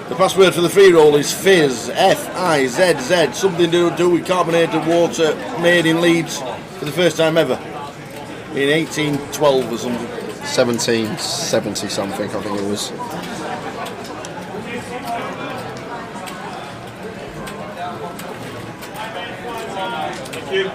The password for the free roll is Fizz, F-I-Z-Z, something to do with carbonated water made in Leeds for the first time ever in 1812 or something. 1770 something, I think it was. Thank you.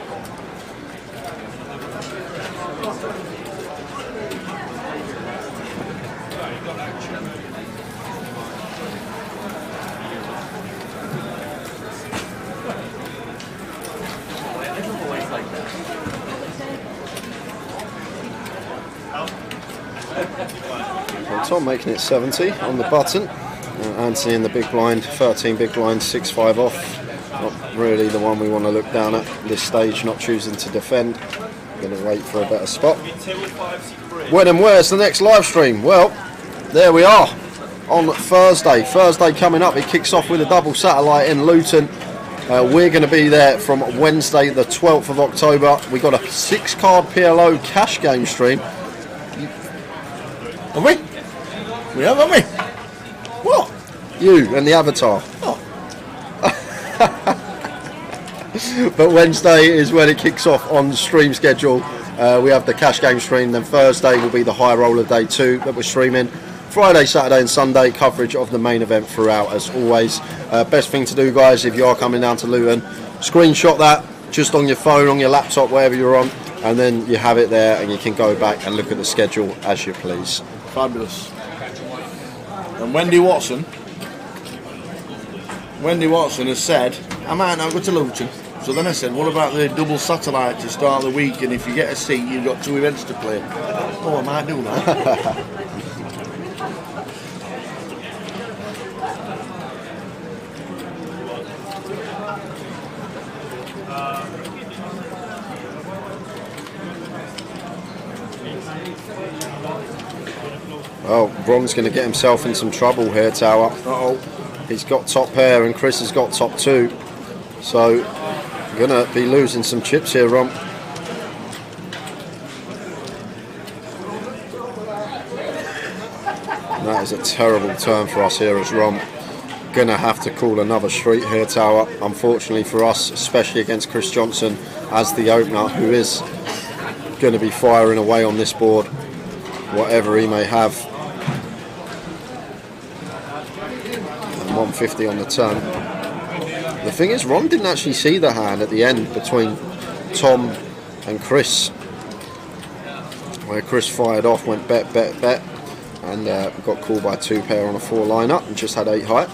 And Tom making it 70 on the button. Anthony in the big blind, 13 big blind, 6-5 off. Not really the one we want to look down at this stage, not choosing to defend. Going to wait for a better spot. When and where's the next live stream? Well, there we are on Thursday. Thursday coming up, it kicks off with a double satellite in Luton. We're going to be there from Wednesday the 12th of October. We got a 6-card PLO cash game stream. Have we? We have, haven't we? What? You and the avatar. Oh. But Wednesday is when it kicks off on the stream schedule. We have the cash game stream, then Thursday will be the high roller day 2 that we're streaming. Friday, Saturday and Sunday coverage of the main event throughout as always. Best thing to do, guys, if you are coming down to Luton, screenshot that just on your phone, on your laptop, wherever you're on, and then you have it there and you can go back and look at the schedule as you please. Fabulous. And Wendy Watson has said, I might not go to Luton. So then I said, what about the double satellite to start the week, and if you get a seat you've got 2 events to play? Oh, I might do that. Well, Ron's going to get himself in some trouble here, Tower. Uh-oh. He's got top pair and Chris has got top 2. So, going to be losing some chips here, Ron. That is a terrible turn for us here as Ron. Going to have to call another street here, Tower. Unfortunately for us, especially against Chris Johnson as the opener, who is going to be firing away on this board, whatever he may have. 150 on the turn. The thing is, Ron didn't actually see the hand at the end between Tom and Chris, where Chris fired off, went bet, bet, bet, and got called by 2 pair on a 4-liner and just had 8 height.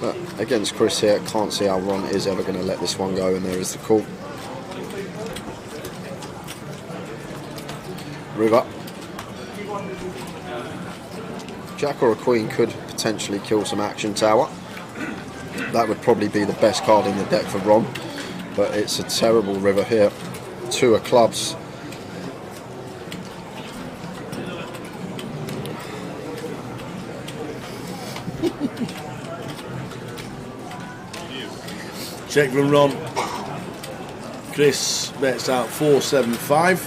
But against Chris here, can't see how Ron is ever going to let this one go, and there is the call. River. Jack or a queen could potentially kill some action, Tower. That would probably be the best card in the deck for Ron, but it's a terrible river here. 2 of clubs. Check from Ron. Chris bets out 475.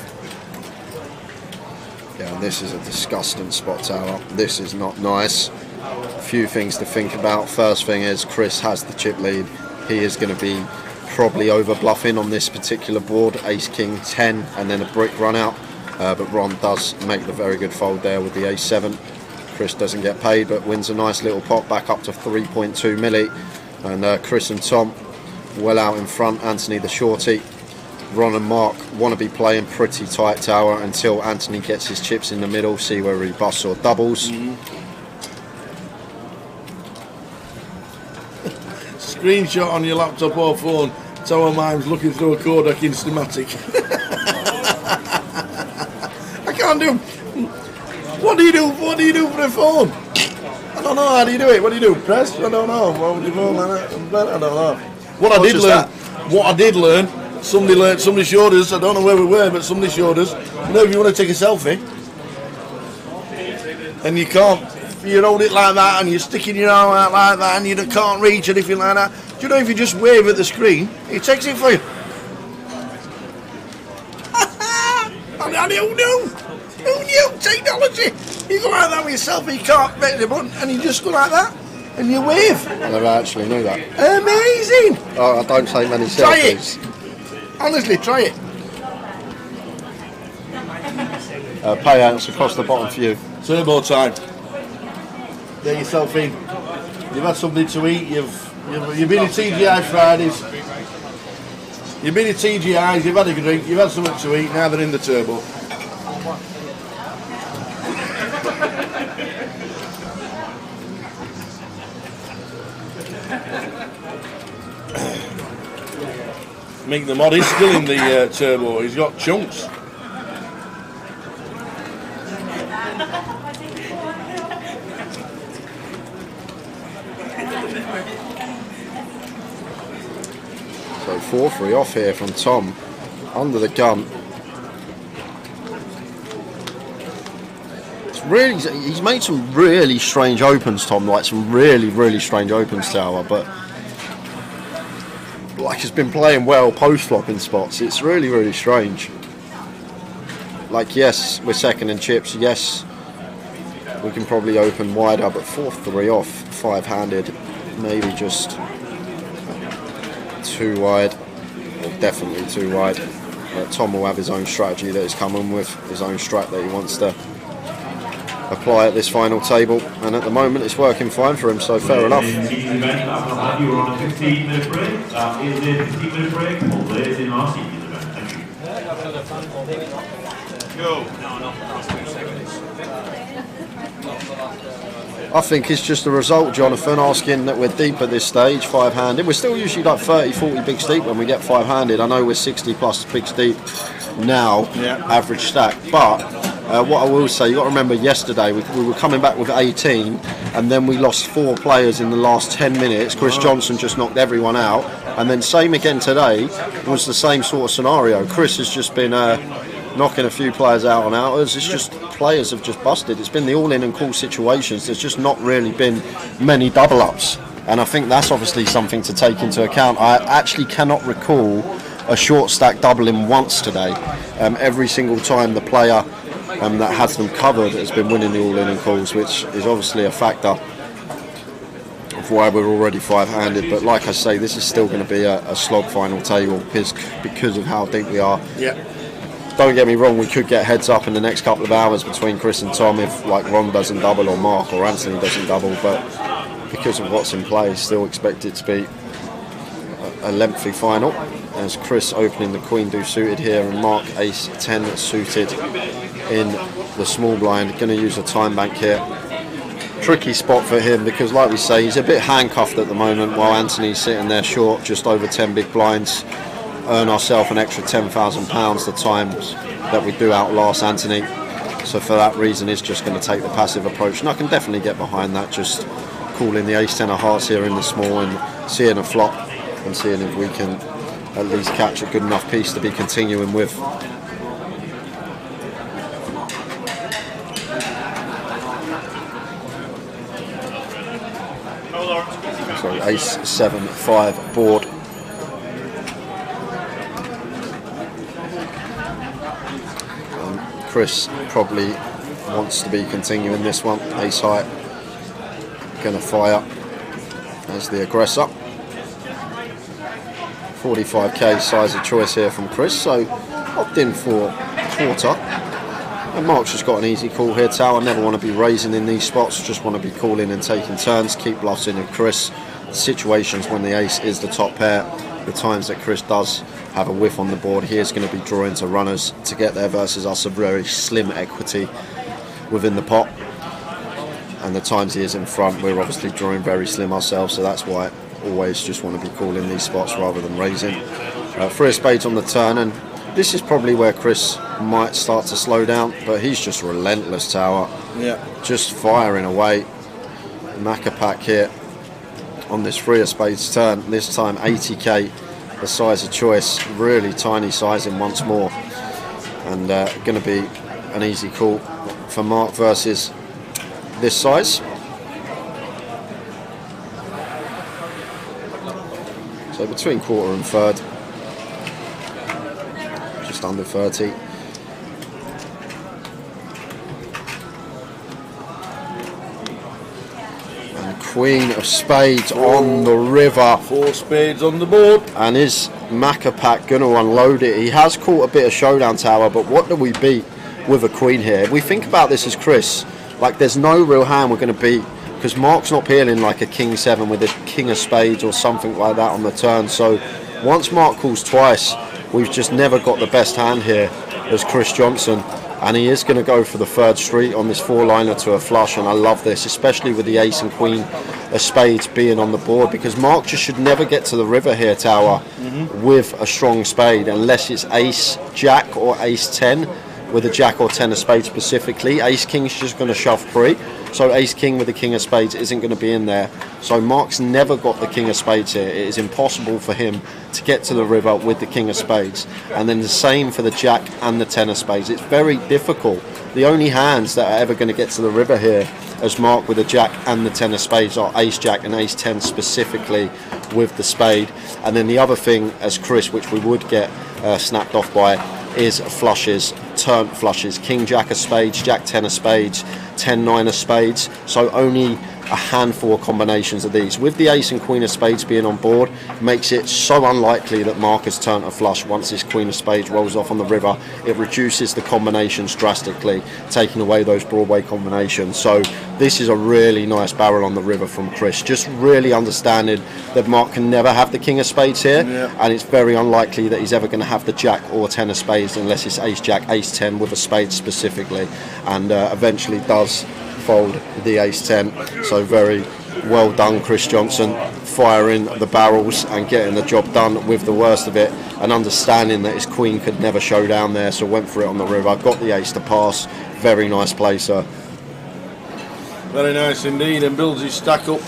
Yeah, and this is a disgusting spot tower. This is not nice. A few things to think about. First thing is Chris has the chip lead. He is going to be probably over bluffing on this particular board. Ace King 10 and then a brick run out. But Ron does make the very good fold there with the Ace 7. Chris doesn't get paid but wins a nice little pot back up to 3.2 milli. And Chris and Tom well out in front. Anthony the shorty. Ron and Mark want to be playing pretty tight tower until Anthony gets his chips in the middle, see whether he busts or doubles. Screenshot on your laptop or phone. Tower Mimes looking through a Kodak Instamatic. I can't do. What do you do? What do you do for a phone? I don't know. How do you do it? What do you do? Press? I don't know. What would you phone like that? I don't know. What I did learn. What I did learn. Somebody showed us. I don't know where we were, but somebody showed us. You know, if you want to take a selfie, and you can't. You hold it like that and you're sticking your arm out like that and you can't reach anything like that. Do you know if you just wave at the screen, it takes it for you? And who knew? Who knew? Technology! You go like that with yourself and you can't press the button and you just go like that and you wave. I never actually knew that. Amazing! Oh, I don't take many selfies. Try it! Honestly, try it. Payouts across the bottom for you. Turbo time. Get yourself in. You've had something to eat. You've been at TGI Fridays. You've been at TGI's. You've had a drink. You've had something to eat. Now they're in the turbo. Mink the mod is still in the turbo. He's got chunks. So 4-3 off here from Tom, under the gun. It's really, he's made some really strange opens, Tom, like some really strange opens tower, but like he's been playing well post-flop in spots. It's really strange. Like, yes, we're second in chips, yes, we can probably open wider, but 4-3 off, five-handed, maybe just too wide, or definitely too wide. Tom will have his own strategy that he's coming with, his own strat that he wants to apply at this final table, and at the moment it's working fine for him, so fair enough. In the event that will have you on a 15-minute break. That is a 15-minute break for ladies in our seating event. Thank you. Go. I think it's just a result, Jonathan, asking that we're deep at this stage, five-handed. We're still usually like 30, 40 bigs deep when we get five-handed. I know we're 60 plus bigs deep now, average stack, but what I will say, you got to remember yesterday we were coming back with 18 and then we lost 4 players in the last 10 minutes. Chris Johnson just knocked everyone out, and then same again today was the same sort of scenario. Chris has just been knocking a few players out on outers. It's just players have just busted. It's been the all-in and call situations. There's just not really been many double-ups, and I think that's obviously something to take into account. I actually cannot recall a short stack doubling once today. Every single time the player that has them covered has been winning the all-in and calls, which is obviously a factor of why we're already five-handed. But like I say, this is still going to be a slog final table because of how deep we are. Yeah. Don't get me wrong, we could get heads up in the next couple of hours between Chris and Tom if like Ron doesn't double or Mark or Anthony doesn't double, but because of what's in play, still expect it to be a lengthy final, as Chris opening the Queen deuce suited here and Mark ace 10 suited in the small blind. Going to use a time bank here. Tricky spot for him because, like we say, he's a bit handcuffed at the moment while Anthony's sitting there short just over 10 big blinds. Earn ourselves an extra £10,000 the times that we do outlast Anthony. So for that reason, it's just going to take the passive approach, and I can definitely get behind that. Just calling the ace 10 of hearts here in the small and seeing a flop and seeing if we can at least catch a good enough piece to be continuing with. So ace 7 5 board. Chris probably wants to be continuing this one. Ace high, going to fire as the aggressor. 45k size of choice here from Chris, so opt in for quarter. And Mark's just got an easy call here, Tower. Never want to be raising in these spots, just want to be calling and taking turns, keep bluffs in with Chris. Situations when the ace is the top pair, the times that Chris does have a whiff on the board, he is going to be drawing to runners to get there versus us, a very slim equity within the pot. And the times he is in front, we're obviously drawing very slim ourselves, so that's why I always just want to be calling these spots rather than raising. Three of spades on the turn, and this is probably where Chris might start to slow down, but he's just relentless, Tower. Yeah. Just firing away. Macapac here on this three of spades turn, this time 80k, the size of choice, really tiny sizing once more, and going to be an easy call for Mark versus this size. So between quarter and third, just under 30. Queen of spades on the river. 4 spades on the board. And is Macapac going to unload it? He has caught a bit of showdown, Tower, but what do we beat with a queen here? If we think about this as Chris, like there's no real hand we're going to beat, because Mark's not peeling like a king 7 with a king of spades or something like that on the turn. So once Mark calls twice, we've just never got the best hand here as Chris Johnson. And he is going to go for the third street on this 4-liner to a flush, and I love this, especially with the ace and queen of spades being on the board, because Mark just should never get to the river here, Tower, with a strong spade, unless it's ace jack or ace 10 with a jack or 10 of spades specifically. Ace king's just going to shove free, so ace king with the king of spades isn't going to be in there. So Mark's never got the king of spades here. It is impossible for him to get to the river with the king of spades, and then the same for the jack and the 10 of spades. It's very difficult. The only hands that are ever going to get to the river here as Mark with the jack and the 10 of spades are ace jack and ace 10 specifically with the spade. And then the other thing as Chris, which we would get snapped off by, is flushes, turn flushes, king jack of spades, jack 10 of spades, 10 9 of spades. So only a handful of combinations of these. With the ace and queen of spades being on board, makes it so unlikely that Mark has turned a flush once this queen of spades rolls off on the river. It reduces the combinations drastically, taking away those Broadway combinations. So this is a really nice barrel on the river from Chris, just really understanding that Mark can never have the king of spades here, and it's very unlikely that he's ever going to have the jack or 10 of spades unless it's ace jack, ace 10 with a spade specifically, and eventually does fold the ace 10. So very well done, Chris Johnson, firing the barrels and getting the job done with the worst of it, and understanding that his queen could never show down there, so went for it on the river, got the ace to pass. Very nice play, sir. Very nice indeed, and builds his stack up.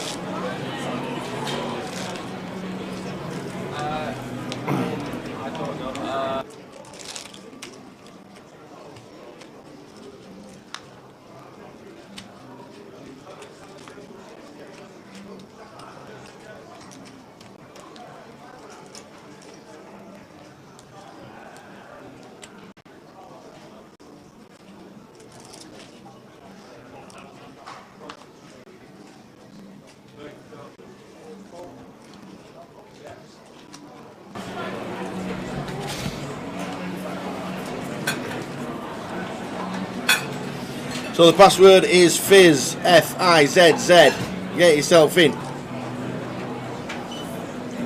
So the password is Fizz, F-I-Z-Z. Get yourself in.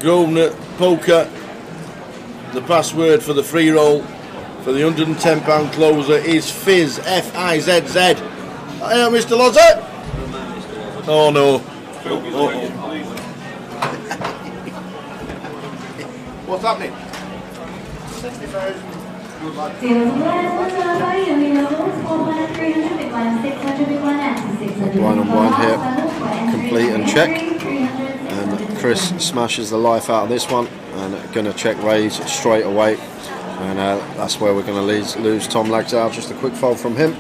Grosvenor Poker. The password for the free roll for the £110 closer is Fizz, F-I-Z-Z. Hiya, Mr. Lozer. Oh no. What's happening? 0 Blind on blind here, complete and check, and Chris smashes the life out of this one, and going to check raise straight away, and that's where we're going to lose Tom Lagsdale. Just a quick fold from him.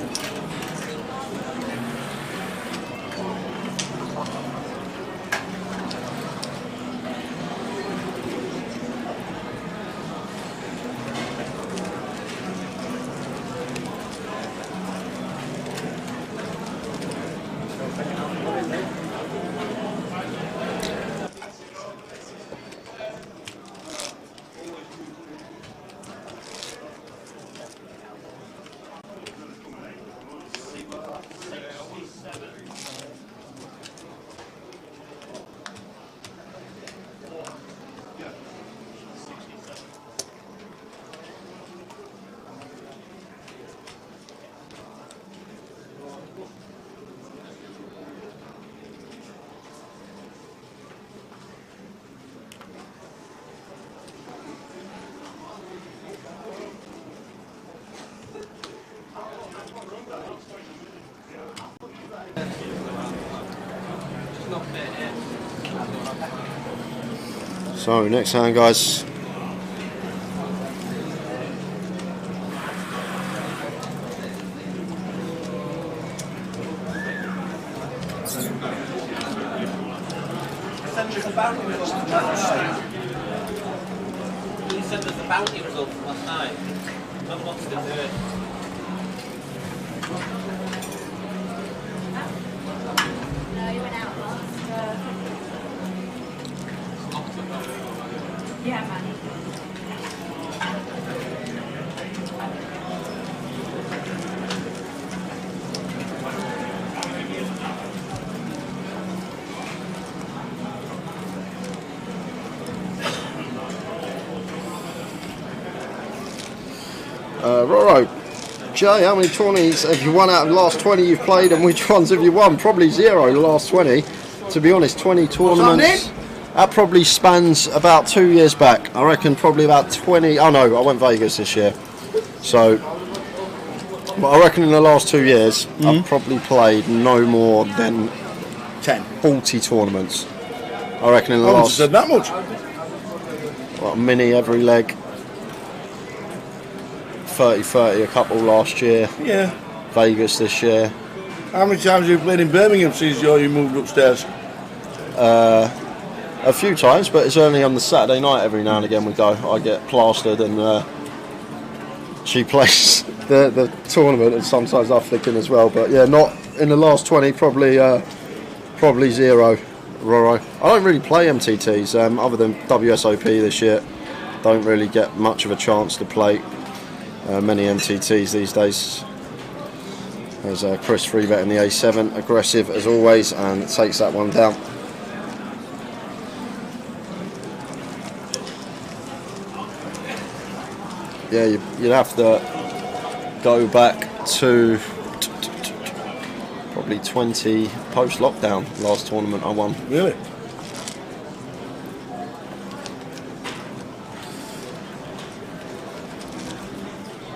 So next hand, guys. Send us a bounty result from last night. You sent us the bounty result from last night. Not what's to do it. No, you went out last. Yeah, man. Roro, Jay, how many tourneys have you won out of the last 20 you've played, and which ones have you won? Probably 0 the last 20. To be honest, 20 tournaments. That probably spans about 2 years back. I reckon probably about 20. Oh no, I went Vegas this year. So, but I reckon in the last 2 years, I've probably played no more than 40 tournaments. I reckon in the last. Said that much. What, a mini every leg. 30, a couple last year. Yeah. Vegas this year. How many times have you played in Birmingham since you moved upstairs? A few times, but it's only on the Saturday night every now and again we go. I get plastered and she plays the tournament, and sometimes I flick in as well. But yeah, not in the last 20, probably 0. Roro. I don't really play MTTs other than WSOP this year. Don't really get much of a chance to play many MTTs these days. There's Chris Freebet in the A7, aggressive as always, and takes that one down. Yeah, you'd have to go back to probably 20 post-lockdown, last tournament I won. Really?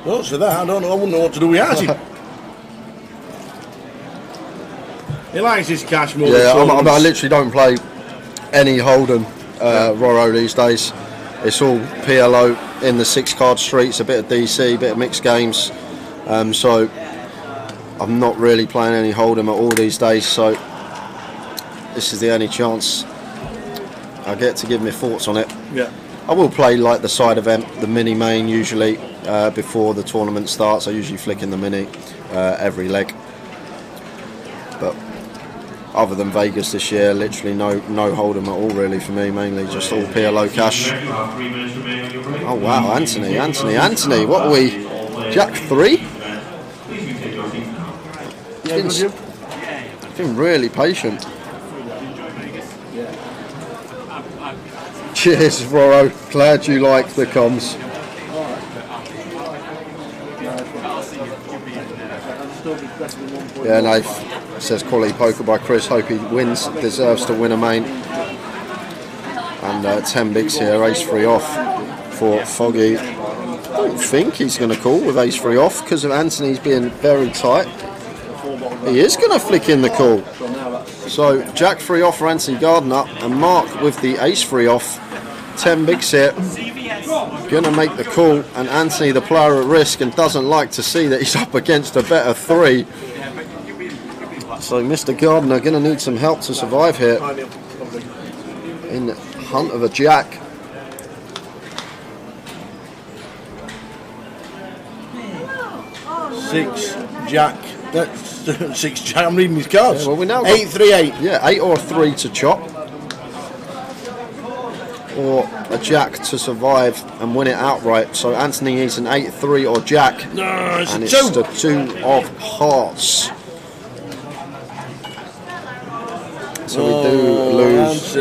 Well, so that I don't know. I wouldn't know what to do without him. He likes his cash more. Yeah, I literally don't play any Hold'em Roro these days. It's all PLO in the 6-card streets, a bit of DC, a bit of mixed games. So I'm not really playing any Hold'em at all these days. So this is the only chance I get to give my thoughts on it. Yeah. I will play like the side event, the mini main usually before the tournament starts. I usually flick in the mini every leg. But other than Vegas this year, literally no Hold'em at all really for me, mainly just all PLO cash. Oh wow, Anthony, what are we? Jack 3? He's been really patient. Cheers, Roro. Glad you like the comms. Yeah, Nath says quality poker by Chris. Hope he wins. Deserves to win a main. And 10 bigs here. Ace 3 off for Foggy. I don't think he's going to call with Ace 3 off because of Anthony's being very tight. He is going to flick in the call. So Jack 3 off for Anthony Gardner, and Mark with the Ace 3 off. 10 bigs here. Going to make the call, and Anthony, the player at risk, and doesn't like to see that he's up against a better 3. So Mr. Gardner going to need some help to survive here in hunt of a jack. Six Jack. That's 6 Jack. I'm reading his cards. Yeah, well, we now 8, 3, 8. Yeah, 8 or a 3 to chop, or a jack to survive and win it outright. So Anthony needs an 8, 3 or jack, and it's the 2 of hearts. So we do lose.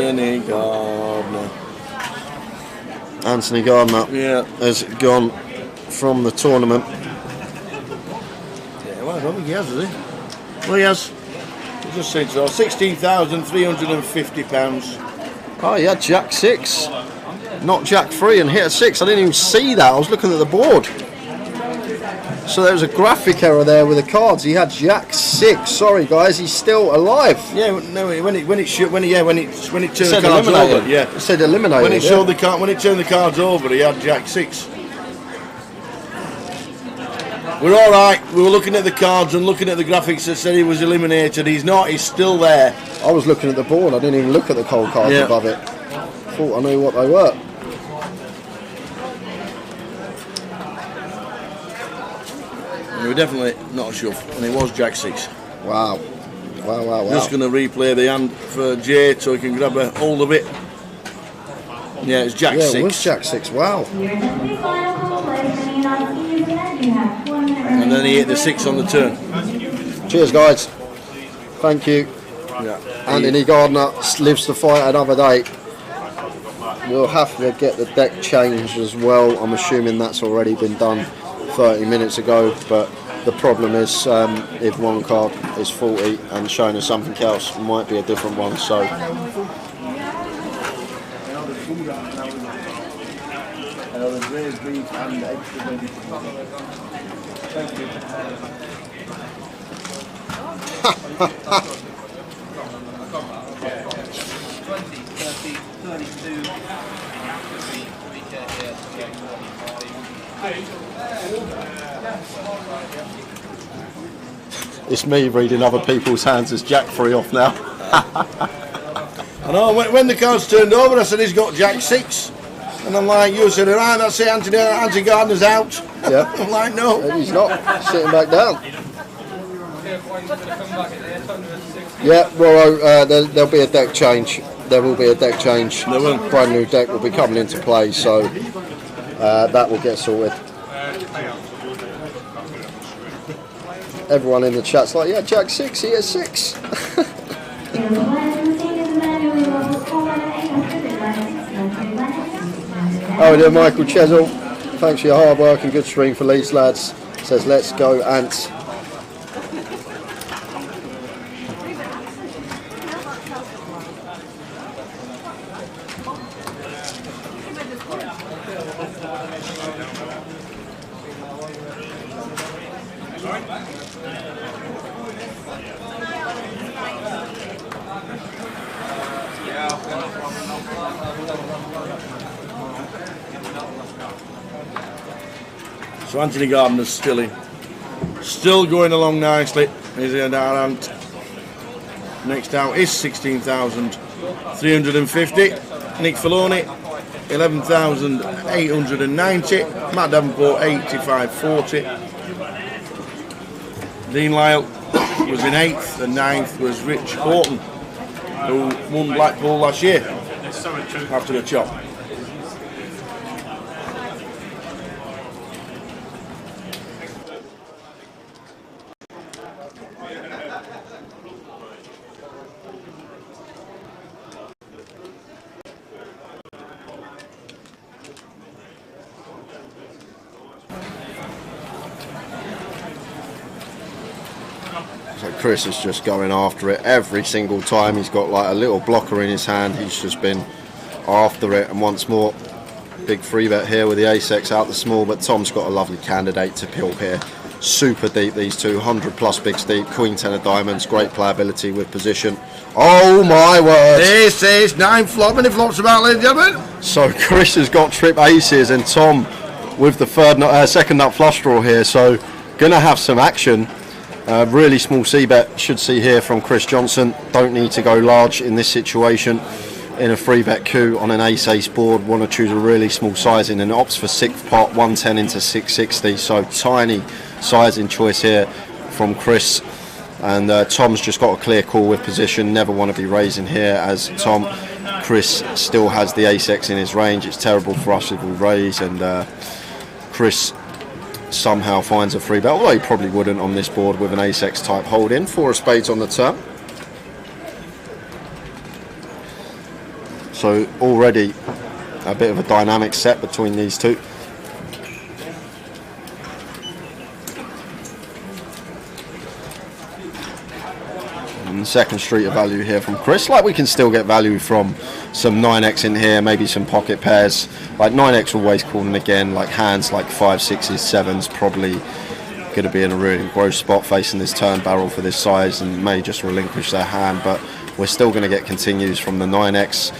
Anthony Gardner has gone from the tournament. Yeah, well, I don't think he has, he? Well, he has. He just said so. £16,350. Oh, yeah, Jack 6. Not Jack 3 and hit a 6. I didn't even see that. I was looking at the board. So there was a graphic error there with the cards. He had Jack 6. Sorry guys, he's still alive. Yeah, no, when it turned the cards eliminated. over, yeah. It said eliminated. When it showed the card, when it turned the cards over, he had Jack 6. We're all right. We were looking at the cards and looking at the graphics that said he was eliminated. He's not. He's still there. I was looking at the board. I didn't even look at the cold cards above it. Thought I knew what they were. We were definitely not a shove, and it was Jack 6. Wow. Wow, wow, wow. Just going to replay the hand for Jay so he can grab a hold of it. Yeah, it's Jack 6. Yeah, it was Jack 6. Wow. And then he hit the 6 on the turn. Cheers, guys. Thank you. Yeah. Anthony Gardner lives to fight another day. We'll have to get the deck changed as well. I'm assuming that's already been done 30 minutes ago, but the problem is if one card is 40 and showing us something else, it might be a different one. So it's me reading other people's hands as Jack 3 off now. I know, when the cards turned over, I said he's got Jack 6. And I'm like, you said, right, that's it, Anthony Gardner's out. Yeah. I'm like, no. And he's not sitting back down. Yeah, well, there'll be a deck change. There will be a deck change. There will. Brand new deck will be coming into play, so that will get sorted. Everyone in the chat's like, yeah, Jack 6, he has 6. Oh, dear Michael Chesel, thanks for your hard work and good string for Leeds lads. Says, let's go, Ants. So Anthony Gardner's still in. Still going along nicely. He's in our ant. Next out is 16,350. Nick Filoni, 11,890. Matt Davenport, 85.40. Dean Lyle was in 8th, and 9th was Rich Horton, who won Blackpool last year after the chop. So Chris is just going after it every single time. He's got like a little blocker in his hand. He's just been after it, and once more, big free bet here with the ace-x out the small, but Tom's got a lovely candidate to pill here. Super deep, these two, 100 plus bigs deep, queen 10 of diamonds, great playability with position. Oh my word! This is 9 flop, and it flops about, ladies and gentlemen. So Chris has got trip aces, and Tom with the second nut flush draw here, so gonna have some action. Really small c-bet should see here from Chris Johnson. Don't need to go large in this situation. In a free bet coup on an ace-ace board, want to choose a really small sizing, and opts for 6th pot, 110 into 660. So tiny sizing choice here from Chris. And Tom's just got a clear call with position. Never want to be raising here as Chris still has the ace-x in his range. It's terrible for us if we raise, and Chris somehow finds a free bet, although he probably wouldn't on this board with an ace-x type hold in. 4 of spades on the turn. So already a bit of a dynamic set between these two. And second street of value here from Chris. Like, we can still get value from some 9x in here, maybe some pocket pairs. Like 9x always calling again, like hands like 5s, 6s, 7s, probably going to be in a really gross spot facing this turn barrel for this size and may just relinquish their hand, but we're still going to get continues from the 9x.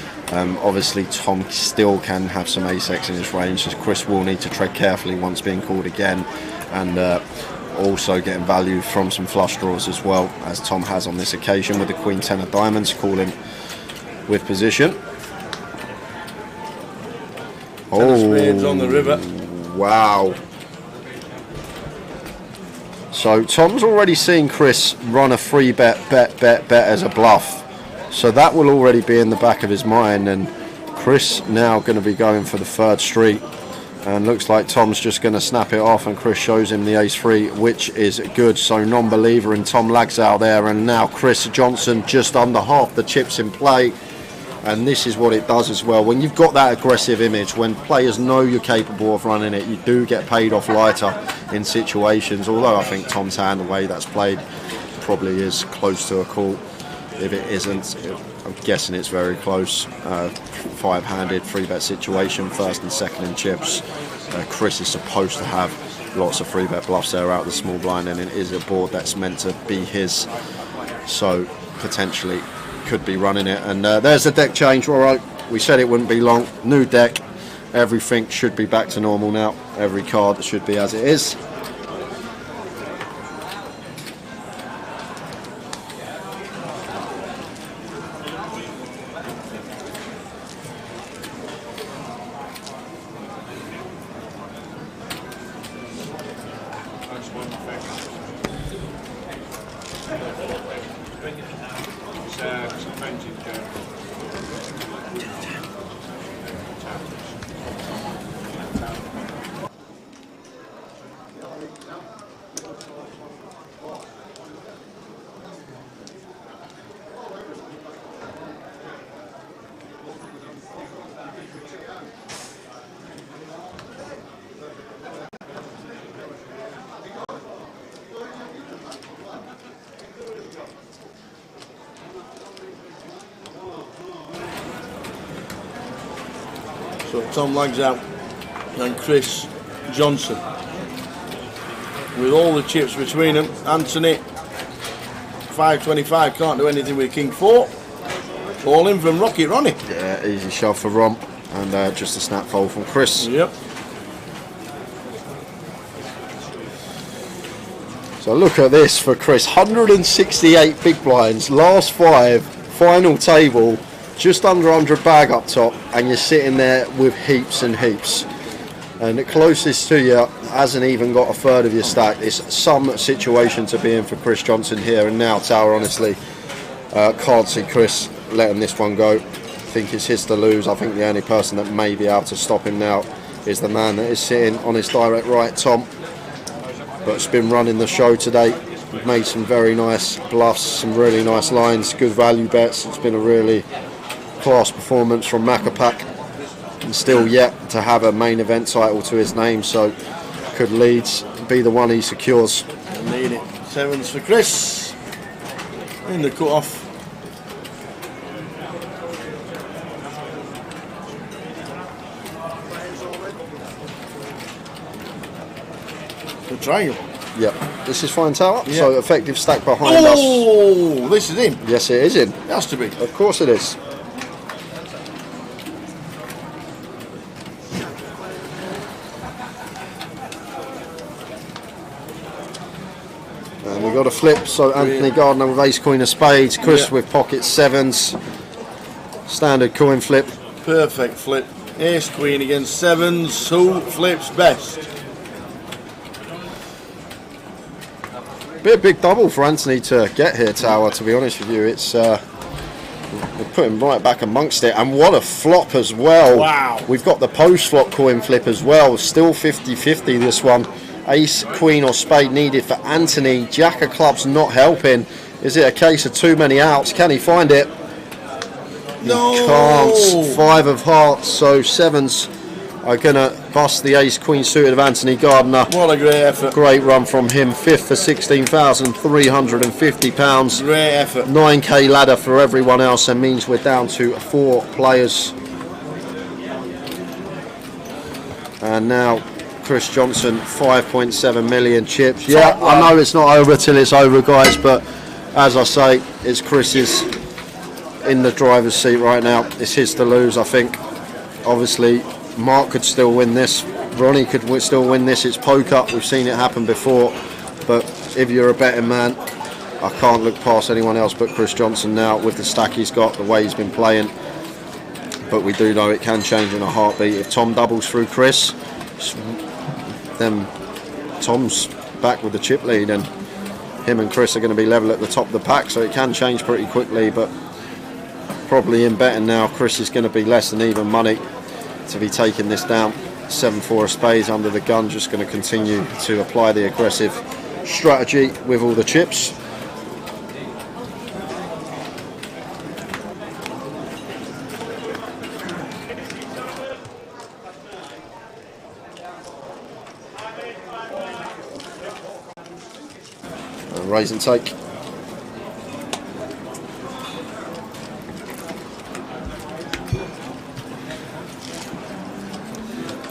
Obviously Tom still can have some ace-x in his range, so Chris will need to tread carefully once being called again, and also getting value from some flush draws as well, as Tom has on this occasion with the Queen 10 of diamonds calling with position. Spades on the river. Wow. So Tom's already seen Chris run a free bet as a bluff. So that will already be in the back of his mind, and Chris now going to be going for the third street, and looks like Tom's just going to snap it off, and Chris shows him the ace-3, which is good. So non-believer in Tom Lagsow there, and now Chris Johnson just under half the chips in play, and this is what it does as well. When you've got that aggressive image, when players know you're capable of running it, you do get paid off lighter in situations, although I think Tom's hand, the way that's played, probably is close to a call. If it isn't, I'm guessing it's very close. Five-handed 3-bet situation, first and second in chips. Chris is supposed to have lots of 3-bet bluffs there out the small blind, and it is a board that's meant to be his, so potentially could be running it. And there's the deck change. All right, we said it wouldn't be long. New deck, everything should be back to normal now. Every card should be as it is. So Tom Lagsow and Chris Johnson with all the chips between them. Anthony 525 can't do anything with King 4. All in from Rocket Ronnie. Yeah, easy shove for Romp, and just a snap fold from Chris. Yep. So look at this for Chris, 168 big blinds, last 5, final table, just under 100 bag up top, and you're sitting there with heaps and heaps. And the closest to you hasn't even got a third of your stack. It's some situation to be in for Chris Johnson here, and now Tower honestly can't see Chris letting this one go. I think it's his to lose. I think the only person that may be able to stop him now is the man that is sitting on his direct right, Tom. But it's been running the show today. We've made some very nice bluffs, some really nice lines, good value bets. It's been a really class performance from GUKPT, and still yet to have a main event title to his name, so could Leeds be the one he secures. Need it. Sevens for Chris in the cut-off. The triangle. Yep, this is fine Tower, Yep. so effective stack behind us. Oh, this is in. Yes, it is in. It has to be. Of course it is. And we got a flip, so Anthony Gardner with ace queen of spades, Chris Yep. with pocket sevens, standard coin flip. Perfect flip. Ace queen against sevens. Who flips best? Be a big double for Anthony to get here, Tower, to be honest with you. It's we put him right back amongst it, and what a flop as well. Wow. We've got the post flop coin flip as well, still 50-50 this one. Ace, queen or spade needed for Anthony. Jack of clubs not helping. Is it a case of too many outs? Can he find it? No. He can't. 5 of hearts, so sevens are going to bust the ace queen suited of Anthony Gardner. What a great effort. Great run from him. 5th for £16,350. Great effort. 9k ladder for everyone else, and means we're down to 4 players. And now Chris Johnson, 5.7 million chips. Yeah, I know it's not over till it's over, guys, but as I say, it's Chris's in the driver's seat right now. It's his to lose, I think. Obviously, Mark could still win this. Ronnie could still win this. It's poker. We've seen it happen before. But if you're a betting man, I can't look past anyone else but Chris Johnson now with the stack he's got, the way he's been playing. But we do know it can change in a heartbeat. If Tom doubles through Chris, then Tom's back with the chip lead, and him and Chris are going to be level at the top of the pack, so it can change pretty quickly. But probably in betting now, Chris is going to be less than even money to be taking this down. 7-4 of spades under the gun, just going to continue to apply the aggressive strategy with all the chips. And raise and take.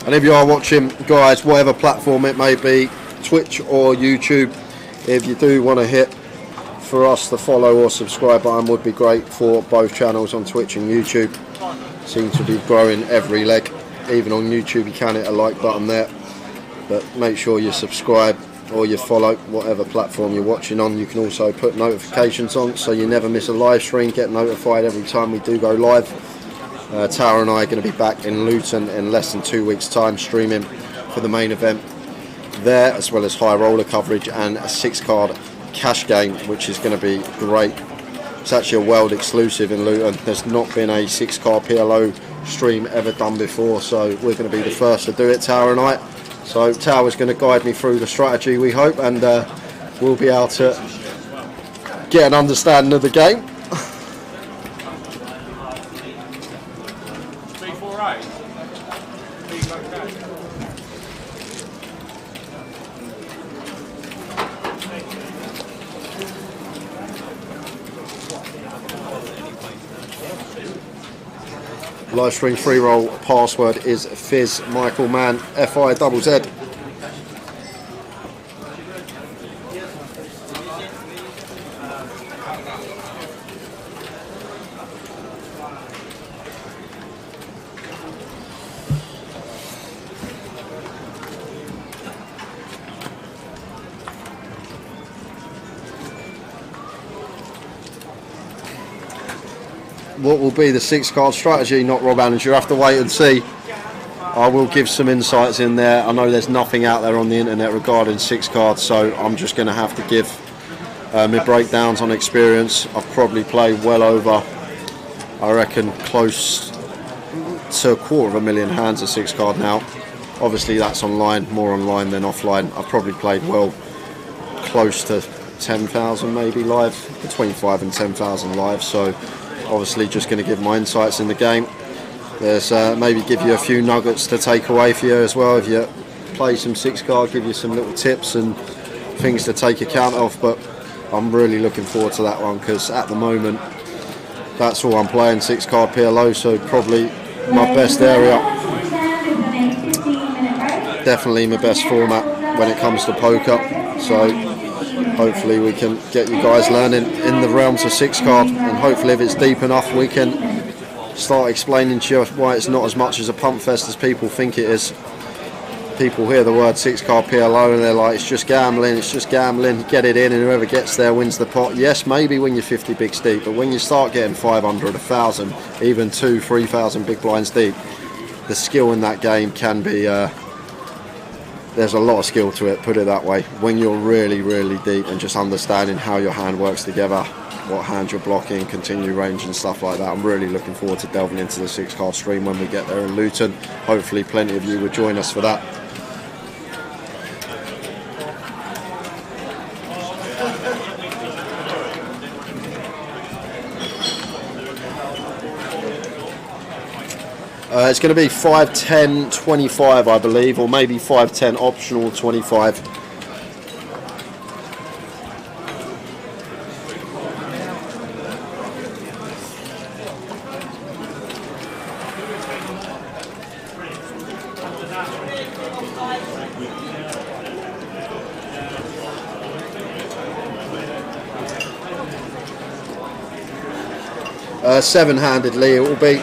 And if you are watching, guys, whatever platform it may be, Twitch or YouTube, if you do want to hit for us the follow or subscribe button, would be great for both channels on Twitch and YouTube. Seem to be growing every leg. Even on YouTube you can hit a like button there, but make sure you subscribe or you follow whatever platform you're watching on. You can also put notifications on so you never miss a live stream, get notified every time we do go live. Tower and I are going to be back in Luton in less than 2 weeks' time, streaming for the main event there, as well as high roller coverage and a 6-card cash game, which is going to be great. It's actually a world exclusive in Luton. There's not been a 6-card PLO stream ever done before, so we're going to be the first to do it, Tower and I. So Tower's going to guide me through the strategy, we hope, and we'll be able to get an understanding of the game. Live stream free roll password is Fizz Michael Mann, FIZZ. What will be the 6-card strategy? Not Rob Adams, you have to wait and see. I will give some insights in there. I know there's nothing out there on the internet regarding 6 cards, so I'm just going to have to give my breakdowns on experience. I've probably played well over, I reckon, close to 250,000 hands of 6-card now. Obviously that's online, more online than offline. I've probably played well close to 10,000 maybe live, between 5 and 10,000 live, so obviously just going to give my insights in the game. There's maybe give you a few nuggets to take away for you as well. If you play some 6-card, give you some little tips and things to take account of, but I'm really looking forward to that one because at the moment that's all I'm playing, 6-card PLO, so probably my best area. Definitely my best format when it comes to poker, so hopefully we can get you guys learning in the realms of 6-card, and hopefully if it's deep enough we can start explaining to you why it's not as much as a pump fest as people think it is. People hear the word 6-card PLO and they're like, it's just gambling, get it in and whoever gets there wins the pot. Yes, maybe when you're 50 bigs deep, but when you start getting 500, 1,000, even 2,000, 3,000 big blinds deep, the skill in that game can be there's a lot of skill to it, put it that way. When you're really, really deep and just understanding how your hand works together, what hand you're blocking, continue range and stuff like that. I'm really looking forward to delving into the 6-card stream when we get there in Luton. Hopefully plenty of you will join us for that. It's going to be 5-10, 25 I believe, or maybe 5-10 optional 25. Seven-handedly it will be.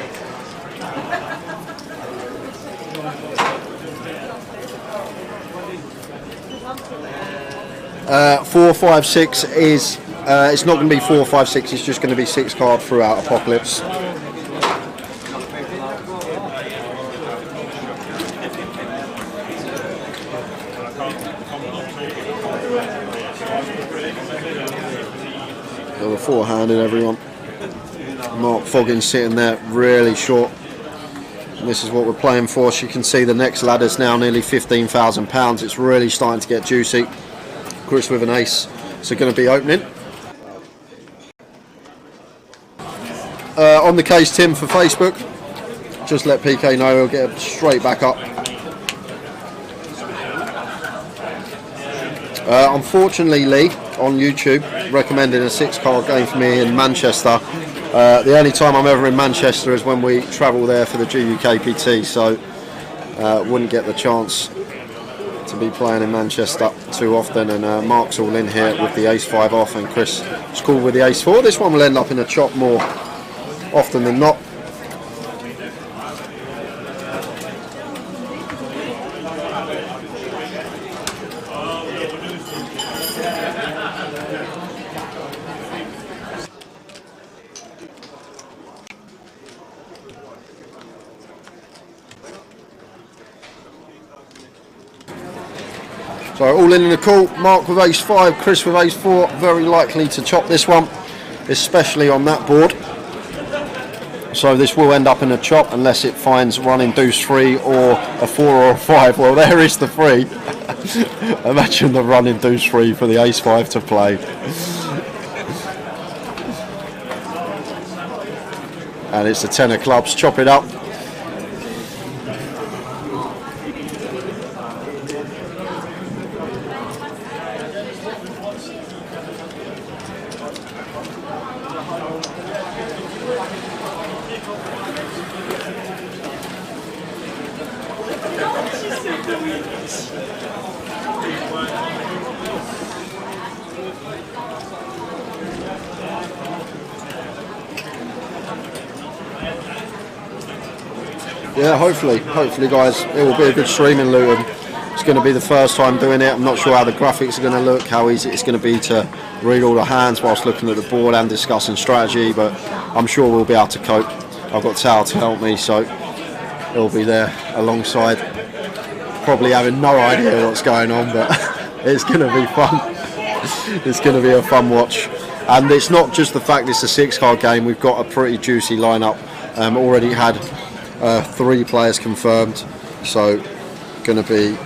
4, 5, 6 is it's not going to be 4, 5, 6. It's just going to be 6 card throughout Apocalypse. So the 4-handed, everyone. Mark Foggin sitting there really short. And this is what we're playing for. As you can see, the next ladder's now nearly £15,000. It's really starting to get juicy. Chris with an ace, so going to be opening. On the case, Tim, for Facebook. Just let PK know, he'll get straight back up. Unfortunately, Lee, on YouTube, recommended a 6-card game for me in Manchester. The only time I'm ever in Manchester is when we travel there for the GUKPT, so wouldn't get the chance to be playing in Manchester too often. And Mark's all in here with the ace-5 off, and Chris is cool with the ace-4. This one will end up in a chop more often than not. So all in the call, Mark with ace-5, Chris with ace-4, very likely to chop this one, especially on that board. So this will end up in a chop unless it finds running deuce 3 or a 4 or a 5. Well, there is the 3. Imagine the running deuce 3 for the ace-5 to play. And it's the 10 of clubs, chop it up. Yeah, hopefully guys, it will be a good stream in Luton. It's going to be the first time doing it. I'm not sure how the graphics are going to look, how easy it's going to be to read all the hands whilst looking at the board and discussing strategy, but I'm sure we'll be able to cope. I've got Tal to help me, so he'll be there alongside, probably having no idea what's going on, but it's going to be fun. It's going to be a fun watch. And it's not just the fact it's a 6-card game, we've got a pretty juicy lineup. Already had 3 players confirmed, so going to be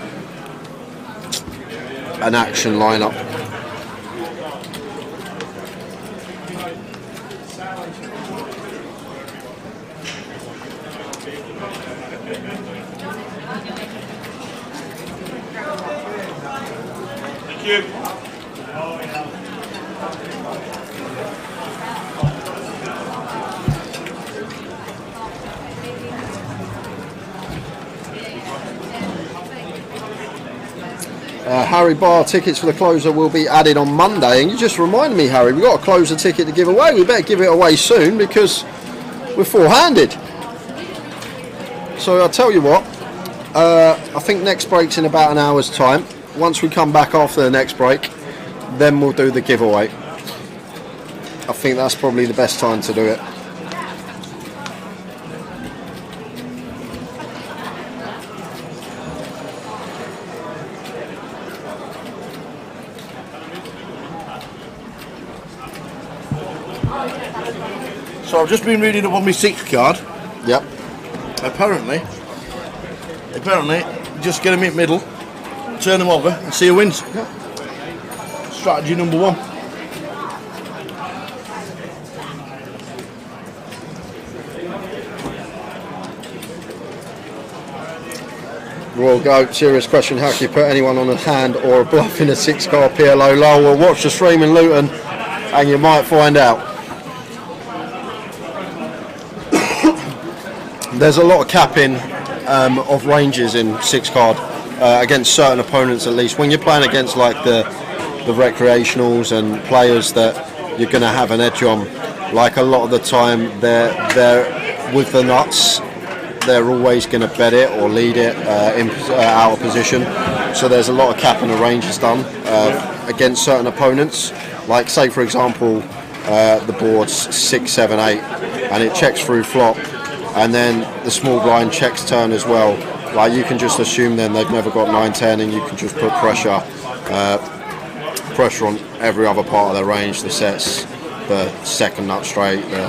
an action lineup. Thank you. Harry Barr tickets for the closer will be added on Monday, and you just reminded me, Harry, we've got a closer ticket to give away. We better give it away soon because we're 4-handed. So I'll tell you what, I think next break's in about an hour's time. Once we come back after the next break, then we'll do the giveaway. I think that's probably the best time to do it. So I've just been reading up on my 6 card. Yep. Apparently, just get them in middle, turn them over, and see who wins. Strategy number 1. Royal Goat, serious question, how can you put anyone on a hand or a bluff in a 6-card PLO low? Well, watch the stream in Luton and you might find out. There's a lot of capping of ranges in 6-card. against certain opponents at least. When you're playing against like the recreationals and players that you're going to have an edge on, like a lot of the time they're with the nuts. They're always going to bet it or lead it out of position. So there's a lot of capping of ranges done against certain opponents. Like say for example, the board's 6, 7, 8, and it checks through flop, and then the small blind checks turn as well. Like you can just assume then they've never got 9, 10, and you can just put pressure on every other part of their range. The sets, the second nut straight, the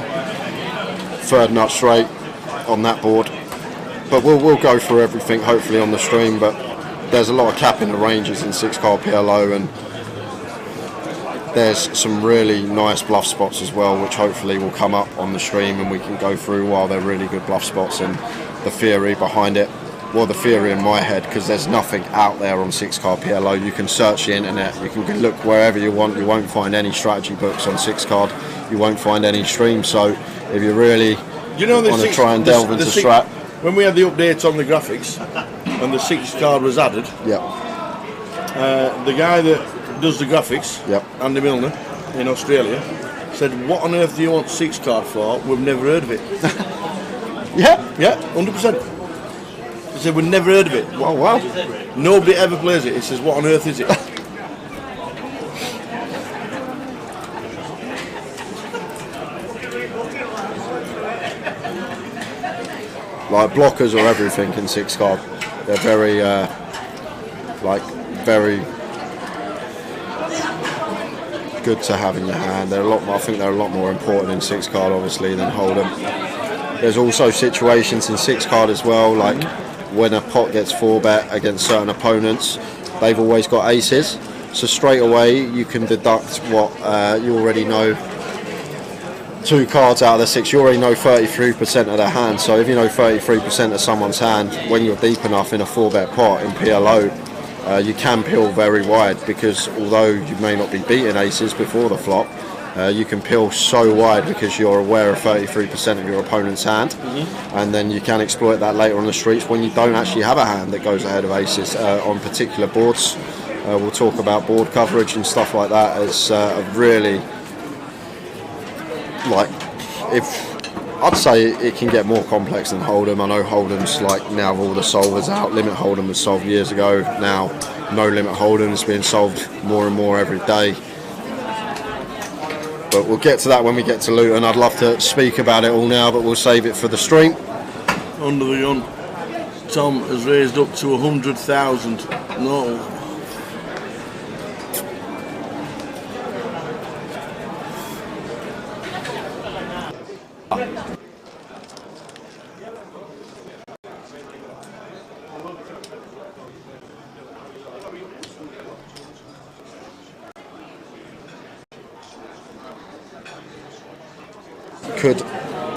third nut straight on that board. But we'll go through everything hopefully on the stream. But there's a lot of capping the ranges in 6-card PLO, and there's some really nice bluff spots as well, which hopefully will come up on the stream and we can go through while they're really good bluff spots and the theory behind it. Well, the theory in my head, because there's nothing out there on 6-card PLO. You can search the internet, you can look wherever you want. You won't find any strategy books on 6-card. You won't find any streams. So if you really want to try and delve into strat. When we had the update on the graphics and the 6-card was added, the guy that does the graphics, Andy Milner in Australia, said, "What on earth do you want 6-card for? We've never heard of it." Yeah, 100%. He said, "We've never heard of it." Oh wow! Nobody ever plays it. He says, "What on earth is it?" Like blockers are everything in 6-card. They're very, very good to have in your hand. They're a lot more, I think they're a lot more important in 6-card, obviously, than Hold'em. There's also situations in 6-card as well, like when a pot gets 4-bet against certain opponents, they've always got aces. So straight away you can deduct what you already know. 2 cards out of the 6, you already know 33% of their hand. So if you know 33% of someone's hand, when you're deep enough in a 4-bet pot in PLO, you can peel very wide, because although you may not be beating aces before the flop, you can peel so wide because you're aware of 33% of your opponent's hand, and then you can exploit that later on the streets when you don't actually have a hand that goes ahead of aces on particular boards. We'll talk about board coverage and stuff like that as a really, like, if I'd say it can get more complex than Hold'em. I know Hold'em's like now all the solvers out. Limit Hold'em was solved years ago. Now no limit Hold'em is being solved more and more every day. But we'll get to that when we get to Luton. I'd love to speak about it all now, but we'll save it for the stream. Under the gun, Tom has raised up to 100,000. No.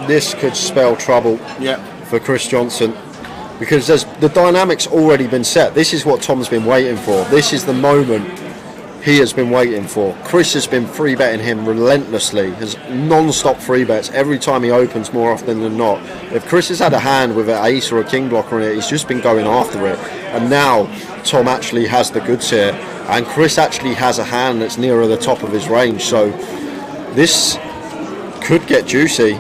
This could spell trouble for Chris Johnson, because the dynamic's already been set. This is what Tom's been waiting for. This is the moment he has been waiting for. Chris has been free betting him relentlessly, has non-stop free bets every time he opens, more often than not. If Chris has had a hand with an ace or a king blocker in it, he's just been going after it. And now Tom actually has the goods here, and Chris actually has a hand that's nearer the top of his range. So this could get juicy.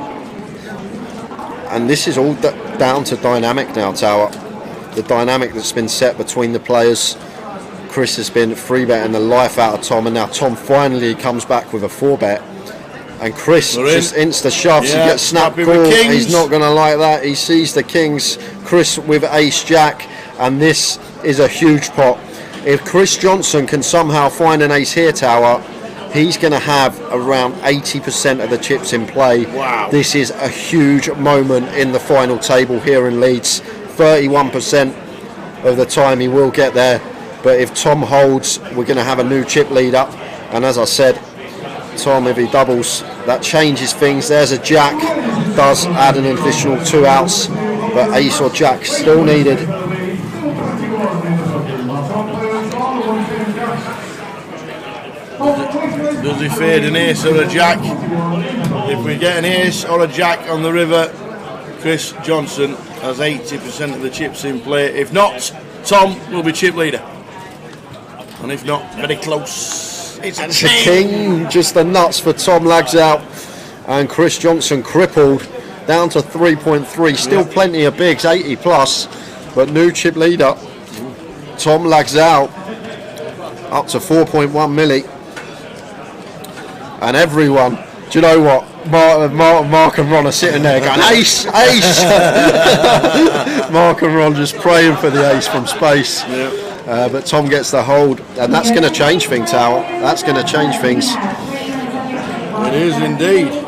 And this is all down to dynamic now, Tower. The dynamic that's been set between the players. Chris has been free betting the life out of Tom, and now Tom finally comes back with a 4-bet. And Chris just insta-shoves, he gets snap call. He's not going to like that. He sees the kings. Chris with ace-jack, and this is a huge pot. If Chris Johnson can somehow find an ace here, Tower, he's going to have around 80% of the chips in play. Wow. This is a huge moment in the final table here in Leeds. 31% of the time he will get there. But if Tom holds, we're going to have a new chip lead up. And as I said, Tom, if he doubles, that changes things. There's a jack, does add an additional 2 outs, but ace or jack still needed. Does he fade an ace or a jack? If we get an ace or a jack on the river, Chris Johnson has 80% of the chips in play. If not, Tom will be chip leader. And if not, very close. It's a It's a king, just the nuts for Tom Lags out. And Chris Johnson crippled down to 3.3. Still plenty of bigs, 80 plus. But new chip leader, Tom Lags out, up to 4.1 milli. And everyone, do you know what? Mark and Ron are sitting there going, ace, ace. Mark and Ron just praying for the ace from space. But Tom gets the hold, and that's going to change things, Tower. That's going to change things. It is indeed.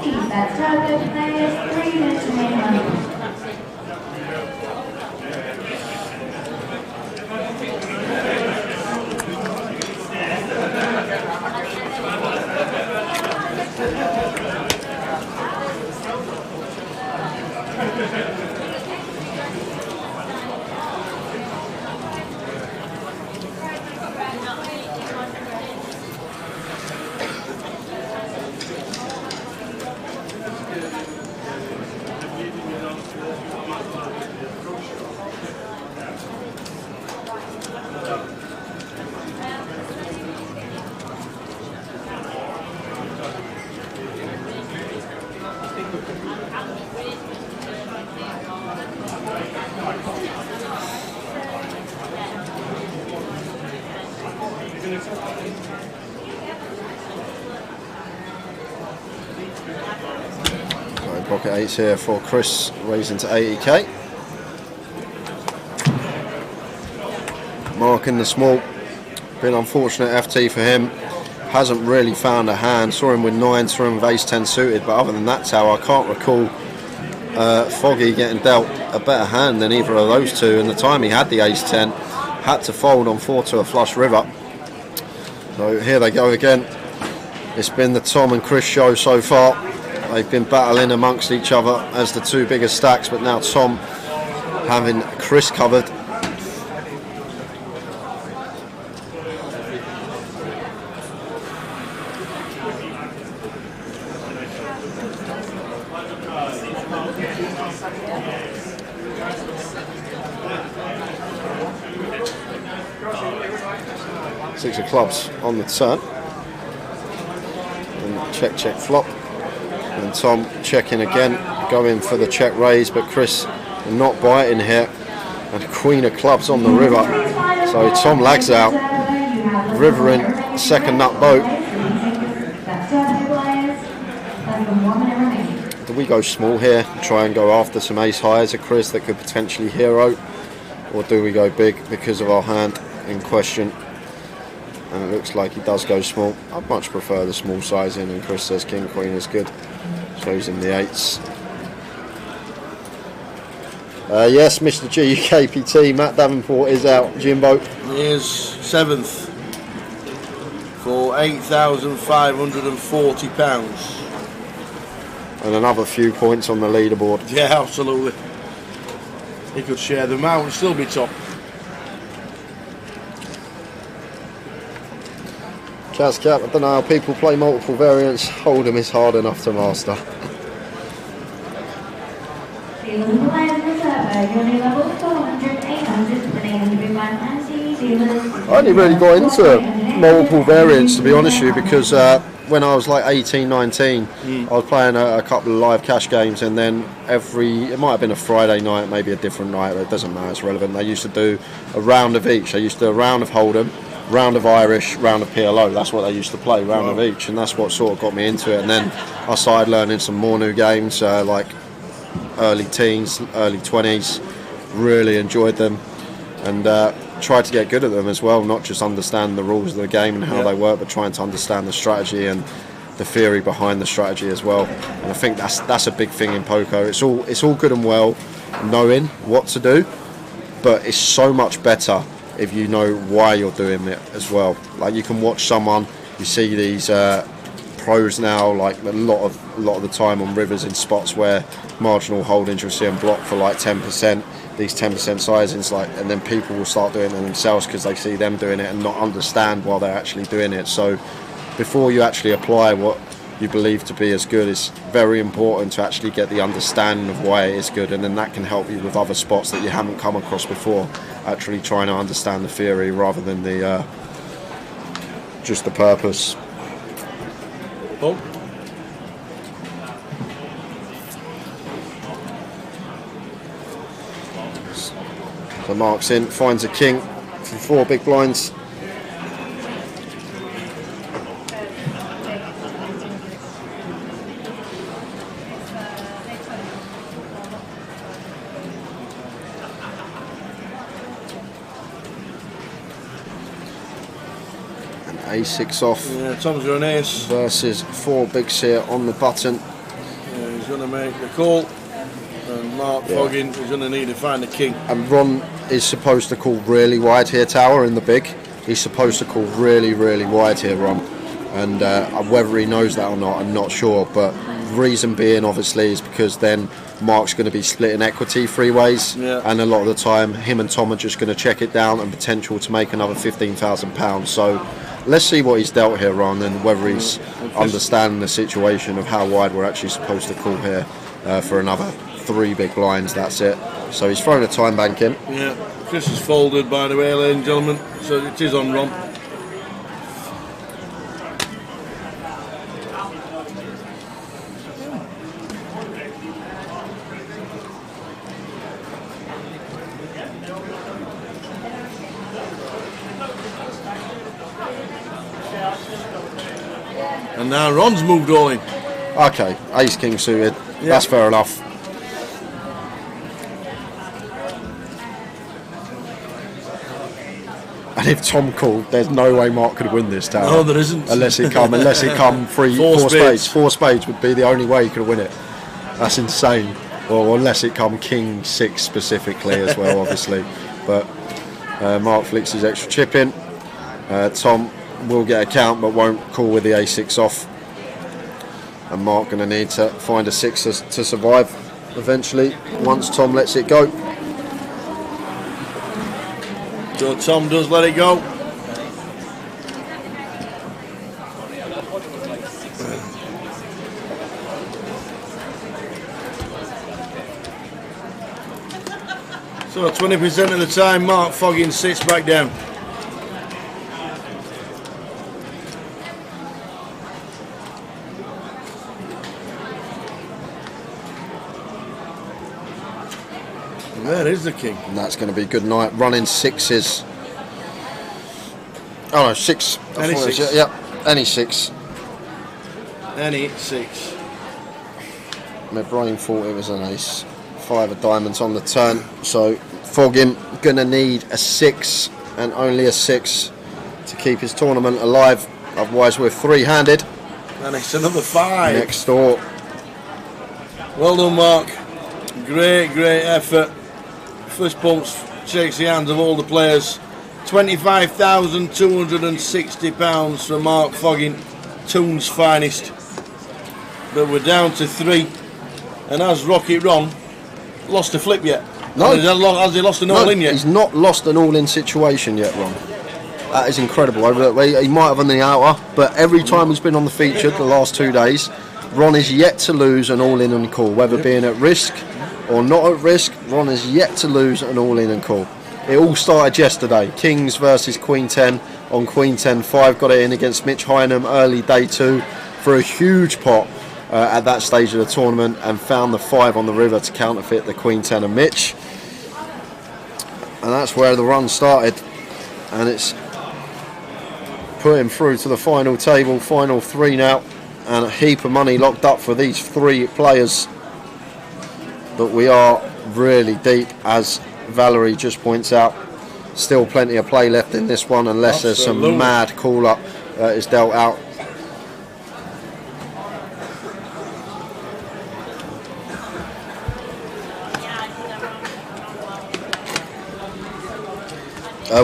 Pocket eights here for Chris, raising to 80k. Mark in the small, been unfortunate FT for him. Hasn't really found a hand. Saw him with 9, saw him with ace 10 suited, but other than that, Tower, I can't recall Foggy getting dealt a better hand than either of those two. And the time he had the ace 10, had to fold on 4 to a flush river. So here they go again. It's been the Tom and Chris show so far. They've been battling amongst each other as the two biggest stacks, but now Tom having Chris covered. Six of clubs on the turn. And check, check, flop. And Tom checking again, going for the check raise, but Chris not biting here. And queen of clubs on the river. So Tom Lags out, rivering second nut boat. Do we go small here, try and go after some ace highs of Chris that could potentially hero? Or do we go big because of our hand in question? And it looks like he does go small. I'd much prefer the small sizing, and Chris says king queen is good. Shows him the eights. Yes, Mr. GUKPT, Matt Davenport is out. Jimbo. He is 7th for £8,540. And another few points on the leaderboard. Yeah, absolutely. He could share them out and still be top. Cascap, I don't know how people play multiple variants. Hold'em is hard enough to master. I only really got into multiple variants, to be honest with you, because when I was like 18, 19, I was playing a couple of live cash games, and then it might have been a Friday night, maybe a different night, but it doesn't matter, it's relevant. They used to do a round of each. They used to do a round of Hold'em, round of Irish, round of PLO. That's what they used to play, round of each, and that's what sort of got me into it. And then I started learning some more new games, like early teens, early 20s. Really enjoyed them, and tried to get good at them as well, not just understand the rules of the game and how they work, but trying to understand the strategy and the theory behind the strategy as well. And I think that's a big thing in poker. It's all good and well knowing what to do, but it's so much better if you know why you're doing it as well. Like, you can watch someone, you see these pros now, like a lot of the time on rivers in spots where marginal holdings, you'll see them block for like 10%, these 10% sizings, like, and then people will start doing it themselves because they see them doing it and not understand why they're actually doing it. So before you actually apply what you believe to be as good. It's very important to actually get the understanding of why it is good, and then that can help you with other spots that you haven't come across before, actually trying to understand the theory rather than the just the purpose. Oh. So Mark's in, finds a king for 4 big blinds. And A6 off. Yeah, Tom's got an ace. Versus 4 bigs here on the button. Yeah, he's going to make the call. And Mark Foggin is going to need to find the king. And Ron is supposed to call really wide here, Tower, in the big. He's supposed to call really, really wide here, Ron. And whether he knows that or not, I'm not sure. But reason being, obviously, is because then Mark's going to be splitting equity 3 ways. Yeah. And a lot of the time, him and Tom are just going to check it down and potential to make another £15,000. So let's see what he's dealt here, Ron, and whether he's understanding the situation of how wide we're actually supposed to call here for another 3 big blinds. That's it. So he's thrown a time bank in. Yeah, Chris is folded, by the way, ladies and gentlemen. So it is on Ron. And now Ron's moved all in. Okay, ace king suited. Yeah. That's fair enough. And if Tom called, there's no way Mark could win this, Tower. No, there isn't. Unless he come four spades. 4 spades would be the only way he could win it. That's insane. Well, unless it come king 6 specifically as well, obviously. But Mark flicks his extra chip in. Tom will get a count, but won't call with the A6 off. And Mark going to need to find a 6 to survive eventually once Tom lets it go. So Tom does let it go. So 20% of the time, Mark Foggin sits back down. And there is the king. And that's going to be a good night. Running 6s. Oh no, 6. Any 6. Yep, any 6. Any 6. My brain thought it was an ace. 5 of diamonds on the turn. So Foggin going to need a 6 and only a 6 to keep his tournament alive. Otherwise we're 3-handed. And it's another 5. Next door. Well done, Mark. Great, great effort. First pumps shakes the hands of all the players. £25,260 for Mark Foggin, Toon's finest. But we're down to 3. And has Rocket Ron lost a flip yet? No. Has he lost an all-in yet? He's not lost an all-in situation yet, Ron. That is incredible. He might have on the outer, but every time he's been on the feature the last 2 days, Ron is yet to lose an all-in and call. Whether being at risk or not at risk, Ron is yet to lose an all-in and call. It all started yesterday. Kings versus Queen 10 on Queen 10. 5 got it in against Mitch Hynam early day 2 for a huge pot at that stage of the tournament, and found the 5 on the river to counterfeit the Queen 10 and Mitch. And that's where the run started. And it's put him through to the final table, final 3 now. And a heap of money locked up for these 3 players. But we are really deep, as Valerie just points out. Still plenty of play left in this one, unless there's some mad call-up is dealt out.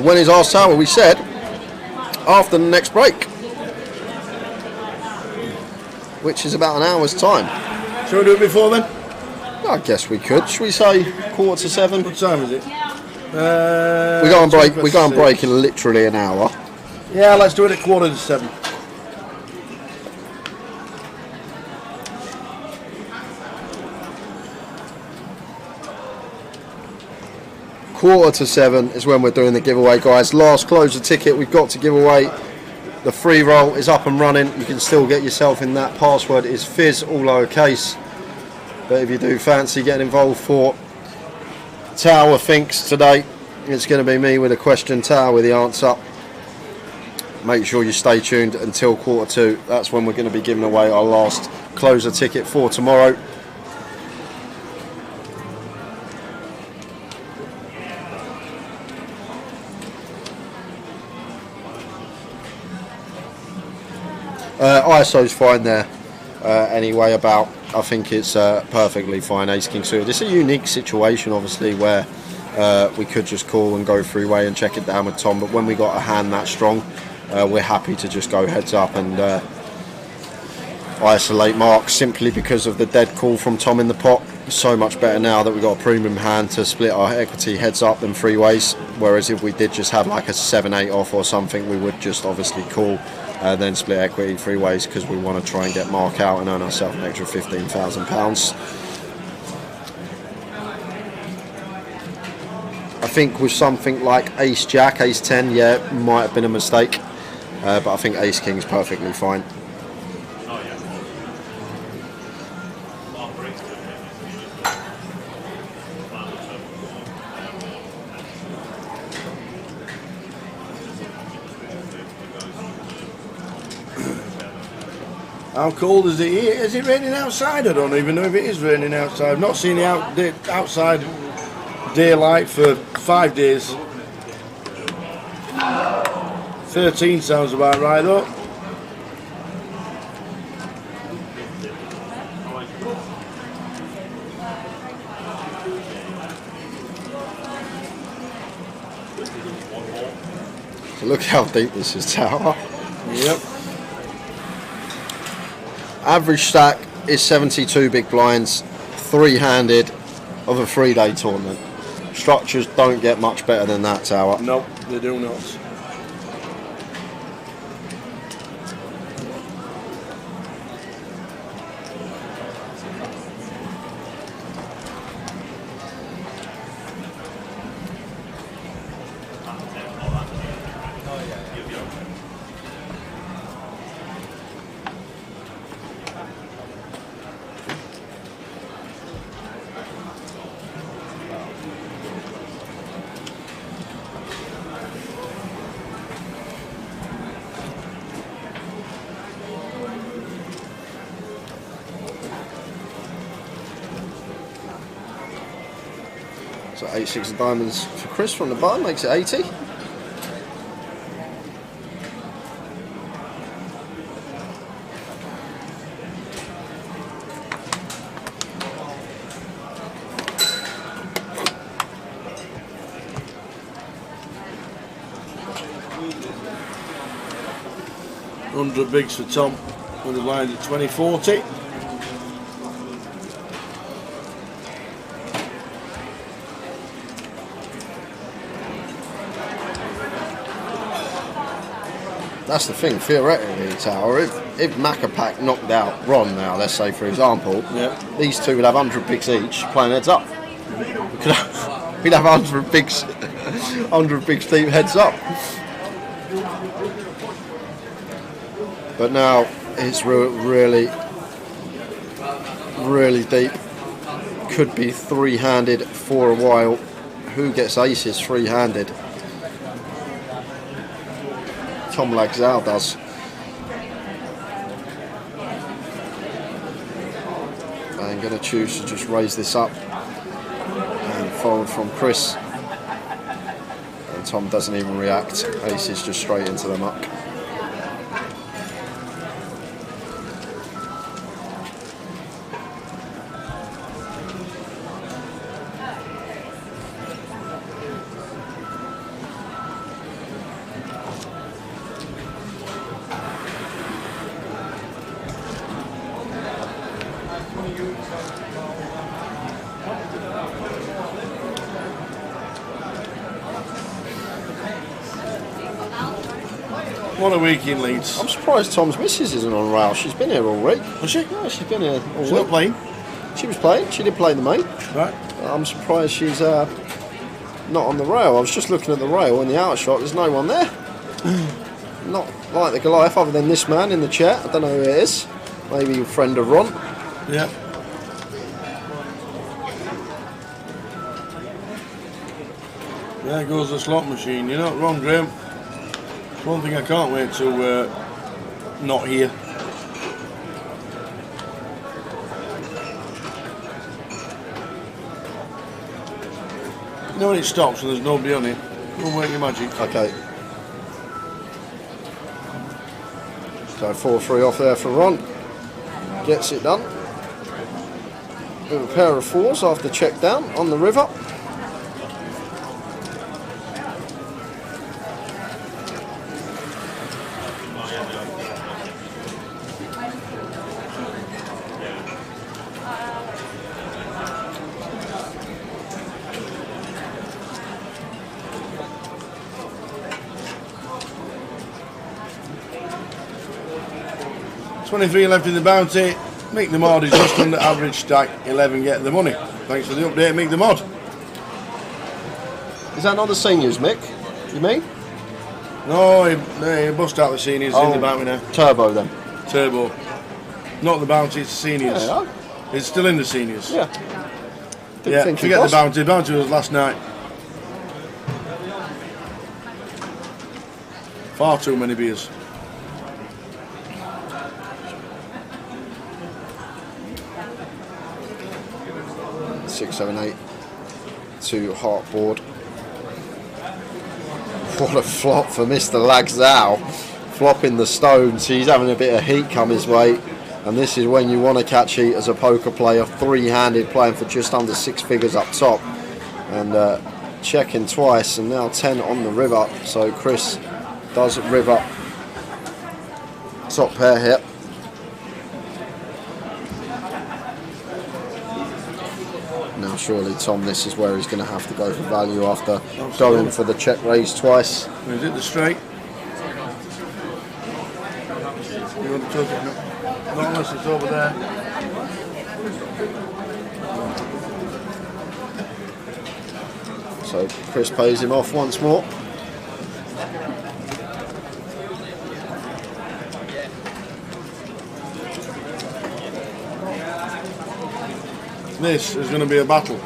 When is our tower? We said after the next break, which is about an hour's time. Shall we do it before then? I guess we could. Should we say 7:15? What time is it? We go on break. We go on break in literally an hour. Yeah, let's do it at 7:15. 7:15 is when we're doing the giveaway, guys. Last closer ticket we've got to give away. The free roll is up and running. You can still get yourself in that. Password is Fizz, all lowercase. But if you do fancy getting involved for Tower Thinks today, it's going to be me with a question, Tower with the answer. Make sure you stay tuned until 1:45. That's when we're going to be giving away our last closer ticket for tomorrow. ISO's fine there. Anyway, I think it's perfectly fine. Ace King suited. It's a unique situation, obviously, where we could just call and go three-way and check it down with Tom. But when we got a hand that strong, we're happy to just go heads up and isolate Mark simply because of the dead call from Tom in the pot. So much better now that we've got a premium hand to split our equity heads up than three ways. Whereas if we did just have like a 7-8 off or something, we would just obviously call. Then split equity three ways because we want to try and get Mark out and earn ourselves an extra £15,000. I think with something like Ace Jack, Ace 10, yeah, might have been a mistake, but I think Ace King's perfectly fine. How cold is it here? Is it raining outside? I don't even know if it is raining outside. I've not seen the outside daylight for 5 days. 13 sounds about right though. So look how deep this is, Tower. Yep. Average stack is 72 big blinds, three-handed of a 3-day tournament. Structures don't get much better than that, Tower. Nope, they do not. So 8-6 of diamonds for Chris from the bottom makes it 80. $100 bigs for Tom with the line at 2040. That's the thing, theoretically, Tower, if Macapac knocked out Ron now, let's say for example, these two would have 100 bigs each playing heads up. We'd have 100 bigs, 100 bigs deep heads up. But now it's really deep. Could be three-handed for a while. Who gets aces three-handed? Tom Lagzal does. I'm going to choose to just raise this up and fold from Chris. And Tom doesn't even react. Aces just straight into the muck. What a week in Leeds. I'm surprised Tom's missus isn't on rail. She's been here all week. Was she? Yeah, she's been here all She's week. not playing? She was playing. She did play the main. Right. I'm surprised she's not on the rail. I was just looking at the rail in the outer shot. There's no one there. Not like the Goliath, other than this man in the chat. I don't know who it is. Maybe a friend of Ron. Yeah. There goes the slot machine. You're not wrong, Graham. It's one thing I can't wait to not hear. You know when it stops and there's nobody on it, go work your magic. Okay. So 4-3 off there for Ron. Gets it done. With a pair of 4s after check down on the river. $23 left in the bounty. Mick the Mod is just under average stack. 11 get the money. Thanks for the update, Mick the Mod. Is that not the seniors, Mick? You mean? No, he bust out the seniors in the bounty now. Turbo then. Turbo. Not the bounty, it's the seniors. Yeah. It's still in the seniors. Yeah. Yeah, forget the bounty. The bounty was last night. Far too many beers. Six, 7, 8 to Heartboard. What a flop for Mr. Lagzao. Flopping the stones. He's having a bit of heat come his way. And this is when you want to catch heat as a poker player. Three-handed, playing for just under 6 figures up top. And checking twice. And now 10 on the river. So Chris does river. Top pair here. Now surely, Tom, this is where he's going to have to go for value after going for the check raise twice. Is it the straight? You want to talk it? Not unless it's over there. So Chris pays him off once more. This is going to be a battle.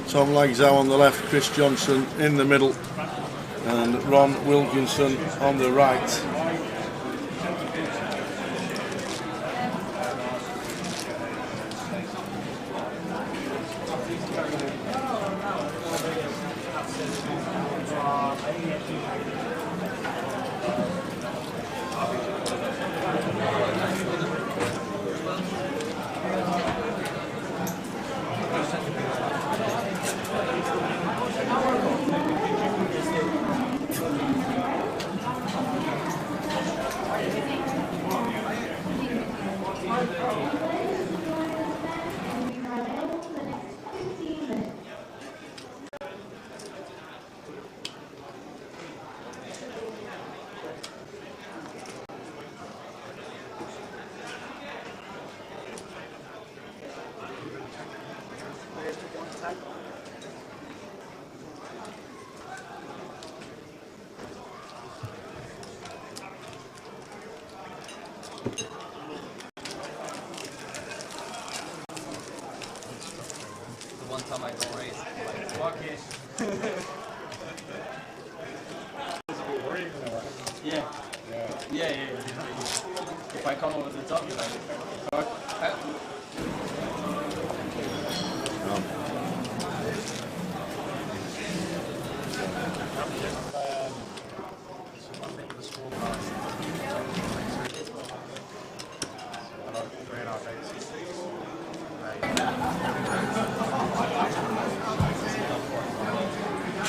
Tom Lagzao on the left, Chris Johnson in the middle, and Ron Wilkinson on the right. One time I got raised, like, fuck it. Yeah. If I come over the top, you're like, fuck.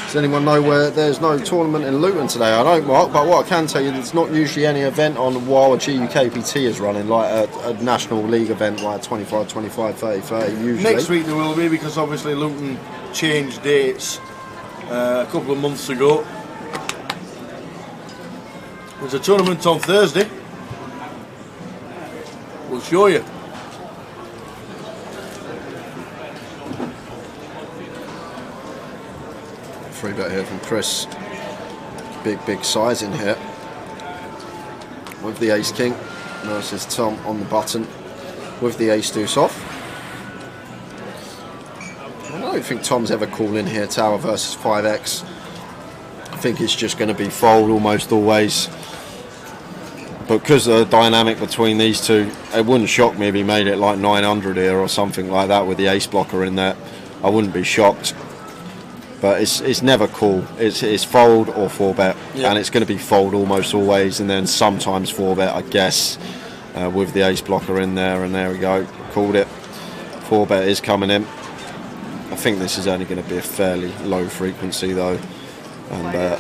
Does anyone know where there's no tournament in Luton today? I don't, Mark, but what I can tell you, there's not usually any event on while a GUKPT is running, like a National League event, like 25, 25, 30, 30 usually. Next week there will be, because obviously Luton changed dates a couple of months ago. There's a tournament on Thursday. We'll show you. Free bet here from Chris. Big size in here. With the ace king versus Tom on the button with the ace deuce off. I don't think Tom's ever calling here tower versus 5x. I think it's just going to be fold almost always. But because of the dynamic between these two, it wouldn't shock me if he made it like 900 here or something like that with the ace blocker in there. I wouldn't be shocked. But it's never call. It's fold or 4-bet, and it's going to be fold almost always, and then sometimes 4-bet, I guess, with the ace blocker in there. And there we go, called it. 4-bet is coming in. I think this is only going to be a fairly low frequency though, and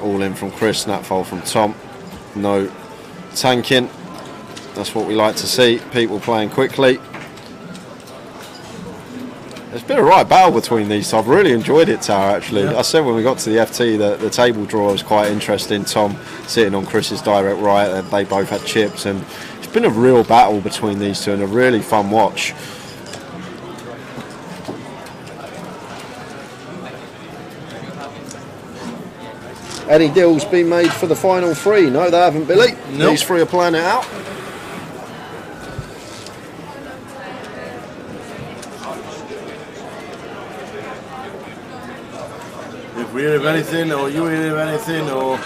all in from Chris, snap fold from Tom. No tanking. That's what we like to see. People playing quickly. It's been a right battle between these. I've really enjoyed it, Tower, actually. I said when we got to the FT that the table draw was quite interesting. Tom sitting on Chris's direct right, and they both had chips, and it's been a real battle between these two and a really fun watch. Any deals been made for the final three? No, they haven't, Billy. Nope. These three are playing it out. If we hear of anything, or you hear of anything, or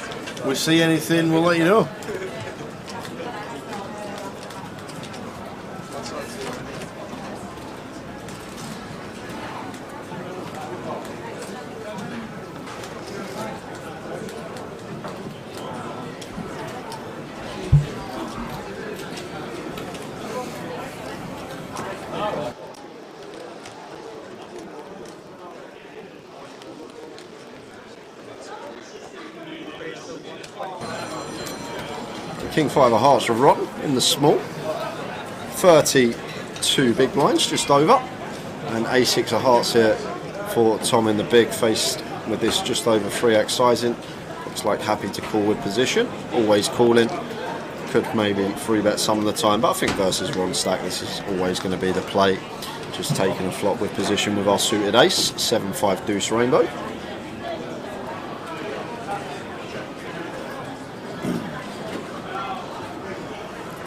we see anything, we'll let you know. King 5 of hearts are rotten in the small. 32 big blinds, just over. And A6 of hearts here for Tom in the big, faced with this just over 3x sizing. Looks like happy to call with position. Always calling. Could maybe 3-bet some of the time, but I think versus Ron Stack, this is always going to be the play. Just taking a flop with position with our suited ace. 7-5 deuce rainbow.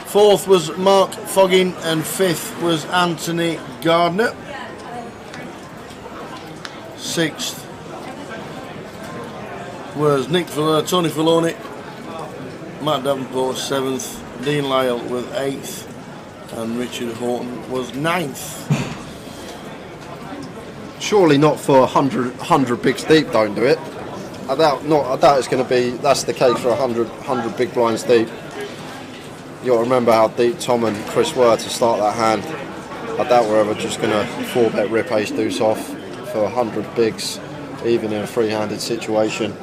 Fourth was Mark Foggin and fifth was Anthony Gardner. Sixth was Nick Tony Filoni. Matt Davenport seventh. Dean Lyle was eighth, and Richard Horton was ninth. Surely not for 100 bigs deep. Don't do it. I doubt it's going to be. That's the case for 100 big blinds deep. You got to remember how deep Tom and Chris were to start that hand. I doubt we're ever just going to 4-bet rip ace deuce off for 100 bigs, even in a free-handed situation.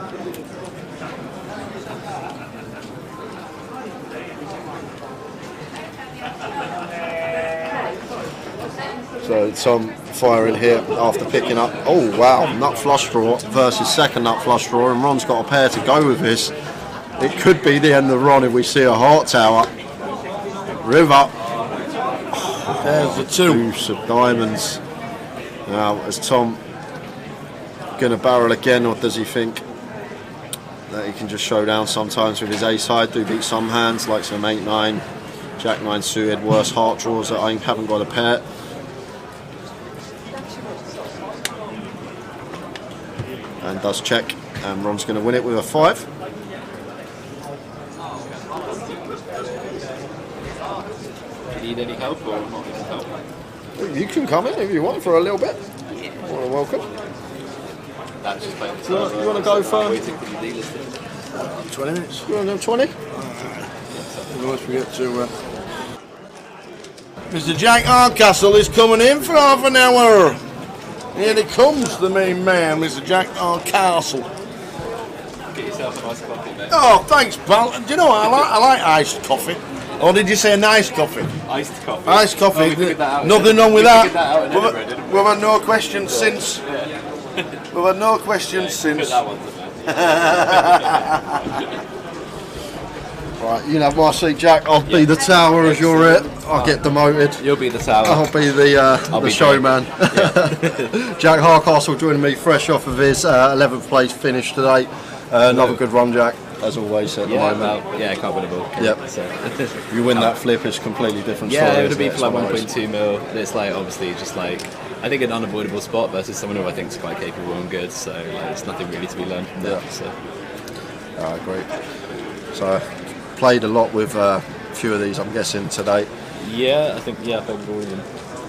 So Tom firing here after picking up. Oh wow, nut flush draw versus second nut flush draw, and Ron's got a pair to go with this. It could be the end of Ron if we see a heart tower. River. There's the two. Deuce of diamonds. Now, is Tom going to barrel again, or does he think that he can just show down sometimes with his ace high? Do beat some hands like some 8-9, Jack-9 suited, worse heart draws that I haven't got a pair. And does check, and Ron's going to win it with a 5. Need any help or not any help? You can come in if you want for a little bit. Well, welcome. That's just like You want to go for waiting for the dealers. 20 minutes. You want to go 20? Once we get to Mr. Jack Hardcastle is coming in for half an hour. Here he comes, the main man, Mr. Jack Castle. Get yourself a nice coffee, mate. Oh, thanks, pal. Do you know what? I like iced coffee. Or did you say nice coffee? Iced coffee. Iced coffee. Oh, we figured that out. Nothing wrong with We that. figured that out in Edinburgh, didn't we? We've had no questions since. Yeah. We've had no questions since. Put that one to bed. Right, you can have my seat, Jack. I'll be the tower as you're it. I'll get demoted. You'll be the tower. I'll be the showman. Jack Hardcastle joining me fresh off of his 11th place finish today. Another good run, Jack, as always at the moment. Well, yeah, I can't win a ball. Yep. So. You win that flip, it's a completely different story. Yeah, it would have been isn't for like It's one of 1.2 mil. And it's like obviously just like I think an unavoidable spot versus someone who I think is quite capable and good. So like, there's nothing really to be learned from that. So. Alright, great. So played a lot with a few of these, I'm guessing, today. Yeah, I think I played with all of them.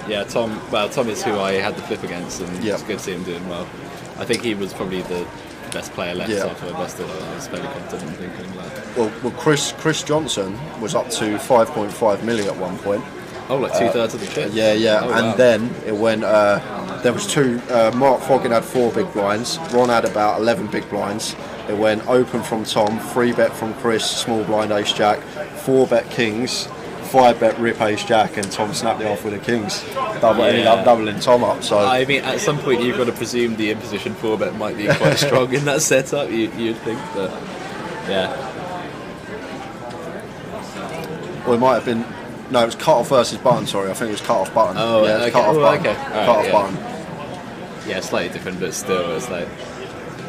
Yeah, Tom. Well, Tom is who I had the flip against, and it's good to see him doing well. I think he was probably the best player left after I busted. I was fairly confident in thinking like. Well, Chris Johnson was up to 5.5 million at one point. Oh, like 2/3 of the chip. Yeah, Oh, and wow. then it went. There was two. Mark Foggin had 4 big blinds. Ron had about 11 big blinds. It went open from Tom, 3-bet from Chris, small blind ace jack, 4-bet kings, 5-bet rip ace jack, and Tom snapped it off with the kings. Ended up doubling Tom up. So I mean, at some point you've got to presume the imposition 4-bet might be quite strong in that setup. You'd think, but yeah. Well, it might have been. No, it was cut off versus button. Sorry, I think it was cut off button. Oh, yeah, okay. cut off button. Okay. Cut off button. Yeah, slightly different, but still, it's like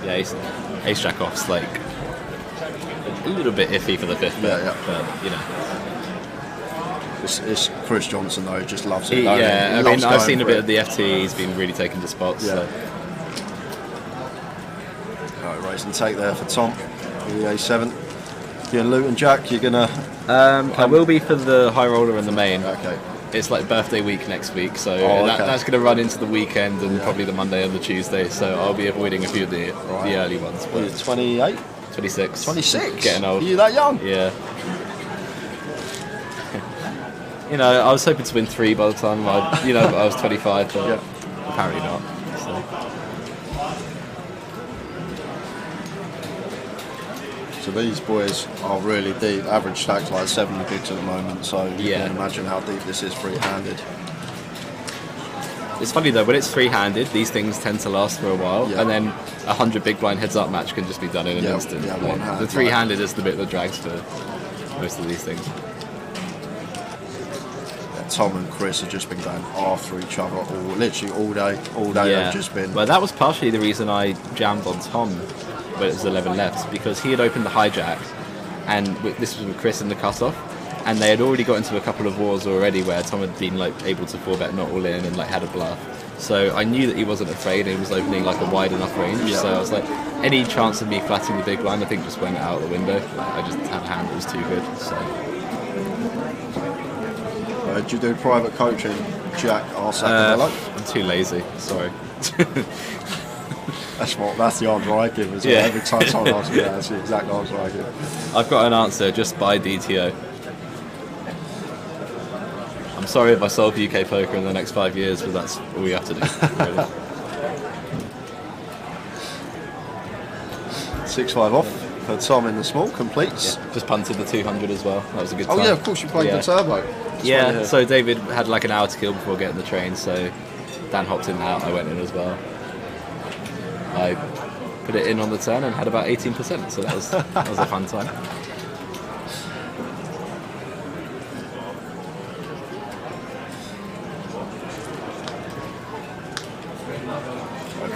ace jack off's like a little bit iffy for the 5th bet, but you know. It's Chris Johnson though, he just loves it. He He mean, loves I've seen a going bit for of the FT. He's been really taking to spots. Yeah. So. Right, raise and take there for Tom. The A7. You and Luton Jack, you're gonna. I will be for the high roller and the main. Okay. It's like birthday week next week, so okay. that's going to run into the weekend and probably the Monday and the Tuesday. So I'll be avoiding a few of the early ones. What are you, 28? 26. 26? Getting old. Are you that young? Yeah. You know, I was hoping to win 3 by the time I was 25, but apparently not. So these boys are really deep. Average stack's like 70 bigs at the moment, so you can imagine how deep this is free-handed. It's funny though, when it's three-handed, these things tend to last for a while, and then 100 big blind heads-up match can just be done in an instant. Yeah, Like, one hand, the three-handed is the bit that drags for most of these things. Tom and Chris have just been going after each other literally all day. They've just been. Well, that was partially the reason I jammed on Tom when it was 11 left, because he had opened the hijack, and this was with Chris in the cutoff, and they had already got into a couple of wars already where Tom had been like able to 4-bet not all in and like had a bluff. So I knew that he wasn't afraid, and he was opening like a wide enough range. So I was like, any chance of me flattening the big blind, I think just went out the window. I just had a hand that was too good. So. Do you do private coaching, Jack Arsacanello? I'm too lazy. Sorry. That's the answer I give as well. Every time someone asks me that, that's the exact answer I give. I've got an answer. Just buy DTO. I'm sorry if I solve UK poker in the next 5 years, but that's all we have to do. Really. 6-5 off for Tom in the small, completes. Yeah, just punted the 200 as well. That was a good time. Oh yeah, of course you played the turbo. Yeah, so David had like an hour to kill before getting the train, so Dan hopped in and out, I went in as well. I put it in on the turn and had about 18%, so that was a fun time.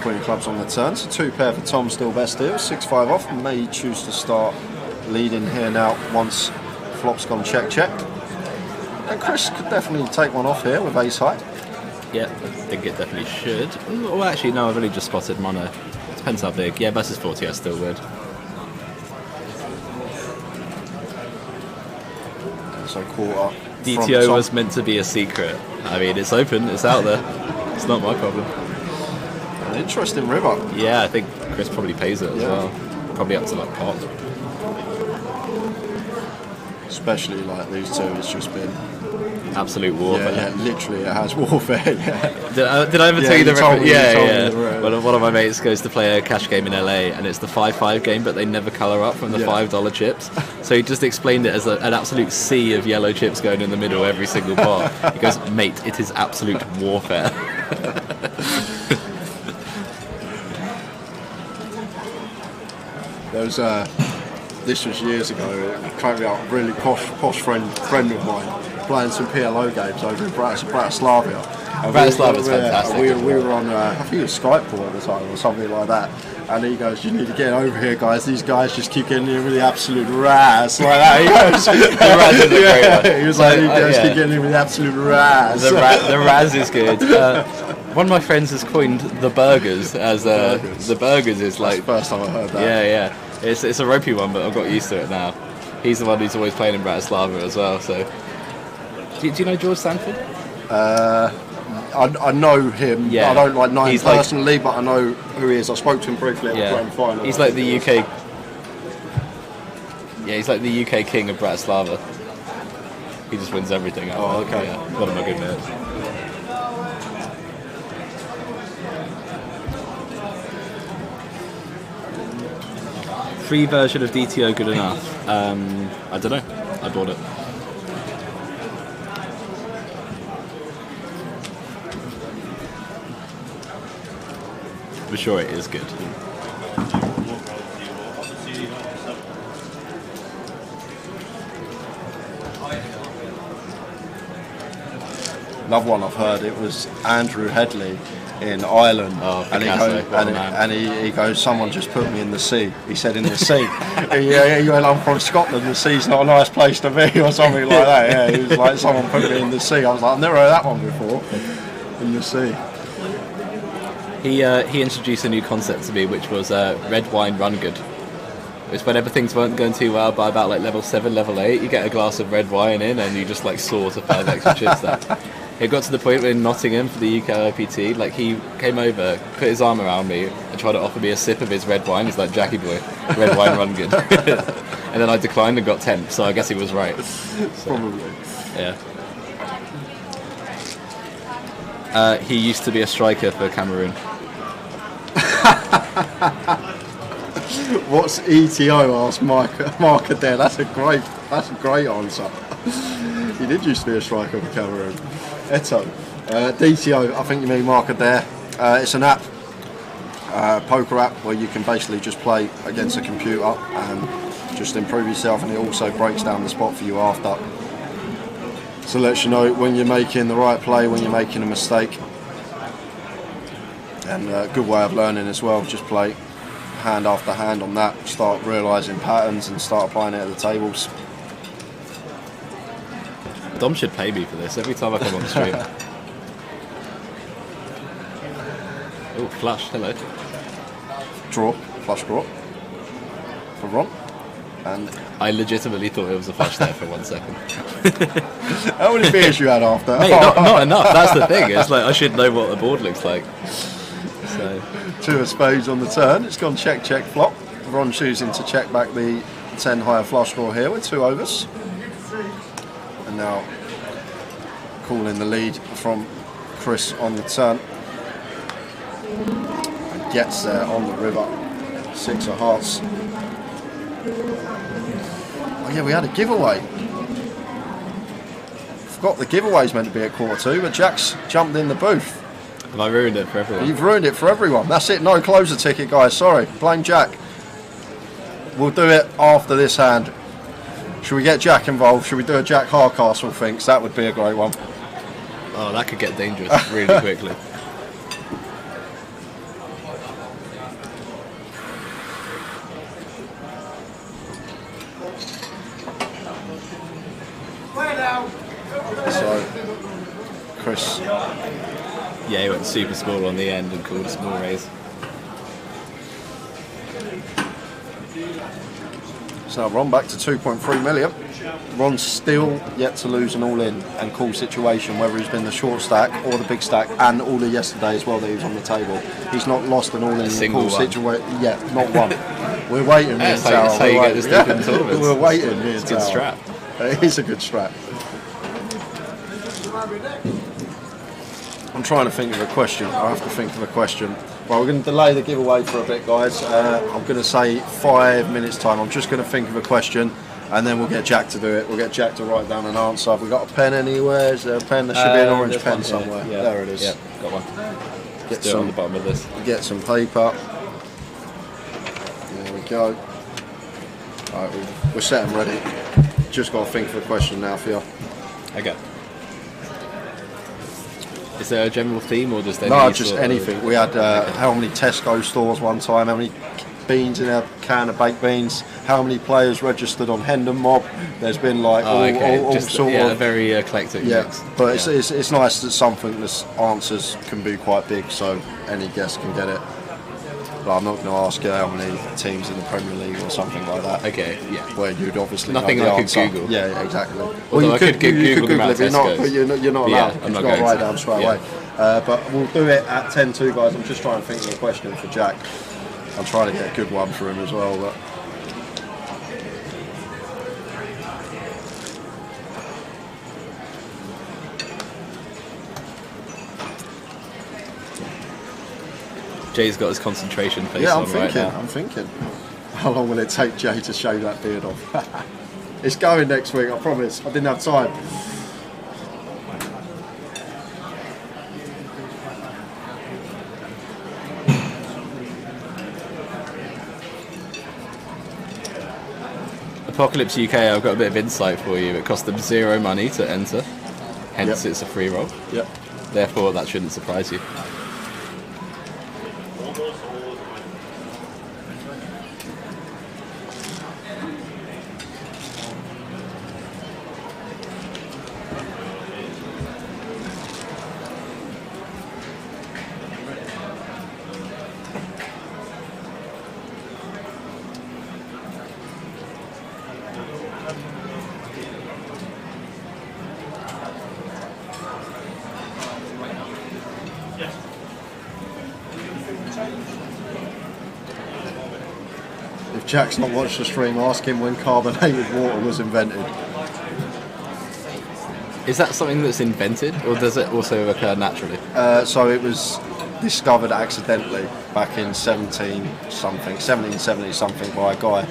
Queen of clubs on the turn, so 2 pair for Tom, still best deal. 6-5 off, may choose to start leading here now once flop's gone check. And Chris could definitely take one off here with ace high. Yeah, I think it definitely should. Well, actually, no, I've only just spotted mono. Depends how big. Yeah, versus 40, I still would. So quarter. DTO was meant to be a secret. I mean, it's open, it's out there. It's not my problem. An interesting river. Yeah, I think Chris probably pays it as well. Probably up to like pot. especially like these two, it's just been absolute warfare. Yeah, literally, it has warfare. Yeah. Did I ever tell you the told reference? me Yeah. the road. Well, one of my mates goes to play a cash game in LA, and it's the 5-5 game, but they never colour up from the $5 chips. So he just explained it as an absolute sea of yellow chips going in the middle every single pot. He goes, mate, it is absolute warfare. There was this was years ago. It came out a really posh friend of mine playing some PLO games over in Bratislava. Bratislava's fantastic. We were on, I think it was Skype call at the time or something like that. And he goes, "You need to get over here, guys. These guys just keep getting in with the absolute razz like that." He goes, The razz is a great one. He was like, "You guys keep getting in with the absolute razz." The razz is good. One of my friends has coined the burgers as the burgers is like. That's the first time I heard that. Yeah. It's a ropey one, but I've got used to it now. He's the one who's always playing in Bratislava as well. So, do you know George Sanford? I know him. Yeah. I don't know him He's personally, but I know who he is. I spoke to him briefly at the grand final. He's like the UK. Yeah, he's like the UK king of Bratislava. He just wins everything. Oh, okay. Yeah, one of my good mates. Free version of DTO good enough? I don't know. I bought it. For sure, it is good. Another one I've heard, it was Andrew Headley in Ireland, and he goes, "Someone just put me in the sea." He said, "In the sea." He went, "I'm from Scotland. The sea's not a nice place to be," or something like that. Yeah, he was like, "Someone put me in the sea." I was like, "I've never heard that one before." In the sea. He introduced a new concept to me, which was red wine run good. It's whenever things weren't going too well by about like level 7, level 8, you get a glass of red wine in and you just like soar to 5 extra chips there. It got to the point in Nottingham for the GUKPT, like he came over, put his arm around me and tried to offer me a sip of his red wine. He's like, "Jackie boy, red wine run good." And then I declined and got 10th, so I guess he was right. So, probably. Yeah. He used to be a striker for Cameroon. What's ETO? Asked Mark there. That's a great answer. He did used to be a striker for Cameroon. Eto. DTO, I think you mean Mark there. It's an app, poker app, where you can basically just play against a computer and just improve yourself, and it also breaks down the spot for you after. So it lets you know when you're making the right play, when you're making a mistake. And a good way of learning as well, just play hand after hand on that, start realising patterns and start applying it at the tables. Dom should pay me for this every time I come on the stream. Oh, flush, hello. Draw, flush draw for Ron. And I legitimately thought it was a flush there for 1 second. How many beers you had after? Mate, not enough, that's the thing. It's like I should know what the board looks like. So 2 of spades on the turn. It's gone check, check, flop. Ron choosing to check back the 10 higher flush draw here with 2 overs. And now calling the lead from Chris on the turn. And gets there on the river. 6 of hearts. Oh yeah, we had a giveaway. Forgot the giveaway's meant to be at 1:45, but Jack's jumped in the booth. Have I ruined it for everyone? You've ruined it for everyone. That's it. No closer ticket, guys. Sorry. Blame Jack. We'll do it after this hand. Should we get Jack involved? Should we do a Jack Hardcastle thinks? That would be a great one. Oh, that could get dangerous really quickly. So, Chris. Yeah, he went super small on the end and called a small raise. So Ron back to 2.3 million. Ron's still yet to lose an all-in and call situation, whether he's been the short stack or the big stack, and all of yesterday as well that he was on the table. He's not lost an all-in and call situation yet, not one. We're waiting. That's how you get this deep in tournaments. We're waiting. It's a good strap. It is a good strat. I'm trying to think of a question. I have to think of a question. Well, we're going to delay the giveaway for a bit, guys. I'm going to say 5 minutes time. I'm just going to think of a question, and then we'll get Jack to do it. We'll get Jack to write down an answer. Have we got a pen anywhere? Is there a pen? There should be an orange pen somewhere. Yeah. There it is. Yeah, got one. Get Still on the bottom of this. Get some paper. There we go. Alright, we're set and ready. Just got to think of a question now for you. Okay. Is there a general theme or just any? No, just anything. We had how many Tesco stores one time, how many beans in a can of baked beans, how many players registered on Hendon Mob. There's been like all just, sort a of very eclectic mix. But it's nice that something that's answers can be quite big, so any guest can get it. But I'm not going to ask you how many teams in the Premier League or something like that. Okay, yeah. Where you'd obviously nothing know the I could answer. Google. Yeah, exactly. Well, you could Google it, but you're not allowed. I'm not You've got to write going down straight away. But we'll do it at 10:02, guys. I'm just trying to think of a question for Jack. I'm trying to get a good one for him as well. But Jay's got his concentration face yeah, on right now. I'm thinking. How long will it take Jay to shave that beard off? It's going next week, I promise. I didn't have time. Apocalypse UK, I've got a bit of insight for you. It cost them 0 money to enter, hence it's a free roll. Yep. Therefore, that shouldn't surprise you. If Jack's not watched the stream, ask him when carbonated water was invented. Is that something that's invented, or does it also occur naturally? So it was discovered accidentally back in 1770 something by a guy.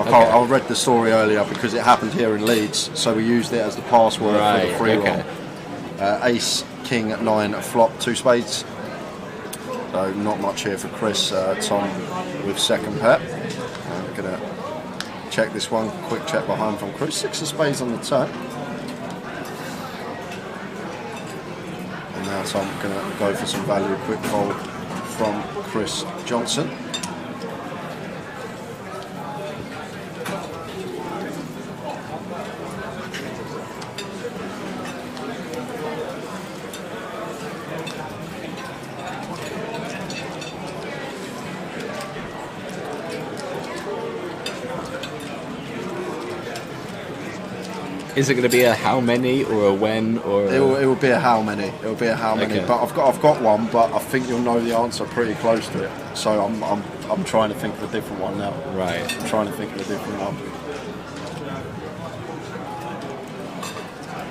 I read the story earlier because it happened here in Leeds, so we used it as the password for the free roll. Ace, king, 9, flop, 2 spades. So not much here for Chris. Tom with second pair. I'm going to check this one. Quick check behind from Chris. 6 of spades on the turn. And now Tom going to go for some value. Quick fold from Chris Johnson. Is it going to be a how many or a when or? It will be a how many. It will be a how many. Okay. But I've got one, but I think you'll know the answer pretty close to it. So I'm trying to think of a different one now. Right. I'm trying to think of a different one.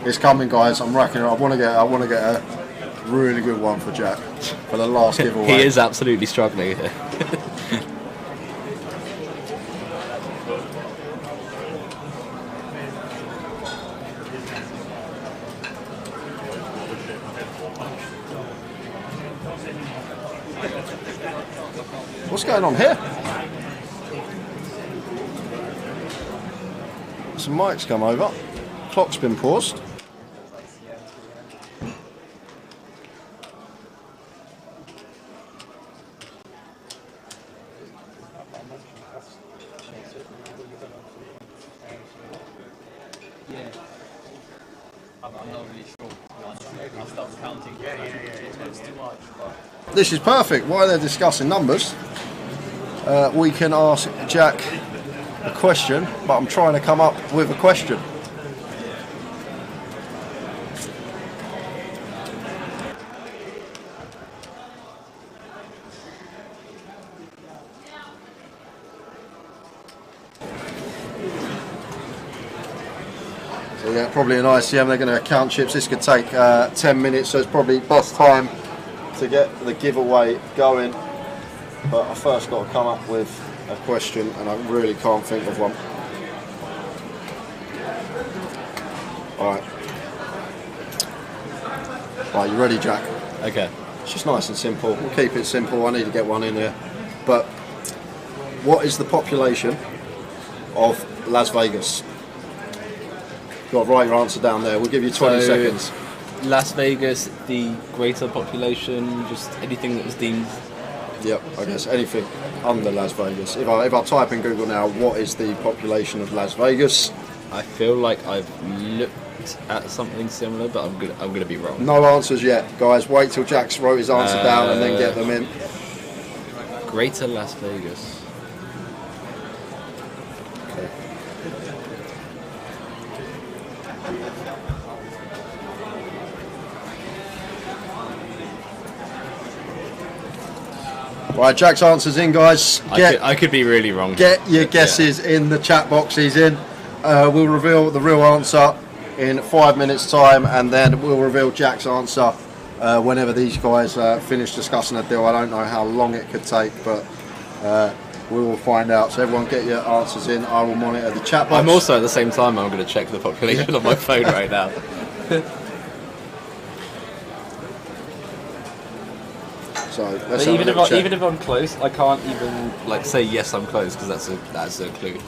It's coming, guys. I'm racking it. I want to get a really good one for Jack for the last giveaway. He is absolutely struggling here. What's going on here? Some mics come over. Clock's been paused. This is perfect. While they're discussing numbers, we can ask Jack a question, but I'm trying to come up with a question. Yeah, probably an ICM. They're going to count chips. This could take 10 minutes, so it's probably best time to get the giveaway going. But I first got to come up with a question, and I really can't think of one. Alright. Right, you ready, Jack? Okay. It's just nice and simple. We'll keep it simple. I need to get one in here. But what is the population of Las Vegas? You've got to write your answer down there. We'll give you 20 seconds. Las Vegas, the greater population, just anything that was deemed. Yep, I guess anything under Las Vegas. If I type in Google now, what is the population of Las Vegas? I feel like I've looked at something similar, but I'm gonna be wrong. No answers yet, guys. Wait till Jack's wrote his answer down and then get them in. Greater Las Vegas. Okay. Right, Jack's answer's in, guys. I could be really wrong. Get your guesses in the chat box. He's in. We'll reveal the real answer in 5 minutes' time, and then we'll reveal Jack's answer whenever these guys finish discussing the deal. I don't know how long it could take, but we will find out. So everyone get your answers in. I will monitor the chat box. I'm also at the same time I'm going to check the population on my phone right now. So But even if I'm close, I can't even like say yes I'm close because that's a clue.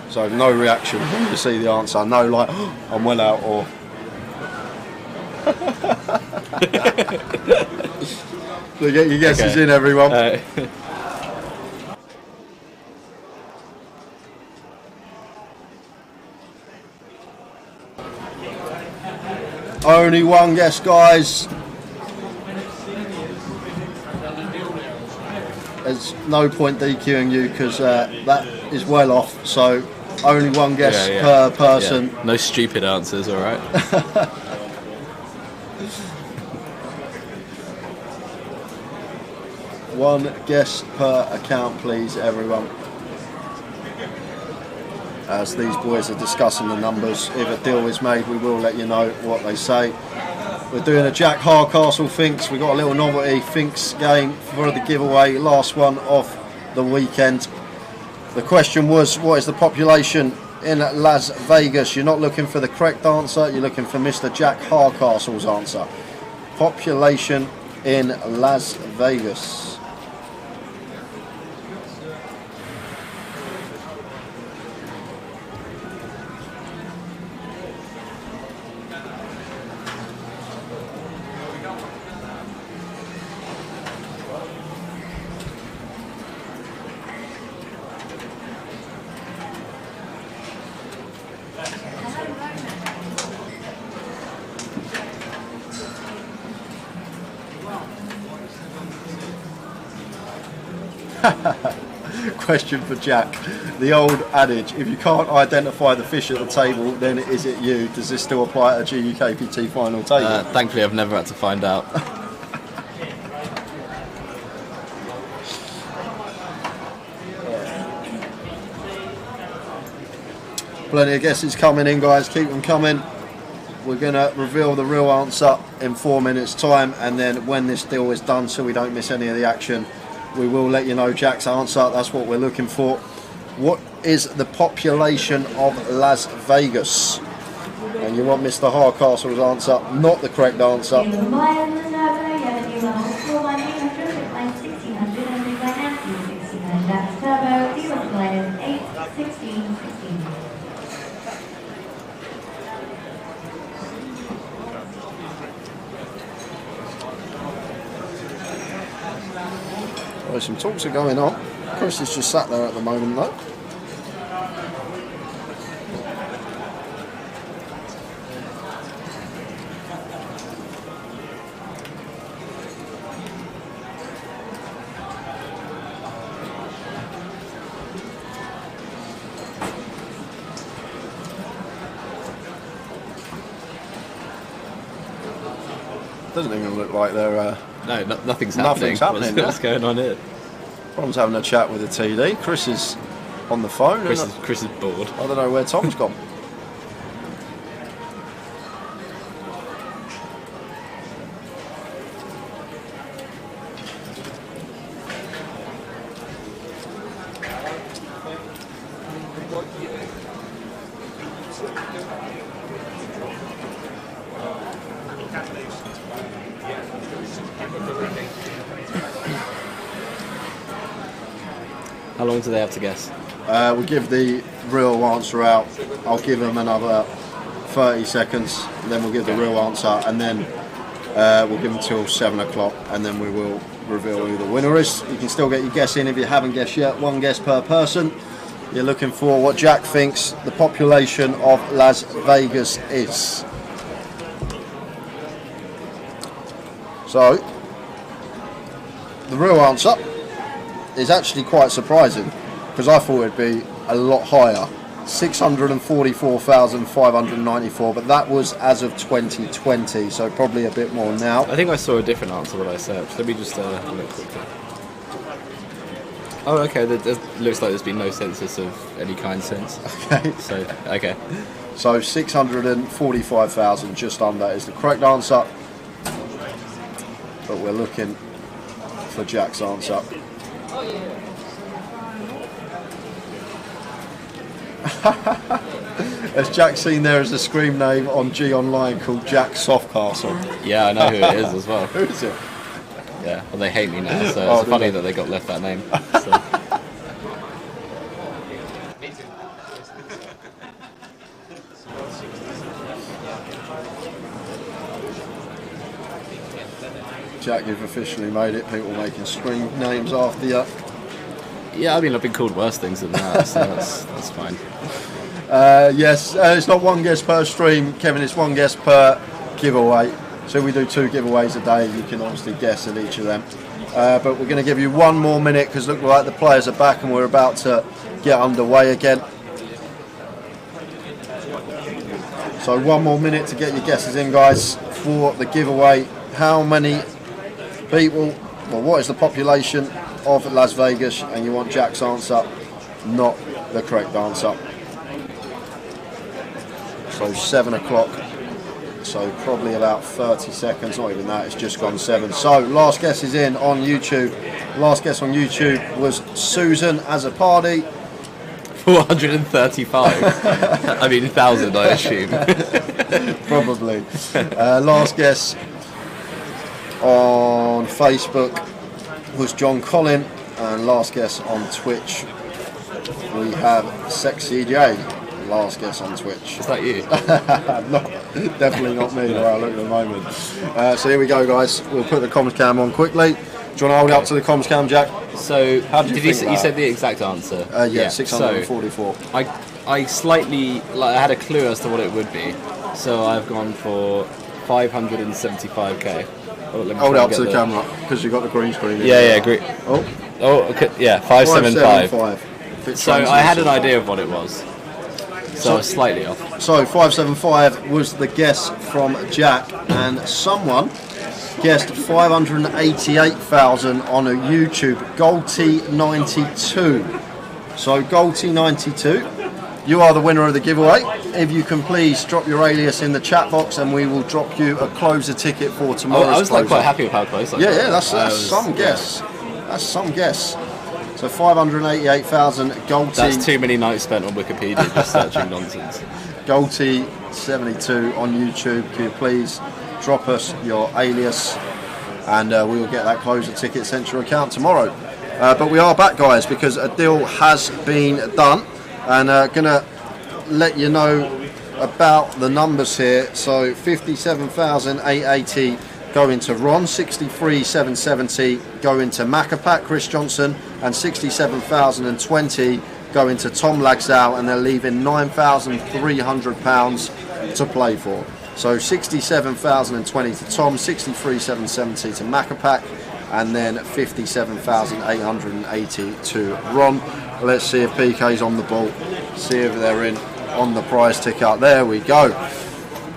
So no reaction when you see the answer. No like I'm well out or. So get your guesses in, everyone. Only one guess, guys. There's no point DQing you because that is well off. So only one guess per person. Yeah. No stupid answers, all right. One guess per account, please, everyone. As these boys are discussing the numbers, if a deal is made, we will let you know what they say. We're doing a Jack Hardcastle Finks. We've got a little novelty Finks game for the giveaway, last one of the weekend. The question was, what is the population in Las Vegas? You're not looking for the correct answer, you're looking for Mr. Jack Hardcastle's answer. Population in Las Vegas. Question for Jack. The old adage, if you can't identify the fish at the table, then is it you? Does this still apply at a GUKPT final table? Thankfully I've never had to find out. Plenty of guesses coming in, guys. Keep them coming. We're going to reveal the real answer in 4 minutes' time, and then when this deal is done, so we don't miss any of the action, we will let you know Jack's answer. That's what we're looking for. What is the population of Las Vegas? And you want Mr. Hardcastle's answer, not the correct answer. Well, some talks are going on. Chris is just sat there at the moment though. Doesn't even look like they're no, nothing's happening. Nothing's happening. What's going on here? Ron's having a chat with the TD. Chris is on the phone. Chris is bored. I don't know where Tom's gone. How long do they have to guess? We'll give the real answer out. I'll give them another 30 seconds, and then we'll give the real answer, and then we'll give them till 7 o'clock, and then we will reveal who the winner is. You can still get your guess in if you haven't guessed yet. One guess per person. You're looking for what Jack thinks the population of Las Vegas is. So, the real answer is actually quite surprising, because I thought it'd be a lot higher. 644,594, but that was as of 2020, so probably a bit more now. I think I saw a different answer when I searched. Let me just look quickly. Oh, okay. There looks like there's been no census of any kind since. Okay. So 645,000, just under, is the correct answer. But we're looking for Jack's answer. As Jack's seen there as a scream name on G Online called Jack Softcastle. Yeah, I know who it is as well. Who is it? Yeah, well, they hate me now, so it's funny that they got left that name. So. Jack, you've officially made it. People making screen names after you. Yeah, I mean, I've been called worse things than that, so that's fine. Yes, it's not one guess per stream, Kevin, it's one guess per giveaway. So we do 2 giveaways a day. You can obviously guess at each of them. But we're going to give you 1 more minute, because look like the players are back and we're about to get underway again. So 1 more minute to get your guesses in, guys, for the giveaway. How many people, well, what is the population of Las Vegas? And you want Jack's answer, not the correct answer. So 7 o'clock. So probably about 30 seconds, not even that, it's just gone 7. So last guess is in on YouTube. Last guess on YouTube was Susan as a party. 435. I mean, 1,000, I assume. Probably. Last guess on Facebook was John Collin, and last guess on Twitch we have Sexy J. Last guess on Twitch. Is that you? Definitely not me, the way I look at the moment. So here we go, guys. We'll put the comms cam on quickly. Do you want to hold it up to the comms cam, Jack? So, how did you said the exact answer? Yeah, 644. So, I slightly, I had a clue as to what it would be. So I've gone for 575k. Hold it up to the camera, because you've got the green screen. Yeah, great. Oh, okay, yeah, 575. So I had an idea of what it was. So I was slightly off. So 575 was the guess from Jack, and someone guessed 588,000 on a YouTube. Golty92. So Golty92, you are the winner of the giveaway. If you can please drop your alias in the chat box, and we will drop you a closer ticket for tomorrow's I was closer. quite happy with how close I got. Yeah, that's some guess. That's some guess. So 588,000 Golty. That's too many nights spent on Wikipedia just searching nonsense. Golty72 on YouTube. Can you please drop us your alias, and we will get that closer ticket sent to your account tomorrow. But we are back, guys, because a deal has been done, and gonna let you know about the numbers here. So 57,880 go into Ron, 63,770 go into Macapac, Chris Johnson, and 67,020 go into Tom Lagsdale, and they're leaving £9,300 to play for. So 67,020 to Tom, 63,770 to Macapac, and then 57,880 to Ron. Let's see if PK's on the ball, see if they're in on the prize ticket. There we go.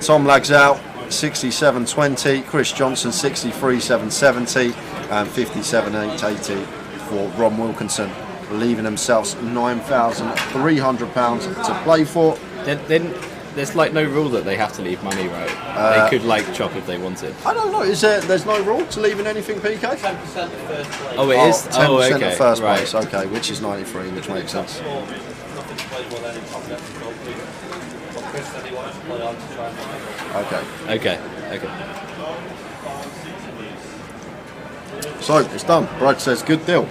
Tom Lagsdale 67.20, Chris Johnson 63.770, and 57.880 for Ron Wilkinson. leaving themselves £9,300 to play for. Then there's like no rule that they have to leave money, right? They could like chop if they wanted. I don't know. There's no rule to leaving anything, PK? 10% of first place. Oh, it is. 10% Oh, okay. of first right. place. Okay, which is 93, which makes sense. Nothing to play for then in top left. But Chris said he wanted to play on to try and make Okay. Okay. So it's done. Brad says good deal.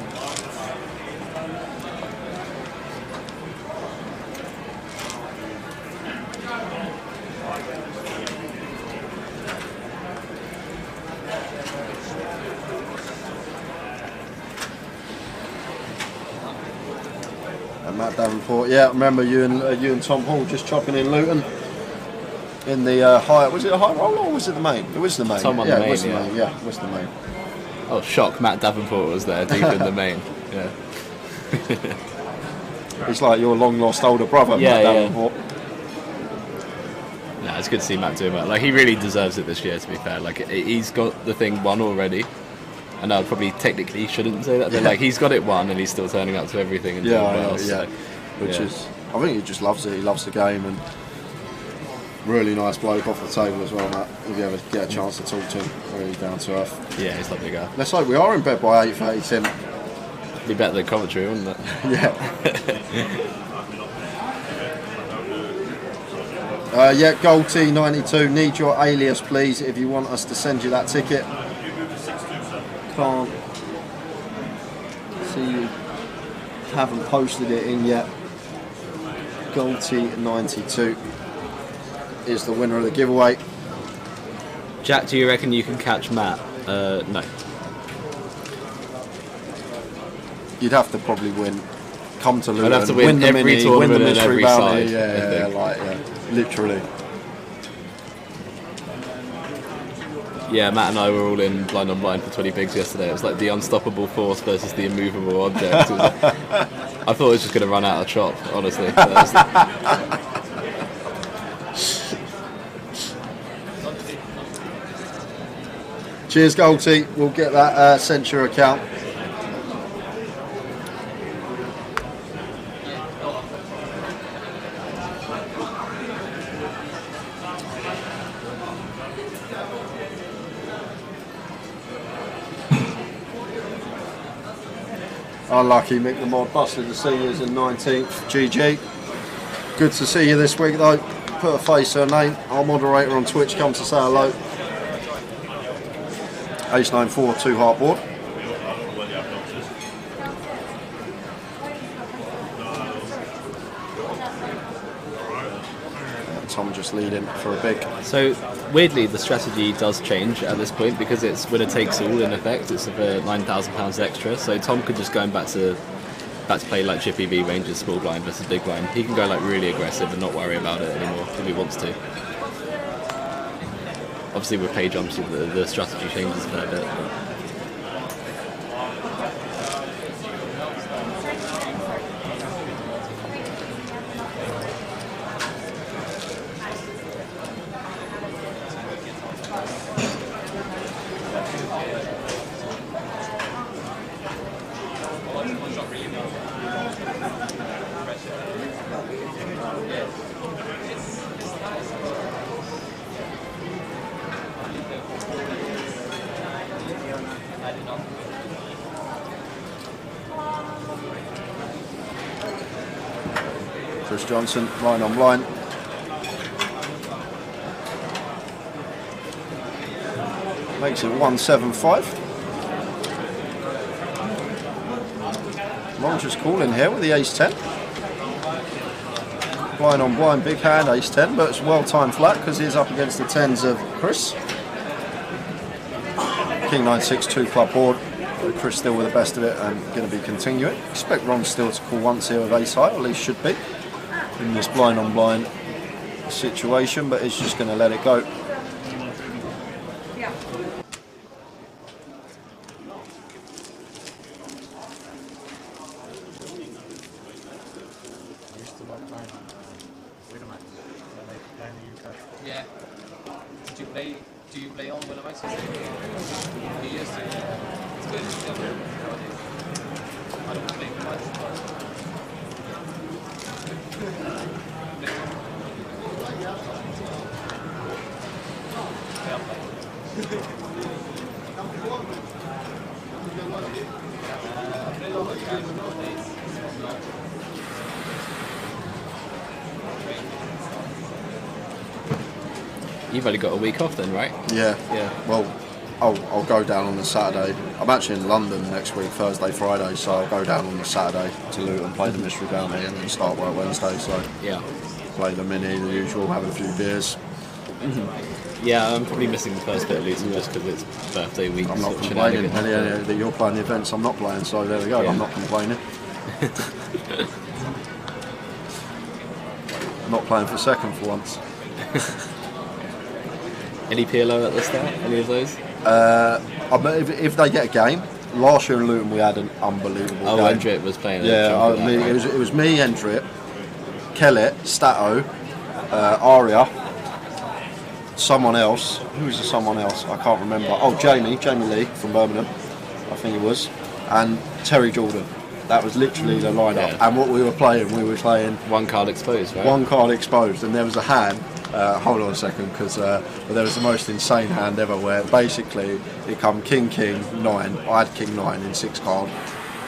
And Matt Davenport, yeah, I remember you and Tom Hall just chopping in Luton in the high. Was it a high roll or was it the main? It was the main. Tom on yeah, the main, it was the yeah. main. Yeah, it was the main. Oh, shock! Matt Davenport was there, deep in the main. Yeah. He's like your long lost older brother, Matt Davenport. No, it's good to see Matt doing well. Like, he really deserves it this year, to be fair. Like, he's got the thing won already. And I probably technically shouldn't say that, but like, he's got it won and he's still turning up to everything and doing well. So, which is, I think he just loves it. He loves the game and really nice bloke off the table as well, Matt. If you ever get a chance to talk to him, really down to earth. Yeah, he's a lovely guy. Let's hope we are in bed by 8:30, Tim. Be better than commentary, wouldn't it? Yeah. Yeah, Gold T92, need your alias please if you want us to send you that ticket. Can't see you haven't posted it in yet. Gold T92 is the winner of the giveaway. Jack, do you reckon you can catch Matt? No. You'd have to probably win. Come to Luton, I'd have to win the every mini, tournament win the and mystery every bounty. side, Literally. Yeah, Matt and I were all in blind on blind for 20 bigs yesterday. It was like the unstoppable force versus the immovable object. It was like, I thought it was just going to run out of chop, honestly. Cheers, Goldie. We'll get that sent to your account. Unlucky Mick the Mod busted the seniors in 19th. GG. Good to see you this week though. Put a face to a name. Our moderator on Twitch comes to say hello. Ace 94, 2 heart board. Tom just leading for a big. So weirdly, the strategy does change at this point because it's winner takes all in effect. It's for £9,000 extra. So Tom could just go back to play like Chippy V Rangers small blind versus big blind. He can go like really aggressive and not worry about it anymore if he wants to. Obviously with pay jumps, the strategy changes a fair bit. Chris Johnson, line on line. Makes it 175. Roger's calling here with the ace 10. Blind on blind, big hand, ace 10, but it's well timed flat because he's up against the 10s of Chris. King 9-6, 2 club board. Chris still with the best of it and going to be continuing. Expect Ron still to call once here with ace high, or at least should be, in this blind on blind situation, but he's just going to let it go. Yeah. Do you play on when I'm actually you used to? It's good. I don't play much. You've only got a week off then, right? Yeah. Yeah. Well, I'll go down on the Saturday. I'm actually in London next week, Thursday, Friday, so I'll go down on the Saturday to Luton, play the Mystery Bounty, and then start work Wednesday. So Yeah. play the mini, the usual, have a few beers. Yeah, I'm probably missing the first bit of Luton just because it's birthday week. I'm not sort of complaining. shenanigans. That you're playing the events, I'm not playing, so there we go. Yeah. I'm not complaining. I'm not playing for second for once. Any PLO at the start? Any of those? If they get a game, last year in Luton we had an unbelievable Oh, game. Endrit was playing. It was me, Endrit, Kellett, Stato, Aria, someone else. Who was the someone else? I can't remember. Oh, Jamie Lee from Birmingham, I think it was, and Terry Jordan. That was literally the lineup. Yeah. And what we were playing one card exposed, right? one card exposed, and there was a hand. Hold on a second, because there was the most insane hand ever. Where basically it come King 9. I had King 9 in 6 card.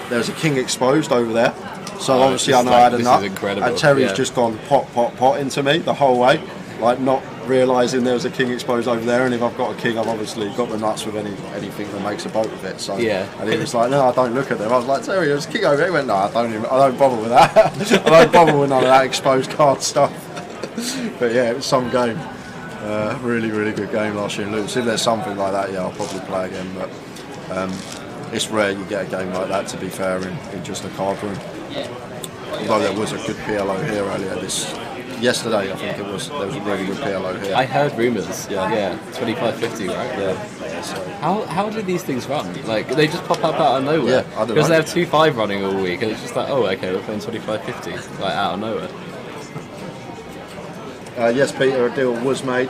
There was a King exposed over there, so obviously I know I had a nut. And Terry's just gone pot into me the whole way, like not realising there was a King exposed over there. And if I've got a King, I've obviously got the nuts with anything that makes a boat with it. So Yeah. and he was like, no, I don't look at them. I was like, Terry, there's a King over there. He went, no, I don't bother with that. I don't bother with none of that exposed card stuff. But yeah, it was some game. Really, really good game last year in Luton. So if there's something like that, yeah, I'll probably play again. But it's rare you get a game like that, to be fair, in just a card room. Although there was a good PLO here earlier yesterday, I think it was. There was a really good PLO here. I heard rumours. Yeah, 25.50, right? Yeah. So How do these things run? Like, they just pop up out of nowhere. Yeah, I don't know. Because they have 2.5 running all week, and it's just like, oh, okay, we're playing 25.50, like out of nowhere. yes, Peter, a deal was made.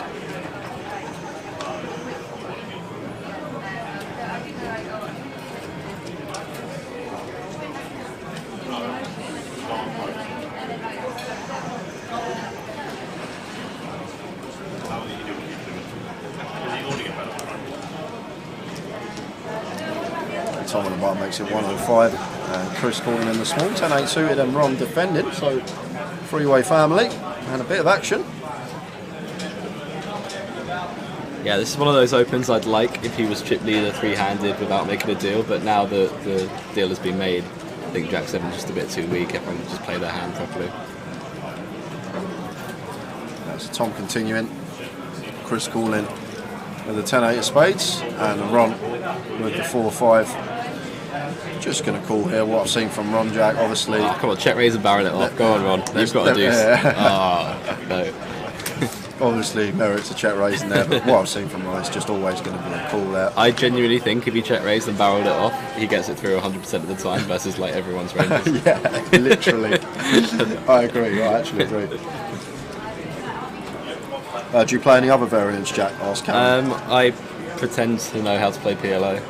Tom on the bar makes it 105, and Chris calling in the small, 10-8 suited and Ron defending, so three-way family and a bit of action. Yeah, this is one of those opens I'd like if he was chip leader three-handed without making a deal, but now the deal has been made, I think Jack 7's just a bit too weak. Everyone can just play their hand properly. That's Tom continuing, Chris calling with the 10-8 of spades, and Ron with the 4-5. Just going to call here what I've seen from Ron Jack, obviously. Oh, come on, check raise and barrel it off. Go on, Ron. They've got a deuce. No. Obviously merits a check raise in there, but what I've seen from Ron is just always going to be a call there. I genuinely think if he check raised and barreled it off, he gets it through 100% of the time versus like everyone's ranges. Yeah, literally. I agree, I actually agree. Do you play any other variants, Jack? Ask Cameron. I pretend to know how to play PLO.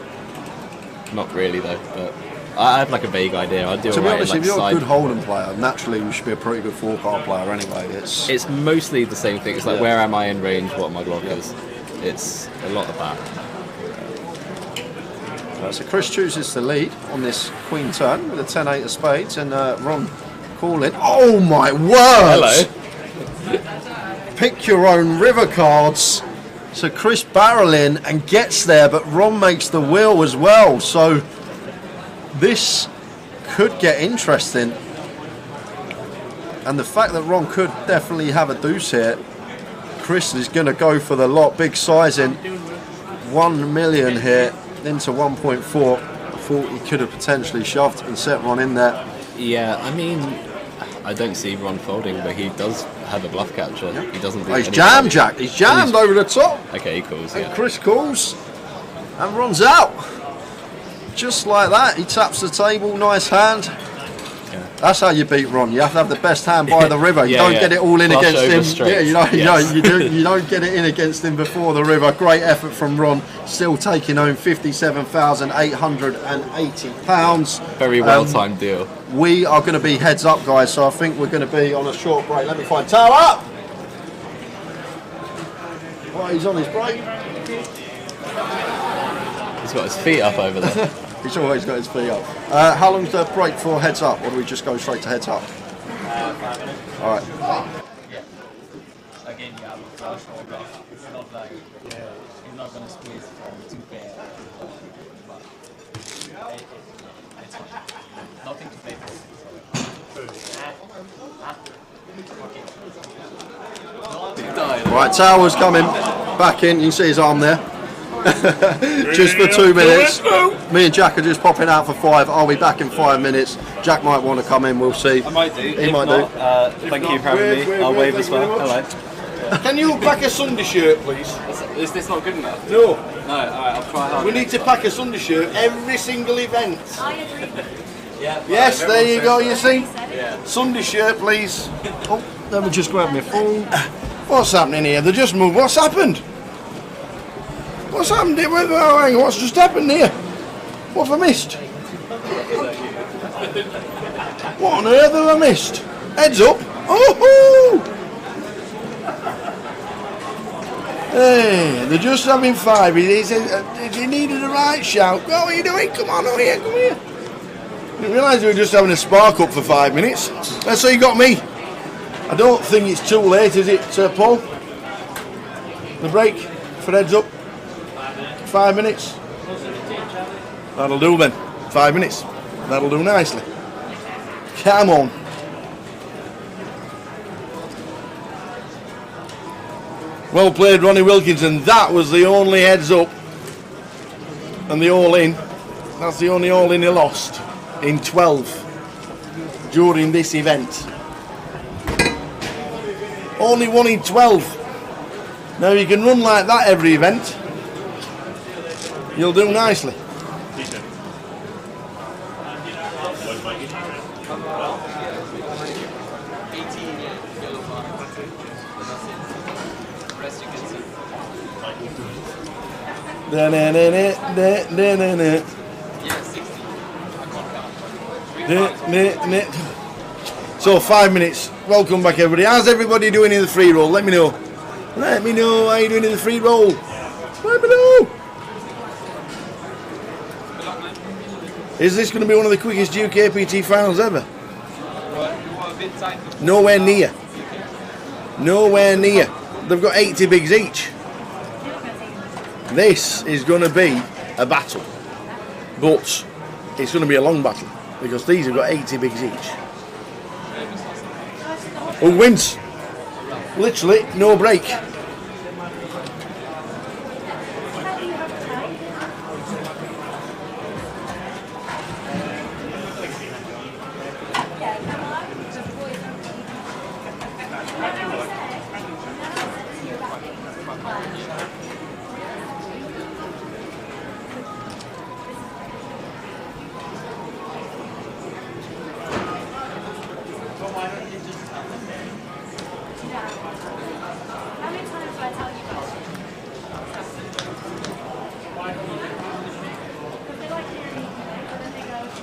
Not really though, but I have like a vague idea. I do. To be honest, like if you're side... a good Hold'em player, naturally you should be a pretty good 4-card player anyway. It's mostly the same thing. It's like where am I in range? What are my blockers? It's a lot of that. So Chris chooses to lead on this queen turn with a 10-8 of spades, and Ron calling. Oh my word! Hello. Pick your own river cards. So Chris barreling and gets there, but Ron makes the wheel as well. So this could get interesting. And the fact that Ron could definitely have a deuce here, Chris is going to go for the lot. Big sizing, 1 million here into 1.4. I thought he could have potentially shoved and set Ron in there. Yeah, I mean, I don't see Ron folding, but he does have a bluff catcher. Yeah. He doesn't. He's jammed, Jack. He's jammed over the top. Okay, he calls. And Chris calls, and Ron's out. Just like that, he taps the table. Nice hand. Yeah. That's how you beat Ron. You have to have the best hand by the river. You don't get it all in Flush against him. straight. Yeah, you don't get it in against him before the river. Great effort from Ron. Still taking home £57,880. Very well timed deal. We are going to be heads up, guys. So I think we're going to be on a short break. Let me find Tower up. Oh, he's on his break. He's got his feet up over there. He's always got his feet up. How long's the break for heads up, or do we just go straight to heads up? 5 minutes. All right. Yeah. Again, yeah. rush or golf. It's not like you're not gonna squeeze from too bad. But it's fine. Nothing to play for. Right, Tower's coming back in. You can see his arm there. Just for 2 minutes. Me and Jack are just popping out for 5. I'll be back in 5 minutes. Jack might want to come in. We'll see. I might do. He might do. Thank you for having me. I'll wave as well. Hello. Can you pack a Sunday shirt, please? Is this not good enough? No. No, alright, I'll try hard. We need to pack a Sunday shirt every single event. I agree. Yes, there you go, you see? Sunday shirt, please. Oh, let me just grab my phone. What's happening here? They just moved. What's happened? What's happened here? Oh, hang on, what's just happened here? What have I missed? What on earth have I missed? Heads up. Oh! Hey, they're just having 5. He needed a right shout. What are you doing? Come on over here, come here. Didn't realise we were just having a spark up for 5 minutes. That's how you got me. I don't think it's too late, is it, Paul? The break for heads up. 5 minutes. That'll do then. 5 minutes. That'll do nicely. Come on. Well played, Ronnie Wilkinson. That was the only heads up and the all in. That's the only all in he lost in 12 during this event. Only 1 in 12. Now you can run like that every event. You'll do nicely. So 5 minutes. Welcome back, everybody. How's everybody doing in the free roll? Let me know. Let me know how you're doing in the free roll. Let me know. Is this going to be one of the quickest GUKPT finals ever? Nowhere near. Nowhere near. They've got 80 bigs each. This is going to be a battle, but it's going to be a long battle because these have got 80 bigs each. Who wins? Literally no break.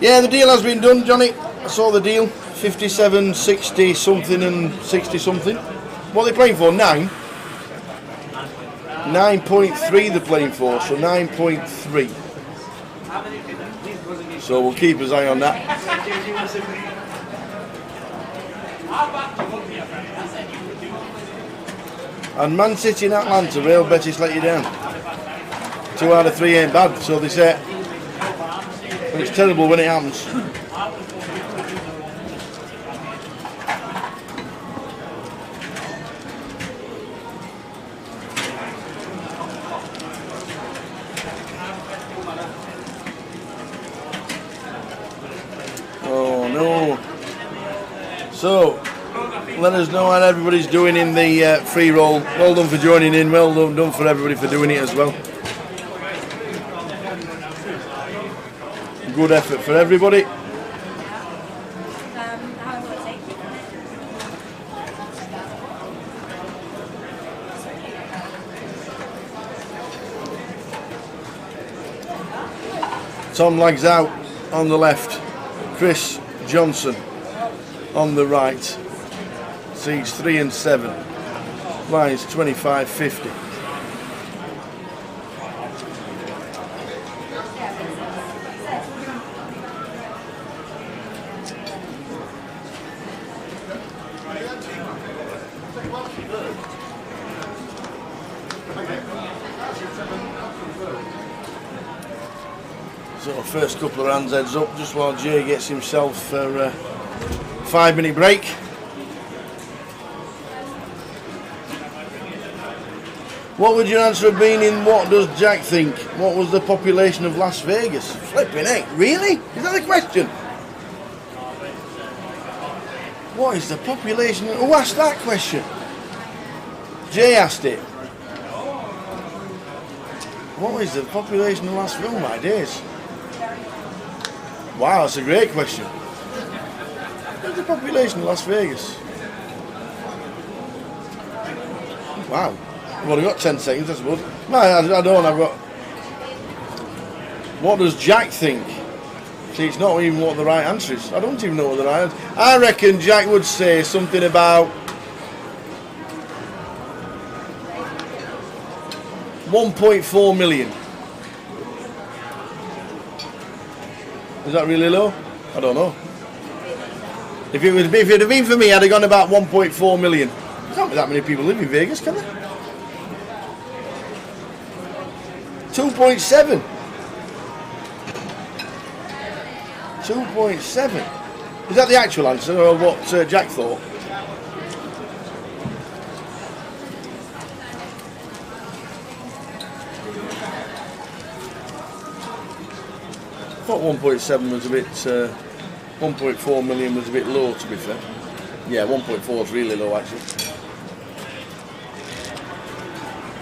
Yeah, the deal has been done, Johnny. I saw the deal. 57, 60 something and 60 something. What are they playing for? 9? 9.3 they're playing for, so 9.3. So we'll keep his eye on that. And Man City and Atlanta, Real Betis let you down. 2 out of 3 ain't bad, so they say. But it's terrible when it happens. Oh no. So, let us know how everybody's doing in the free roll. Well done for joining in, well done for everybody for doing it as well. Good effort for everybody. Tom Lags out on the left, Chris Johnson on the right, seeds 3 and 7, lines 25.50. So first couple of hands heads up just while Jay gets himself a 5-minute break. What would your answer have been in What Does Jack Think? What was the population of Las Vegas? Flipping heck, really? Is that the question? What is the population? Who asked that question? Jay asked it. What is the population of Las Vegas? Oh my days. Wow, that's a great question. What's the population of Las Vegas? Wow. I've only got 10 seconds, I suppose. No, I don't. I've got... What does Jack think? See, it's not even what the right answer is. I don't even know what the right answer is. I reckon Jack would say something about 1.4 million. Is that really low? I don't know. If it had been for me, I'd have gone about 1.4 million. There can't be that many people live in Vegas, can there? 2.7. 2.7. Is that the actual answer, or what Jack thought? I thought 1.7 was a bit, 1.4 million was a bit low, to be fair. Yeah, 1.4 is really low, actually.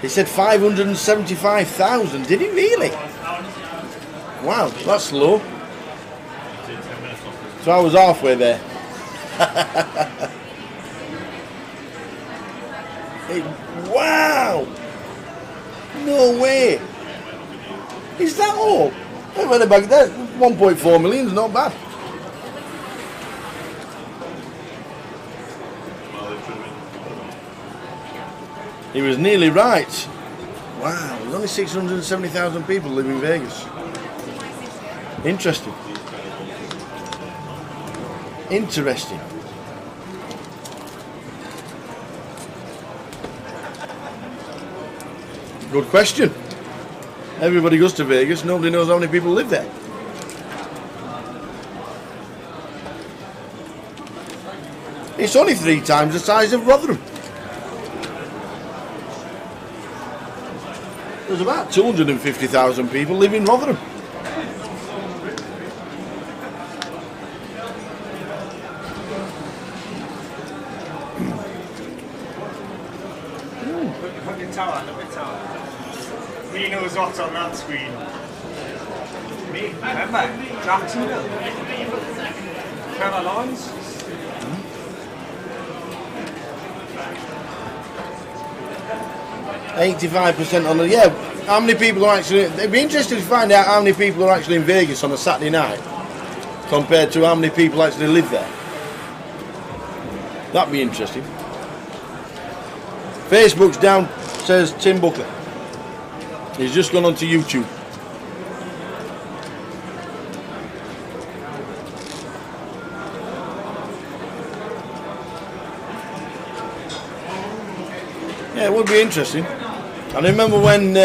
He said 575,000, did he really? Wow, that's low. So I was halfway there. Wow! No way! Is that all? I went back there. 1.4 million is not bad. He was nearly right. Wow, there's only 670,000 people live in Vegas. Interesting. Interesting. Good question. Everybody goes to Vegas, nobody knows how many people live there. It's only 3 times the size of Rotherham. There's about 250,000 people live in Rotherham. Look at tower. He knows what's on that screen. Me, remember? Jacksonville. Carolines. 85% on the, yeah, how many people are actually, it'd be interesting to find out how many people are actually in Vegas on a Saturday night compared to how many people actually live there. That'd be interesting. Facebook's down, says Tim Buckley. He's just gone onto YouTube. Yeah, it would be interesting. I remember when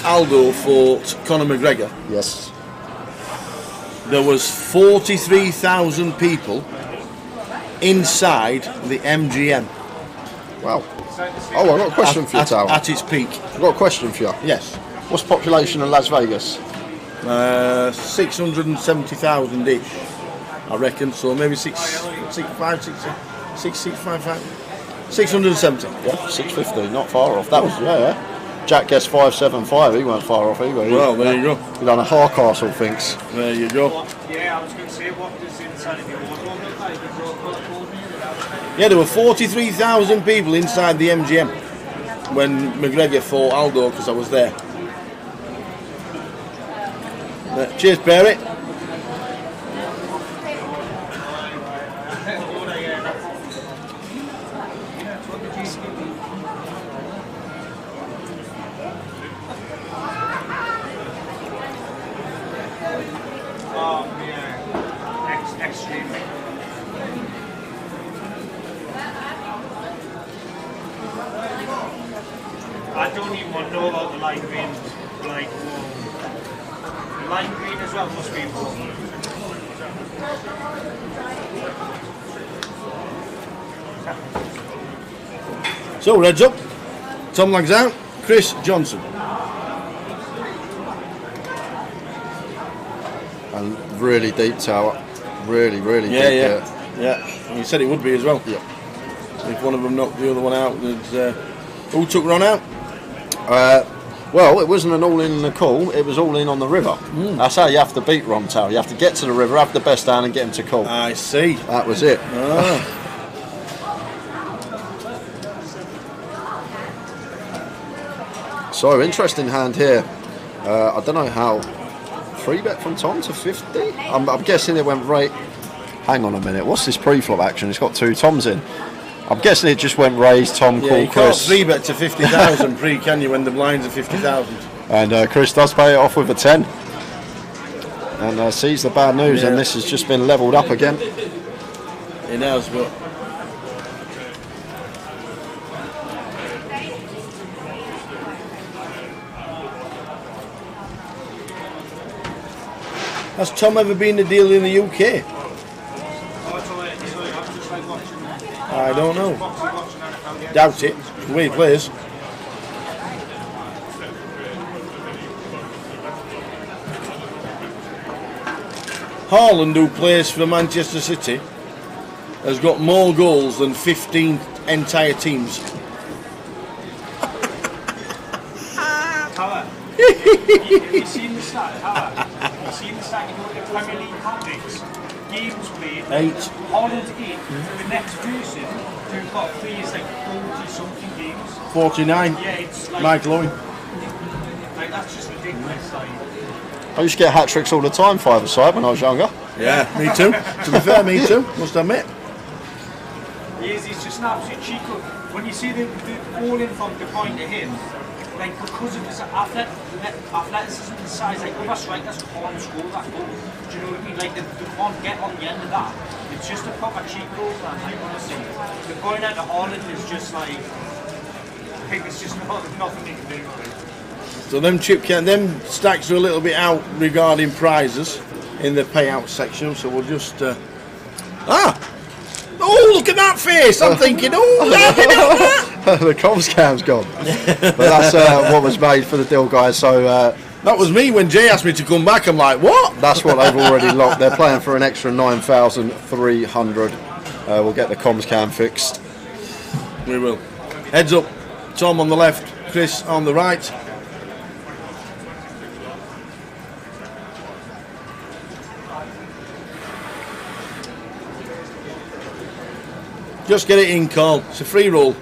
Aldo fought Conor McGregor. Yes. There was 43,000 people inside the MGM. Wow. Oh, I've got a question for you, Tower. At its peak. I've got a question for you. Yes. What's the population of Las Vegas? 670,000-ish, I reckon. So maybe 670. Yeah, 650, not far off. That was, yeah. Jack guessed 575, he weren't far off either. Well, there you go. He done a Hardcastle thinks. There you go. Yeah, I was going to say, what does inside of your wardrobe look like? Yeah, there were 43,000 people inside the MGM when McGregor fought Aldo, because I was there. Cheers, Perry. I don't even want to know about the lime green. Like, the lime green as well must be important. So, reds up. Tom Lags out. Chris Johnson. And really deep tower. Really deep. Yeah. You said it would be as well. Yeah. If one of them knocked the other one out, who took Ron out? Well, it wasn't an all-in in the call, it was all-in on the river. That's how you have to beat Ron Tower. You have to get to the river, have the best down and get him to call. I see. That was it. So, interesting hand here. I don't know how. 3-bet from Tom to 50? I'm guessing it went right. Hang on a minute, what's this pre-flop action? It's got 2 Toms in. I'm guessing it just went raise, Tom, call, you Chris. can't 3-bet to 50,000 pre, can you, when the blinds are 50,000? And Chris does pay it off with a 10. And sees the bad news, and this has just been levelled up again. It has, but... Has Tom ever been a dealer in the UK? I don't know. Doubt it. The way he plays. Haaland, who plays for Manchester City, has got more goals than 15 entire teams. Have you seen the stat? Have you seen the stat? You know the Premier League hat-tricks? Games played. 8. Holland 8. The next person who got 3 is like 40-something games. 49. Yeah, it's like... Michael Owen. Like, that's just ridiculous. Like. I used to get hat tricks all the time, 5-a-side, when I was younger. Yeah, me too. To be fair, me too. Must admit. He's just an absolute cheeky. When you see the ball in from the point of him, like because of his athleticism and size, like other strikers can't score that goal. Do you know what I mean? Like they can't get on the end of that. It's just a proper cheat goal, man. Like honestly, the going out to Holland is just like I think it's just nothing you can do with it. So them stacks are a little bit out regarding prizes in the payout section. So we'll just oh, look at that face! I'm thinking, the comms cam's gone. But that's what was made for the deal, guys. So that was me when Jay asked me to come back. I'm like, what? That's what they've already locked. They're playing for an extra 9,300. We'll get the comms cam fixed. We will. Heads up. Tom on the left, Chris on the right. Just get it in, Carl. It's a free roll.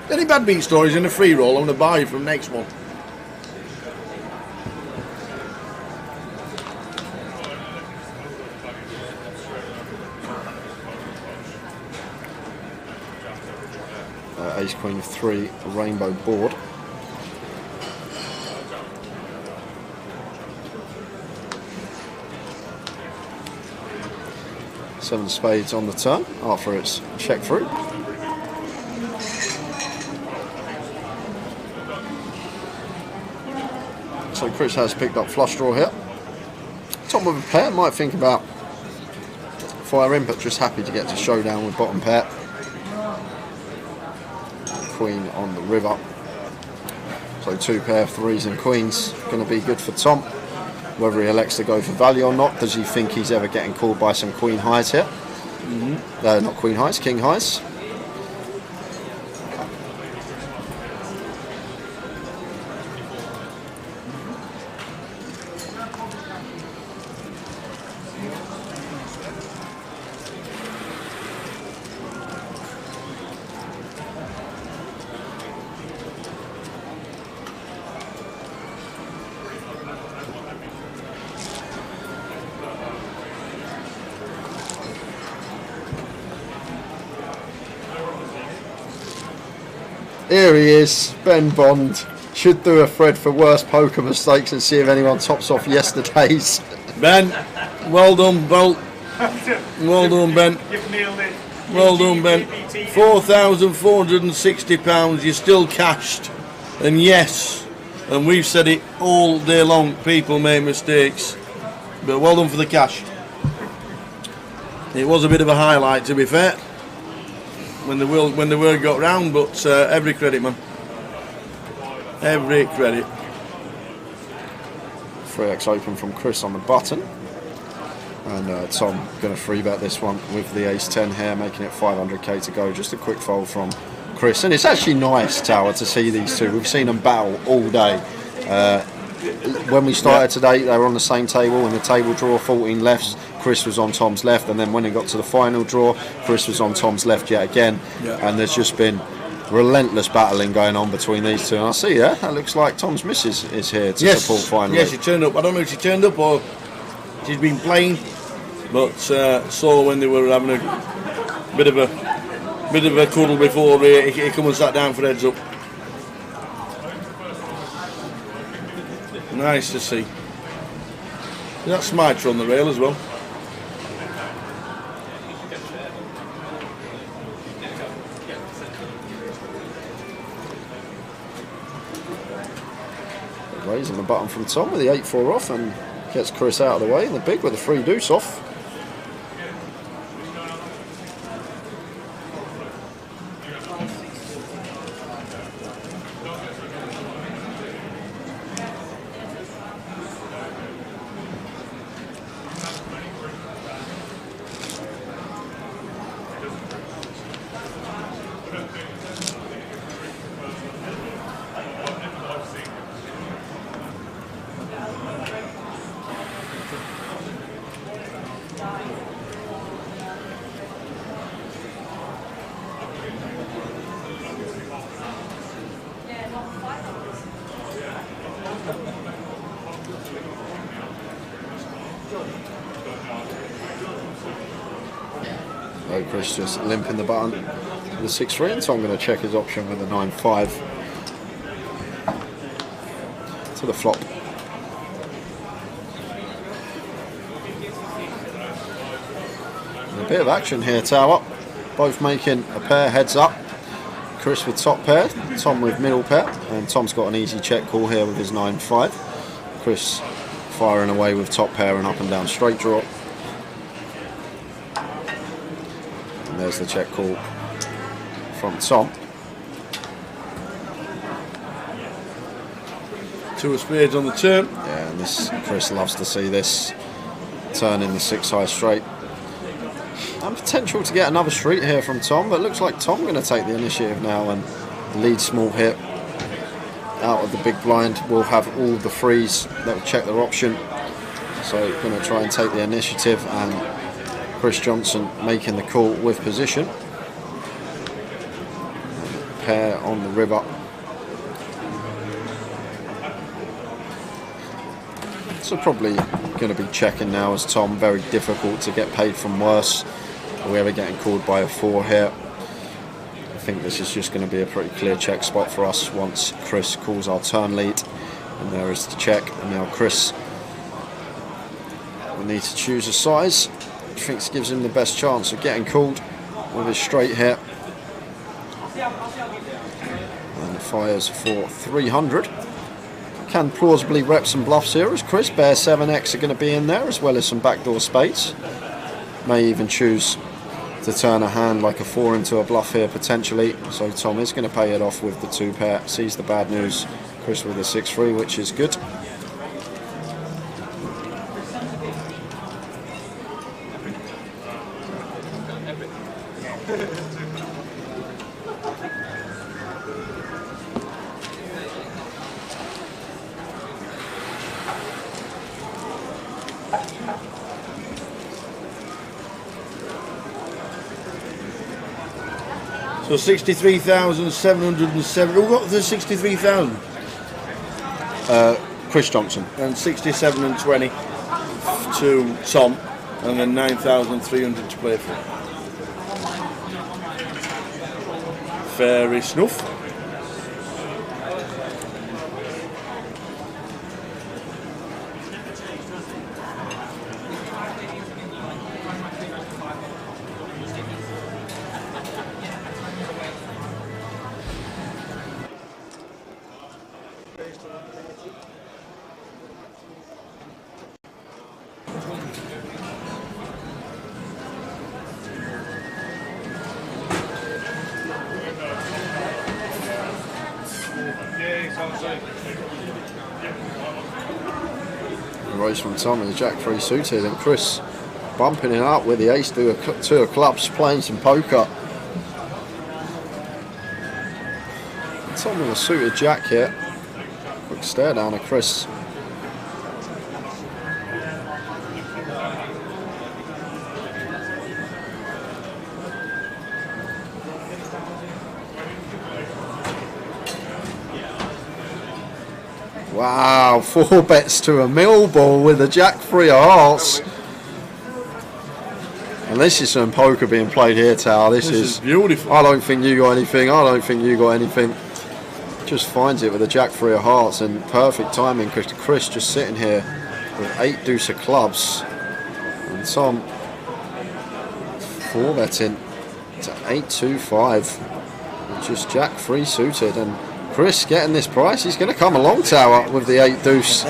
Any bad beat stories in a free roll, I'm going to buy you from next one. Ace Queen 3 rainbow board. Seven spades on the turn after it's checked through. So Chris has picked up flush draw here. Top of a pair, might think about firing, but just happy to get to showdown with bottom pair. Queen on the river. So 2 pair of 3s and queens, going to be good for Tom. Whether he elects to go for value or not, does he think he's ever getting called by some queen highs here? Not queen highs, king highs. Here he is, Ben Bond. Should do a thread for worst poker mistakes and see if anyone tops off yesterday's. Ben, well done, Bolt. Well done, Ben. You've nailed it. Well done, Ben. £4,460. You're still cashed. And yes, and we've said it all day long, people make mistakes, but well done for the cash. It was a bit of a highlight, to be fair, when the word got round, but every credit, man. Every credit. 3x open from Chris on the button. And Tom going to free bet this one with the ace 10 here, making it 500k to go. Just a quick fold from Chris. And it's actually nice, Tower, to see these two. We've seen them battle all day. When we started today, they were on the same table. In the table draw, 14 lefts. Chris was on Tom's left. And then when it got to the final draw, Chris was on Tom's left yet again. And there's just been relentless battling going on between these two. And I see, that looks like Tom's missus is here to support finally. Yes, she turned up. I don't know if she turned up or she's been playing, but saw when they were having a bit of a cuddle before he come and sat down for heads up. Nice to see. That's Smiter on the rail as well. Raising the button from Tom with the 8-4 off and gets Chris out of the way, and the big with the 3 deuce off. Chris just limping the button with the 6-3, and Tom going to check his option with the 9-5 to the flop. And a bit of action here, Tower. Both making a pair heads up. Chris with top pair, Tom with middle pair, and Tom's got an easy check call here with his 9-5. Chris firing away with top pair and up and down straight draw. There's the check call from Tom. 2 of spades on the turn. Yeah, and this Chris loves to see this turn in the 6 high straight. And potential to get another street here from Tom, but it looks like Tom going to take the initiative now and lead small hit out of the big blind. We'll have all the threes that will check their option, so going to try and take the initiative, and Chris Johnson making the call with position. Pair on the river. So probably going to be checking now as Tom. Very difficult to get paid from worse. Are we ever getting called by a 4 here? I think this is just going to be a pretty clear check spot for us once Chris calls our turn lead. And there is the check. And now Chris will need to choose a size. I think it gives him the best chance of getting called with his straight here. And fires for 300. Can plausibly rep some bluffs here as Chris. Bear 7x are going to be in there, as well as some backdoor spades. May even choose to turn a hand like a 4 into a bluff here potentially. So Tom is going to pay it off with the 2 pair. Sees the bad news. Chris with a 6-3, which is good. So 63,707. Who got the 63,000? Chris Johnson. And 67 and 20 to Tom, and then 9,300 to play for. Fair snuff. Raise from Tom and the Jack 3 suited, and Chris bumping it up with the ace two of clubs, playing some poker. Tom with a suited Jack here. Quick stare down at Chris. Wow, 4 bets to a mill ball with a Jack 3 of hearts. And this is some poker being played here, Tower. This is beautiful. I don't think you got anything. I don't think you got anything. Just finds it with a Jack 3 of hearts, and perfect timing. Chris just sitting here with 8 deuce of clubs, and Tom 4 betting to 825. Just Jack 3 suited, and Chris getting this price. He's going to come along, Tower, with the 8 deuce.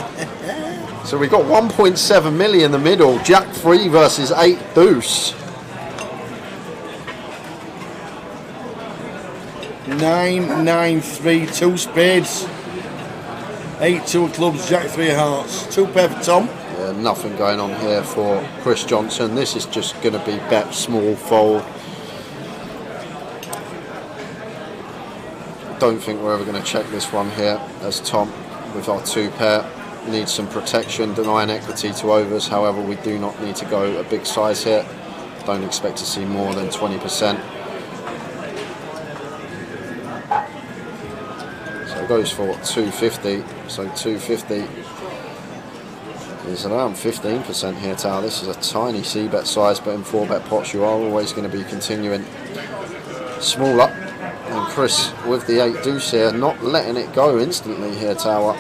So we've got 1.7 million in the middle. Jack 3 versus 8 deuce. 9, 9, 3, 2 spades. 8, 2 of clubs, Jack 3 of hearts. 2 pair for Tom. Yeah, nothing going on here for Chris Johnson. This is just going to be bet small fold. Don't think we're ever going to check this one here, as Tom with our 2 pair needs some protection, denying equity to overs. However, we do not need to go a big size here. Don't expect to see more than 20%. So it goes for 250. So 250 is around 15% here, Tower. This is a tiny c-bet size, but in 4-bet pots you are always going to be continuing smaller. And Chris with the 8 deuce here, not letting it go instantly here, Tower.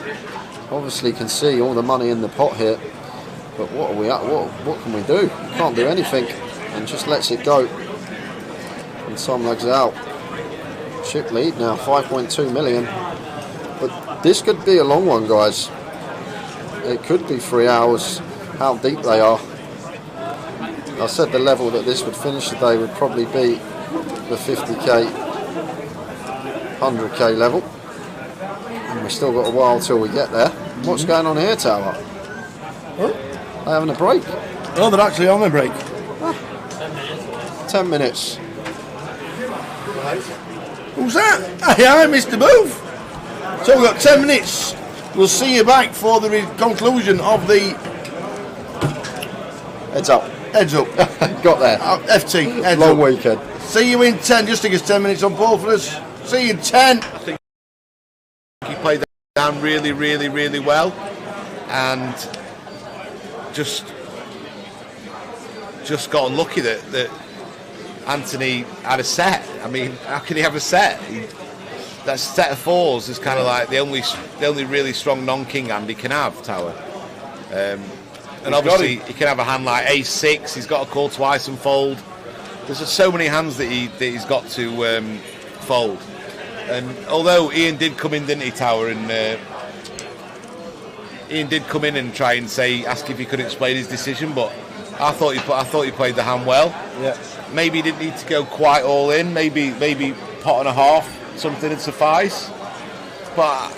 Obviously can see all the money in the pot here, but what are we at? What can we do? We can't do anything, and just lets it go. And Tom legs it out. Chip lead now, 5.2 million. But this could be a long one, guys. It could be 3 hours. How deep they are. I said the level that this would finish today would probably be the 50k, 100k level. And we've still got a while till we get there. What's going on here, Tower? Huh? They're having a break. Oh, they're actually on a break. 10 minutes. Who's that? Hey, I missed the move. So we've got 10 minutes. We'll see you back for the conclusion of the Heads up. Heads up. Got there. FT. Heads Long up. weekend. See you in 10. Just take us 10 minutes on both of us. See you in 10. I think he played that down really, really, really well, and just got unlucky that Anthony had a set. I mean, how can he have a set? That set of 4s is kind of like the only really strong non-king hand he can have, Tower. And obviously he can have a hand like ace-6. He's got to call twice and fold. There's just so many hands that he's got to fold. And although Ian did come in, didn't he, Tower? And Ian did come in and try and ask if he could explain his decision, but I thought he played the hand well. Yeah. Maybe he didn't need to go quite all in. Maybe pot and a half, something would suffice. But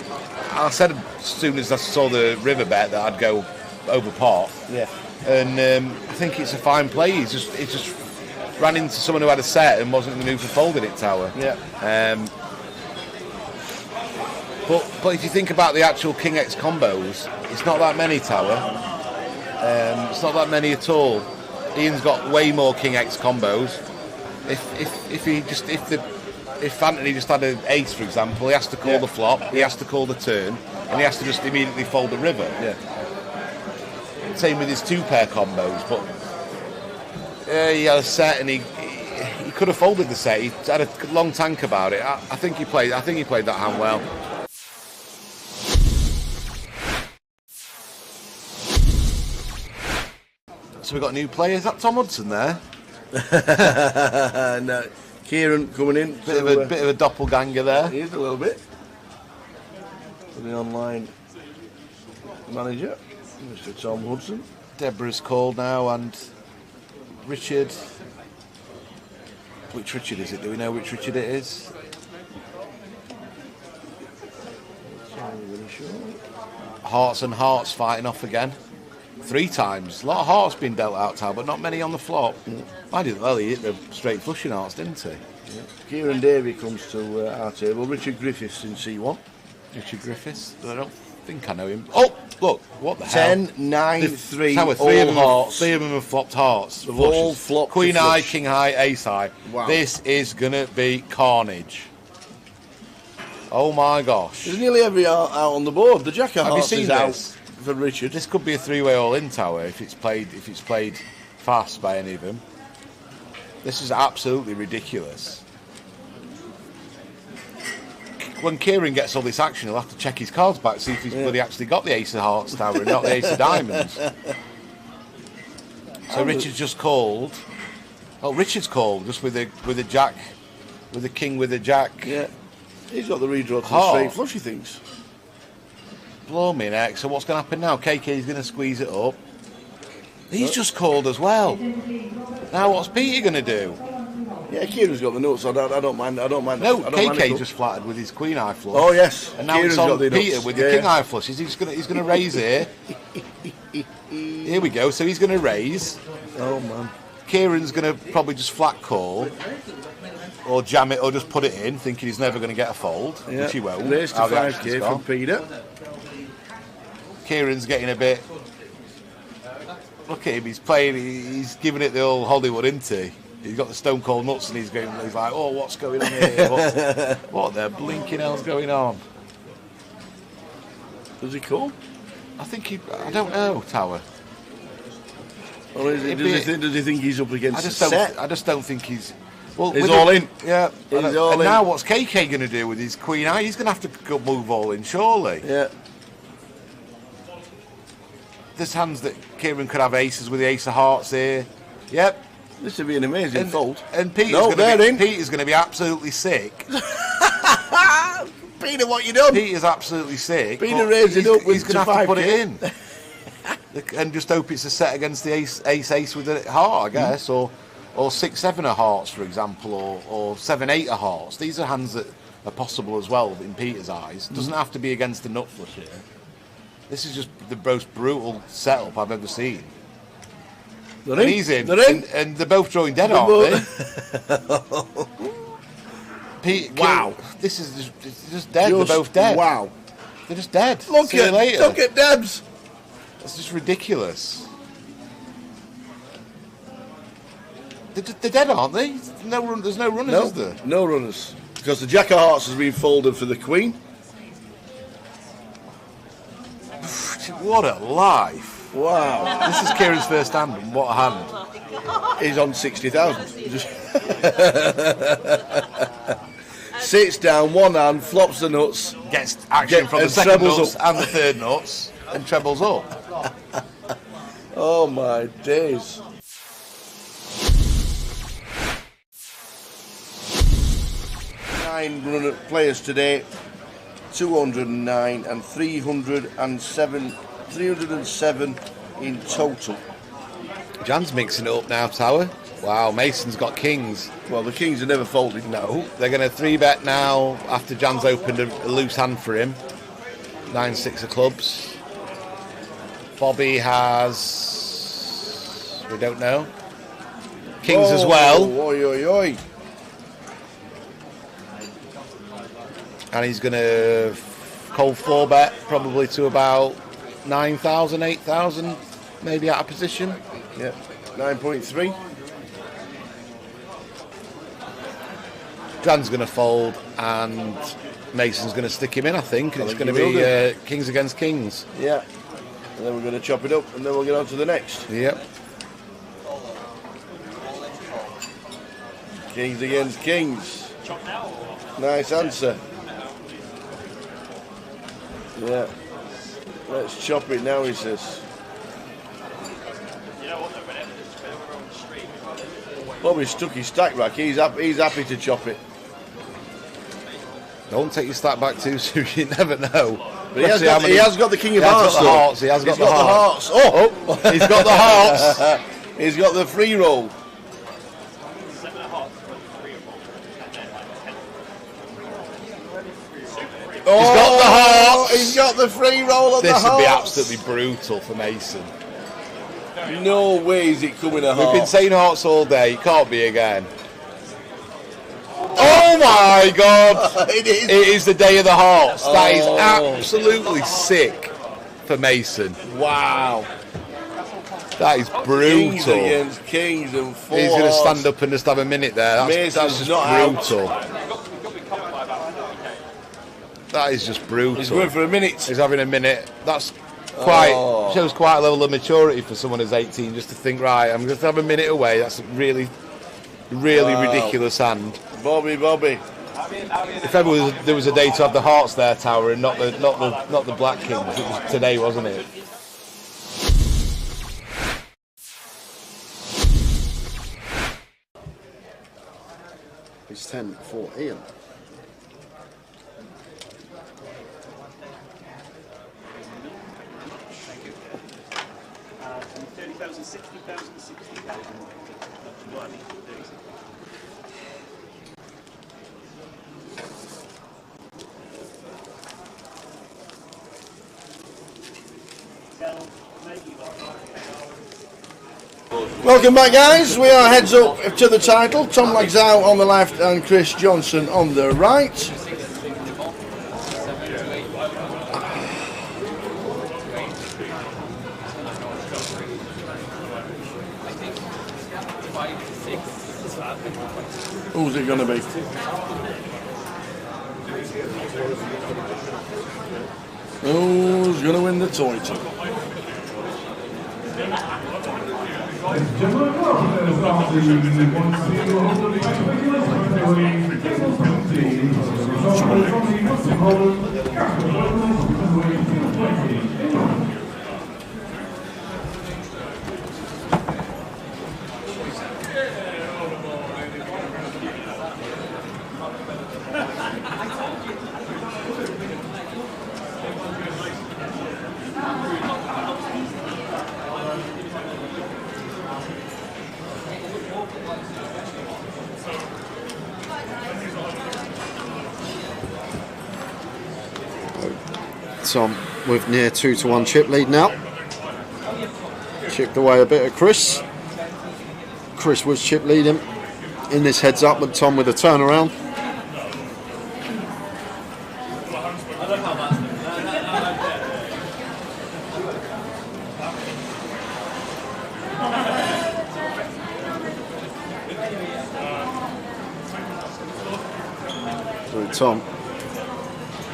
I said as soon as I saw the river bet that I'd go over pot. Yeah. And I think it's a fine play. He just ran into someone who had a set and wasn't going to for folding it, Tower. Yeah. But if you think about the actual King X combos, it's not that many, Tower. It's not that many at all. Ian's got way more King X combos. If Anthony just had an ace, for example, he has to call the flop, he has to call the turn, and he has to just immediately fold the river. Yeah. Same with his 2-pair combos, but he had a set and he could have folded the set. He had a long tank about it. I think he played that hand well. So we've got a new player. Is that Tom Hudson there? No, Kieran coming in. Bit of a doppelganger there. He is a little bit. for the online manager, Mr. Tom Hudson. Deborah's called now, and Richard. Which Richard is it? Do we know which Richard it is? Hearts and Hearts fighting off again. 3 times. A lot of Hearts been dealt out, Tal, but not many on the flop. I did well. He hit the straight flushing Hearts, didn't he? Yeah. Kieran Davey comes to our table. Richard Griffiths in C1. Richard Griffiths? I don't think I know him. Oh, look, what the 10, hell? 9, 3, Tower, all Hearts. 3 of them have flopped Hearts. All flopped. Queen High, King High, Ace High. Wow. This is going to be carnage. Oh my gosh. There's nearly every out on the board. The Jack of Have you Hearts seen is this? out for Richard. This could be a 3-way all-in, Tower, if it's played fast by any of them. This is absolutely ridiculous. When Kieran gets all this action, he'll have to check his cards back, see if he's bloody actually got the Ace of Hearts, Tower, and not the Ace of Diamonds. So Richard's just called. Oh, Richard's called just with a Jack, with a King, with a Jack. Yeah, he's got the redraw to the straight flush, he thinks. Blow me neck. So what's going to happen now? KK's going to squeeze it up. He's just called as well. Now what's Peter going to do? Yeah, Kieran's got the notes. I don't mind. No, KK just flattered with his Queen High flush. Oh yes, and now Kieran's it's on got the Peter nuts. with the King High flush. He's going to raise here. Here we go. So he's going to raise. Oh man. Kieran's going to probably just flat call, or jam it, or just put it in, thinking he's never going to get a fold, which he won't. Raise to 5k from Peter. Kieran's getting a bit. Look at him. He's playing. He's giving it the old Hollywood, isn't he? He's got the stone cold nuts, and he's like, oh, what's going on here? What the blinking hell's going on? Does he call? I think I don't know, Tower. Or does he think he's up against a set? I just don't think he's. Well, he's all in. Yeah. He's all in. Now what's KK going to do with his Queen High? He's going to have to go move all in, surely. Yeah. There's hands that Kieran could have aces with the Ace of Hearts here. Yep. This would be an amazing fold. And Peter's going to be absolutely sick. Peter, what you done? Peter's absolutely sick. Peter raised it up. He's going to have to put it in. And just hope it's a set against the ace with a heart, I guess, or 6-7 of hearts, for example, or 7-8 of hearts. These are hands that are possible as well in Peter's eyes. It doesn't have to be against the nut flush here. This is just the most brutal setup I've ever seen. And he's in. And they're both drawing dead, aren't they? Wow. This is just dead. They're both dead. Wow. They're just dead. Look at Debs. It's just ridiculous. They're dead, aren't they? There's no runners, is there? No runners. Because the Jack of Hearts has been folded for the Queen. What a life. Wow. This is Kieran's first hand, and what a hand. He's on 60,000. Sits down, one hand, flops the nuts. Gets action from the second nuts and the third nuts, and trebles up. Oh my days. Nine players today, 209 and 307 in total. Jan's mixing it up now, Tower. Wow, Mason's got kings. Well, the kings are never folded. No, they're going to 3-bet now after Jan's opened a loose hand for him. 9-6 of clubs. Bobby has... we don't know. Kings as well. Oi, oi, oi. And he's going to cold 4-bet probably to about 9,000, 8,000, maybe out of position. Yeah, 9.3. Jan's going to fold and Mason's going to stick him in, I think. And it's going to be kings against kings. Yeah. And then we're going to chop it up and then we'll get on to the next. Yep. Kings against kings. Nice answer. Yeah. Let's chop it now, he says. Bobby's stuck his stack back. He's happy to chop it. Don't take your stack back too soon, you never know. But he has got the king of hearts. He has got the hearts. Oh, he's got the hearts. He's got the free roll. He's got the hearts. He's got the free roll of the hearts. This would be absolutely brutal for Mason. No way is it coming a heart. We've been saying hearts all day. It can't be again. Oh my God! It is. It is the day of the hearts. That is absolutely sick for Mason. Wow. That is brutal. Kings against kings and four. He's going to stand up and just have a minute there. That's just brutal. That is just brutal. He's going for a minute. He's having a minute. That's quite shows quite a level of maturity for someone who's 18 just to think, right, I'm going to have a minute away. That's a really ridiculous hand. Bobby. If ever there was a day to have the hearts there, Tower, and not the Black Kings, it was today, wasn't it? It's 10 for Ian. Welcome back, guys. We are heads up to the title. Tom Laxow on the left and Chris Johnson on the right. Who's it going to be? Who's going to win the title? Tom with near 2-1 chip lead now. Chipped away a bit at Chris. Chris was chip leading in this heads up, with Tom with a turnaround. So Tom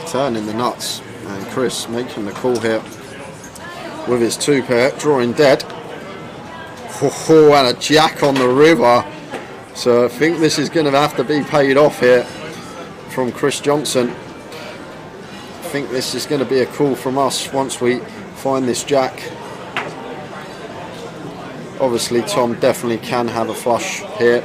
turning the nuts. And Chris making the call here with his 2-pair, drawing dead. Oh, and a jack on the river. So I think this is going to have to be paid off here from Chris Johnson. I think this is going to be a call from us once we find this jack. Obviously Tom definitely can have a flush here.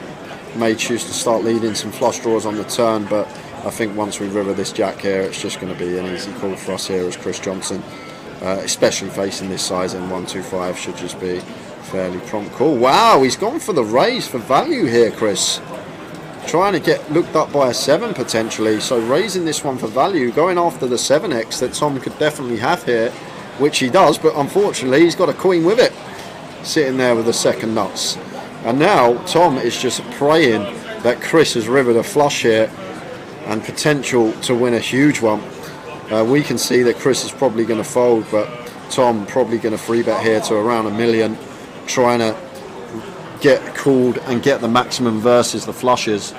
May choose to start leading some flush draws on the turn, but I think once we river this jack here, it's just going to be an easy call for us here as Chris Johnson, especially facing this size, and 125 should just be a fairly prompt call. Wow, he's gone for the raise for value here, Chris. Trying to get looked up by a 7 potentially, so raising this one for value, going after the 7x that Tom could definitely have here, which he does, but unfortunately he's got a queen with it, sitting there with the second nuts. And now Tom is just praying that Chris has rivered a flush here, and potential to win a huge one. We can see that Chris is probably going to fold, but Tom probably going to free bet here to around $1 million, trying to get called and get the maximum versus the flushes.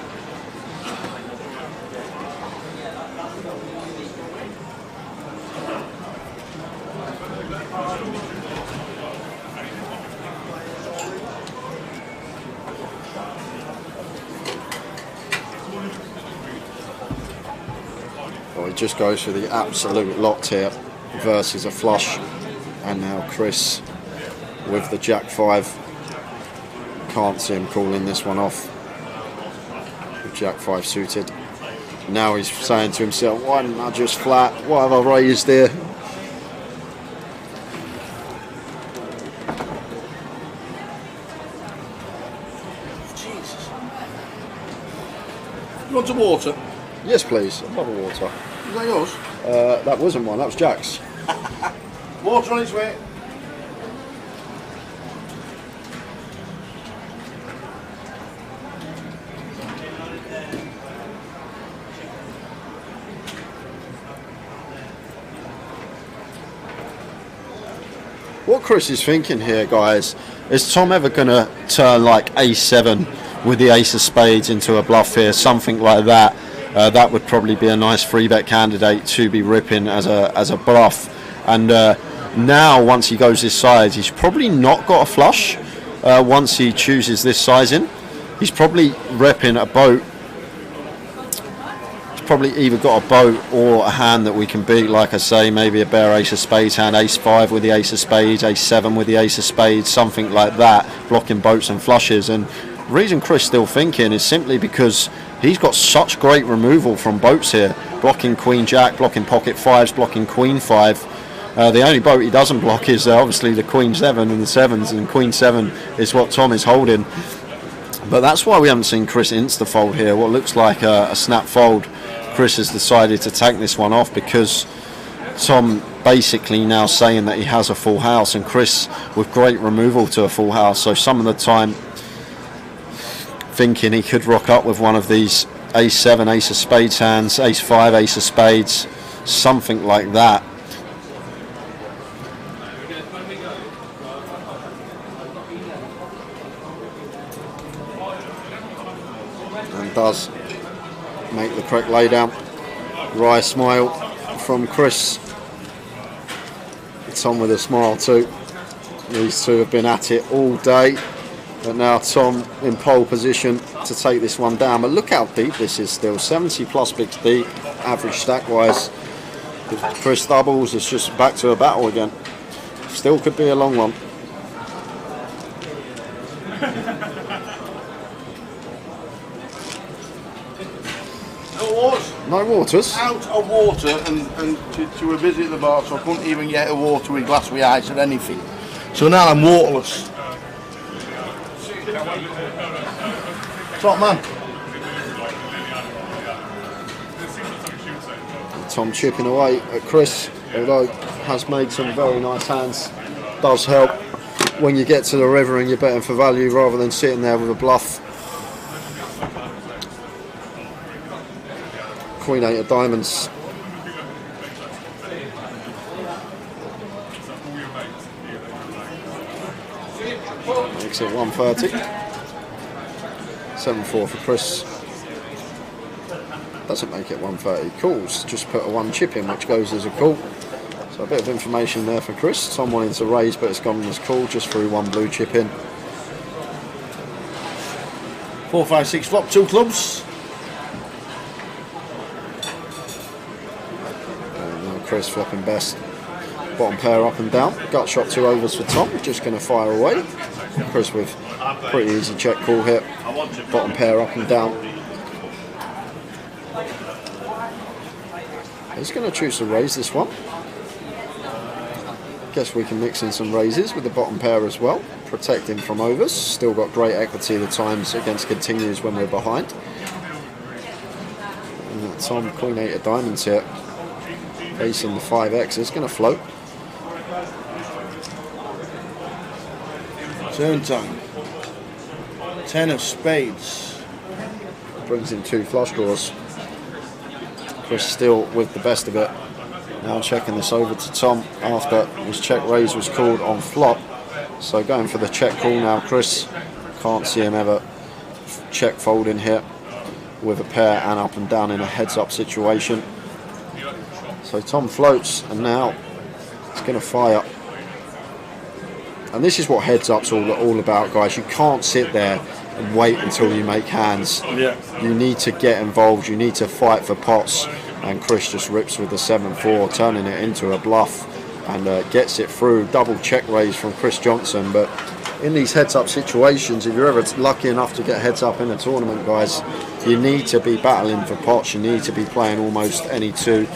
Just goes for the absolute lot here versus a flush, and now Chris with the jack 5. Can't see him calling this one off with jack 5 suited. Now he's saying to himself, why didn't I just flat? What have I raised here? Jesus. You want some water? Yes, please. I'll have a water. Is that yours? That wasn't one, that was Jack's. Water on its way. What Chris is thinking here, guys, is Tom ever going to turn like ace-7 with the ace of spades into a bluff here, something like that? That would probably be a nice free bet candidate to be ripping as a bluff. And now, once he goes this size, he's probably not got a flush. Once he chooses this sizing, he's probably ripping a boat. He's probably either got a boat or a hand that we can beat, like I say, maybe a bare ace of spades hand, ace-5 with the ace of spades, ace-7 with the ace of spades, something like that, blocking boats and flushes. And the reason Chris still thinking is simply because he's got such great removal from boats here, blocking queen jack, blocking pocket fives, blocking queen 5. The only boat he doesn't block is obviously the queen 7 and the 7s, and queen 7 is what Tom is holding. But that's why we haven't seen Chris insta-fold here. What looks like a snap fold, Chris has decided to take this one off because Tom basically now saying that he has a full house, and Chris with great removal to a full house. So some of the time thinking he could rock up with one of these ace-7, ace of spades hands, ace-5, ace of spades, something like that. And does make the correct laydown. Wry smile from Chris. Tom with a smile too. These two have been at it all day, but now Tom in pole position to take this one down. But look how deep this is still, 70 plus bigs deep, average stack wise. If Chris doubles, it's just back to a battle again. Still could be a long one. No waters? Out of water and to a visit the bar, so I couldn't even get a water with glass with ice or anything. So now I'm waterless. Top man. Tom chipping away at Chris, although has made some very nice hands. Does help when you get to the river and you're betting for value rather than sitting there with a bluff. Queen 8 of diamonds. Makes it 130. 7-4 for Chris. Doesn't make it 130. Calls. Just put a 1 chip in, which goes as a call. So a bit of information there for Chris. Tom wanting to raise, but it's gone as call just through 1 blue chip in. 4, 5, 6 flop, 2 clubs. Chris flopping best. Bottom pair up and down. Gut shot 2 overs for Tom. Just going to fire away. Chris with pretty easy check call here. Bottom pair up and down. He's going to choose to raise this one. Guess we can mix in some raises with the bottom pair as well. Protect him from overs. Still got great equity the times against continues when we're behind. And Tom, Queen 8 of diamonds here. Facing the 5x is going to float. Turn time. 10 of spades. Brings in 2 flush draws. Chris still with the best of it. Now checking this over to Tom after his check raise was called on flop. So going for the check call now, Chris. Can't see him ever check folding here with a pair and up and down in a heads up situation. So Tom floats, and now it's going to fire. And this is what heads up's all about, guys. You can't sit there and wait until you make hands. Yeah. You need to get involved. You need to fight for pots. And Chris just rips with the 7-4, turning it into a bluff, and gets it through. Double check raise from Chris Johnson, but in these heads-up situations, if you're ever lucky enough to get heads-up in a tournament, guys, you need to be battling for pots. You need to be playing almost any two,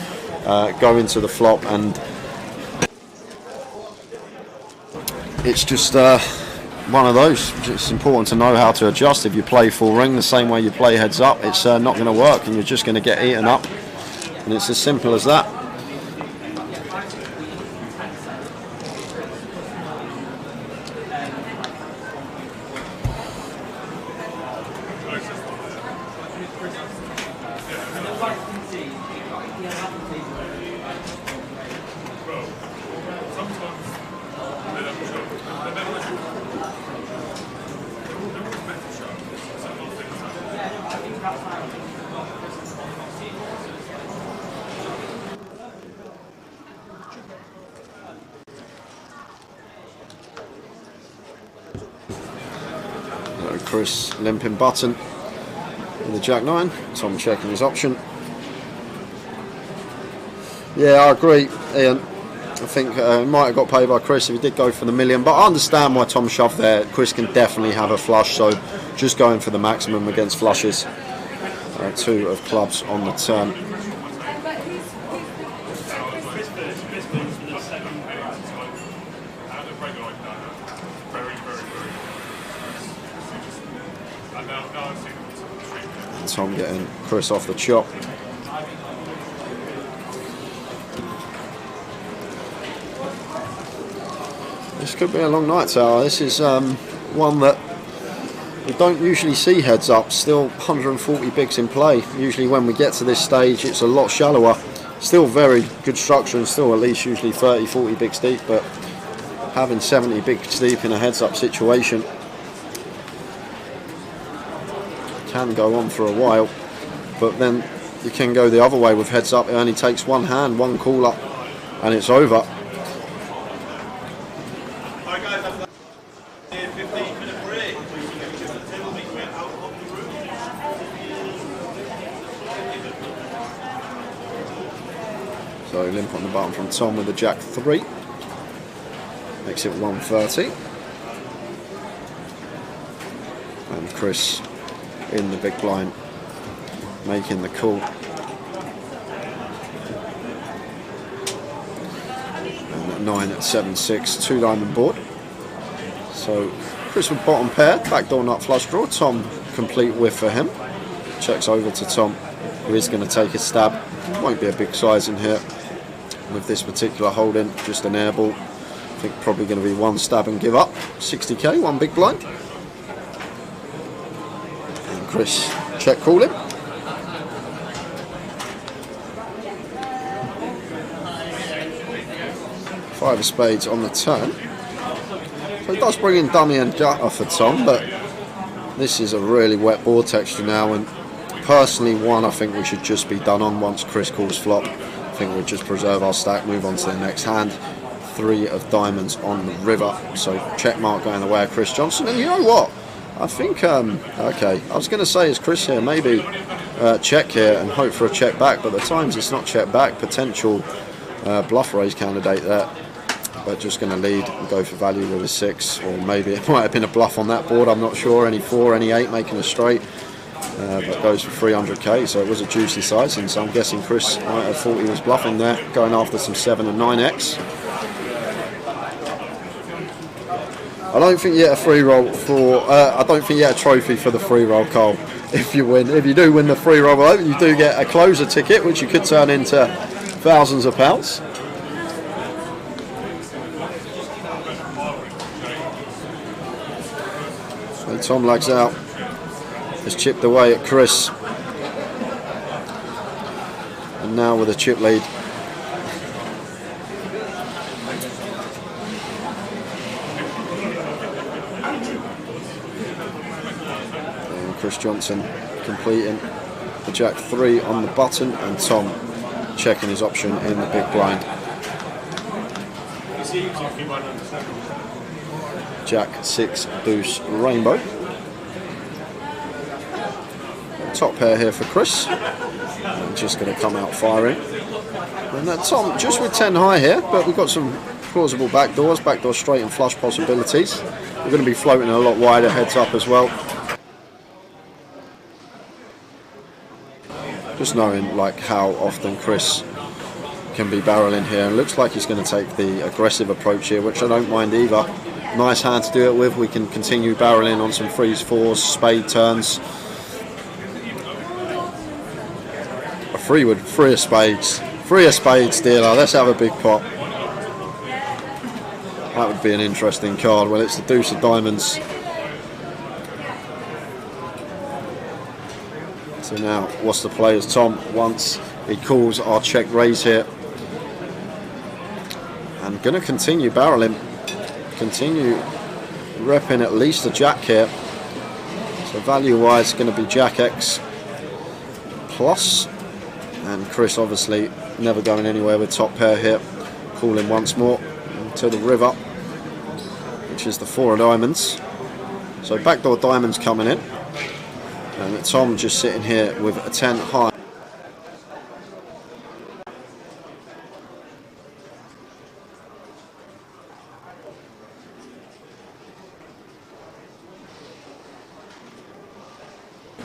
go into the flop, and it's just one of those. It's important to know how to adjust. If you play full ring the same way you play heads-up, it's not going to work, and you're just going to get eaten up, and it's as simple as that. Chris limping button with the Jack-9. Tom checking his option. Yeah, I agree, Ian. I think he might have got paid by Chris if he did go for the million, but I understand why Tom shoved there. Chris can definitely have a flush, so just going for the maximum against flushes. 2 of clubs on the turn. Tom getting Chris off the chop. This could be a long night, Tower. This is one that we don't usually see heads up. Still 140 bigs in play. Usually when we get to this stage it's a lot shallower. Still very good structure and still at least usually 30-40 bigs deep, but having 70 bigs deep in a heads up situation can go on for a while, but then you can go the other way with heads up. It only takes one hand, one call up, and it's over. Alright guys, after that 15-minute break, we can get the table meeting out of the room. So limp on the button from Tom with the Jack-3. Makes it 130. And Chris in the big blind, making the call. And at 9 at 7-6, 2 diamond board. So Chris with bottom pair, backdoor nut flush draw. Tom complete whiff for him. Checks over to Tom, who is going to take his stab. Won't be a big size in here with this particular holding, just an air ball. I think probably going to be one stab and give up. 60k, 1 big blind. Chris check calling. 5 of spades on the turn. So he does bring in dummy and gutter for Tom, but this is a really wet board texture now, and personally I think we should just be done on once Chris calls flop. I think we'll just preserve our stack, move on to the next hand. 3 of diamonds on the river, so check mark going the way of Chris Johnson. And you know what? I think, okay, I was going to say, is Chris here, maybe check here and hope for a check back, but at times it's not check back, potential bluff raise candidate there, but just going to lead and go for value with a 6, or maybe it might have been a bluff on that board, I'm not sure, any 4, any 8 making a straight, but goes for 300k, so it was a juicy sizing, so I'm guessing Chris might have thought he was bluffing there, going after some 7 and 9x. I don't think you get a free roll for. I don't think you get a trophy for the free roll, Cole. If you win, if you do win the free roll, you do get a closer ticket, which you could turn into thousands of pounds. So Tom lags out. Has chipped away at Chris, and now with a chip lead. Chris Johnson completing the Jack-3 on the button, and Tom checking his option in the big blind. Jack-6 deuce rainbow. Top pair here for Chris. And just going to come out firing. And Tom just with 10 high here, but we've got some plausible backdoors, backdoor straight and flush possibilities. We're going to be floating a lot wider heads up as well. Just knowing like how often Chris can be barreling here, and looks like he's going to take the aggressive approach here, which I don't mind either. Nice hand to do it with. We can continue barreling on some freeze fours, spade turns. A free would, three of spades. Three of spades dealer, let's have a big pot. That would be an interesting card. Well, it's the deuce of diamonds. So now, what's the play as Tom once he calls our check raise here. And going to continue barreling. Continue repping at least a jack here. So value-wise, going to be Jack X plus. And Chris obviously never going anywhere with top pair here. Calling once more to the river, which is the 4 of diamonds. So backdoor diamonds coming in. And Tom just sitting here with a 10 high.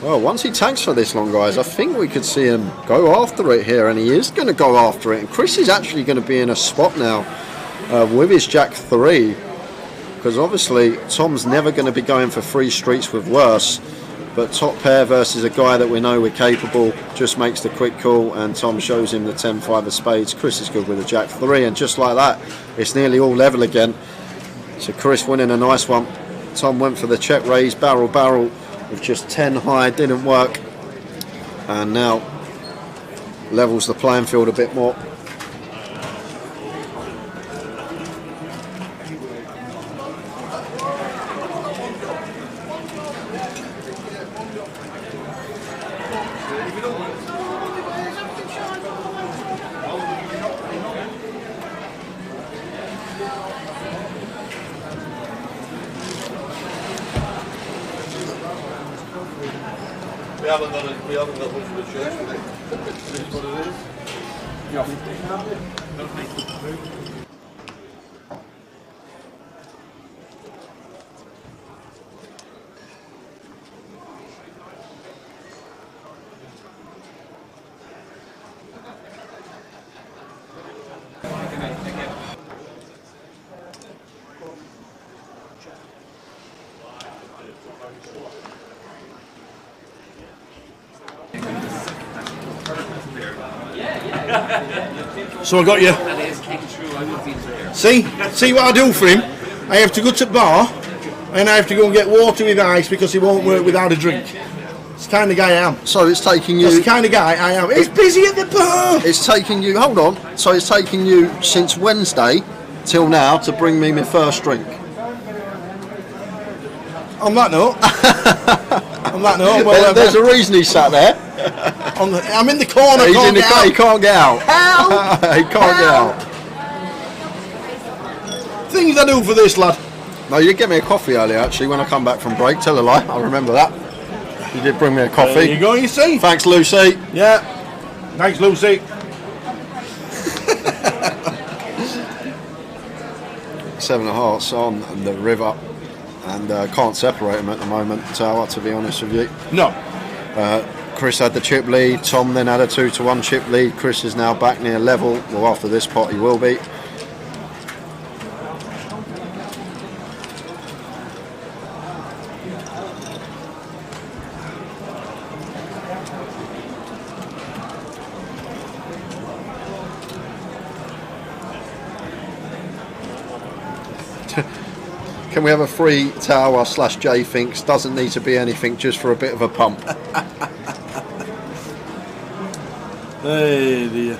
Well, once he tanks for this long, guys, I think we could see him go after it here, and he is going to go after it. And Chris is actually going to be in a spot now with his Jack 3, because obviously Tom's never going to be going for free streets with worse, but top pair versus a guy that we know we're capable just makes the quick call, and Tom shows him the 10-5 of spades. Chris is good with a Jack 3, and just like that, it's nearly all level again. So Chris winning a nice one. Tom went for the check raise, barrel, with just 10 high, didn't work, and now levels the playing field a bit more. We haven't got much of a choice with it. It is what it is. So I got you. See what I do for him? I have to go to the bar and I have to go and get water with ice because he won't work without a drink. It's the kind of guy I am. So it's taking you... That's the kind of guy I am. It's busy at the bar! It's taking you... Hold on. So it's taking you since Wednesday till now to bring me my first drink. On that note... well, there's a reason he sat there. I'm in the corner. He's in the car. He can't get out. Help! He can't get out. Things I do for this lad. No, you did get me a coffee earlier actually when I come back from break. Tell a lie. I remember that. You did bring me a coffee. There you go. You see. Thanks, Lucy. Yeah. Thanks, Lucy. 7 of hearts on the river, and can't separate them at the moment, Tower, to be honest with you. No. Chris had the chip lead, Tom then had a 2-1 chip lead. Chris is now back near level. Well, after this pot he will be. Can we have a free Tower / J Finks? Doesn't need to be anything, just for a bit of a pump. Hey dear.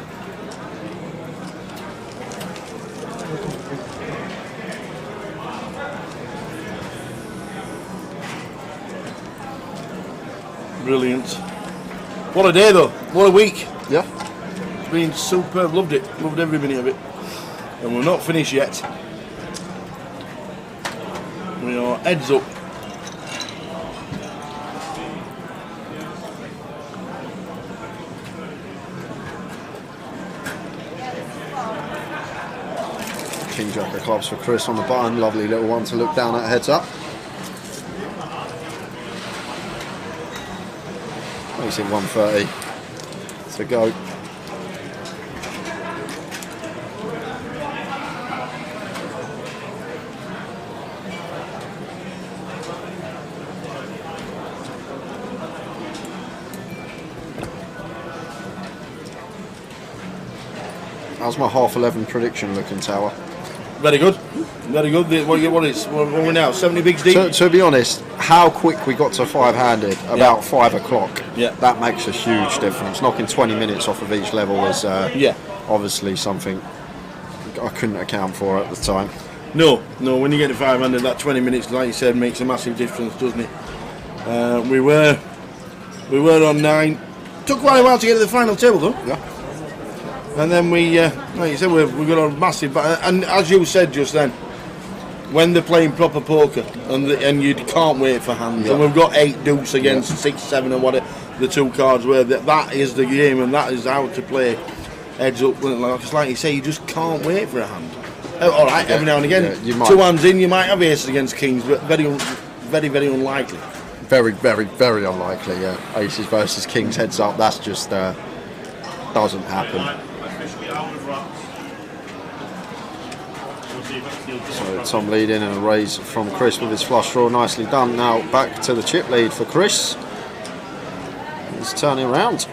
Brilliant. What a day though. What a week. Yeah. It's been superb. Loved it. Loved every minute of it. And we're not finished yet. We are heads up. King Jack of clubs for Chris on the button. Lovely little one to look down at, heads up. Makes it 130 to go. How's my half 11 prediction looking, Tower? Very good. Very good. What are we now? 70 bigs deep? To be honest, how quick we got to 5-handed, about 5 o'clock, that makes a huge difference. Knocking 20 minutes off of each level is obviously something I couldn't account for at the time. No, when you get to 500, that 20 minutes, like you said, makes a massive difference, doesn't it? We were on 9. Took quite a while to get to the final table, though. Yeah. And then we, like you said, we got a massive. And as you said just then, when they're playing proper poker, and you can't wait for hands, and we've got 8 deuce against 6, 7, or whatever the 2 cards were. That is the game, and that is how to play heads up. Like you say, you just can't wait for a hand. All right, every now and again, 2 hands in, you might have aces against kings, but very, very unlikely. Very, very, very unlikely. Yeah, aces versus kings heads up. That's just doesn't happen. So Tom leading and a raise from Chris with his flush draw. Nicely done. Now back to the chip lead for Chris. He's turning around.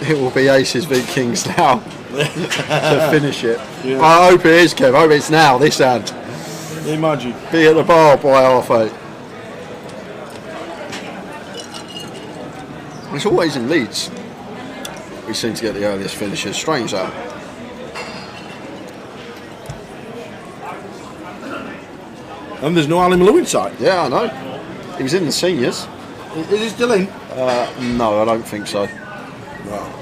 It will be aces v kings now to finish it. Yeah. I hope it is, Kev. I hope it's now, this hand. Imagine. Be at the bar by 8:30. It's always in Leeds. We seem to get the earliest finishes. Strange that. And there's no Ali Malou inside. Yeah, I know. He was in the seniors. Is he still in? No, I don't think so. Wow.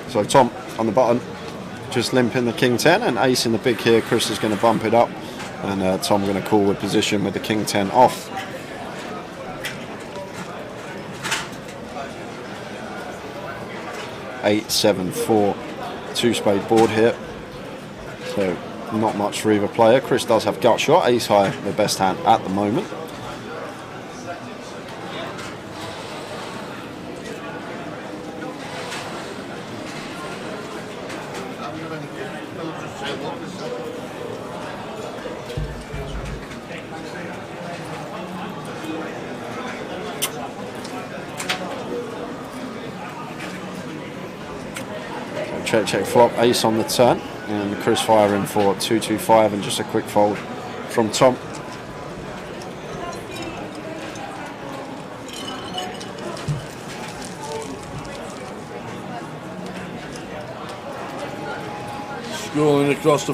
So Tom on the button, just limping the king 10 and ace in the big here. Chris is going to bump it up, and Tom going to call with position with the king 10 off. Eight, 7, 4, 2-spade board here. So not much for either player. Chris does have gut shot. Ace high, the best hand at the moment. Check flop, ace on the turn, and Chris firing for 225 and just a quick fold from Tom. Scrolling across the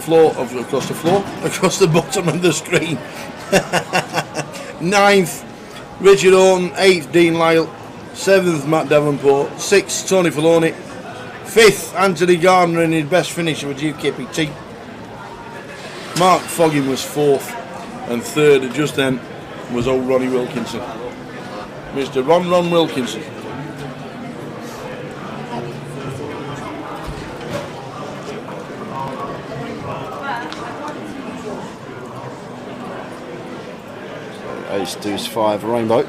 bottom of the screen. 9th, Richard Orton. 8th, Dean Lyle. 7th, Matt Davenport. 6th, Tony Filoni. 5th, Anthony Gardner in his best finisher with GUKPT. Mark Foggin was 4th, and 3rd just then was old Ronnie Wilkinson. Mr. Ron Wilkinson. Ace, deuce, 5, rainbow.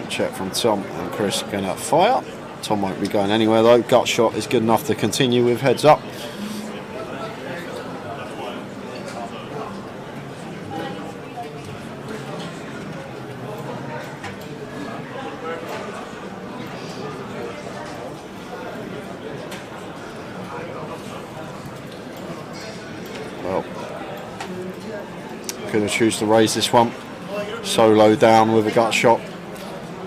Check from Tom, and Chris going to fire. Tom won't be going anywhere though. Gut shot is good enough to continue with heads up. Well, going to choose to raise this one. Solo down with a gut shot.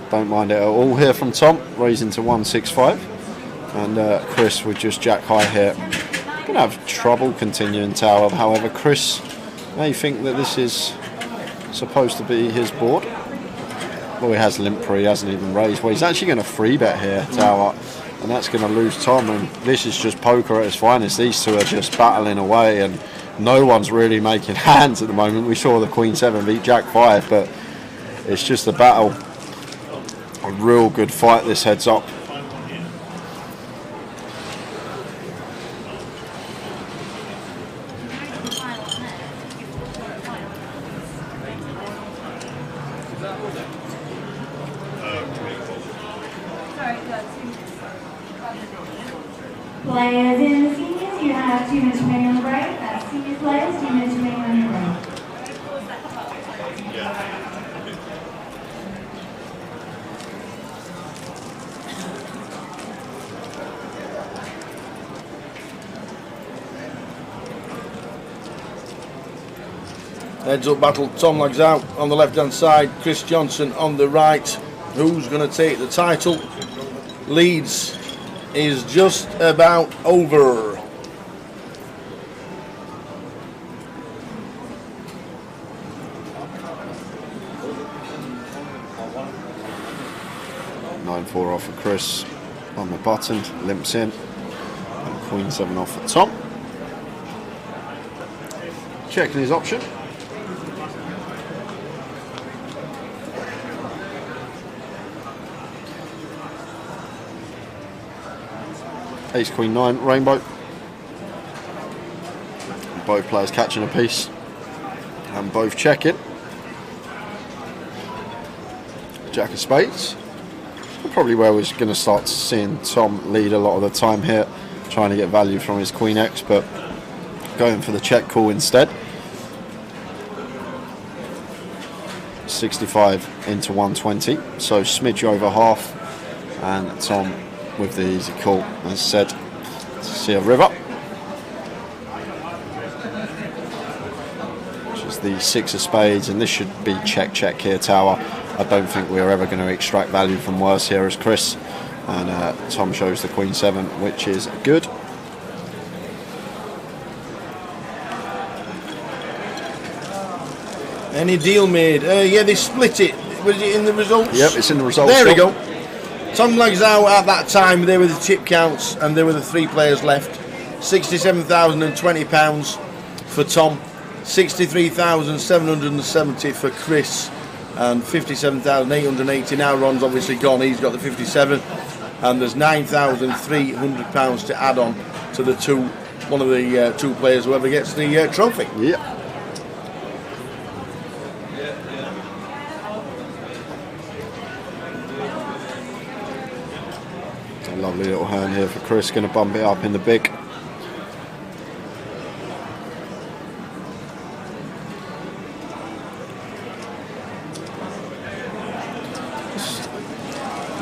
Don't mind it at all here from Tom, raising to 165, and Chris with just jack high here. Going to have trouble continuing tower. However, Chris may think that this is supposed to be his board. Well, he has limp-pre, he hasn't even raised. Well, he's actually going to free bet here, Tower, and that's going to lose Tom. And this is just poker at its finest. These two are just battling away, and no one's really making hands at the moment. We saw the Queen 7 beat Jack 5, but it's just a battle. A real good fight, this heads up. Players in the seniors, you have 2 minutes remaining on the break. That's senior players, 2 minutes remaining on your break. Heads up battle, Tom Lags out on the left hand side, Chris Johnson on the right. Who's going to take the title? Leeds is just about over. Nine-4 off for Chris on the button, limps in, and Queen 7 off for Tom. Checking his option. Ace Queen 9 rainbow. Both players catching a piece and both checking. Jack of spades. Probably where we're going to start seeing Tom lead a lot of the time here, trying to get value from his Queen X, but going for the check call instead. 65 into 120, so smidge over half, and Tom with the easy call, as said, to see a river, which is the 6 of spades, and this should be check here, Tower. I don't think we're ever going to extract value from worse here as Chris, and Tom shows the Queen 7, which is good. Any deal made? Yeah, they split it. Was it in the results? Yep, it's in the results. There we go. Tom Lags out at that time. There were the chip counts, and there were the 3 players left. £67,020 for Tom, 63,770 for Chris, and 57,880. Now Ron's obviously gone. He's got the 57, and there's £9,300 to add on to the one of the 2 players, whoever gets the trophy. Yeah. Lovely little hand here for Chris, going to bump it up in the big.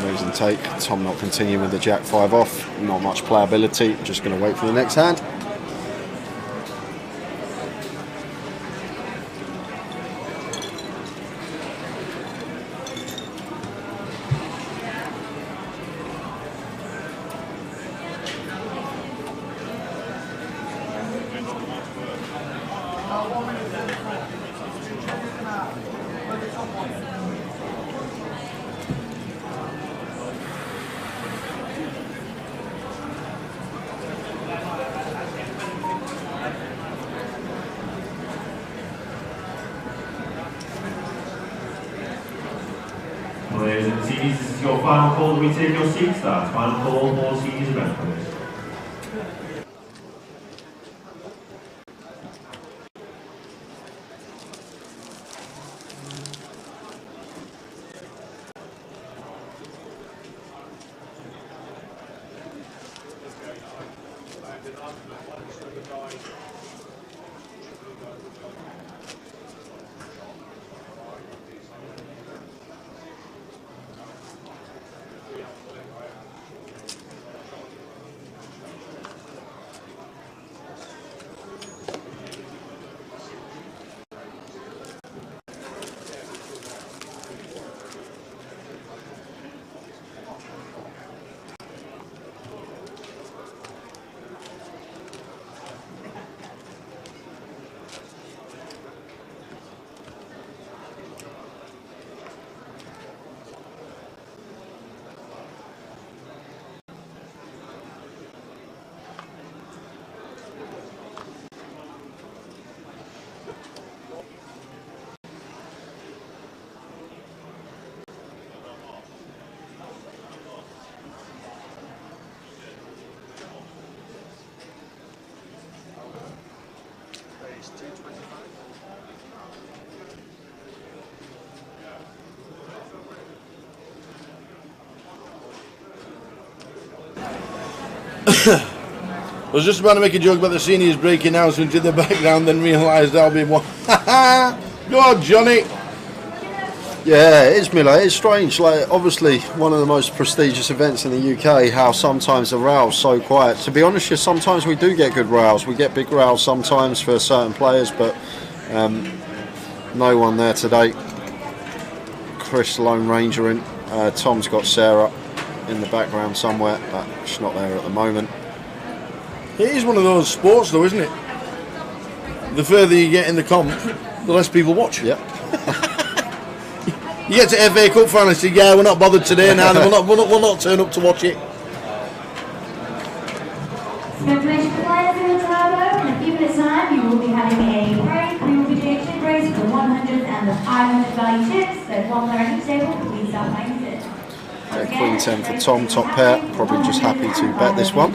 Moves and take. Tom not continuing with the Jack 5 off. Not much playability. Just going to wait for the next hand. Players and seniors, this is your final call. We take your seats. That's final call for seniors event, please. I was just about to make a joke about the seniors breaking announcement in the background, then realised that'll be one. Go on, Johnny. Yeah, it is, Miller. It's strange. Like, obviously, one of the most prestigious events in the UK. How sometimes the rows so quiet. To be honest, sometimes we do get good rows. We get big rows sometimes for certain players, but no one there today. Chris Lone Ranger in. Tom's got Sarah in the background somewhere, but she's not there at the moment. It is one of those sports, though, isn't it? The further you get in the comp, the less people watch. Yep. You get to FA Cup final and say, yeah, we're not bothered today now, we'll not turn up to watch it. Some information for players in the turbo. In a few minutes' time, you will be having a break. We will be doing chip race for the 100 and the 500 value chips. So one player at each table, please start playing it. Queen 10 for Tom, top pair. Probably just happy to bet this one.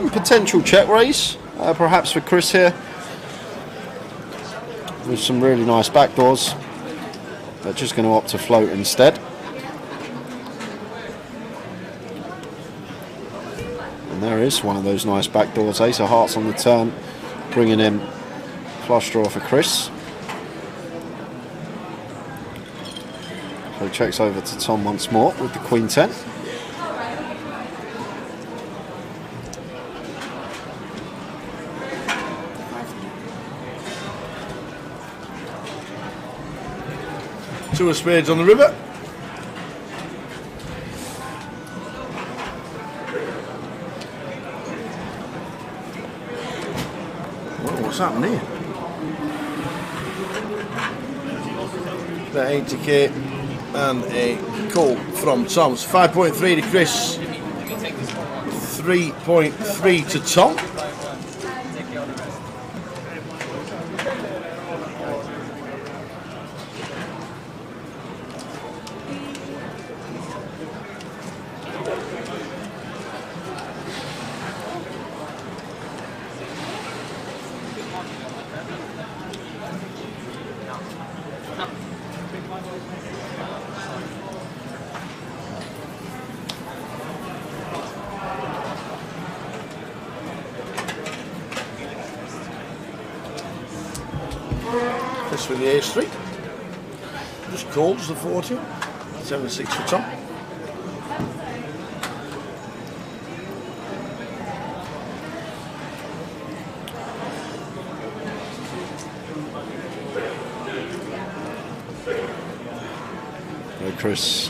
Potential check raise, perhaps for Chris here. With some really nice backdoors. They're just going to opt to float instead. And there is one of those nice backdoors. Ace of hearts on the turn, bringing in flush draw for Chris. So he checks over to Tom once more with the Queen 10. Two of spades on the river. Well, what's happening here? The 80k and a call from Tom. It's 5.3 to Chris, 3.3 to Tom. This for the ace 3. Just calls the 40. 7-6 for Tom. Chris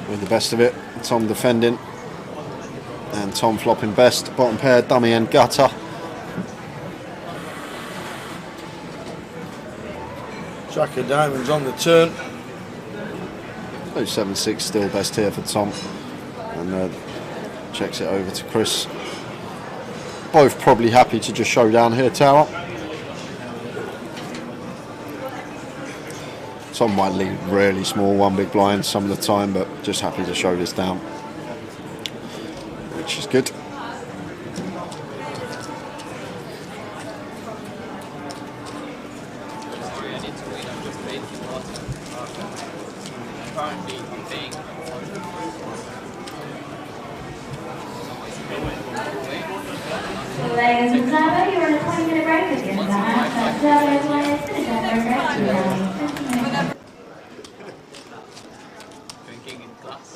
with the best of it. Tom defending. And Tom flopping best. Bottom pair, dummy and gutter. Jack of diamonds on the turn. 7-6 still best here for Tom. And checks it over to Chris. Both probably happy to just show down here, Tower. Tom might lead really small, one big blind some of the time, but just happy to show this down, which is good. Ladies and gentlemen, you're on a 20-minute break with your time. Turbo players finish up their break to rally 15 minutes. Drinking in class.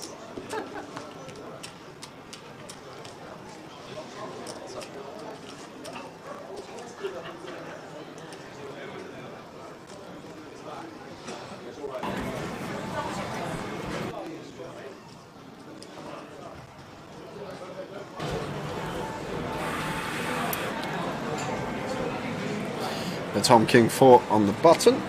The Tom King 4 on the button.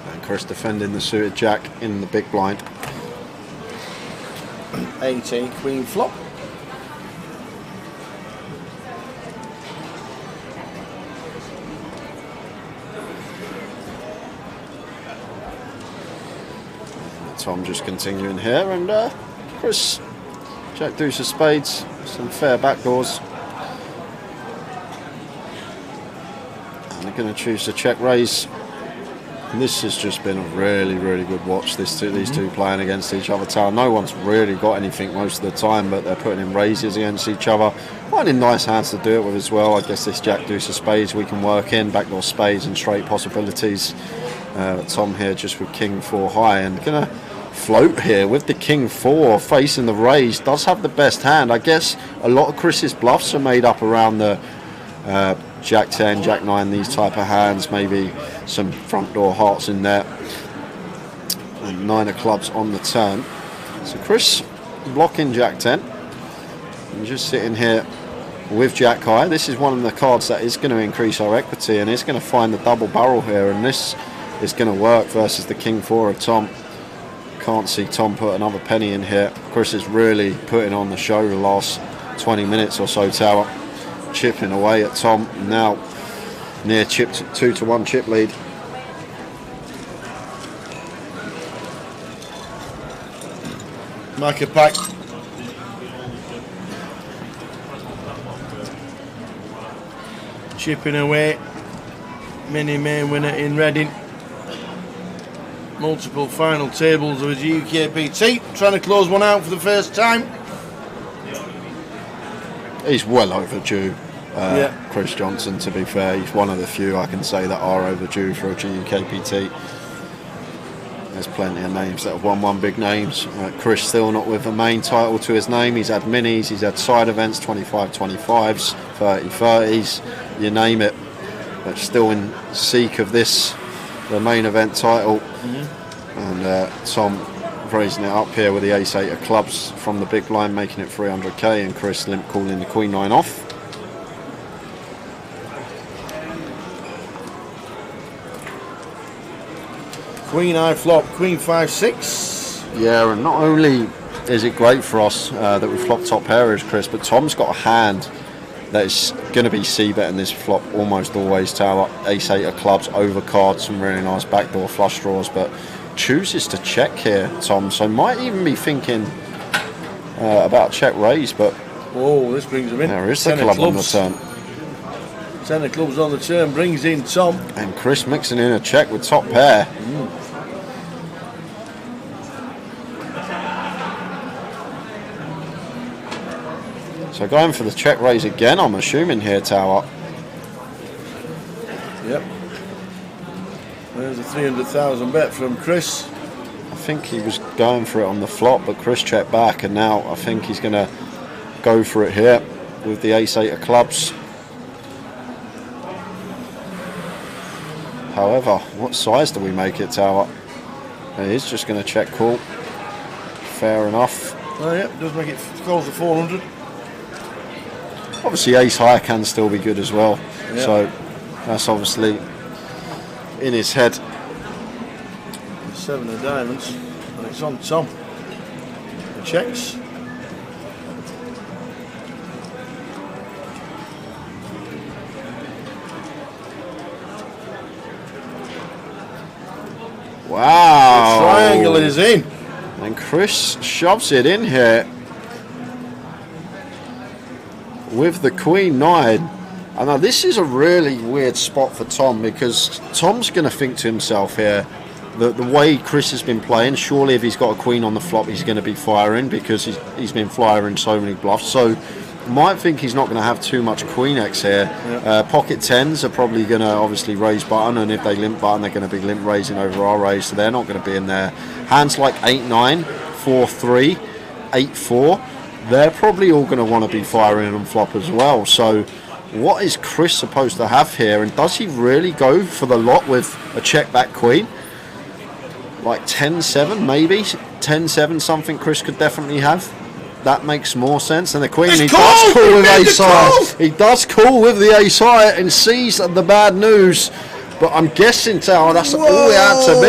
And Chris defending the suited jack in the big blind. 18 queen flop. Tom just continuing here, and Chris, jack deuce of spades, some fair backdoors. And they're going to choose to check raise. This has just been a really, really good watch. These two playing against each other. No one's really got anything most of the time, but they're putting in raises against each other. Finding nice hands to do it with as well. I guess this Jack Deuce of spades we can work in, backdoor spades and straight possibilities. Tom here just with King 4 high and gonna float here with the King 4 facing the raise. Does have the best hand. I guess a lot of Chris's bluffs are made up around the Jack 10, Jack 9, these type of hands, maybe some front door hearts in there, and 9 of clubs on the turn. So Chris blocking Jack 10 and just sitting here with Jack high. This is one of the cards that is going to increase our equity, and it's going to find the double barrel here, and this is going to work versus the King 4 of Tom. Can't see Tom put another penny in here. Chris is really putting on the show the last 20 minutes or so, Tower. Chipping away at Tom, now near chip 2-1 chip lead. Macca-Pack. Chipping away. Mini main winner in Reading. Multiple final tables with GUKPT. Trying to close one out for the first time. He's well overdue. Chris Johnson, to be fair, he's one of the few I can say that are overdue for a GUKPT. There's plenty of names that have won one big names. Chris still not with a main title to his name. He's had minis, he's had side events, 25-25s, 30-30s, you name it. But still in seek of this, the main event title. And Tom raising it up here with the ace-8 of clubs from the big blind, making it 300k, and Chris limp calling the Queen 9 off. Queen high flop, Queen 5-6. Yeah, and not only is it great for us that we flop top pair as Chris, but Tom's got a hand that is going to be c-betting this flop almost always. Tower, ace-8 of clubs, overcard, some really nice backdoor flush draws, but chooses to check here, Tom, so might even be thinking about check raise, but oh, this brings him in. There is the club on the turn. 10 of clubs on the turn brings in Tom. And Chris mixing in a check with top pair. So going for the check raise again, I'm assuming here, Tower. Yep. There's a 300,000 bet from Chris. I think he was going for it on the flop, but Chris checked back, and now I think he's going to go for it here with the ace-8 of clubs. However, what size do we make it, Tower? It is just going to check call. Fair enough. Oh, yeah, does make it calls the 400. Obviously, ace high can still be good as well. Yep. So that's obviously in his head. 7 of diamonds, and it's on Tom. The checks. Wow! The triangle is in. And Chris shoves it in here with the Queen 9. And now this is a really weird spot for Tom, because Tom's going to think to himself here, the way Chris has been playing, surely if he's got a Queen on the flop, he's going to be firing, because he's been firing so many bluffs. So might think he's not going to have too much Queen X here. Yep. Pocket 10s are probably going to obviously raise button, and if they limp button, they're going to be limp raising over our raise, so they're not going to be in there. Hands like 8-9, 4-3, 8-4, they're probably all going to want to be firing on flop as well. So what is Chris supposed to have here, and does he really go for the lot with a check back Queen? Like 10-7 maybe, 10-7 something Chris could definitely have. That makes more sense. And the Queen, he does call with ace high. He does call with the ace high and sees the bad news. But I'm guessing, Tower, that's all it had to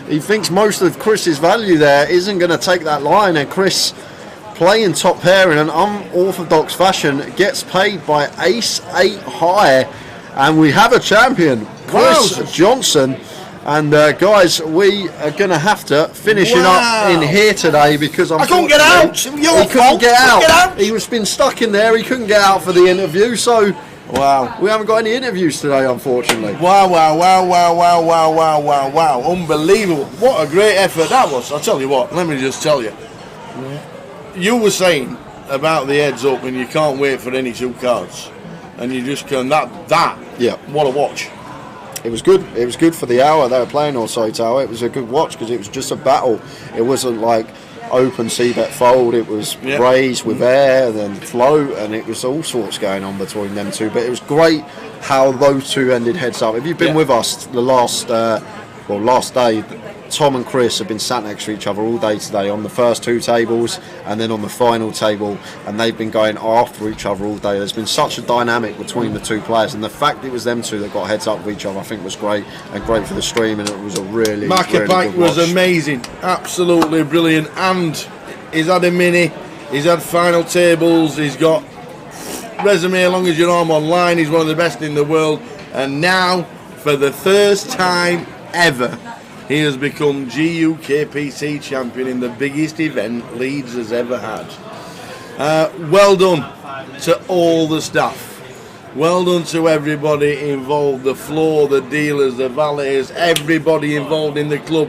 be. He thinks most of Chris's value there isn't going to take that line, and Chris, playing top pair in an unorthodox fashion, gets paid by ace-8 high, and we have a champion, Chris Johnson. And guys, we are going to have to finish it up in here today, because I couldn't get out. He couldn't get out. He was been stuck in there. He couldn't get out for the interview. So Wow. We haven't got any interviews today, unfortunately. Wow. Unbelievable. What a great effort that was. I'll tell you what, let me just tell you. You were saying about the heads up and you can't wait for any 2 cards. And you just can, Yeah. what a watch. It was good. It was good for the hour they were playing Offside Tower. It was a good watch because it was just a battle. It wasn't like open C-bet fold. It was raise with air, then float, and it was all sorts going on between them two. But it was great how those two ended heads up. If you've been with us the last day, Tom and Chris have been sat next to each other all day today on the first 2 tables and then on the final table, and they've been going after each other all day. There's been such a dynamic between the 2 players, and the fact it was them 2 that got heads up with each other I think was great, and great for the stream, and it was a really Macca Pack good was watch. amazing, absolutely brilliant, and he's had a mini, he's had final tables, he's got resume as long as your arm online, he's one of the best in the world, and now for the first time ever he has become GUKPT champion in the biggest event Leeds has ever had. Well done to all the staff. Well done to everybody involved, the floor, the dealers, the valets, everybody involved in the club.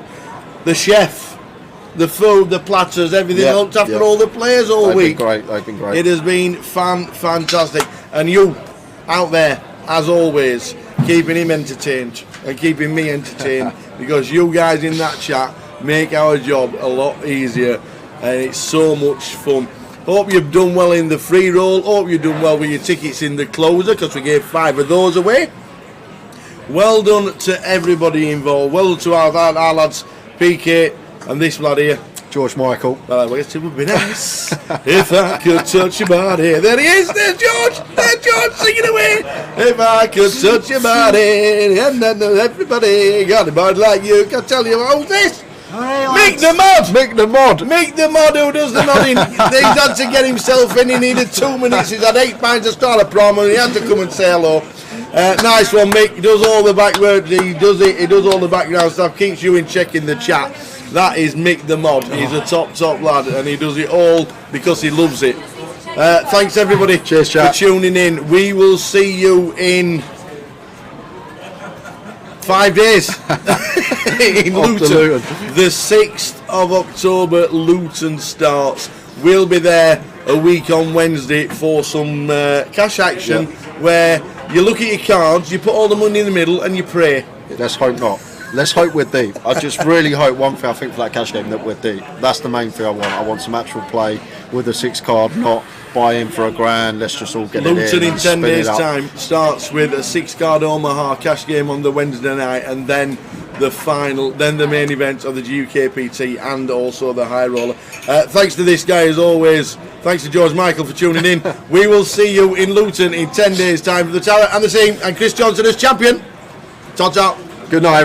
The chef, the food, the platters, everything looked after all the players all week. They've been great. It has been fantastic. And you, out there, as always, keeping him entertained and keeping me entertained because you guys in that chat make our job a lot easier and it's so much fun. Hope you've done well in the free roll. Hope you've done well with your tickets in the closer because we gave 5 of those away. Well done to everybody involved. Well done to our lads, PK and this lad here. George Michael. It would be nice if I could touch your body. There he is, there's George. There's George singing away. If I could touch your body, and then everybody got a body like you. Can I tell you who's this? Mick the Mod. Mick the Mod. Mick the Mod who does the nodding. He's had to get himself in. He needed 2 minutes. He's had 8 pints of start a prom and he had to come and say hello. Nice one, Mick. He does all the back work. He does all the background stuff. Keeps you in check in the chat. That is Mick the Mod. He's a top lad and he does it all because he loves it. Thanks everybody. Cheers, chat. For tuning in. We will see you in 5 days in Luton. The 6th of October, Luton starts. We'll be there a week on Wednesday for some cash action where you look at your cards, you put all the money in the middle and you pray. Let's hope not. Let's hope we're deep. I just really hope one thing I think for that cash game that we're deep. That's the main thing I want. I want some actual play with a 6 card, not buy in for $1,000. Let's just all get Luton it in. in 10 days' time starts with a 6 card Omaha cash game on the Wednesday night, and then the final, then the main event of the GUKPT and also the high roller. Thanks to this guy as always. Thanks to George Michael for tuning in. We will see you in Luton in 10 days' time for the Tower and the team and Chris Johnson as champion. Tot out. Good night.